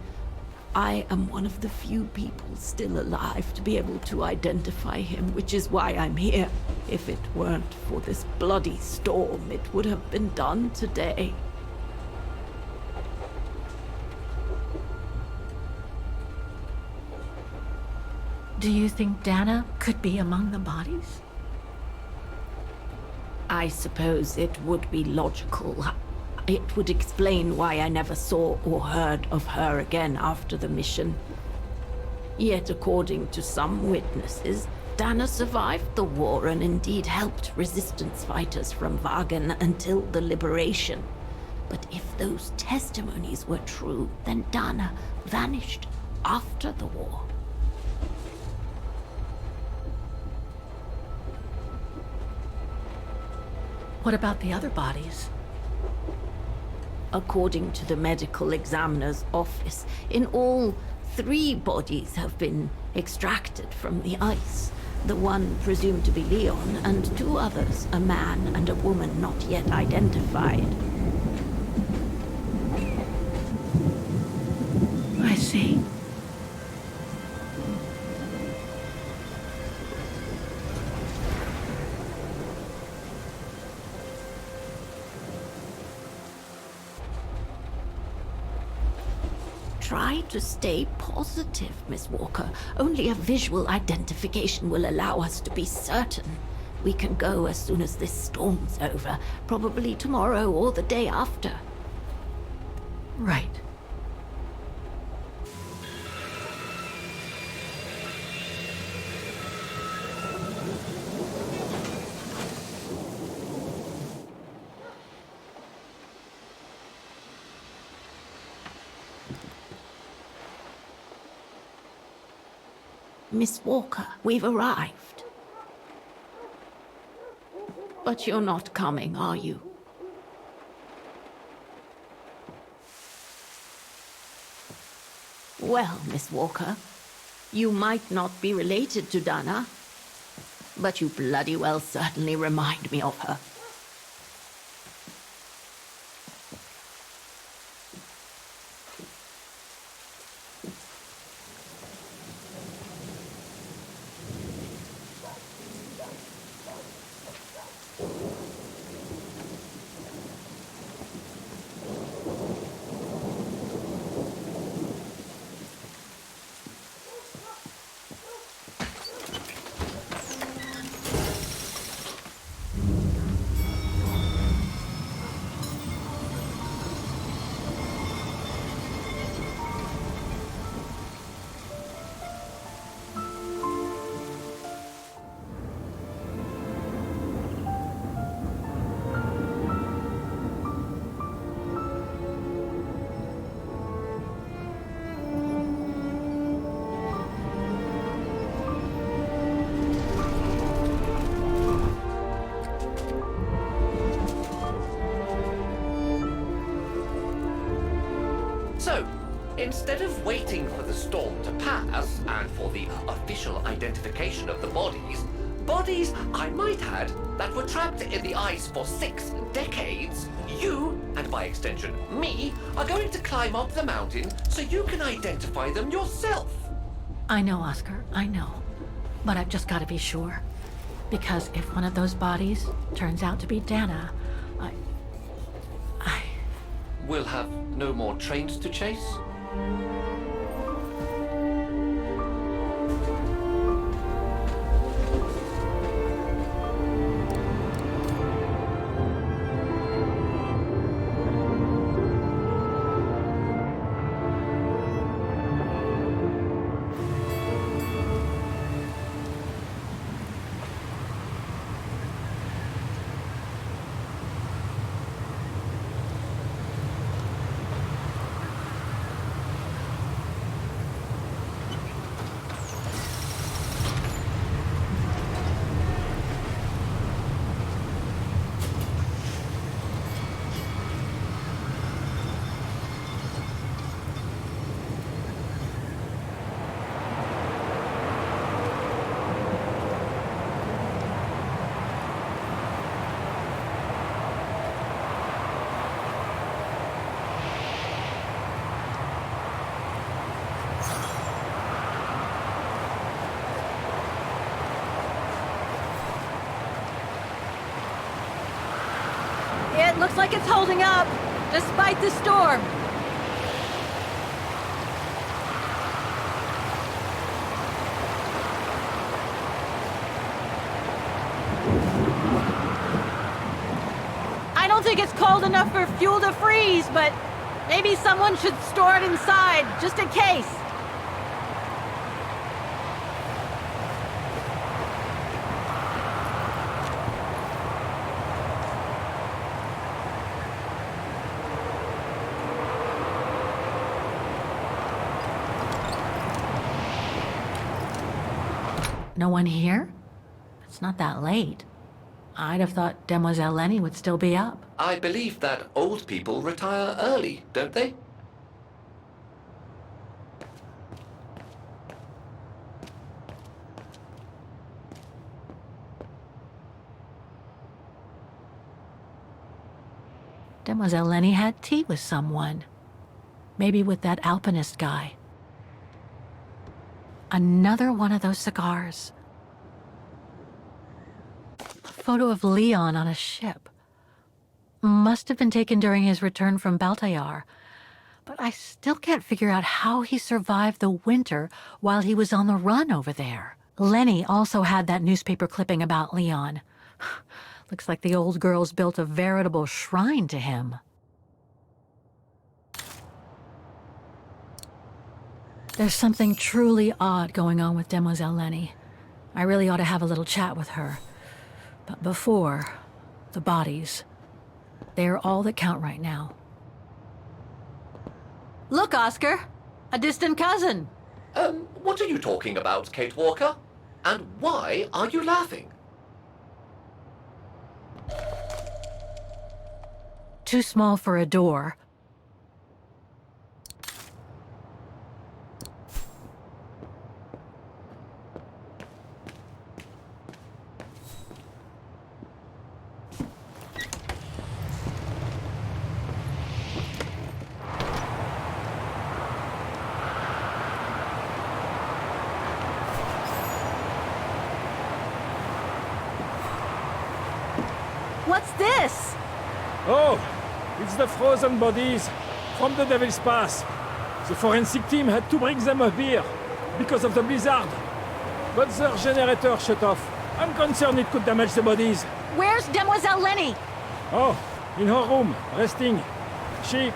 I am one of the few people still alive to be able to identify him, which is why I'm here. If it weren't for this bloody storm, it would have been done today. Do you think Dana could be among the bodies? I suppose it would be logical. It would explain why I never saw or heard of her again after the mission. Yet, according to some witnesses, Dana survived the war and indeed helped resistance fighters from Vaghen until the liberation. But if those testimonies were true, then Dana vanished after the war. What about the other bodies? According to the medical examiner's office, in all, 3 bodies have been extracted from the ice. The one presumed to be Leon, and 2 others, a man and a woman not yet identified. I see. Try to stay positive, Miss Walker. Only a visual identification will allow us to be certain. We can go as soon as this storm's over, probably tomorrow or the day after. Right. Miss Walker, we've arrived. But you're not coming, are you? Well, Miss Walker, you might not be related to Dana, but you bloody well certainly remind me of her. So, instead of waiting for the storm to pass and for the official identification of the bodies I might add, that were trapped in the ice for 6 decades, you, and by extension me, are going to climb up the mountain so you can identify them yourself. I know, Oscar, I know. But I've just got to be sure. Because if one of those bodies turns out to be Dana, We'll have no more trains to chase? it looks like it's holding up, despite the storm. I don't think it's cold enough for fuel to freeze, but maybe someone should store it inside, just in case. No one here? It's not that late. I'd have thought Demoiselle Lenny would still be up. I believe that old people retire early, don't they? Demoiselle Lenny had tea with someone. Maybe with that alpinist guy. Another one of those cigars. A photo of Leon on a ship. Must have been taken during his return from Baltayar. But I still can't figure out how he survived the winter while he was on the run over there. Lenny also had that newspaper clipping about Leon. Looks like the old girl's built a veritable shrine to him. There's something truly odd going on with Demoiselle Lenny. I really ought to have a little chat with her. But before, the bodies. They're all that count right now. Look, Oscar! A distant cousin! What are you talking about, Kate Walker? And why are you laughing? Too small for a door. What's this? Oh, it's the frozen bodies from the Devil's Pass. The forensic team had to bring them up here because of the blizzard. But their generator shut off. I'm concerned it could damage the bodies. Where's Demoiselle Lenny? Oh, in her room, resting. She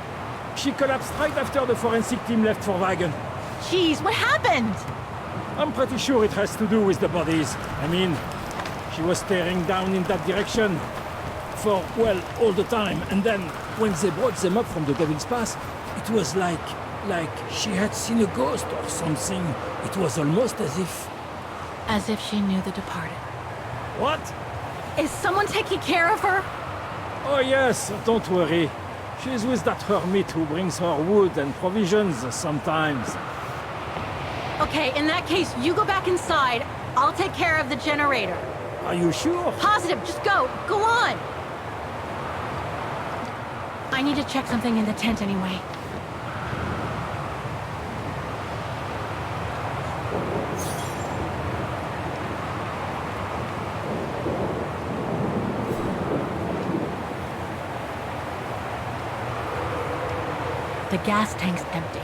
collapsed right after the forensic team left for Vaghen. Jeez, what happened? I'm pretty sure it has to do with the bodies. I mean, she was staring down in that direction for, well, all the time. And then, when they brought them up from the Devil's Pass, it was like she had seen a ghost or something. It was almost as if... As if she knew the departed. What? Is someone taking care of her? Oh yes, don't worry. She's with that hermit who brings her wood and provisions sometimes. Okay, in that case, you go back inside. I'll take care of the generator. Are you sure? Positive, just go. Go on. I need to check something in the tent anyway. The gas tank's empty.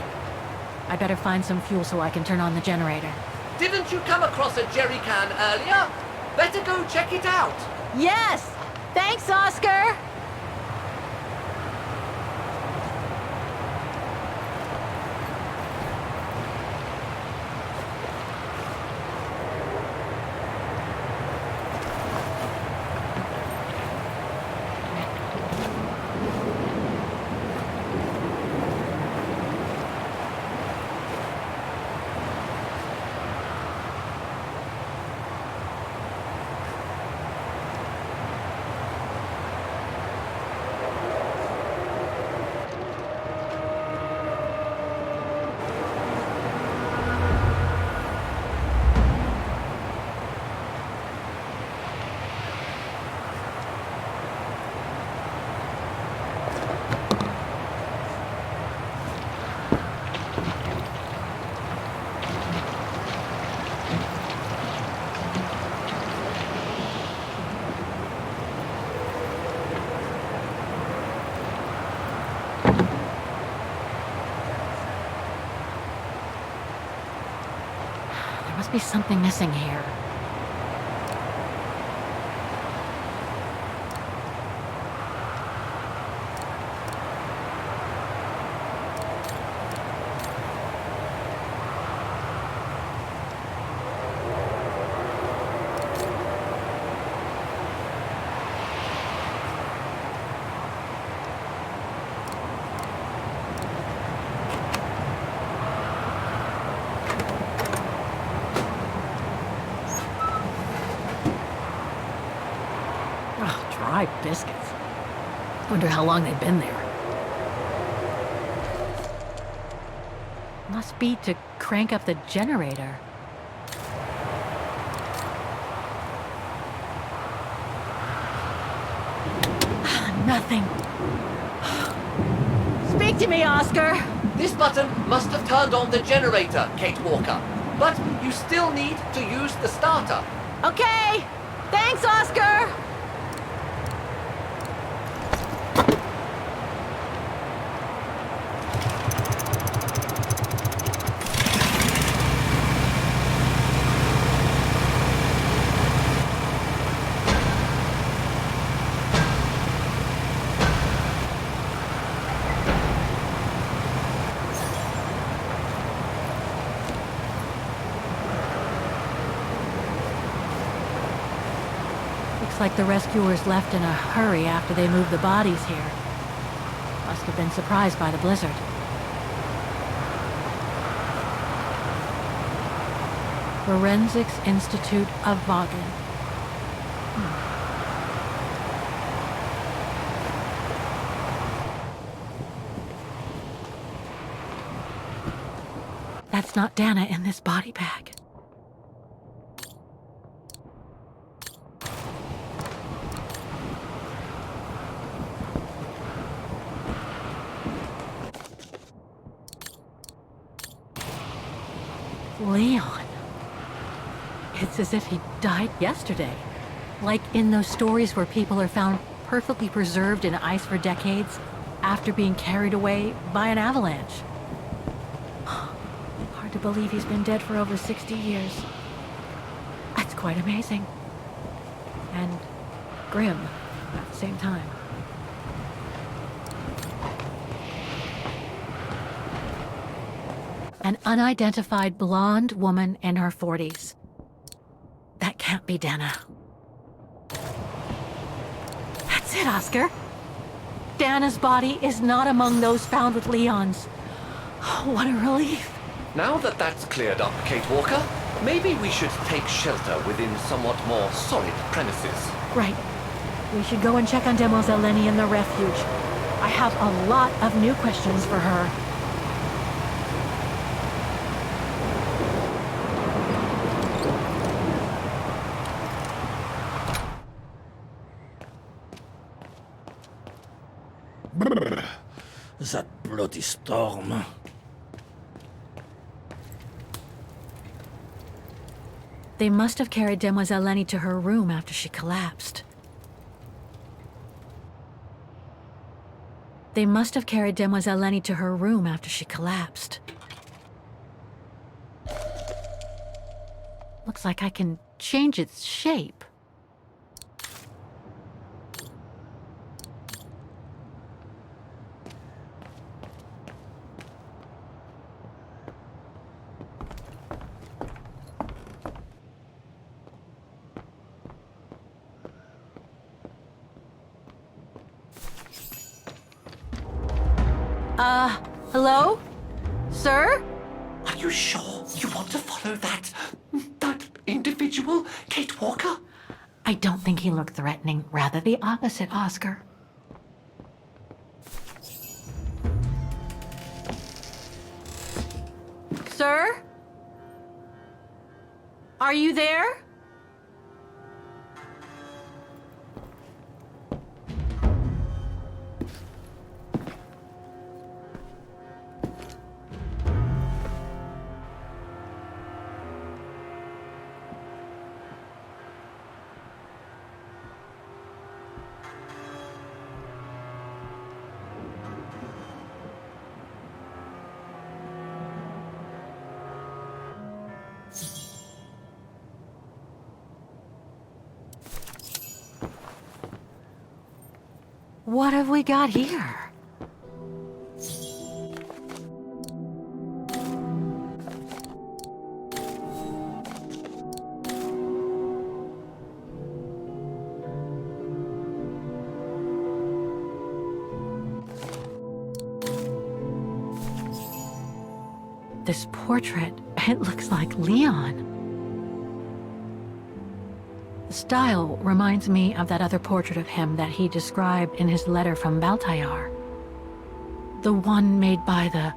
I better find some fuel so I can turn on the generator. Didn't you come across a jerry can earlier? Better go check it out. Yes! Thanks, Oscar! must be something missing here. Dry biscuits. Wonder how long they've been there. Must be to crank up the generator. Nothing. Speak to me, Oscar! This button must have turned on the generator, Kate Walker. But you still need to use the starter. Okay! Thanks, Oscar! Like the rescuers left in a hurry after they moved the bodies here. Must have been surprised by the blizzard. Forensics Institute of Vaghen. That's not Dana in this body bag. Leon. It's as if he died yesterday. Like in those stories where people are found perfectly preserved in ice for decades after being carried away by an avalanche. Hard to believe he's been dead for over 60 years. That's quite amazing. And grim at the same time. An unidentified blonde woman in her 40s. That can't be Dana. That's it, Oscar. Dana's body is not among those found with Leon's. What a relief. Now that that's cleared up, Kate Walker, maybe we should take shelter within somewhat more solid premises. Right. We should go and check on Demoiselle Lenny in the refuge. I have a lot of new questions for her. That bloody storm. They must have carried Demoiselle Lenny to her room after she collapsed. They must have carried Demoiselle Lenny to her room after she collapsed. Looks like I can change its shape. Hello? Sir? Are you sure you want to follow that individual, Kate Walker? I don't think he looked threatening. Rather the opposite, Oscar. Sir? Are you there? What have we got here? This portrait, it looks like Leon. The style reminds me of that other portrait of him that he described in his letter from Baltayar. The one made by the...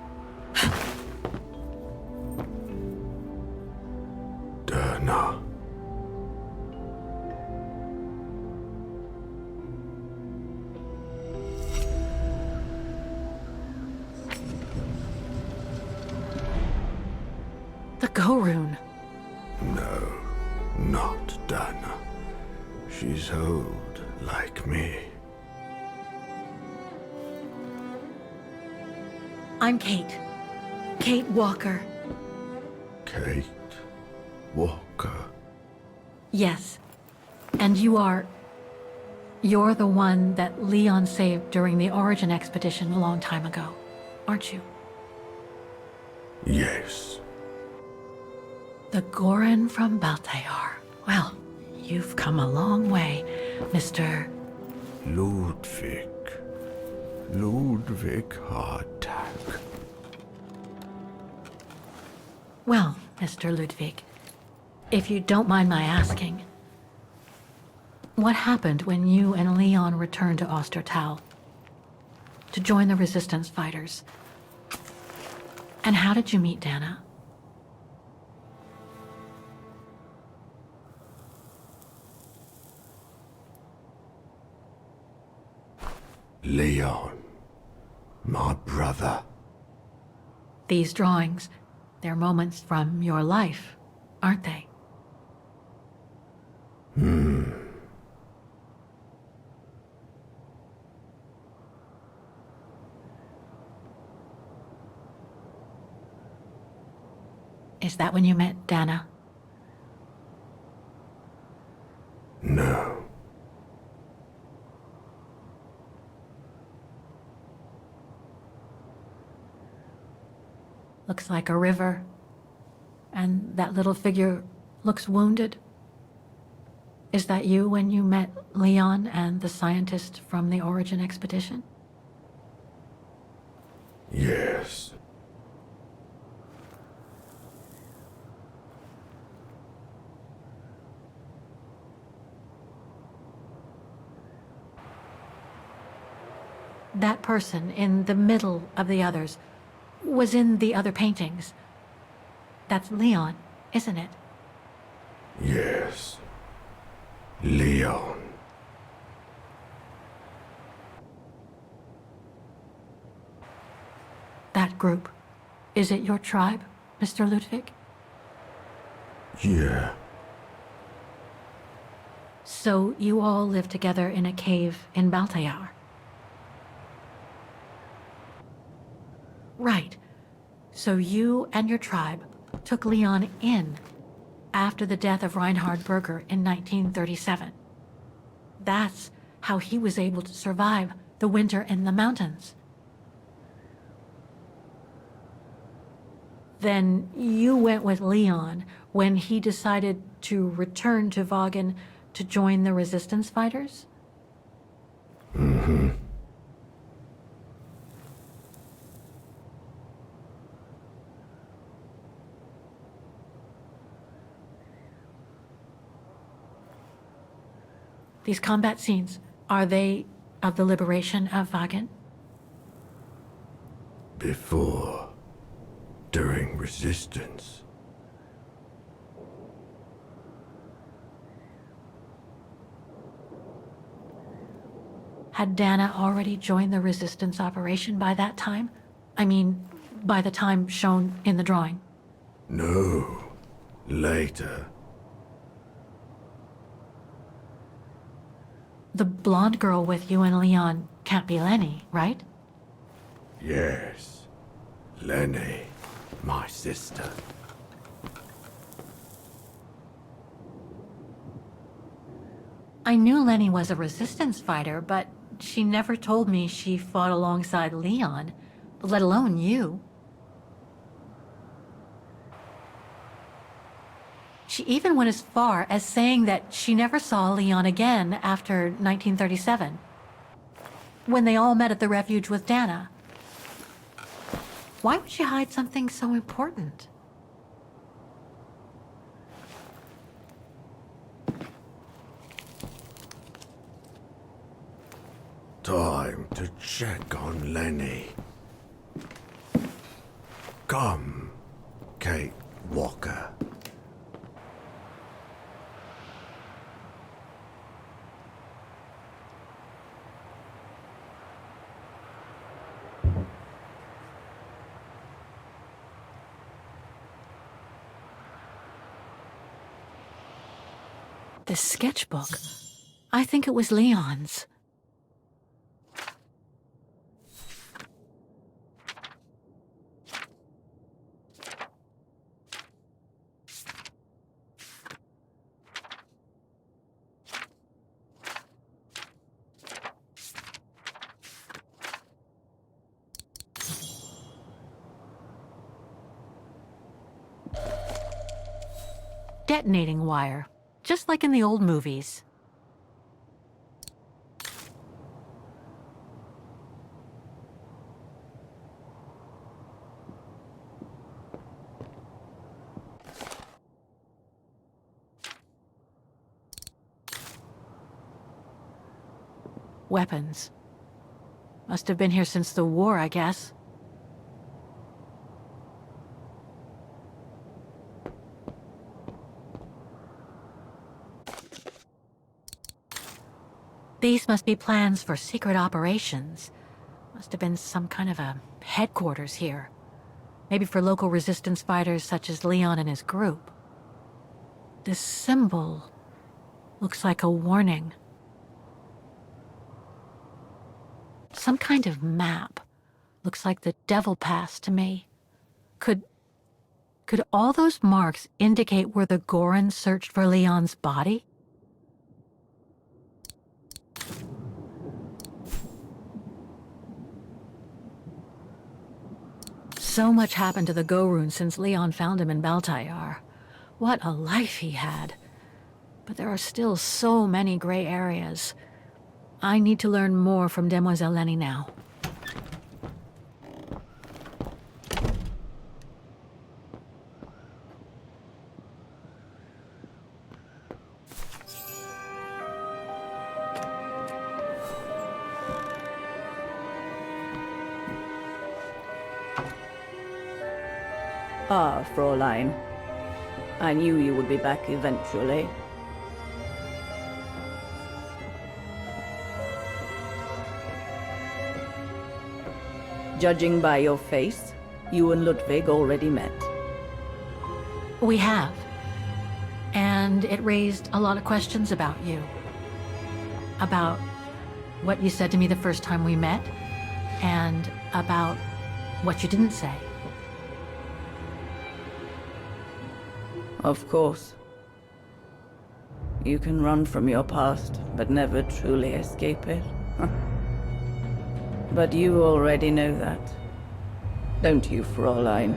Dana. The Go-Rune. No, not Dana. She's old, like me. I'm Kate. Kate Walker. Kate Walker. Yes. And you're the one that Leon saved during the Origin expedition a long time ago, aren't you? Yes. The Goran from Baltayar. Well, you've come a long way, Mr. Ludwig. Ludwig Hardtack. Well, Mr. Ludwig, if you don't mind my asking, what happened when you and Leon returned to Ostertal to join the Resistance fighters? And how did you meet Dana? Leon. My brother. These drawings, they're moments from your life, aren't they? Is that when you met Dana? No. Looks like a river. And that little figure looks wounded. Is that you when you met Leon and the scientist from the Origin expedition? Yes. That person in the middle of the others was in the other paintings. That's Leon, isn't it? Yes. Leon. That group. Is it your tribe, Mr. Ludwig? Yeah. So you all live together in a cave in Baltayar? Right. So you and your tribe took Leon in after the death of Reinhard Berger in 1937. That's how he was able to survive the winter in the mountains. Then you went with Leon when he decided to return to Vaghen to join the Resistance fighters? Mm-hmm. These combat scenes, are they of the liberation of Vaghen? Before. During Resistance. Had Dana already joined the Resistance operation by that time? I mean, by the time shown in the drawing. No. Later. The blonde girl with you and Leon can't be Lenny, right? Yes. Lenny. My sister. I knew Lenny was a Resistance fighter, but she never told me she fought alongside Leon, let alone you. She even went as far as saying that she never saw Leon again after 1937, when they all met at the refuge with Dana. Why would she hide something so important? Time to check on Lenny. Come, Kate Walker. This sketchbook. I think it was Leon's. Detonating wire, just like in the old movies. Weapons. Must have been here since the war, I guess. These must be plans for secret operations. Must have been some kind of a headquarters here. Maybe for local resistance fighters such as Leon and his group. This symbol looks like a warning. Some kind of map. Looks like the Devil Pass to me. Could all those marks indicate where the Goran searched for Leon's body? So much happened to the Gorun since Leon found him in Baltayar. What a life he had. But there are still so many gray areas. I need to learn more from Demoiselle Lenny now. Ah, Fräulein. I knew you would be back eventually. Judging by your face, you and Ludwig already met. We have. And it raised a lot of questions about you. About what you said to me the first time we met, and about what you didn't say. Of course. You can run from your past, but never truly escape it. But you already know that. Don't you, Fräulein?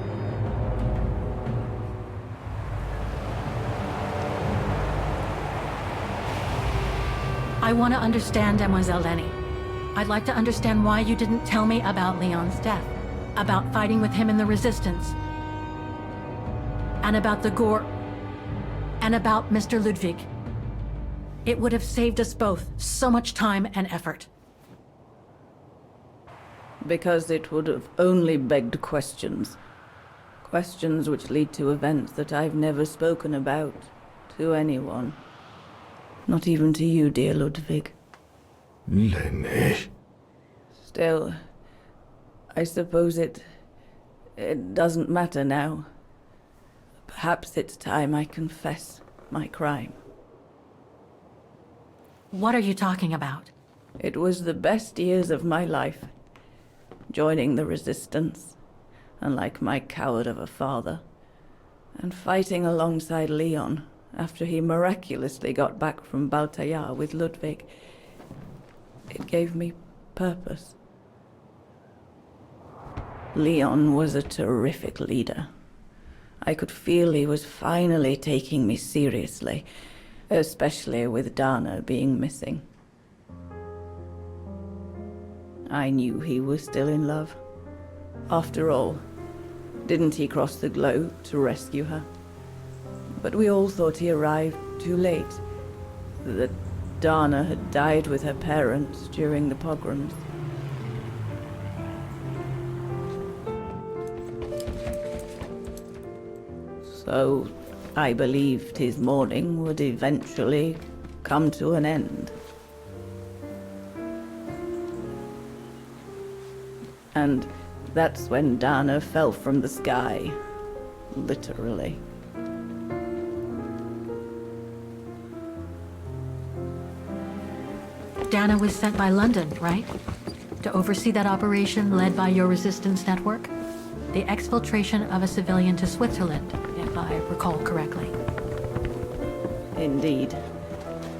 I want to understand Demoiselle Lenny. I'd like to understand why you didn't tell me about Leon's death, about fighting with him in the Resistance, and about the Gore, and about Mr. Ludwig. It would have saved us both so much time and effort. Because it would have only begged questions. Questions which lead to events that I've never spoken about to anyone. Not even to you, dear Ludwig. Lenny. Still, I suppose it doesn't matter now. Perhaps it's time I confess my crime. What are you talking about? It was the best years of my life. Joining the Resistance, unlike my coward of a father, and fighting alongside Leon after he miraculously got back from Baltayar with Ludwig. It gave me purpose. Leon was a terrific leader. I could feel he was finally taking me seriously, especially with Dana being missing. I knew he was still in love. After all, didn't he cross the globe to rescue her? But we all thought he arrived too late. That Dana had died with her parents during the pogroms. So I believed his mourning would eventually come to an end. And that's when Dana fell from the sky, literally. Dana was sent by London, right? To oversee that operation led by your resistance network? The exfiltration of a civilian to Switzerland, if I recall correctly. Indeed.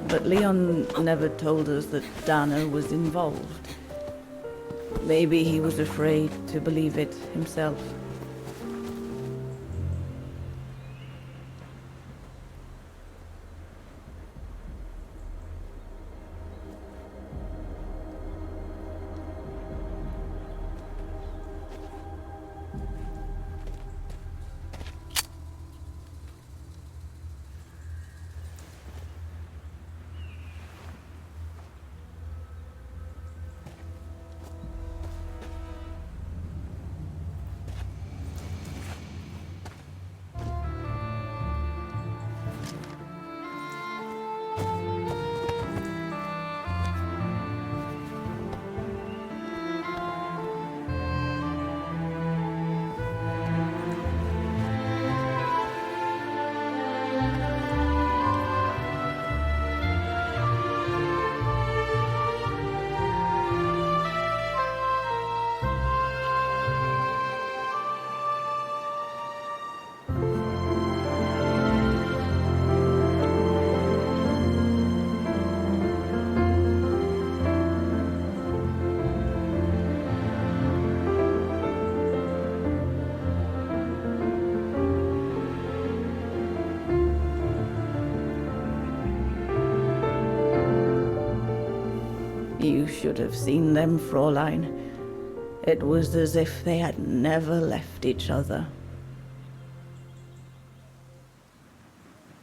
But Leon never told us that Dana was involved. Maybe he was afraid to believe it himself. You should have seen them, Fräulein. It was as if they had never left each other.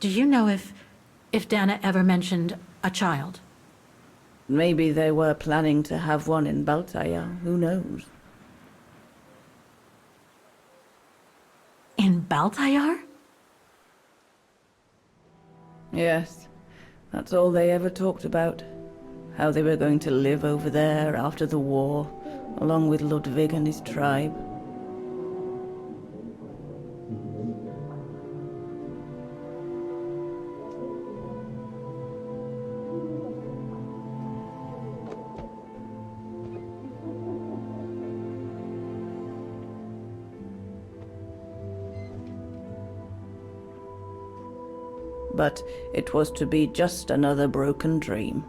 Do you know if Dana ever mentioned a child? Maybe they were planning to have one in Baltaya, who knows? In Baltayar? Yes, that's all they ever talked about. How they were going to live over there after the war, along with Ludwig and his tribe. But it was to be just another broken dream.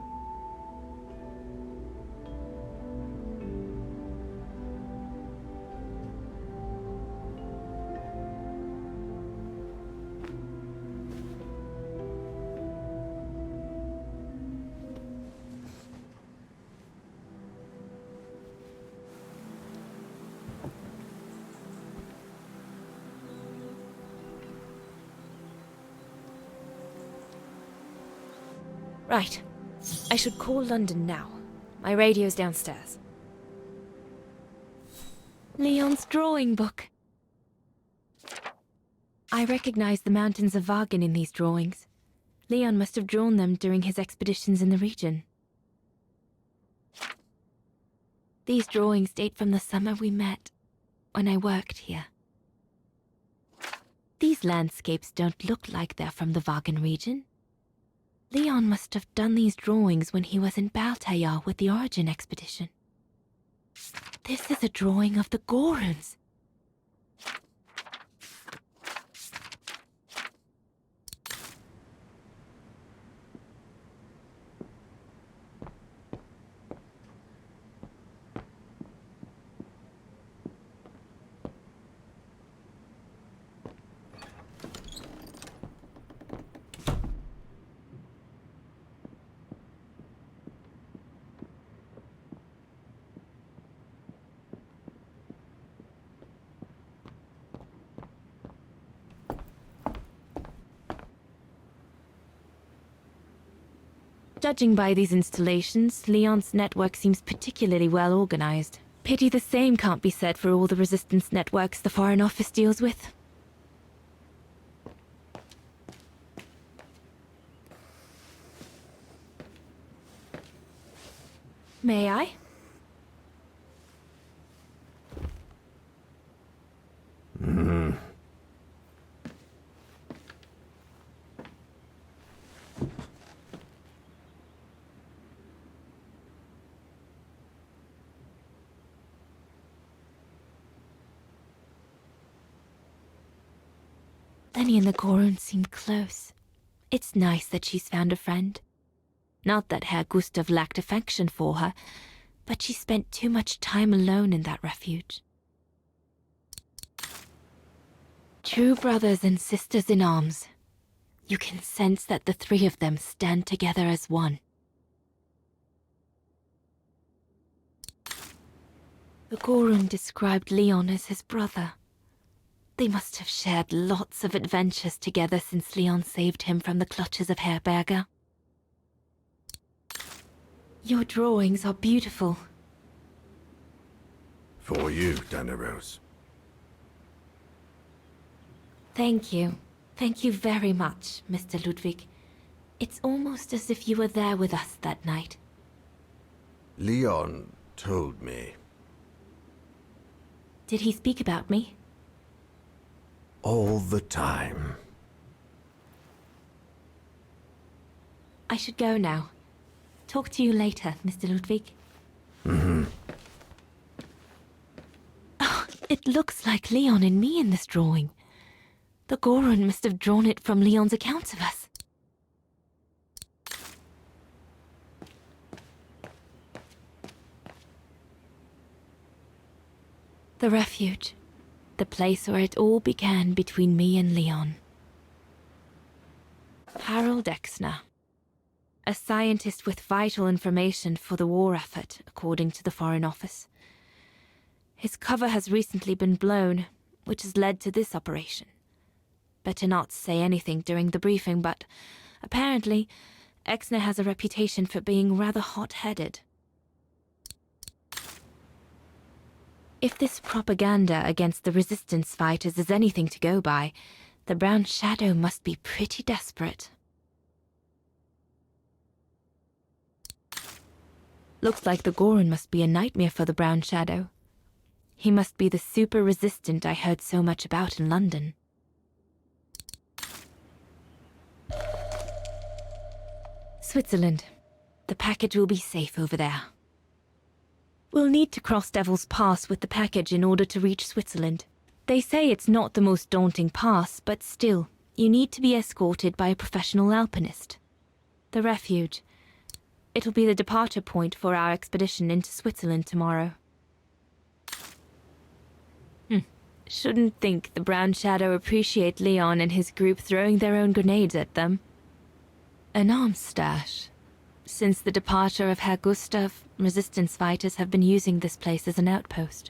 Right. I should call London now. My radio's downstairs. Leon's drawing book. I recognize the mountains of Vaghen in these drawings. Leon must have drawn them during his expeditions in the region. These drawings date from the summer we met, when I worked here. These landscapes don't look like they're from the Vaghen region. Leon must have done these drawings when he was in Baltayar with the Origin expedition. This is a drawing of the Goruns. Judging by these installations, Leon's network seems particularly well organized. Pity the same can't be said for all the resistance networks the Foreign Office deals with. May I? Lenny and the Gorun seem close. It's nice that she's found a friend. Not that Herr Gustav lacked affection for her, but she spent too much time alone in that refuge. True brothers and sisters in arms. You can sense that the three of them stand together as one. The Gorun described Leon as his brother. They must have shared lots of adventures together since Leon saved him from the clutches of Herberger. Your drawings are beautiful. For you, Daneros. Thank you. Thank you very much, Mr. Ludwig. It's almost as if you were there with us that night. Leon told me. Did he speak about me? All the time. I should go now. Talk to you later, Mr. Ludwig. Oh, it looks like Leon and me in this drawing. The Gorun must have drawn it from Leon's accounts of us. The refuge. The place where it all began between me and Leon. Harold Exner. A scientist with vital information for the war effort, according to the Foreign Office. His cover has recently been blown, which has led to this operation. Better not say anything during the briefing, but apparently, Exner has a reputation for being rather hot-headed. If this propaganda against the resistance fighters is anything to go by, the Brown Shadow must be pretty desperate. Looks like the Gorun must be a nightmare for the Brown Shadow. He must be the super resistant I heard so much about in London. Switzerland. The package will be safe over there. We'll need to cross Devil's Pass with the package in order to reach Switzerland. They say it's not the most daunting pass, but still, you need to be escorted by a professional alpinist. The refuge. It'll be the departure point for our expedition into Switzerland tomorrow. Shouldn't think the Brown Shadow appreciate Leon and his group throwing their own grenades at them. An arms stash. Since the departure of Herr Gustav, resistance fighters have been using this place as an outpost.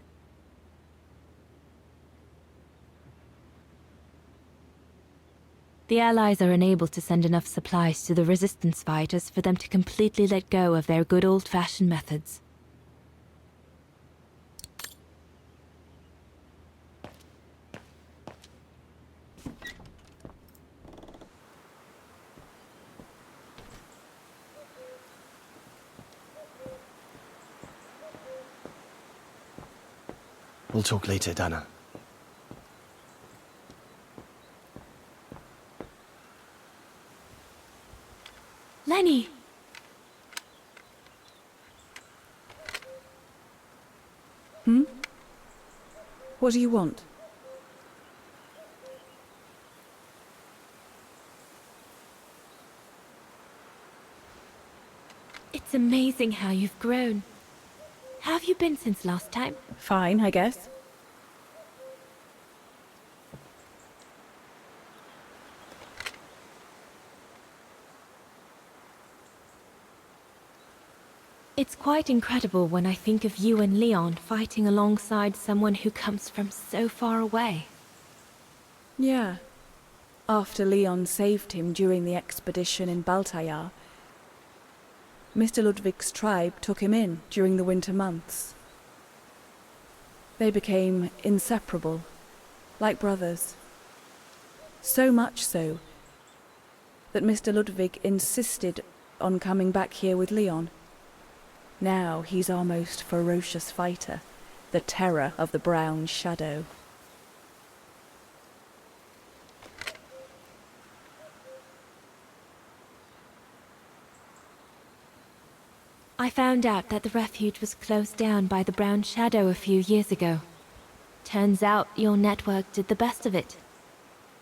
The Allies are unable to send enough supplies to the resistance fighters for them to completely let go of their good old-fashioned methods. We'll talk later, Dana. Lenny! What do you want? It's amazing how you've grown. How have you been since last time? Fine, I guess. It's quite incredible when I think of you and Leon fighting alongside someone who comes from so far away. Yeah. After Leon saved him during the expedition in Baltayar, Mr. Ludwig's tribe took him in during the winter months. They became inseparable, like brothers. So much so that Mr. Ludwig insisted on coming back here with Leon. Now he's our most ferocious fighter, the terror of the Brown Shadow. I found out that the refuge was closed down by the Brown Shadow a few years ago. Turns out your network did the best of it.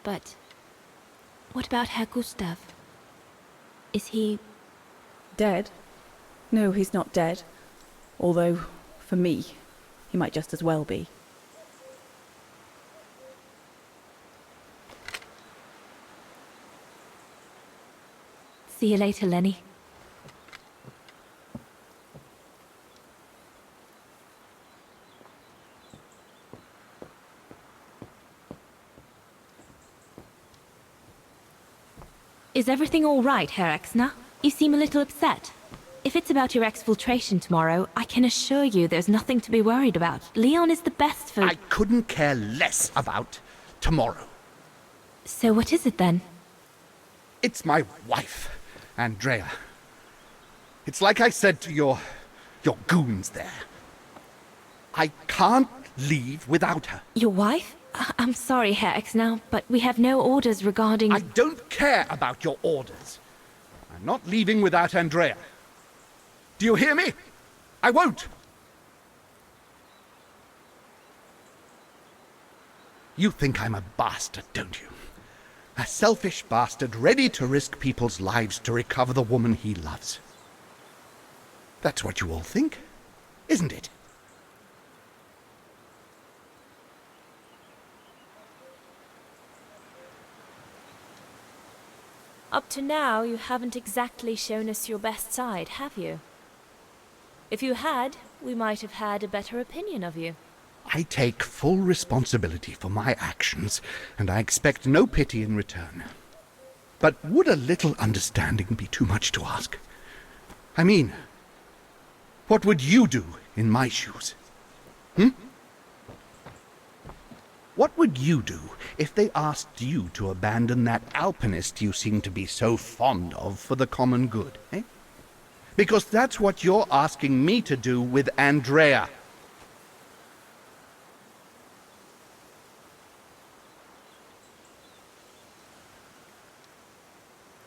But what about Herr Gustav? Is he... dead? No, he's not dead. Although, for me, he might just as well be. See you later, Lenny. Is everything all right, Herr Exner? You seem a little upset. If it's about your exfiltration tomorrow, I can assure you there's nothing to be worried about. Leon is the best for... I couldn't care less about tomorrow. So what is it then? It's my wife, Andrea. It's like I said to your goons there. I can't leave without her. Your wife? I'm sorry, Herr Exner, but we have no orders regarding... I don't care about your orders. I'm not leaving without Andrea. Do you hear me? I won't! You think I'm a bastard, don't you? A selfish bastard ready to risk people's lives to recover the woman he loves. That's what you all think, isn't it? Up to now, you haven't exactly shown us your best side, have you? If you had, we might have had a better opinion of you. I take full responsibility for my actions, and I expect no pity in return. But would a little understanding be too much to ask? I mean, what would you do in my shoes? What would you do if they asked you to abandon that alpinist you seem to be so fond of for the common good, eh? Because that's what you're asking me to do with Andrea.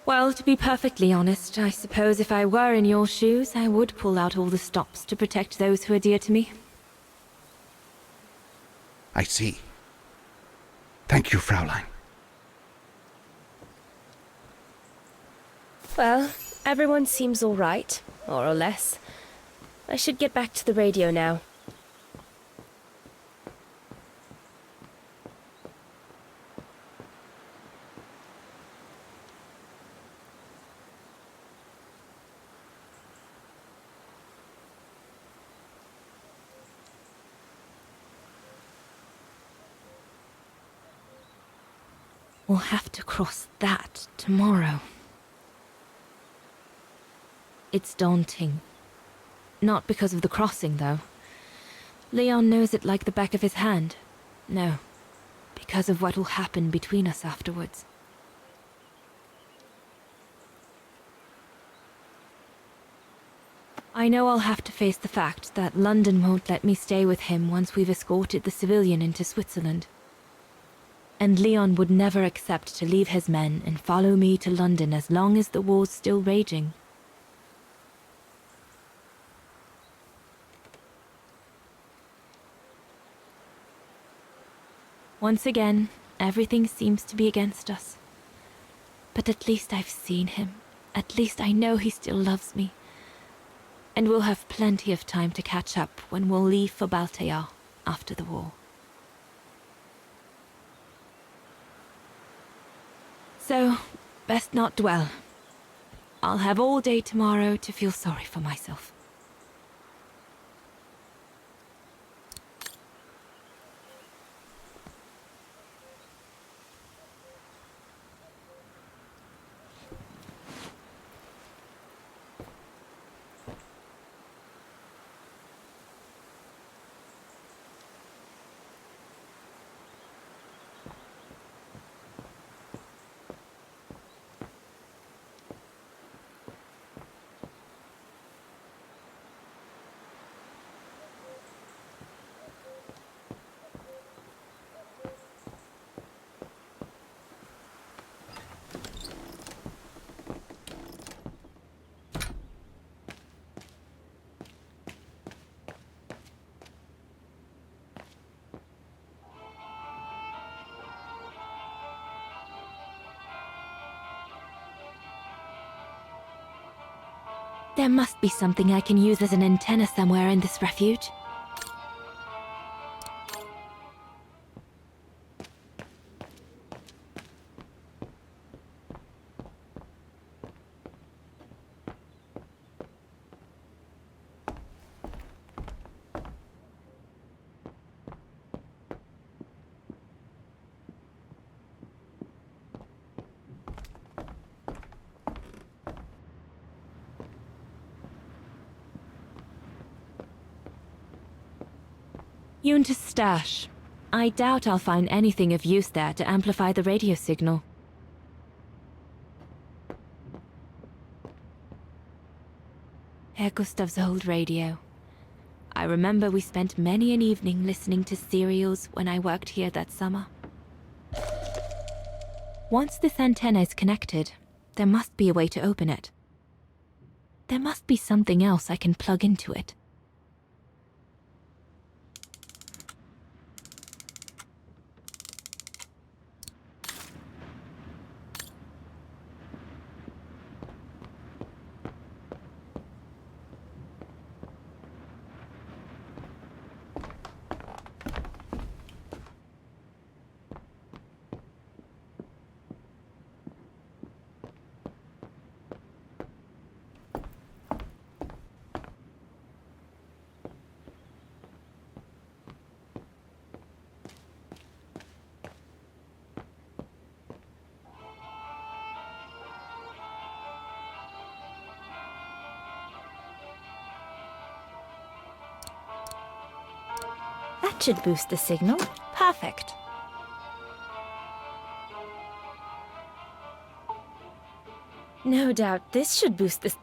Well, to be perfectly honest, I suppose if I were in your shoes, I would pull out all the stops to protect those who are dear to me. I see. Thank you, Fraulein. Well, everyone seems all right, more or less. I should get back to the radio now. We'll have to cross that tomorrow. It's daunting. Not because of the crossing, though. Leon knows it like the back of his hand. No, because of what will happen between us afterwards. I know I'll have to face the fact that London won't let me stay with him once we've escorted the civilian into Switzerland. And Leon would never accept to leave his men and follow me to London as long as the war's still raging. Once again, everything seems to be against us. But at least I've seen him. At least I know he still loves me. And we'll have plenty of time to catch up when we'll leave for Baltayar after the war. So, best not dwell. I'll have all day tomorrow to feel sorry for myself. There must be something I can use as an antenna somewhere in this refuge. Yunta's stash. I doubt I'll find anything of use there to amplify the radio signal. Herr Gustav's old radio. I remember we spent many an evening listening to serials when I worked here that summer. Once this antenna is connected, there must be a way to open it. There must be something else I can plug into it. That should boost the signal. Perfect. No doubt this should boost the...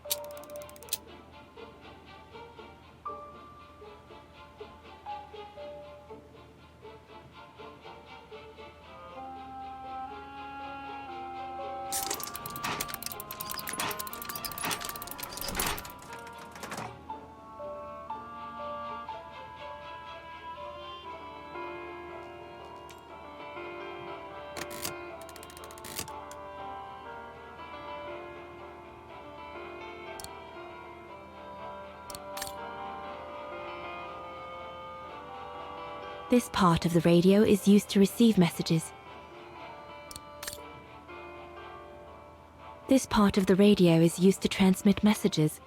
This part of the radio is used to receive messages. This part of the radio is used to transmit messages.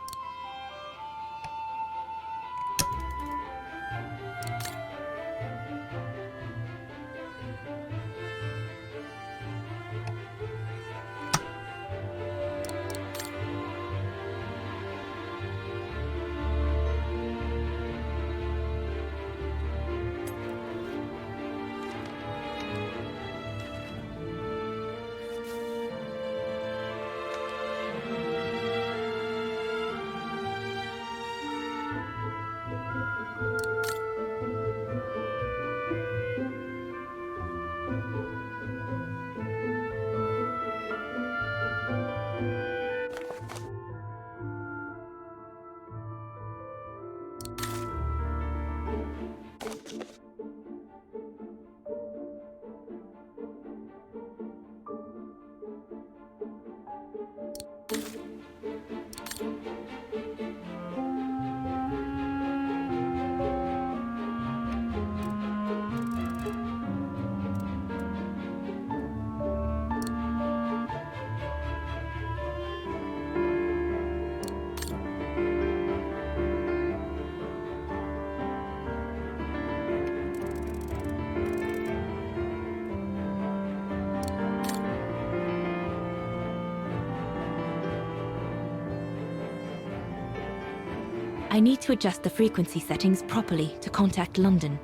I need to adjust the frequency settings properly to contact London.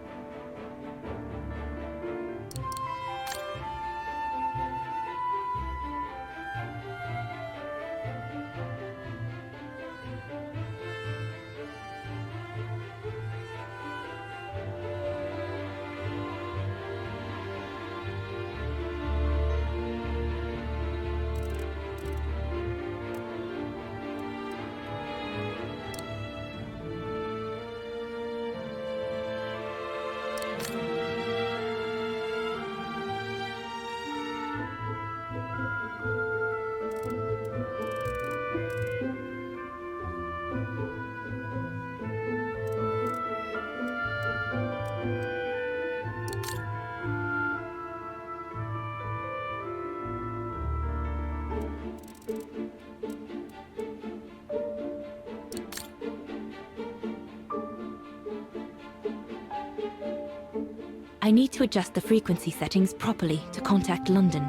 I need to adjust the frequency settings properly to contact London.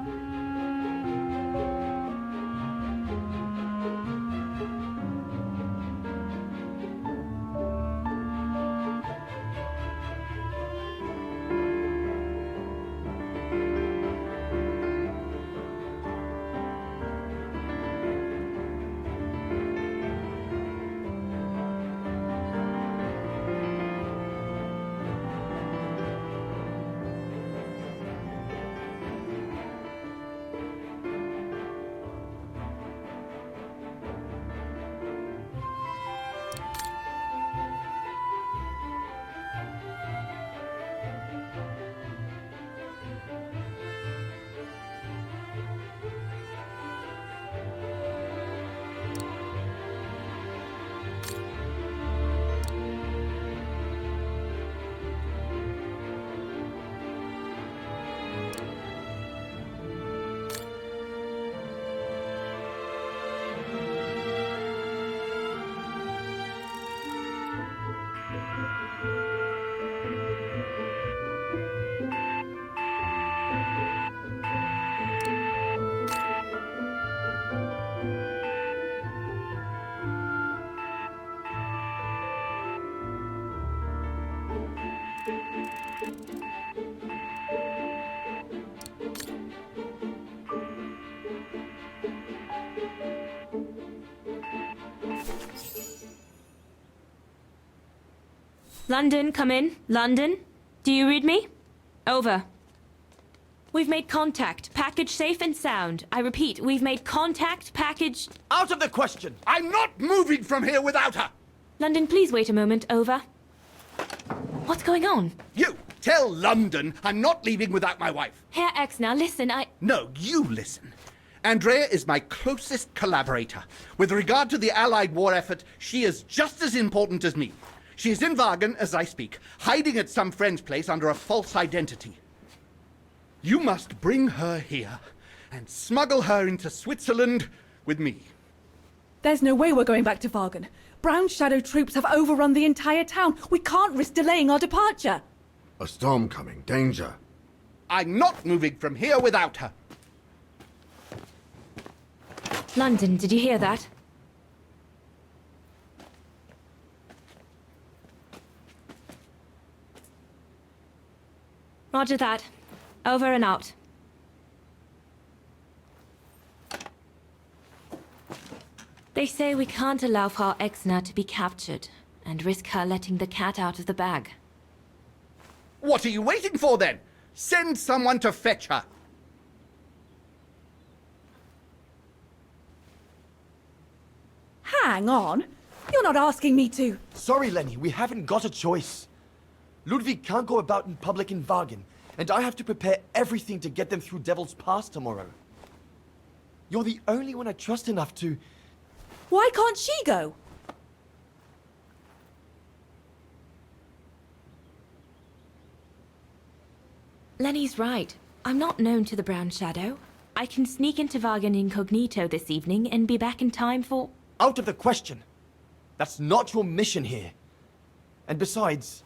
London, come in. London? Do you read me? Over. We've made contact. Package safe and sound. I repeat, we've made contact. Package... Out of the question! I'm not moving from here without her! London, please wait a moment. Over. What's going on? You! Tell London I'm not leaving without my wife. Herr X, now listen, No, you listen. Andrea is my closest collaborator. With regard to the Allied war effort, she is just as important as me. She is in Vaghen as I speak, hiding at some friend's place under a false identity. You must bring her here and smuggle her into Switzerland with me. There's no way we're going back to Vaghen. Brown Shadow troops have overrun the entire town. We can't risk delaying our departure. A storm coming. Danger. I'm not moving from here without her. London, did you hear that? Roger that. Over and out. They say we can't allow Frau Exner to be captured and risk her letting the cat out of the bag. What are you waiting for then? Send someone to fetch her. Hang on. You're not asking me to. Sorry, Lenny, we haven't got a choice. Ludwig can't go about in public in Vaghen, and I have to prepare everything to get them through Devil's Pass tomorrow. You're the only one I trust enough to... Why can't she go? Lenny's right. I'm not known to the Brown Shadow. I can sneak into Vaghen incognito this evening and be back in time for... Out of the question. That's not your mission here. And besides,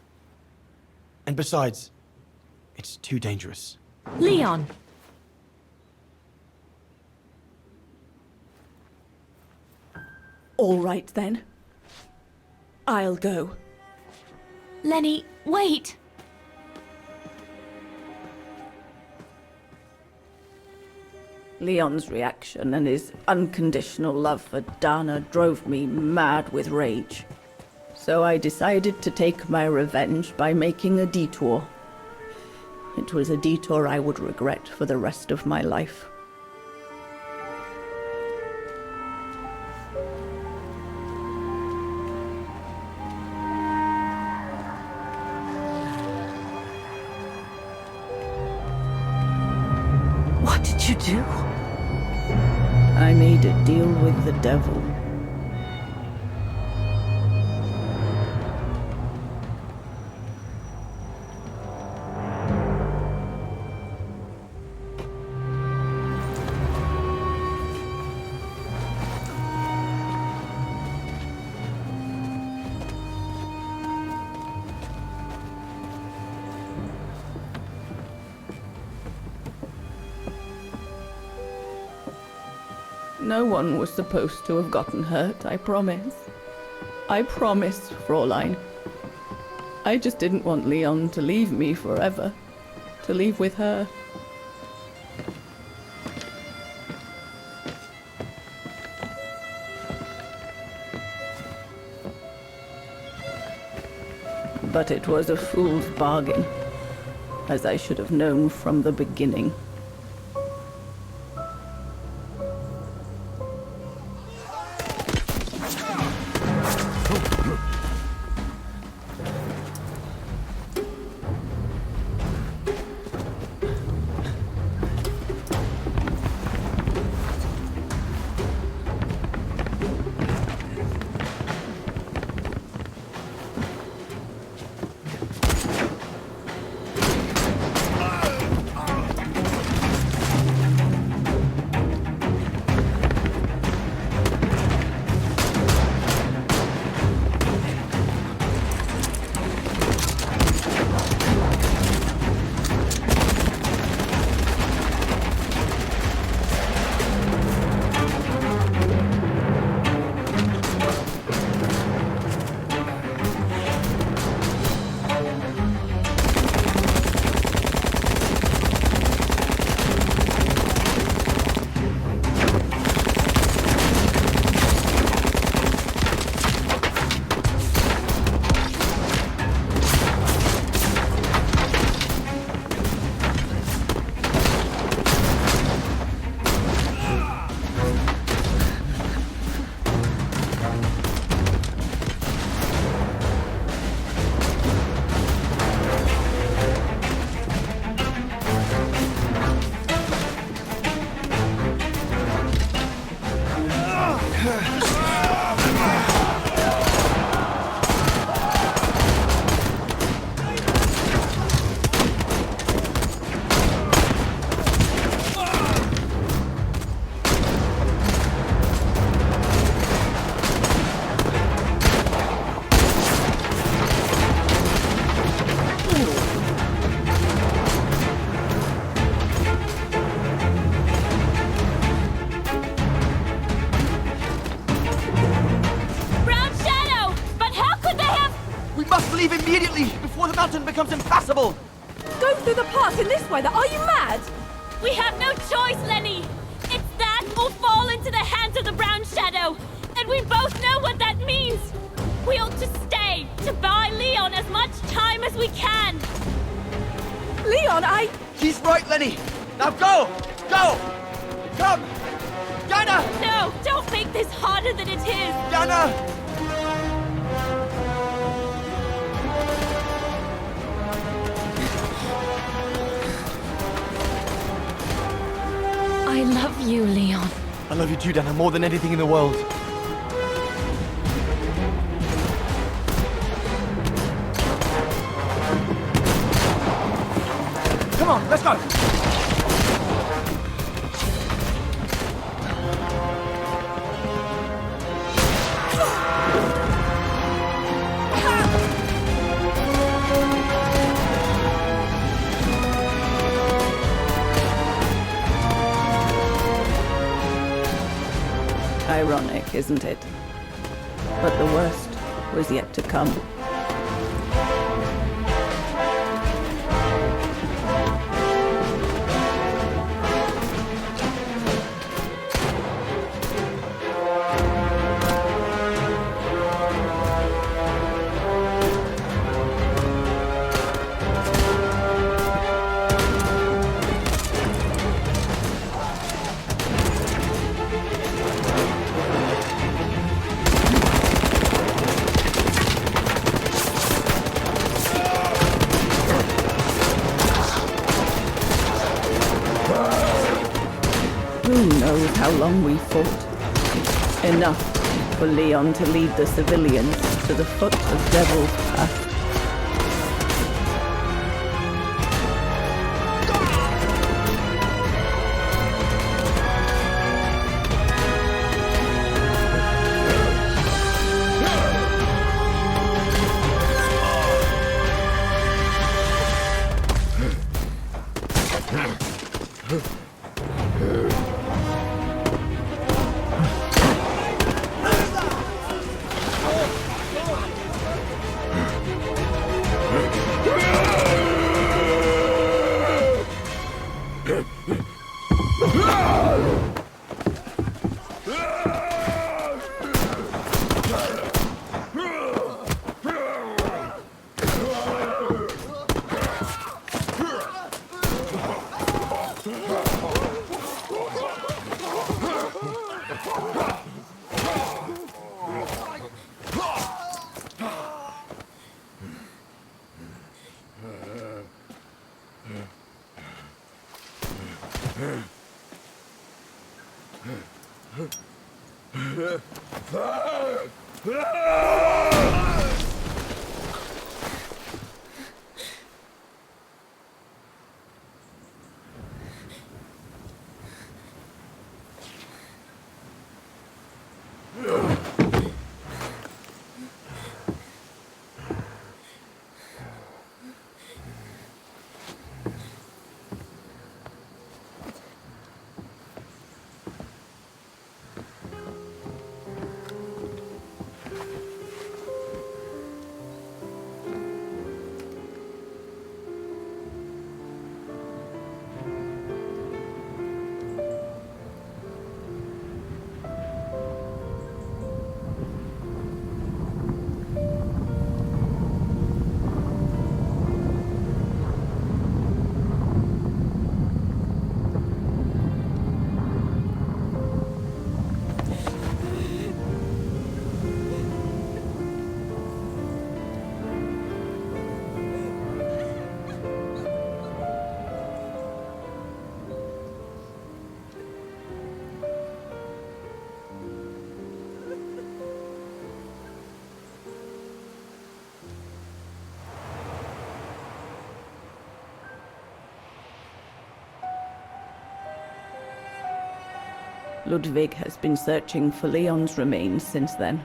it's too dangerous. Leon! All right, then. I'll go. Lenny, wait! Leon's reaction and his unconditional love for Dana drove me mad with rage. So I decided to take my revenge by making a detour. It was a detour I would regret for the rest of my life. What did you do? I made a deal with the devil. No one was supposed to have gotten hurt, I promise. I promise, Fräulein. I just didn't want Leon to leave me forever. To leave with her. But it was a fool's bargain, as I should have known from the beginning. Becomes impassable! Go through the pass in this weather, are you mad? We have no choice, Lenny! It's that or fall into the hands of the Brown Shadow! And we both know what that means! We ought to stay, to buy Leon as much time as we can! Leon, He's right, Lenny! Now go! Go! Come! Dana! No, don't make this harder than it is! Dana! I love you, Leon. I love you too, Dana, more than anything in the world. Come on, let's go! Ironic, isn't it? But the worst was yet to come. Who knows how long we fought? Enough for Leon to lead the civilians to the foot of Devil's Path. Ludwig has been searching for Leon's remains since then.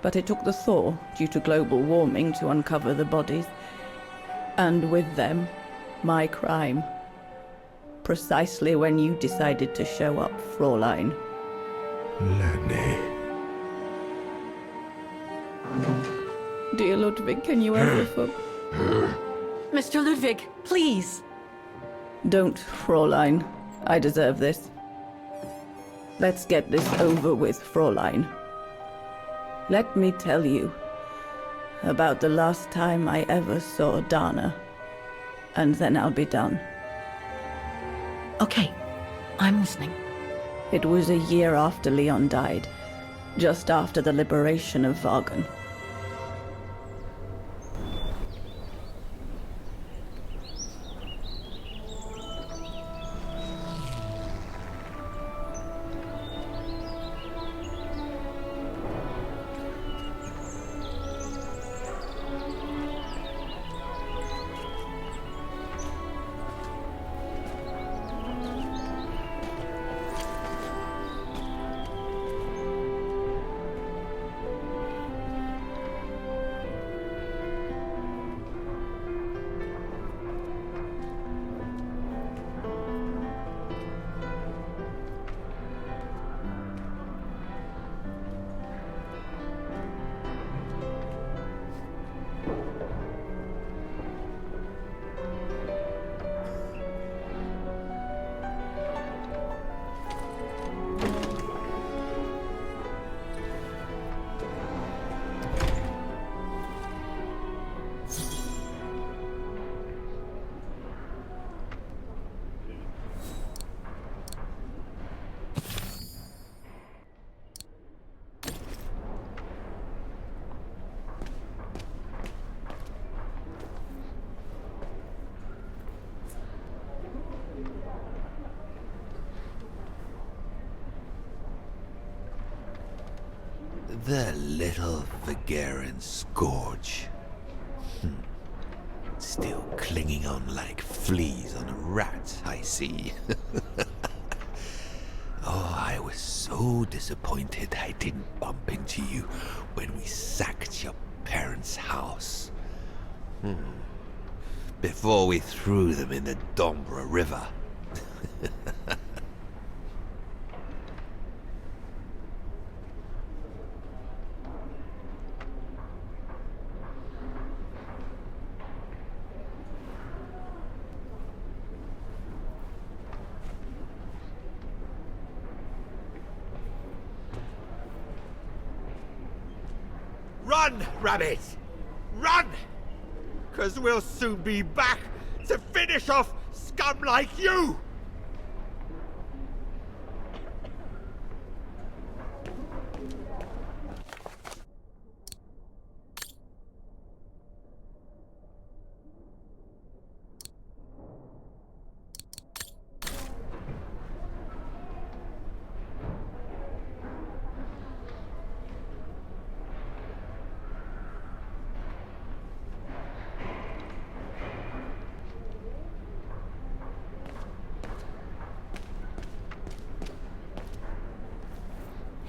But it took the thaw due to global warming to uncover the bodies. And with them, my crime. Precisely when you decided to show up, Fräulein. Lenny. Dear Ludwig, can you ever Mr. Ludwig, please! Don't, Fräulein. I deserve this. Let's get this over with, Fräulein. Let me tell you about the last time I ever saw Dana, and then I'll be done. Okay, I'm listening. It was a year after Leon died, just after the liberation of Vaghen. The little Vaghen scourge. Still clinging on like fleas on a rat, I see. Oh, I was so disappointed I didn't bump into you when we sacked your parents' house. Before we threw them in the Dombra River. Run, Rabbit! Run! 'Cause we'll soon be back to finish off scum like you!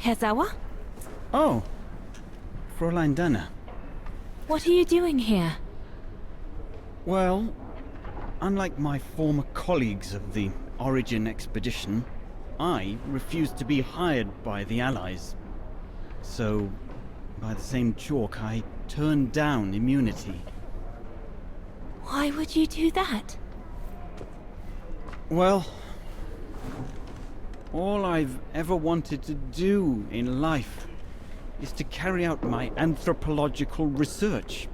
Herzawa? Oh, Fräulein Dana. What are you doing here? Well, unlike my former colleagues of the Origin expedition, I refused to be hired by the Allies. So, by the same chalk, I turned down immunity. Why would you do that? Well, all I've ever wanted to do in life is to carry out my anthropological research.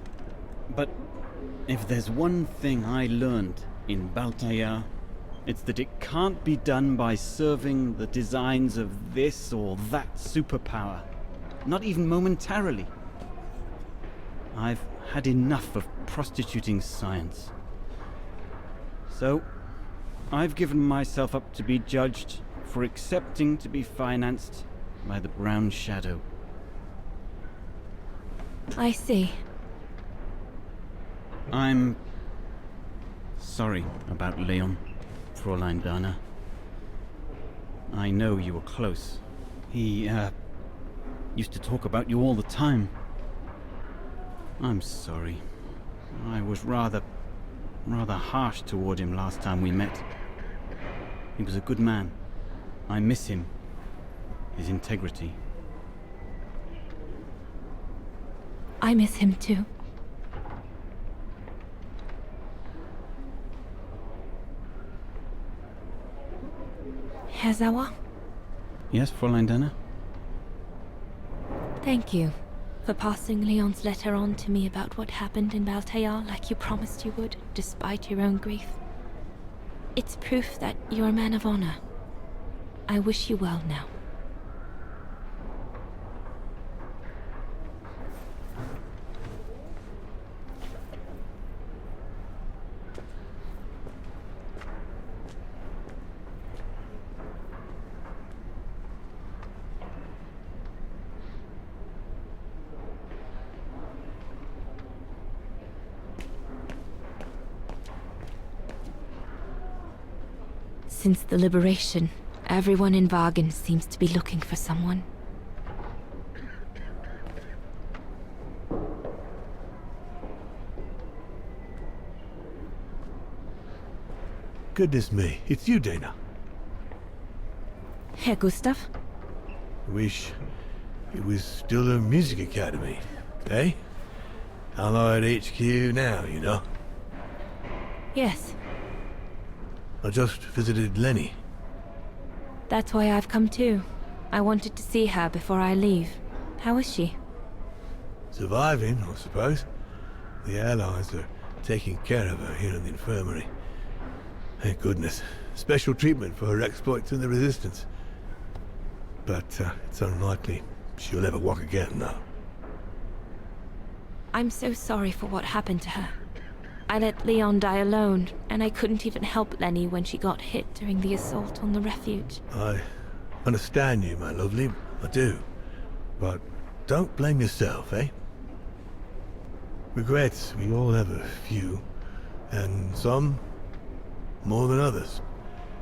But if there's one thing I learned in Baltaya, it's that it can't be done by serving the designs of this or that superpower, not even momentarily. I've had enough of prostituting science. So, I've given myself up to be judged for accepting to be financed by the Brown Shadow. I see. I'm sorry about Leon, Fräulein Dana. I know you were close. He, used to talk about you all the time. I'm sorry. I was rather harsh toward him last time we met. He was a good man. I miss him. His integrity. I miss him too. Herzawa? Yes, Fräulein Dana? Thank you for passing Leon's letter on to me about what happened in Baltaya like you promised you would, despite your own grief. It's proof that you're a man of honor. I wish you well now. Since the liberation, everyone in Vaghen seems to be looking for someone. Goodness me, it's you, Dana. Herr Gustav? Wish it was still a music academy, eh? Allied HQ now, you know? Yes. I just visited Lenny. That's why I've come too. I wanted to see her before I leave. How is she? Surviving, I suppose. The Allies are taking care of her here in the infirmary. Thank goodness. Special treatment for her exploits in the Resistance. But it's unlikely she'll ever walk again now. I'm so sorry for what happened to her. I let Leon die alone, and I couldn't even help Lenny when she got hit during the assault on the refuge. I understand you, my lovely. I do. But don't blame yourself, eh? Regrets, we all have a few. And some more than others.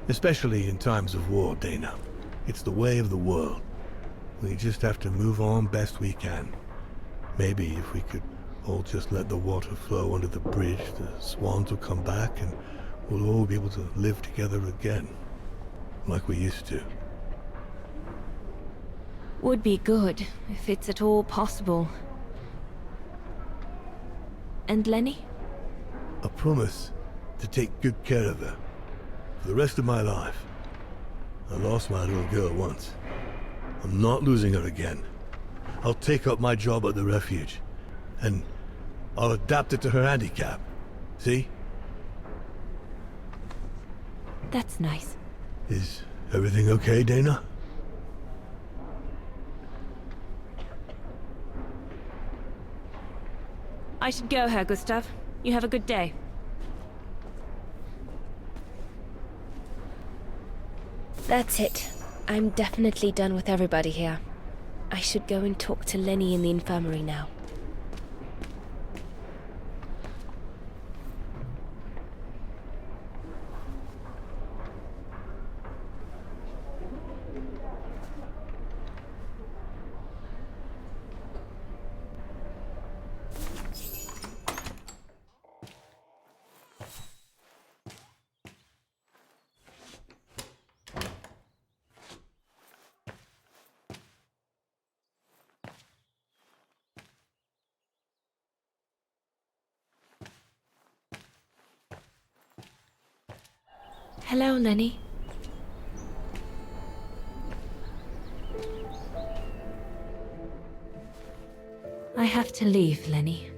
Especially in times of war, Dana. It's the way of the world. We just have to move on best we can. Maybe if we could all just let the water flow under the bridge, the swans will come back and we'll all be able to live together again. Like we used to. Would be good, if it's at all possible. And Lenny? I promise to take good care of her. For the rest of my life. I lost my little girl once. I'm not losing her again. I'll take up my job at the refuge. And I'll adapt it to her handicap. See? That's nice. Is everything okay, Dana? I should go, Herr Gustav. You have a good day. That's it. I'm definitely done with everybody here. I should go and talk to Lenny in the infirmary now. Hello, Lenny. I have to leave, Lenny.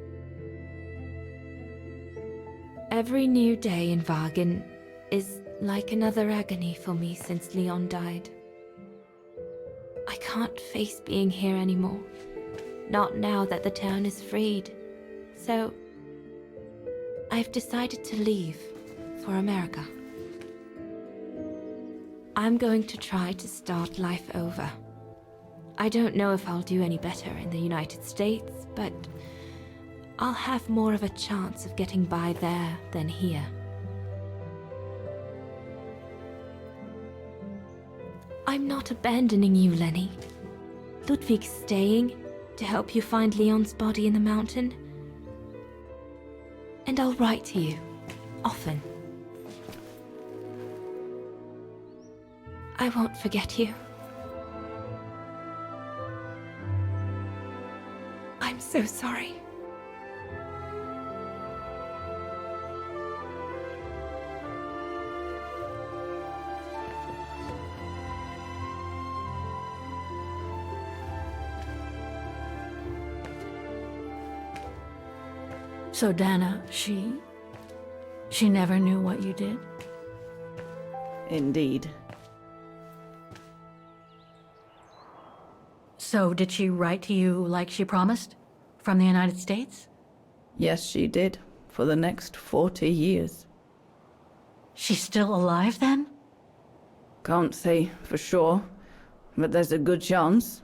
Every new day in Vaghen is like another agony for me since Leon died. I can't face being here anymore. Not now that the town is freed. So, I've decided to leave for America. I'm going to try to start life over. I don't know if I'll do any better in the United States, but I'll have more of a chance of getting by there than here. I'm not abandoning you, Lenny. Ludwig's staying to help you find Leon's body in the mountain. And I'll write to you, often. I won't forget you. I'm so sorry. So Dana, she never knew what you did? Indeed. So did she write to you like she promised? From the United States? Yes, she did. For the next 40 years. She's still alive then? Can't say for sure, but there's a good chance.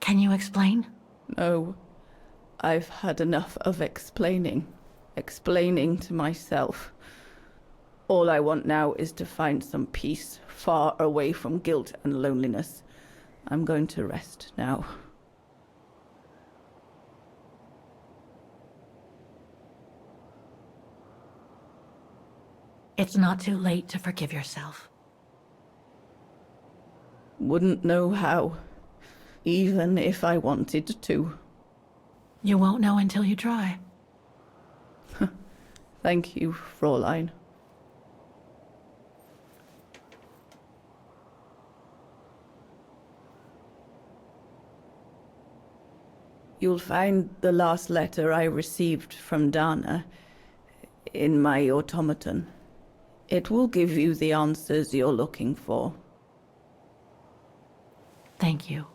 Can you explain? No. I've had enough of explaining. Explaining to myself. All I want now is to find some peace, far away from guilt and loneliness. I'm going to rest now. It's not too late to forgive yourself. Wouldn't know how, even if I wanted to. You won't know until you try. Thank you, Fräulein. You'll find the last letter I received from Dana in my automaton. It will give you the answers you're looking for. Thank you.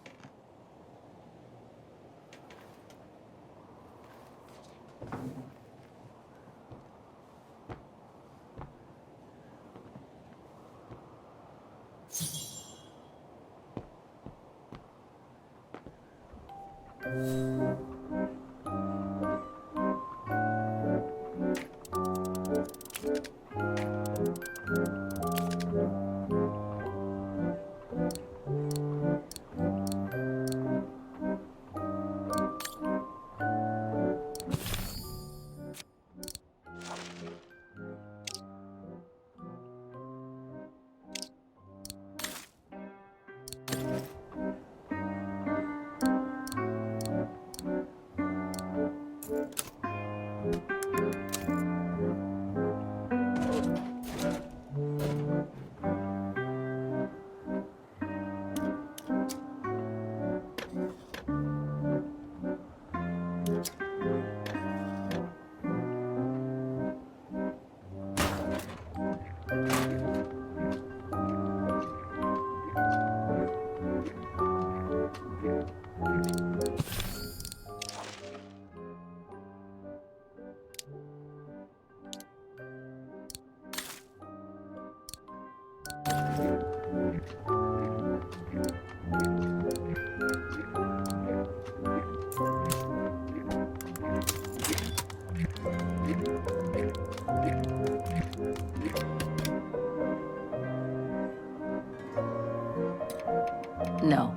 No.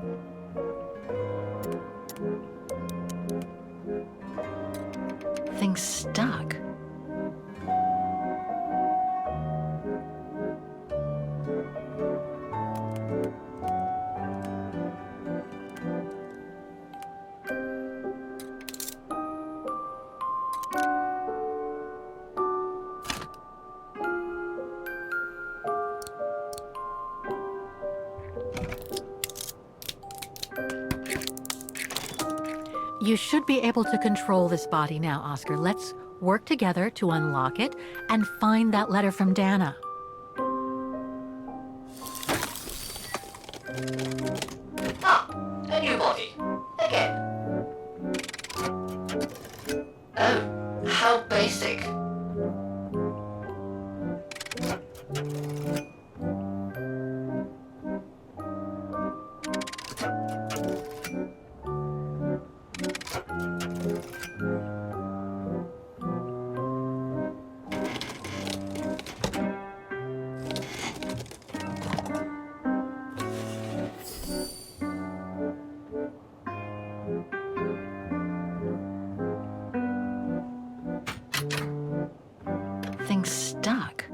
Things stuck. You should be able to control this body now, Oscar. Let's work together to unlock it and find that letter from Dana. Ah, a new body. Again. Oh, how basic. Things stuck.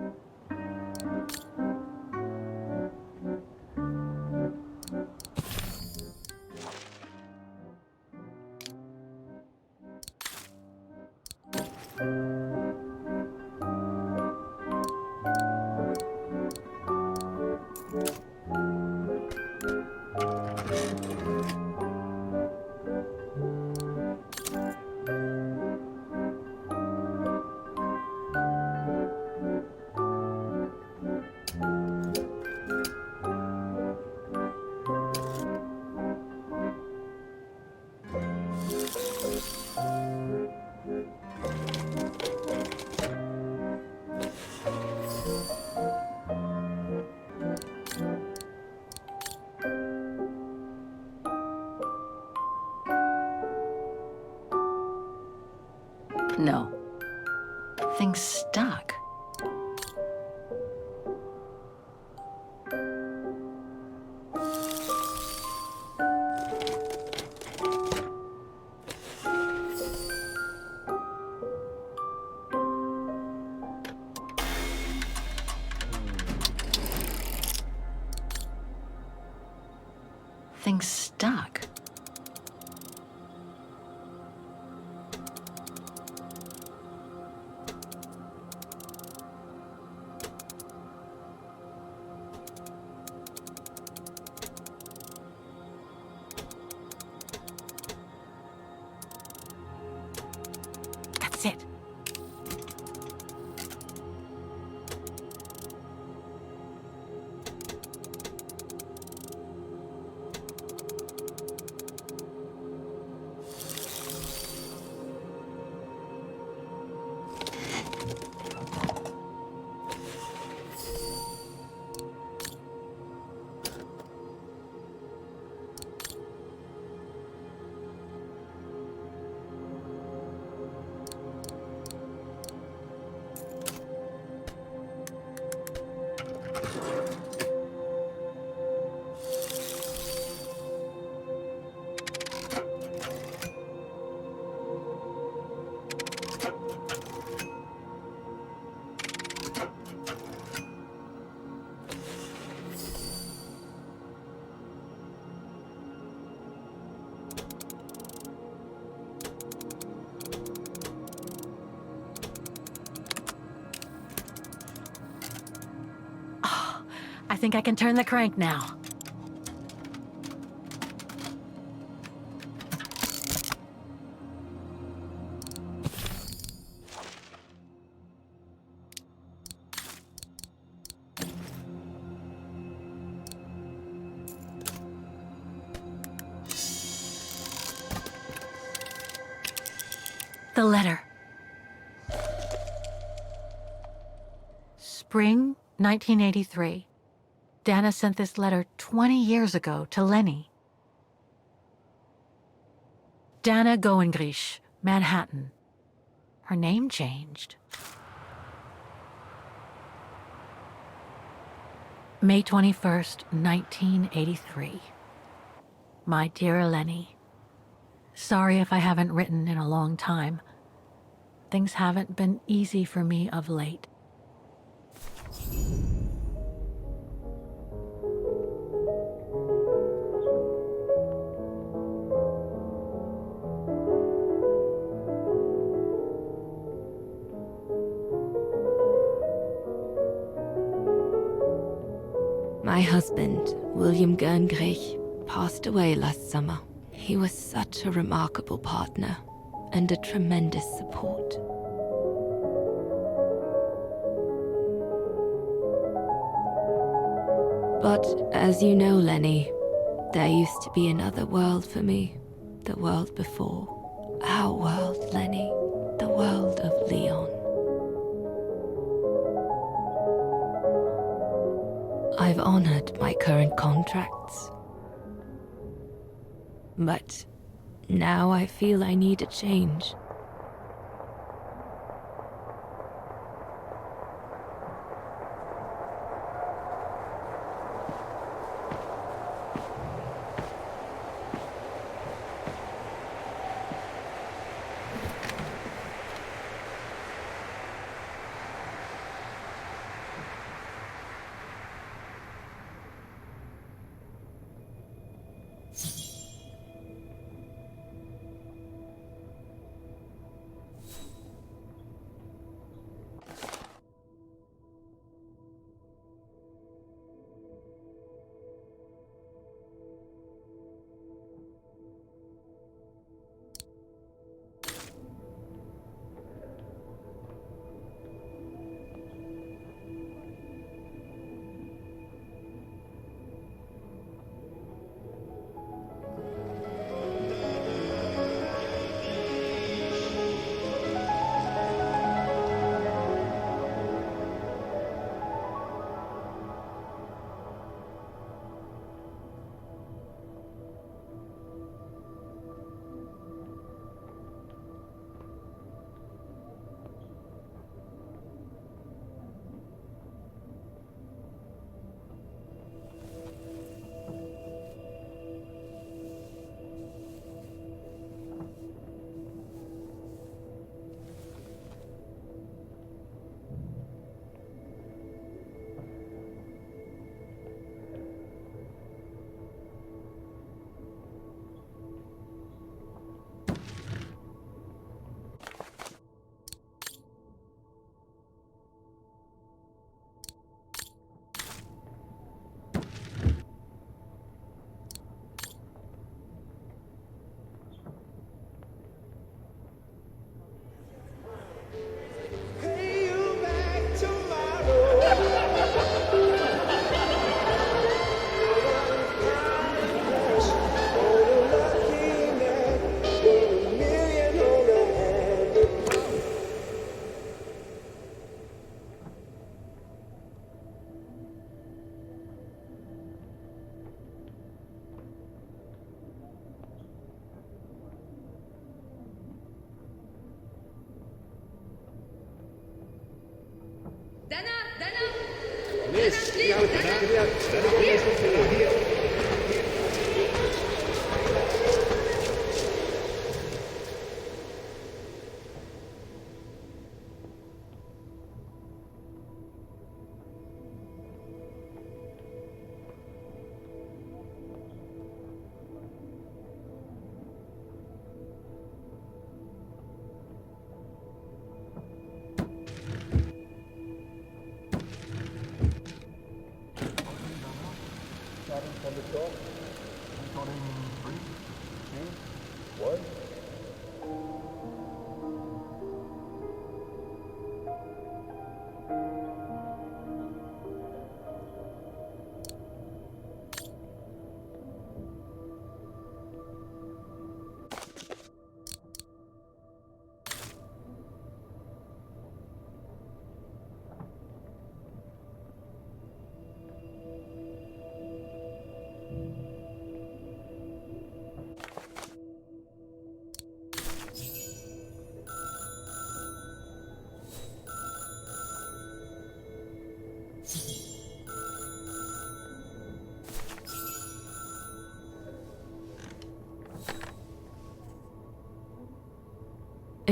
No. Things stuck. Things stuck. That's it. I think I can turn the crank now. The letter. Spring 1983. Dana sent this letter 20 years ago to Lenny. Dana Goengrish, Manhattan. Her name changed. May 21st, 1983. My dear Lenny, sorry if I haven't written in a long time. Things haven't been easy for me of late. My husband, William Gerngrich, passed away last summer. He was such a remarkable partner and a tremendous support. But as you know, Lenny, there used to be another world for me. The world before. Our world, Lenny. The world of Leon. I've honored my current contracts. But now I feel I need a change.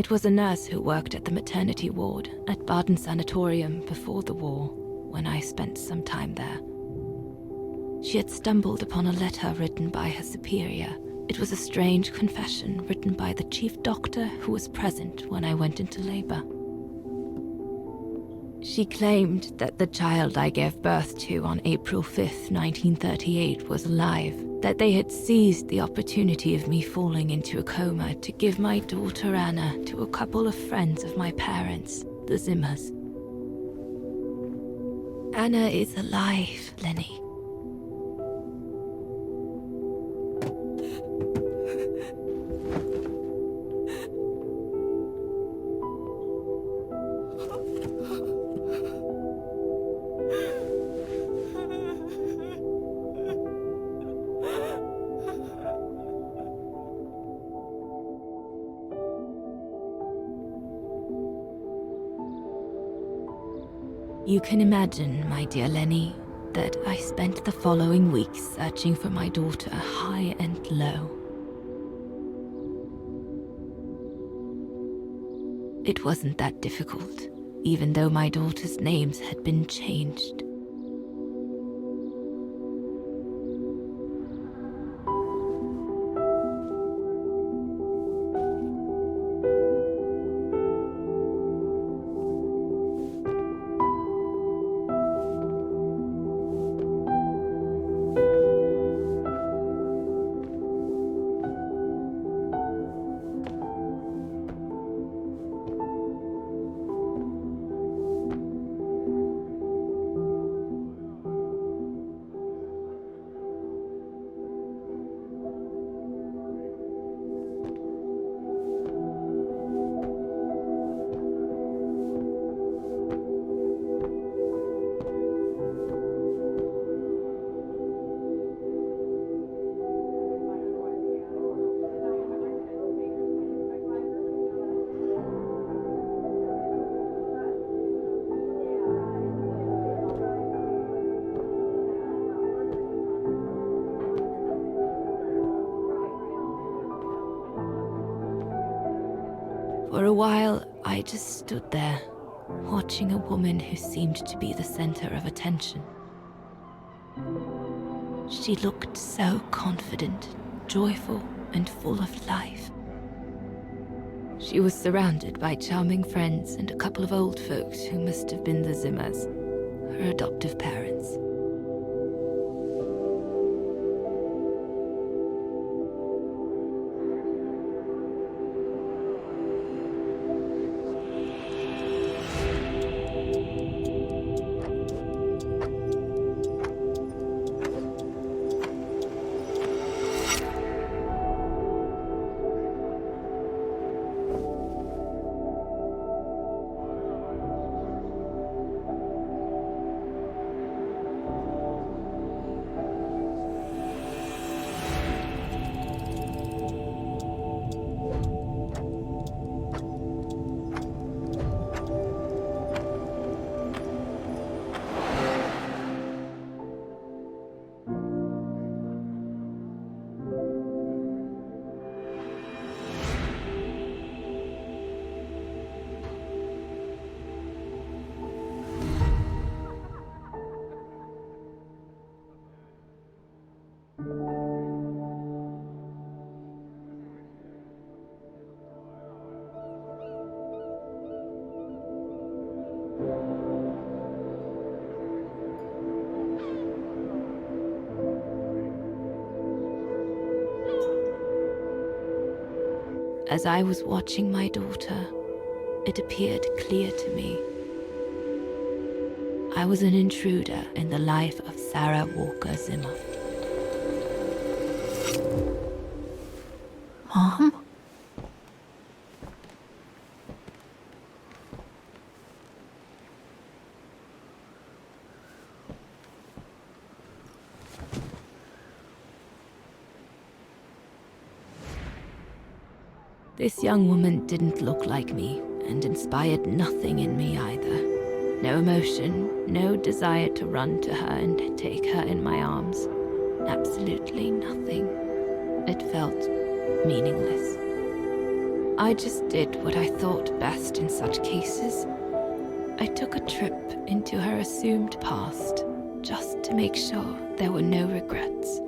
It was a nurse who worked at the maternity ward at Vaghen Sanatorium before the war, when I spent some time there. She had stumbled upon a letter written by her superior. It was a strange confession written by the chief doctor who was present when I went into labor. She claimed that the child I gave birth to on April 5th, 1938 was alive, that they had seized the opportunity of me falling into a coma to give my daughter Anna to a couple of friends of my parents, the Zimmers. Anna is alive, Lenny. You can imagine, my dear Lenny, that I spent the following weeks searching for my daughter high and low. It wasn't that difficult, even though my daughter's names had been changed. For a while, I just stood there, watching a woman who seemed to be the center of attention. She looked so confident, joyful, and full of life. She was surrounded by charming friends and a couple of old folks who must have been the Zimmers, her adoptive parents. As I was watching my daughter, it appeared clear to me. I was an intruder in the life of Sarah Walker Zimmer. Mom? This young woman didn't look like me and inspired nothing in me either. No emotion, no desire to run to her and take her in my arms. Absolutely nothing. It felt meaningless. I just did what I thought best in such cases. I took a trip into her assumed past, just to make sure there were no regrets.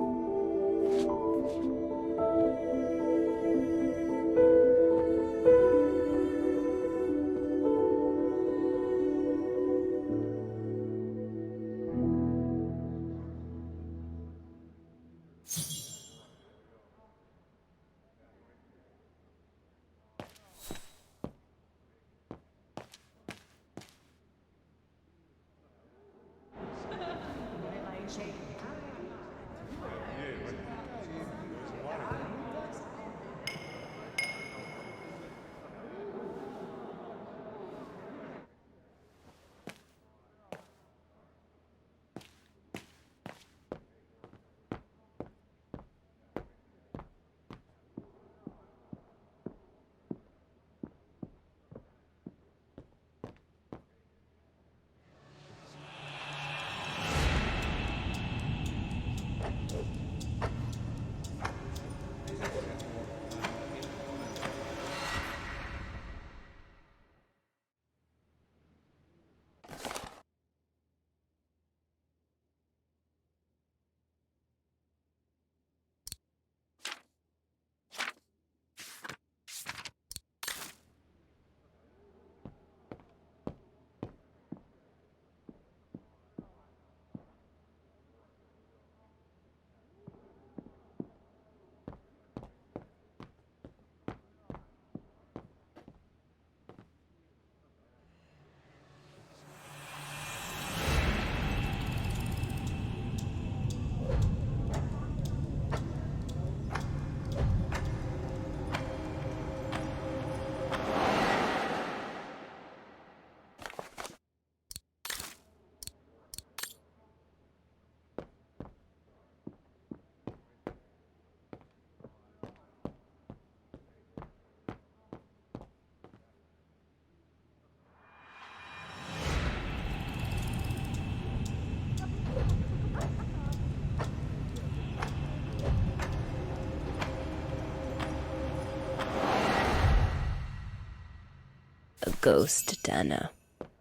ghost, Dana.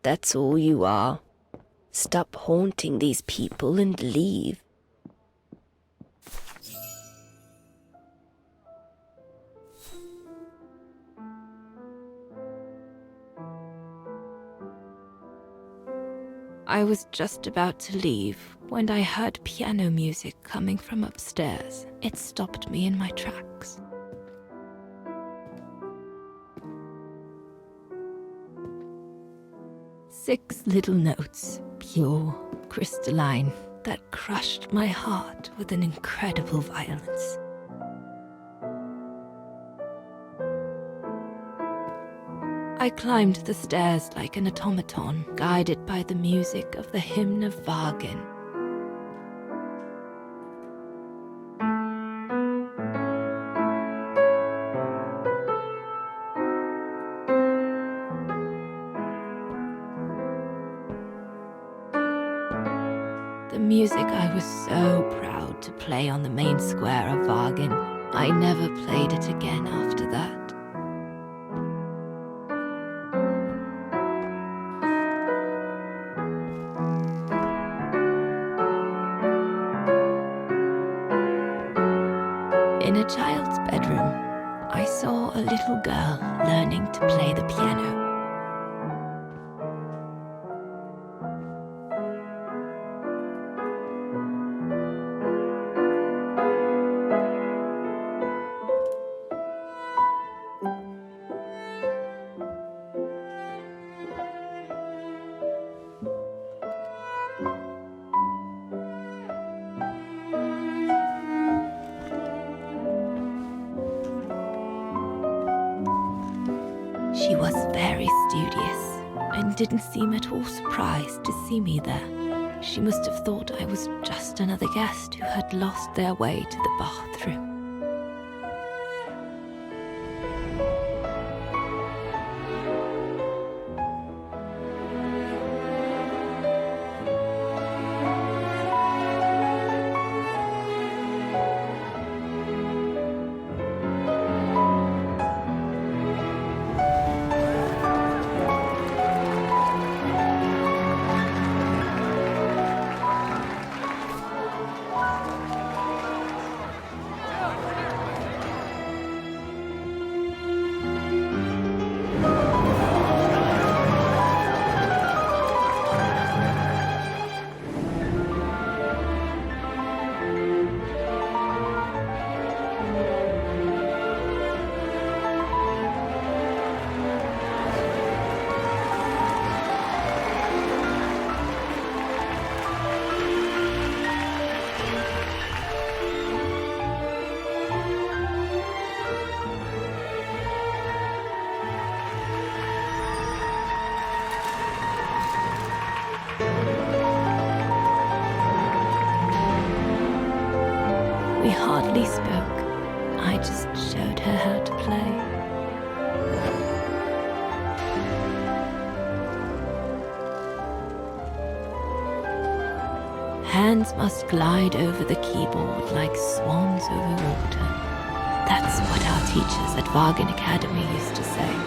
That's all you are. Stop haunting these people and leave. I was just about to leave when I heard piano music coming from upstairs. It stopped me in my tracks. Six little notes, pure, crystalline, that crushed my heart with an incredible violence. I climbed the stairs like an automaton, guided by the music of the hymn of Vaghen. The music I was so proud to play on the main square of Vaghen. I never played it again after that. In a child's bedroom, I saw a little girl learning to play the piano. She was very studious and didn't seem at all surprised to see me there. She must have thought I was just another guest who had lost their way to the bathroom. We hardly spoke. I just showed her how to play. Hands must glide over the keyboard like swans over water. That's what our teachers at Vaghen Academy used to say.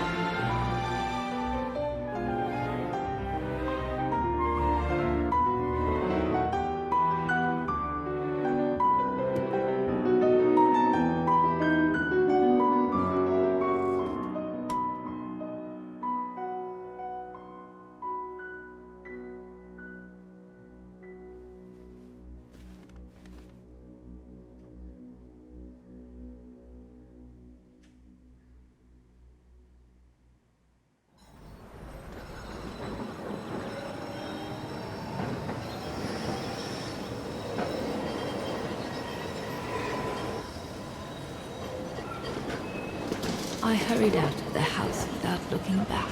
I hurried out of the house without looking back,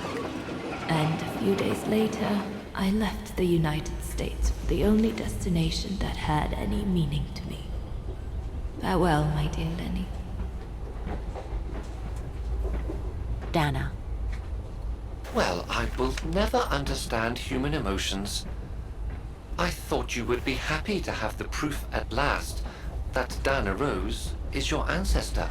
and a few days later, I left the United States for the only destination that had any meaning to me. Farewell, my dear Lenny. Dana. Well, I will never understand human emotions. I thought you would be happy to have the proof at last that Dana Rose is your ancestor.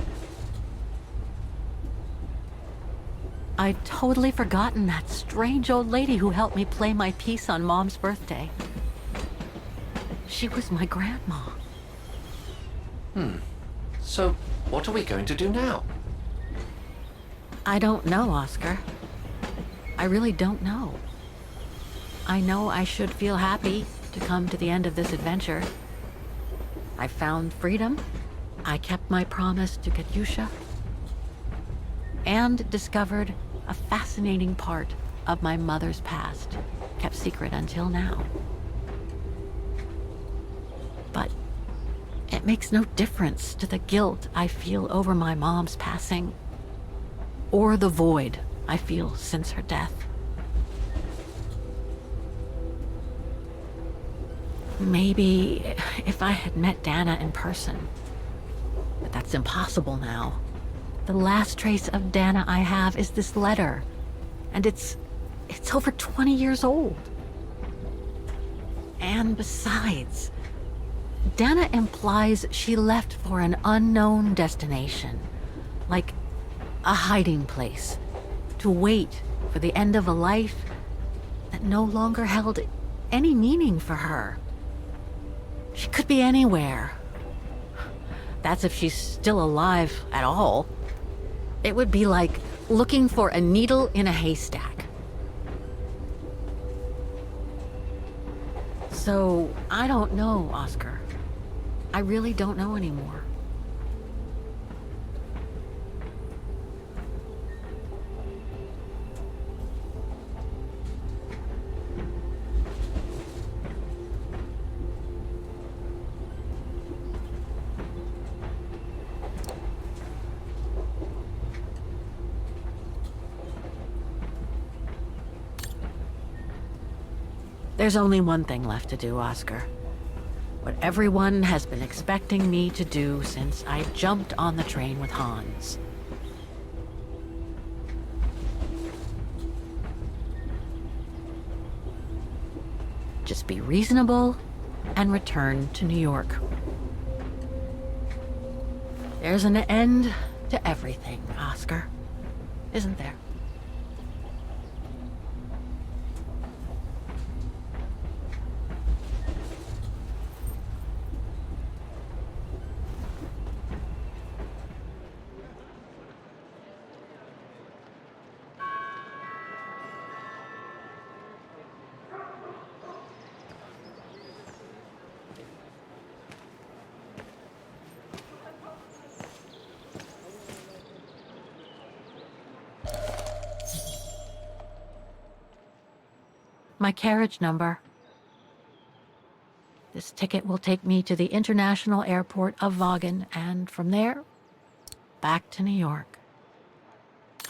I'd totally forgotten that strange old lady who helped me play my piece on Mom's birthday. She was my grandma. So, what are we going to do now? I don't know, Oscar. I really don't know. I know I should feel happy to come to the end of this adventure. I found freedom. I kept my promise to Katyusha. And discovered a fascinating part of my mother's past, kept secret until now. But it makes no difference to the guilt I feel over my mom's passing, or the void I feel since her death. Maybe if I had met Dana in person, but that's impossible now. The last trace of Dana I have is this letter, and it's over 20 years old. And besides, Dana implies she left for an unknown destination, like a hiding place, to wait for the end of a life that no longer held any meaning for her. She could be anywhere. That's if she's still alive at all. It would be like looking for a needle in a haystack. So, I don't know, Oscar. I really don't know anymore. There's only one thing left to do, Oscar. What everyone has been expecting me to do since I jumped on the train with Hans. Just be reasonable and return to New York. There's an end to everything, Oscar. Isn't there? My carriage number. This ticket will take me to the international airport of Vaghen, and from there, back to New York.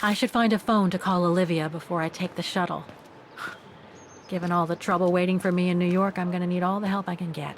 I should find a phone to call Olivia before I take the shuttle. Given all the trouble waiting for me in New York, I'm gonna need all the help I can get.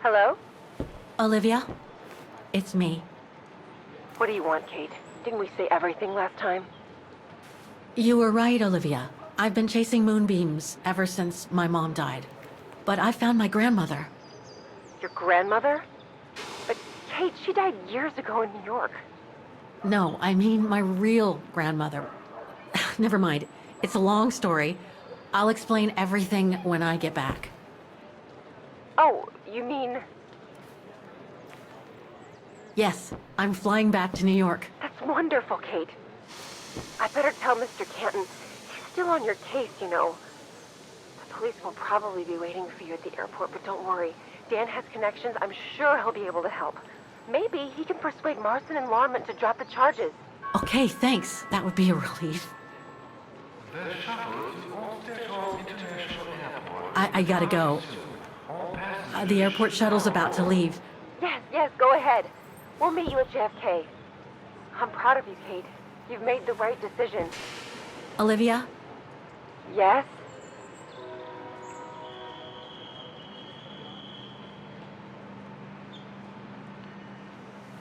Hello? Olivia? It's me. What do you want, Kate? Didn't we say everything last time? You were right, Olivia. I've been chasing moonbeams ever since my mom died. But I found my grandmother. Your grandmother? But Kate, she died years ago in New York. No, I mean my real grandmother. Never mind. It's a long story. I'll explain everything when I get back. Oh, you mean... Yes, I'm flying back to New York. That's wonderful, Kate. I better tell Mr. Canton. He's still on your case, you know. The police will probably be waiting for you at the airport, but don't worry. Dan has connections. I'm sure he'll be able to help. Maybe he can persuade Marston and Lorman to drop the charges. Okay, thanks. That would be a relief. I gotta go. The airport shuttle's about to leave. Yes, go ahead. We'll meet you at JFK. I'm proud of you, Kate. You've made the right decision. Olivia? Yes?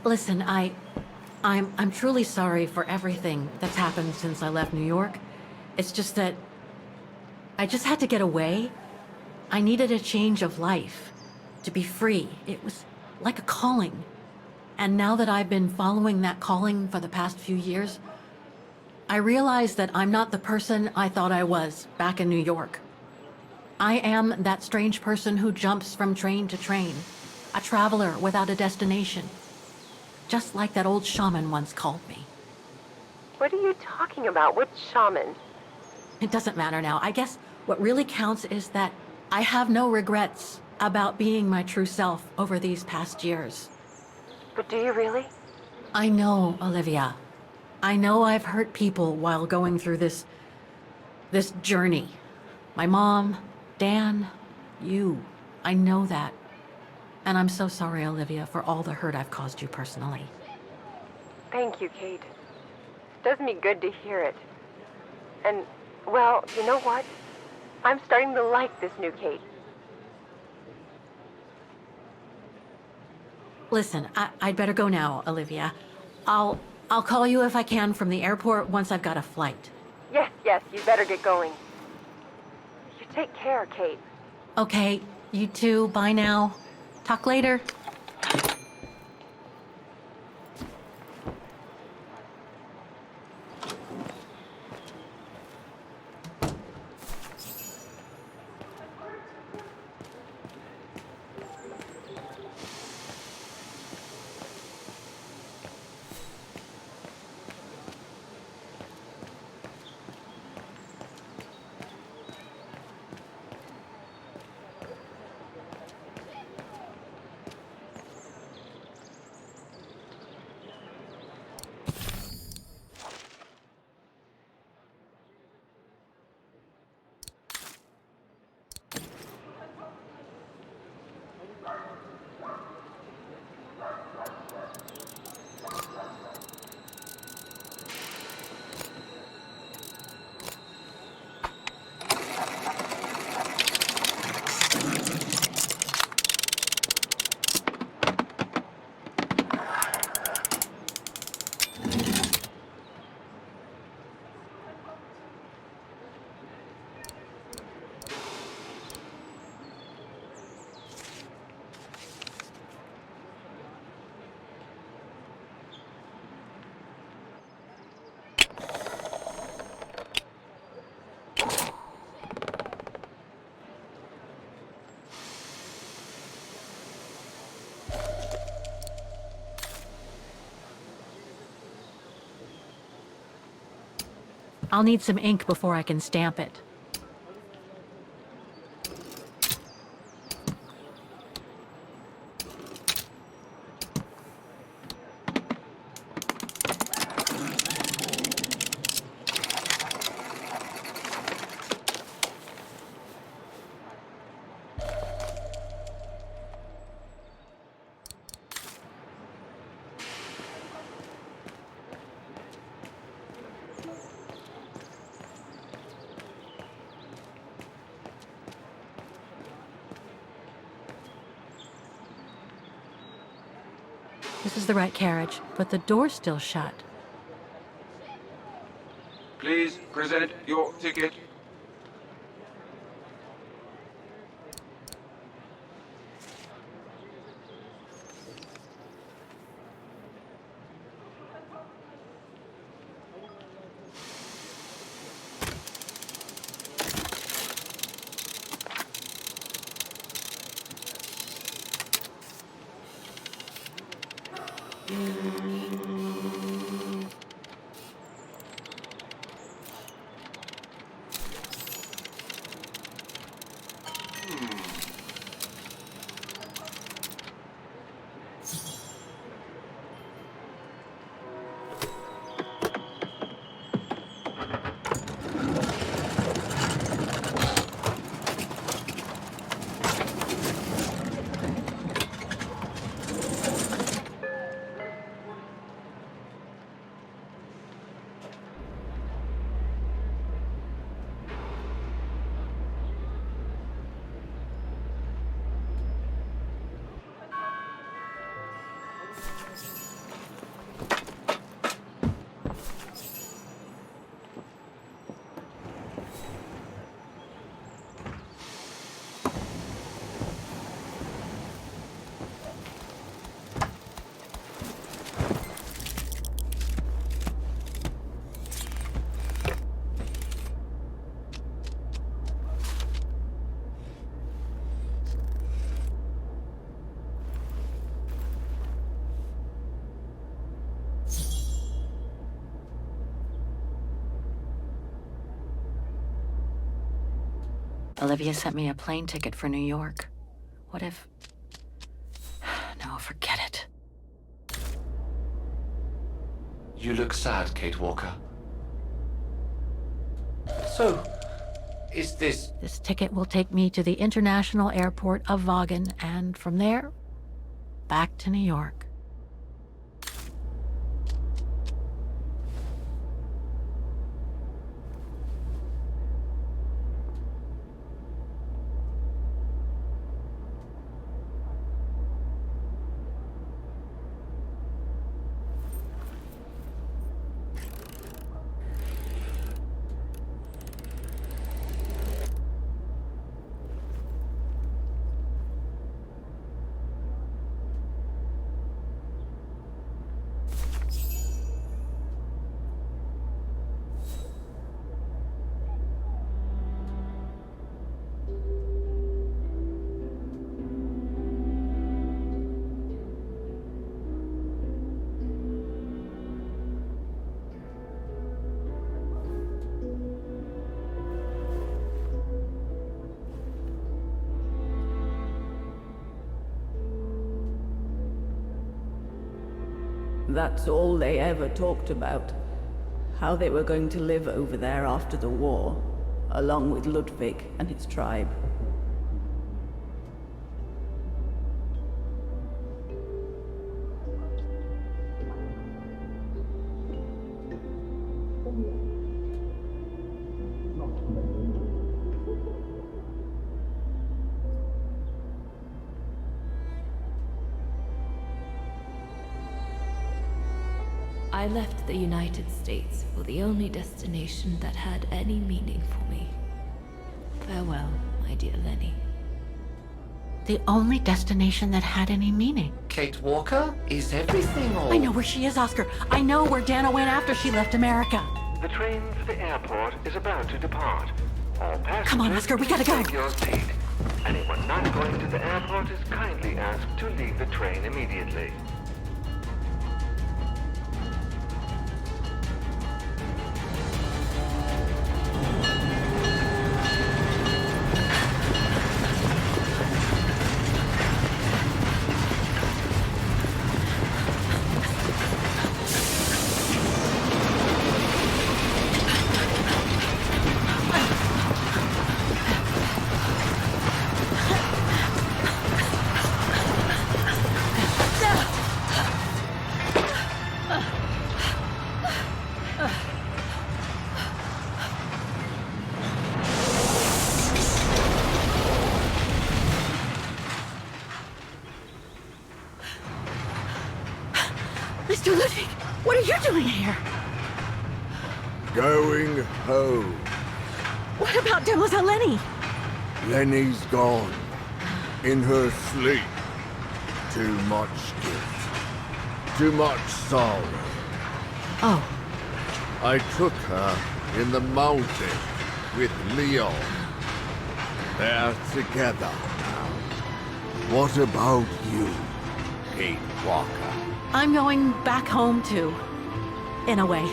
Listen, I'm truly sorry for everything that's happened since I left New York. It's just that I just had to get away. I needed a change of life, to be free. It was like a calling. And now that I've been following that calling for the past few years, I realize that I'm not the person I thought I was back in New York. I am that strange person who jumps from train to train, a traveler without a destination. Just like that old shaman once called me. What are you talking about? Which shaman? It doesn't matter now. I guess what really counts is that I have no regrets about being my true self over these past years. But do you really? I know, Olivia. I know I've hurt people while going through this journey. My mom, Dan, you. I know that. And I'm so sorry, Olivia, for all the hurt I've caused you personally. Thank you, Kate. Does me good to hear it. And, well, you know what? I'm starting to like this new Kate. Listen, I'd better go now, Olivia. I'll call you if I can from the airport once I've got a flight. Yes, you better get going. You take care, Kate. Okay, you too. Bye now. Talk later. I'll need some ink before I can stamp it. This is the right carriage, but the door's still shut. Please present your ticket. Olivia sent me a plane ticket for New York. What if... No, forget it. You look sad, Kate Walker. So, is this... This ticket will take me to the international airport of Vaghen, and from there, back to New York. That's all they ever talked about. How they were going to live over there after the war, along with Ludwig and his tribe. I left the United States for the only destination that had any meaning for me. Farewell, my dear Lenny. The only destination that had any meaning. Kate Walker? Is everything all... I know where she is, Oscar. I know where Dana went after she left America. The train for the airport is about to depart. All passengers, Come on, Oscar, we gotta go. take your seat. Anyone not going to the airport is kindly asked to leave the train immediately. Mr. Ludwig, what are you doing here? Going home. What about Demoiselle Lenny? Lenny's gone. In her sleep. Too much guilt. Too much sorrow. Oh. I took her in the mountain with Leon. They're together now. What about you, Kate Walker? I'm going back home too. In a way.